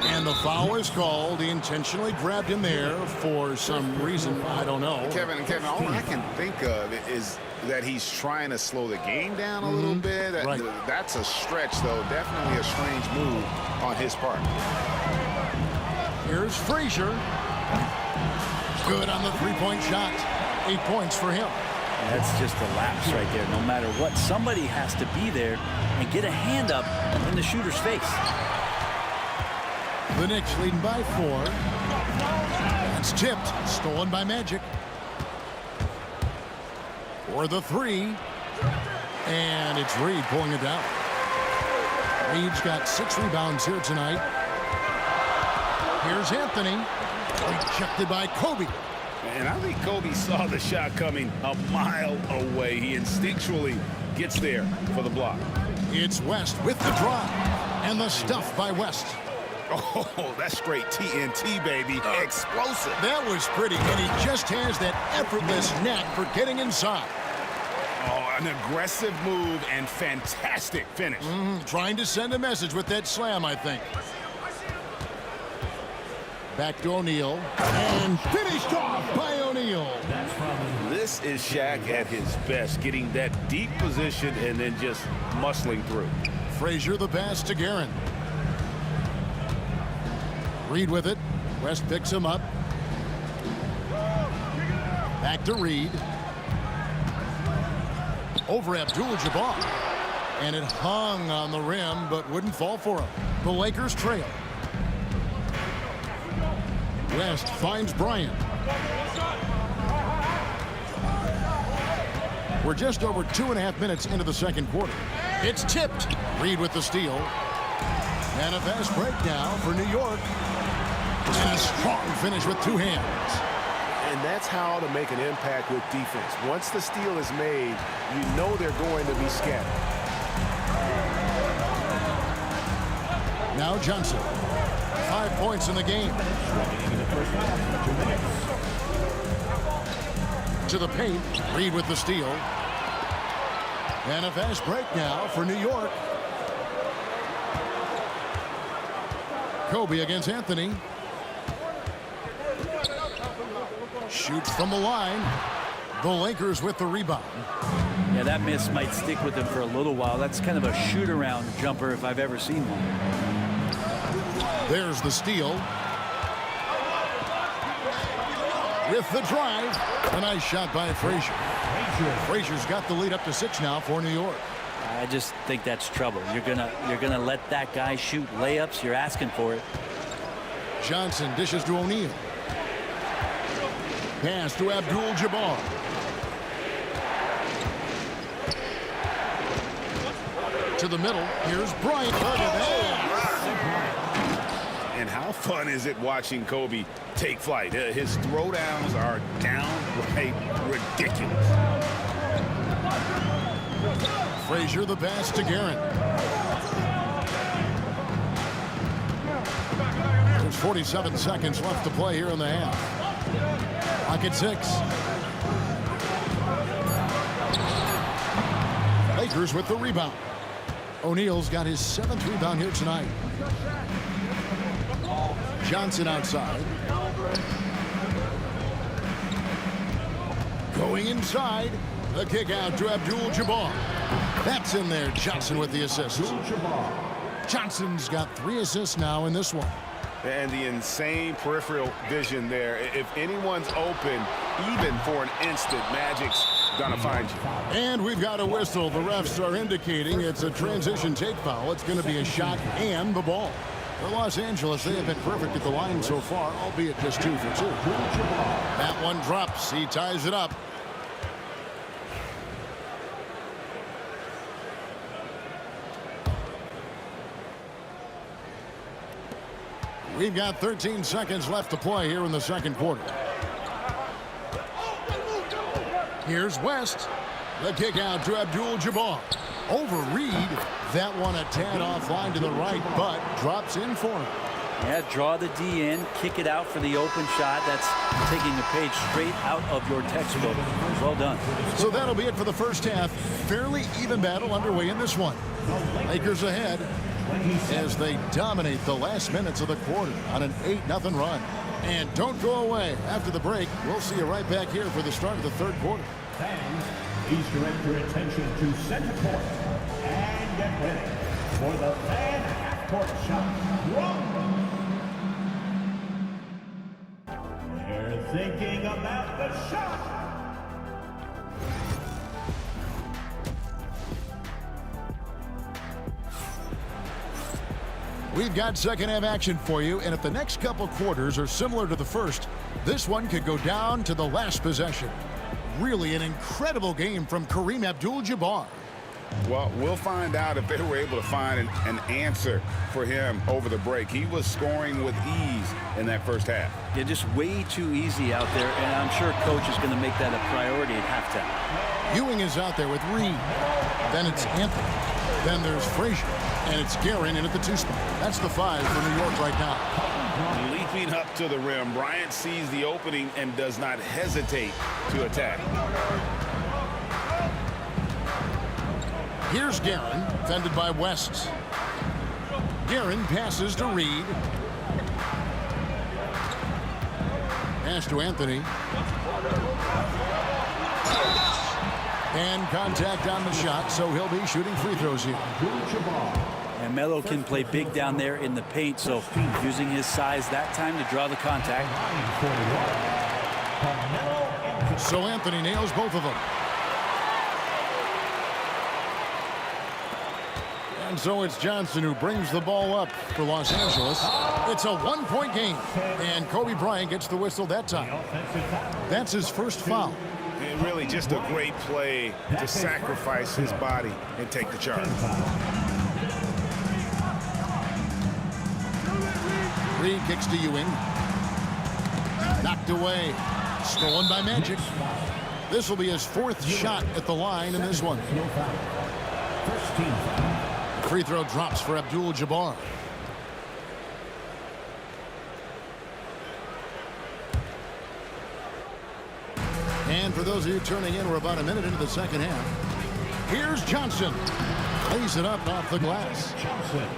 And the foul is called. He intentionally grabbed him there for some reason. I don't know. Kevin, all I can think of is that he's trying to slow the game down a little bit. Right. That's a stretch, though. Definitely a strange move on his part. Here's Frazier. Good on the 3-point shot. 8 points for him. That's just a lapse right there. No matter what, somebody has to be there and get a hand up in the shooter's face. The Knicks leading by 4. It's tipped. Stolen by Magic. For the 3. And it's Reed pulling it down. Reed's got 6 rebounds here tonight. Here's Anthony. Rejected by Kobe. And I think Kobe saw the shot coming a mile away. He instinctually gets there for the block. It's West with the drive. And the stuff by West. Oh, that's straight TNT, baby. Explosive. That was pretty. And he just has that effortless knack for getting inside. Oh, an aggressive move and fantastic finish. Trying to send a message with that slam, I think. Back to O'Neal. And finished off by O'Neal. This is Shaq at his best, getting that deep position and then just muscling through. Frazier the pass to Guerin. Reed with it. West picks him up. Back to Reed. Over Abdul-Jabbar. And it hung on the rim, but wouldn't fall for him. The Lakers trail. West finds Bryant. We're just over 2.5 minutes into the second quarter. It's tipped. Reed with the steal. And a fast break now for New York. And a strong finish with 2 hands. And that's how to make an impact with defense. Once the steal is made, you know they're going to be scattered. Now Johnson. 5 points in the game. To the paint. Reed with the steal. And a fast break now for New York. Kobe against Anthony. Shoots from the line. The Lakers with the rebound. Yeah, that miss might stick with him for a little while. That's kind of a shoot-around jumper if I've ever seen one. There's the steal. With the drive. A nice shot by Frazier. Frazier's got the lead up to 6 now for New York. I just think that's trouble. You're gonna let that guy shoot layups. You're asking for it. Johnson dishes to O'Neal. Pass to Abdul-Jabbar. To the middle. Here's Bryant. And how fun is it watching Kobe take flight? His throwdowns are downright ridiculous. Frazier the pass to Guerin. There's 47 seconds left to play here in the half. Clock at 6. Lakers with the rebound. O'Neal's got his 7th rebound here tonight. Johnson outside. Going inside. The kick out to Abdul-Jabbar. That's in there. Johnson with the assist. Johnson's got 3 assists now in this one. And the insane peripheral vision there. If anyone's open, even for an instant, Magic's gonna find you. And we've got a whistle. The refs are indicating it's a transition take foul. It's going to be a shot and the ball. For Los Angeles, they have been perfect at the line so far, albeit just 2 for 2. That one drops. He ties it up. We've got 13 seconds left to play here in the second quarter. Here's West. The kick out to Abdul-Jabbar. Over Reed. That one a tad offline to the right, but drops in for him. Yeah, draw the D in, kick it out for the open shot. That's taking a page straight out of your textbook. Well done. So that'll be it for the first half. Fairly even battle underway in this one. Lakers ahead as they dominate the last minutes of the quarter on an 8-0 run. And don't go away. After the break, we'll see you right back here for the start of the third quarter. Fans, please direct your attention to center court and get ready for the fan half-court shot. They're thinking about the shot. We've got second half action for you, and if the next couple quarters are similar to the first, this one could go down to the last possession. Really an incredible game from Kareem Abdul-Jabbar. Well, we'll find out if they were able to find an answer for him over the break. He was scoring with ease in that first half. Yeah, just way too easy out there, and I'm sure coach is going to make that a priority at halftime. Ewing is out there with Reed. Then it's Anthony. Then there's Frazier. And it's Guerin in at the 2 spot. That's the 5 for New York right now. Leaping up to the rim, Bryant sees the opening and does not hesitate to attack. Here's Guerin, fended by West. Guerin passes to Reed. Pass to Anthony. And contact on the shot, so he'll be shooting free throws here. And Melo can play big down there in the paint, so using his size that time to draw the contact. So Anthony nails both of them. And so it's Johnson who brings the ball up for Los Angeles. It's a 1-point game, and Kobe Bryant gets the whistle that time. That's his first foul. And really just a great play to sacrifice his body and take the charge. Reed kicks to Ewing. Knocked away. Stolen by Magic. This will be his 4th shot at the line in this one. Free throw drops for Abdul-Jabbar. And for those of you turning in, we're about a minute into the second half. Here's Johnson. Lays it up off the glass.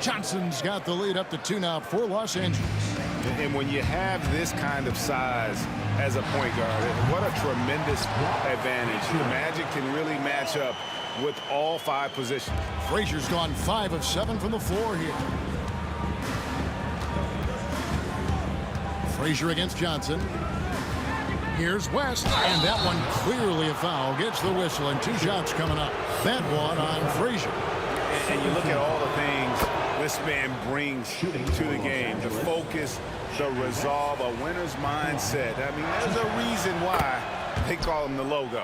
Johnson's got the lead up to 2 now for Los Angeles. And when you have this kind of size as a point guard, what a tremendous advantage. The Magic can really match up with all 5 positions. Frazier's gone 5 of 7 from the floor here. Frazier against Johnson. Here's West, and that one clearly a foul. Gets the whistle, and 2 shots coming up. That one on Frazier. And you look at all the things this man brings to the game. The focus, the resolve, a winner's mindset. I mean, there's a reason why they call him the logo.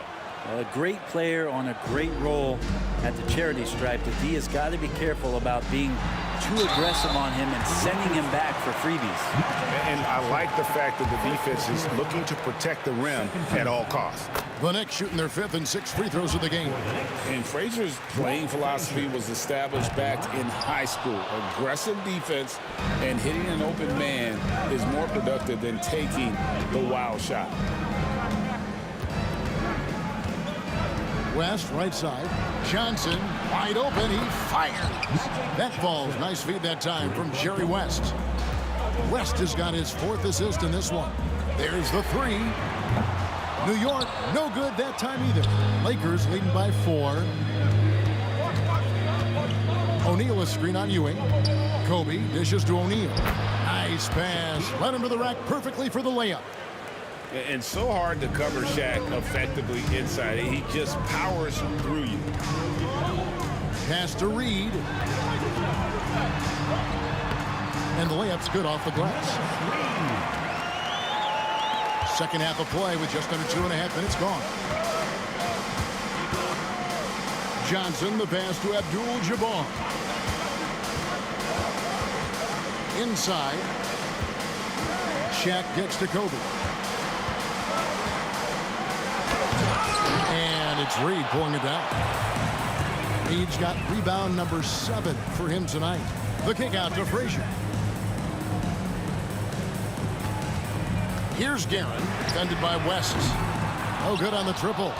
A great player on a great role at the charity stripe. The D has got to be careful about being too aggressive on him and sending him back for freebies. And I like the fact that the defense is looking to protect the rim at all costs. The Knicks shooting their 5th and 6th free throws of the game. And Frazier's playing philosophy was established back in high school. Aggressive defense and hitting an open man is more productive than taking the wild shot. West, right side. Johnson, wide open. He fires. That falls. Nice feed that time from Jerry West. West has got his 4th assist in this one. There's the 3. New York, no good that time either. Lakers leading by 4. O'Neal a screen on Ewing. Kobe dishes to O'Neal. Nice pass. Led him to the rack perfectly for the layup. And so hard to cover Shaq effectively inside. He just powers through you. Pass to Reed. And the layup's good off the glass. Second half of play with just under 2.5 minutes gone. Johnson, the pass to Abdul-Jabbar. Inside. Shaq gets to Kobe. And it's Reed pulling it down. Reed's got rebound number 7 for him tonight. The kick out to Frazier. Here's Guerin, defended by West. No good on the triple.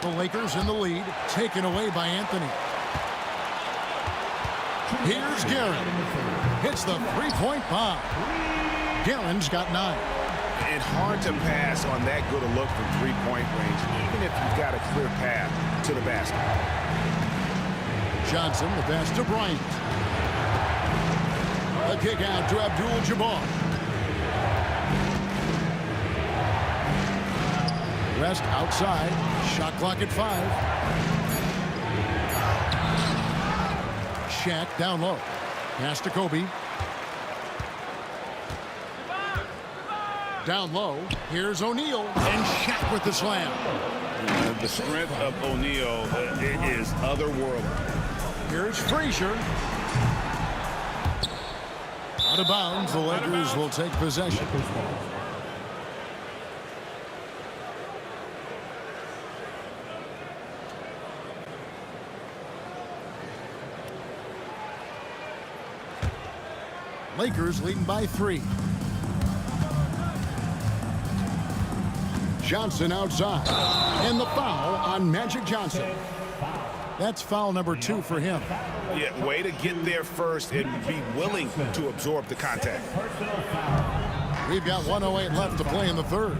The Lakers in the lead, taken away by Anthony. Here's Guerin. Hits the three-point bomb. Guerin's got 9. And hard to pass on that good a look from three-point range, even if you've got a clear path to the basket. Johnson, the pass to Bryant. The kick out to Abdul-Jabbar. West outside. Shot clock at 5. Shaq down low. Pass to Kobe. Down low. Here's O'Neal. And Shaq with the slam. The strength of O'Neal is otherworldly. Here's Frazier. Out of bounds. The Lakers will take possession. Lakers leading by 3. Johnson outside. And the foul on Magic Johnson. That's foul number 2 for him. Yeah, way to get there first and be willing to absorb the contact. We've got 1:08 left to play in the 3rd.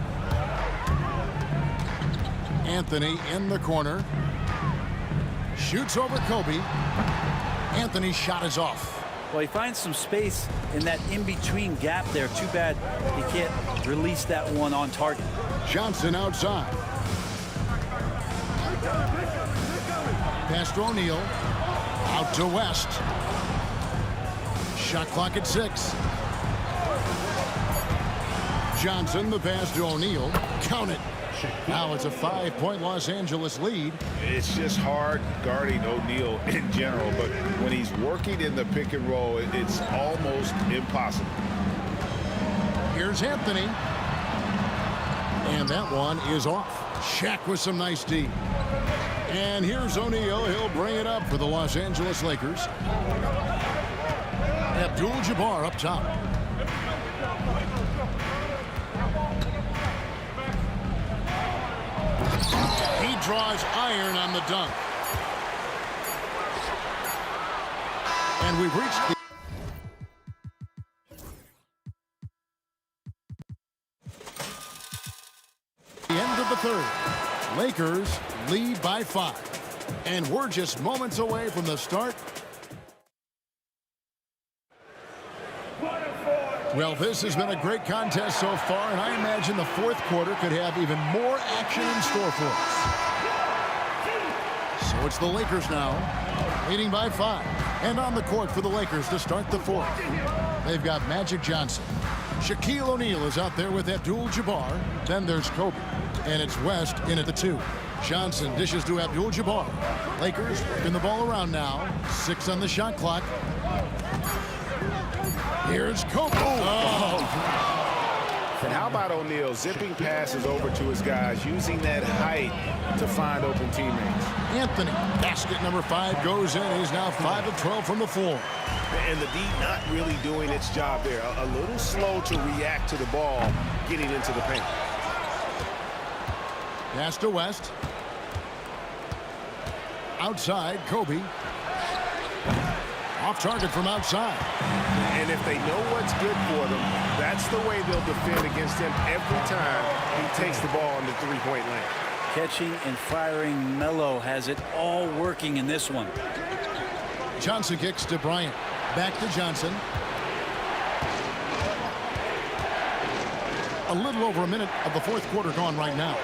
Anthony in the corner. Shoots over Kobe. Anthony's shot is off. Well, he finds some space in that in-between gap there. Too bad he can't release that one on target. Johnson outside. Pass to O'Neal. Out to West. Shot clock at 6. Johnson, the pass to O'Neal. Count it. Now it's a 5-point Los Angeles lead. It's just hard guarding O'Neal in general, but when he's working in the pick and roll, it's almost impossible. Here's Anthony. And that one is off. Shaq with some nice D. And here's O'Neal. He'll bring it up for the Los Angeles Lakers. Abdul-Jabbar up top. He draws iron on the dunk. And we've reached the end of the 3rd. Lakers lead by 5. And we're just moments away from the start. Quarter 4. Well, this has been a great contest so far, and I imagine the fourth quarter could have even more action in store for us. So it's the Lakers now, leading by 5. And on the court for the Lakers to start the fourth. They've got Magic Johnson. Shaquille O'Neal is out there with Abdul-Jabbar. Then there's Kobe. And it's West in at the 2. Johnson dishes to Abdul-Jabbar. Lakers working the ball around now. 6 on the shot clock. Here's Kobe. And how about O'Neal zipping passes over to his guys, using that height to find open teammates. Anthony, basket number 5 goes in. He's now 5 of 12 from the floor. And the D not really doing its job there. A little slow to react to the ball getting into the paint. Pass to West. Outside, Kobe. Off target from outside. And if they know what's good for them, that's the way they'll defend against him every time he takes the ball in the three-point lane. Catching and firing, Melo has it all working in this one. Johnson kicks to Bryant. Back to Johnson. A little over a minute of the fourth quarter gone right now.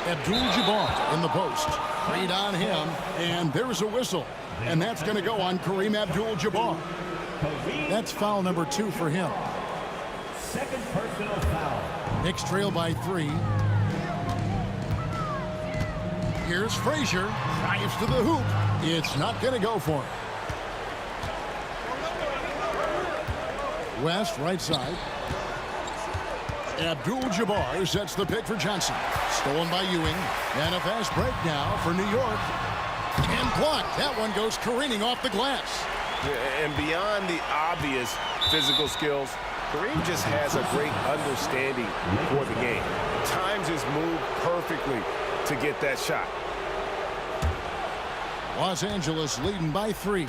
Abdul-Jabbar in the post. Read on him, and there's a whistle. And that's going to go on Kareem Abdul-Jabbar. That's foul number 2 for him. Second personal foul. Knicks trail by 3. Here's Frazier. Drives to the hoop. It's not going to go for him. West, right side. Abdul-Jabbar sets the pick for Johnson. Stolen by Ewing. And a fast break now for New York. And blocked. That one goes careening off the glass. And beyond the obvious physical skills, Kareem just has a great understanding for the game. Times his move perfectly to get that shot. Los Angeles leading by 3.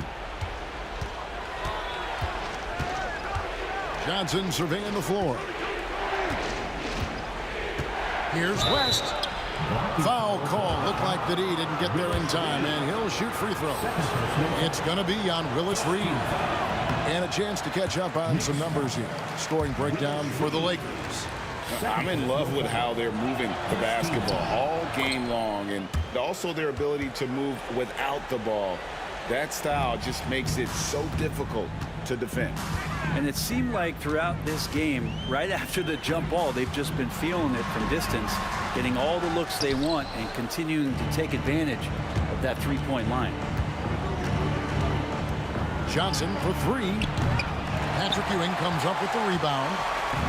Johnson surveying the floor. Here's West. Foul call. Looked like the D didn't get there in time, and he'll shoot free throws. It's going to be on Willis Reed. And a chance to catch up on some numbers here. Scoring breakdown for the Lakers. I'm in love with how they're moving the basketball all game long, and also their ability to move without the ball. That style just makes it so difficult to defend. And it seemed like throughout this game, right after the jump ball, they've just been feeling it from distance, getting all the looks they want and continuing to take advantage of that three-point line. Johnson for 3. Patrick Ewing comes up with the rebound.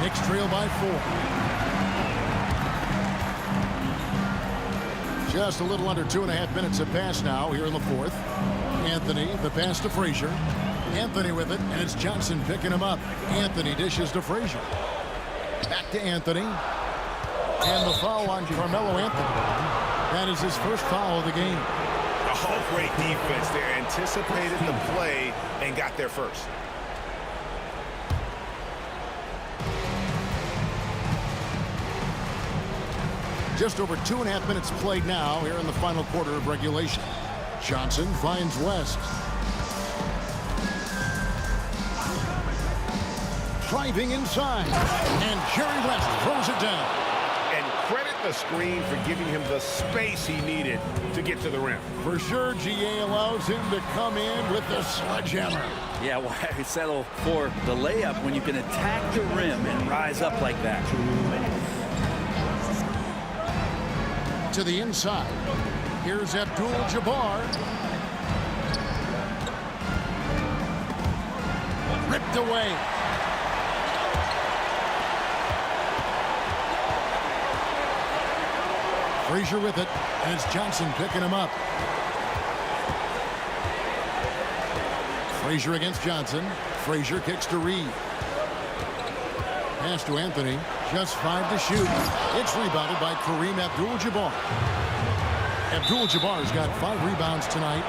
Knicks trail by 4. Just a little under 2.5 minutes have passed now here in the fourth. Anthony, the pass to Frazier. Anthony with it, and it's Johnson picking him up. Anthony dishes to Frazier. Back to Anthony. And the foul on Carmelo Anthony. That is his first foul of the game. Oh, great defense there. Anticipated the play and got there first. Just over 2.5 minutes played now here in the final quarter of regulation. Johnson finds West. Driving inside. And Jerry West throws it down. And credit the screen for giving him the space he needed to get to the rim. For sure, GA allows him to come in with the sledgehammer. Yeah, why settle for the layup when you can attack the rim and rise up like that? To the inside. Here's Abdul-Jabbar. Ripped away. Frazier with it, and it's Johnson picking him up. Frazier against Johnson. Frazier kicks to Reed. Pass to Anthony. Just 5 to shoot. It's rebounded by Kareem Abdul-Jabbar. Abdul-Jabbar's got 5 rebounds tonight.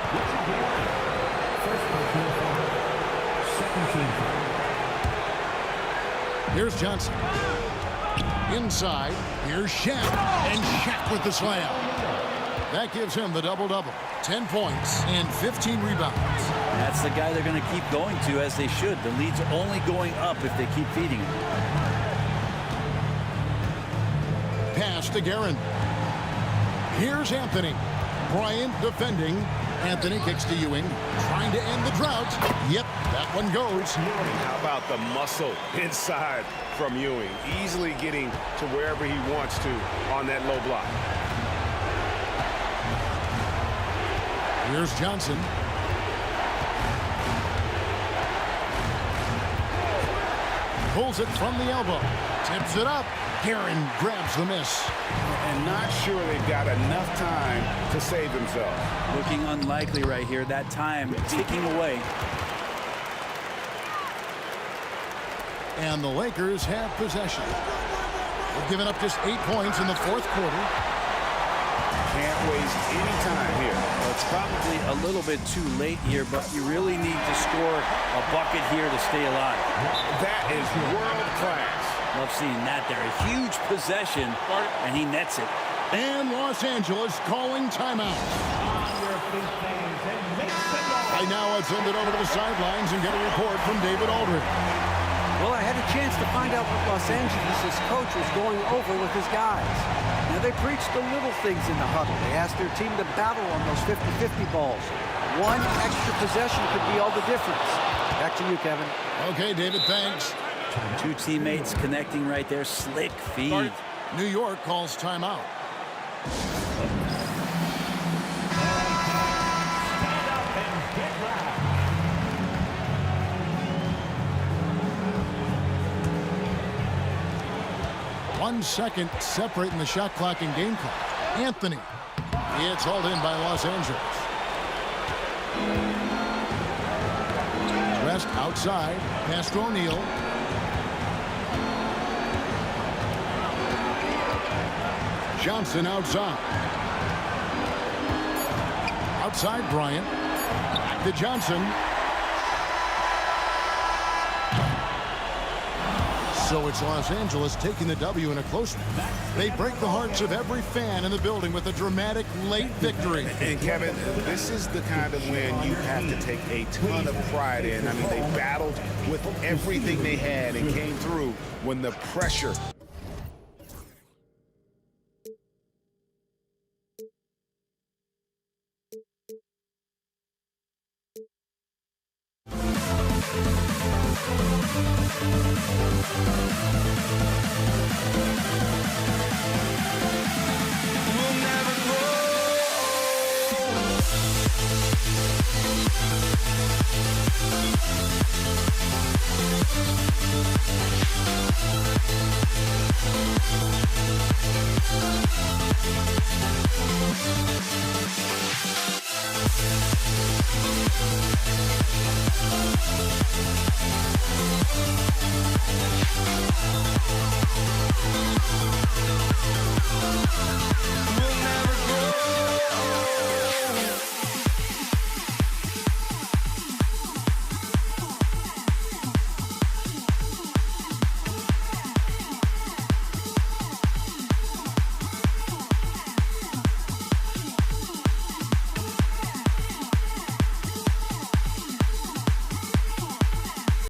Here's Johnson. Inside. Here's Shaq. And Shaq with the slam. That gives him the double-double. 10 points and 15 rebounds. That's the guy they're going to keep going to, as they should. The lead's only going up if they keep feeding him. Pass to Guerin. Here's Anthony. Bryant defending. Anthony kicks to Ewing, trying to end the drought. Yep, that one goes. How about the muscle inside from Ewing? Easily getting to wherever he wants to on that low block. Here's Johnson. Pulls it from the elbow. Tips it up. Guerin grabs the miss. And not sure they've got enough time to save themselves. Looking unlikely right here. That time ticking away. And the Lakers have possession. They've given up just 8 points in the fourth quarter. Can't waste any time here. Well, it's probably a little bit too late here, but you really need to score a bucket here to stay alive. That is world class. Love seeing that there. A huge possession, and he nets it. And Los Angeles calling timeout. Right now, let's send it over to the sidelines and get a report from David Aldridge. Well, I had a chance to find out what Los Angeles' coach was going over with his guys. Now, they preached the little things in the huddle. They asked their team to battle on those 50-50 balls. One extra possession could be all the difference. Back to you, Kevin. Okay, David, thanks. Two teammates connecting right there. Slick feed. New York calls timeout. One second separating the shot clock and game clock. Anthony. It's hauled in by Los Angeles. West outside. Pass to O'Neal. Johnson outside. Outside Bryant. Back to Johnson. So it's Los Angeles taking the W in a close one. They break the hearts of every fan in the building with a dramatic late victory. And Kevin, this is the kind of win you have to take a ton of pride in. I mean, they battled with everything they had and came through when the pressure.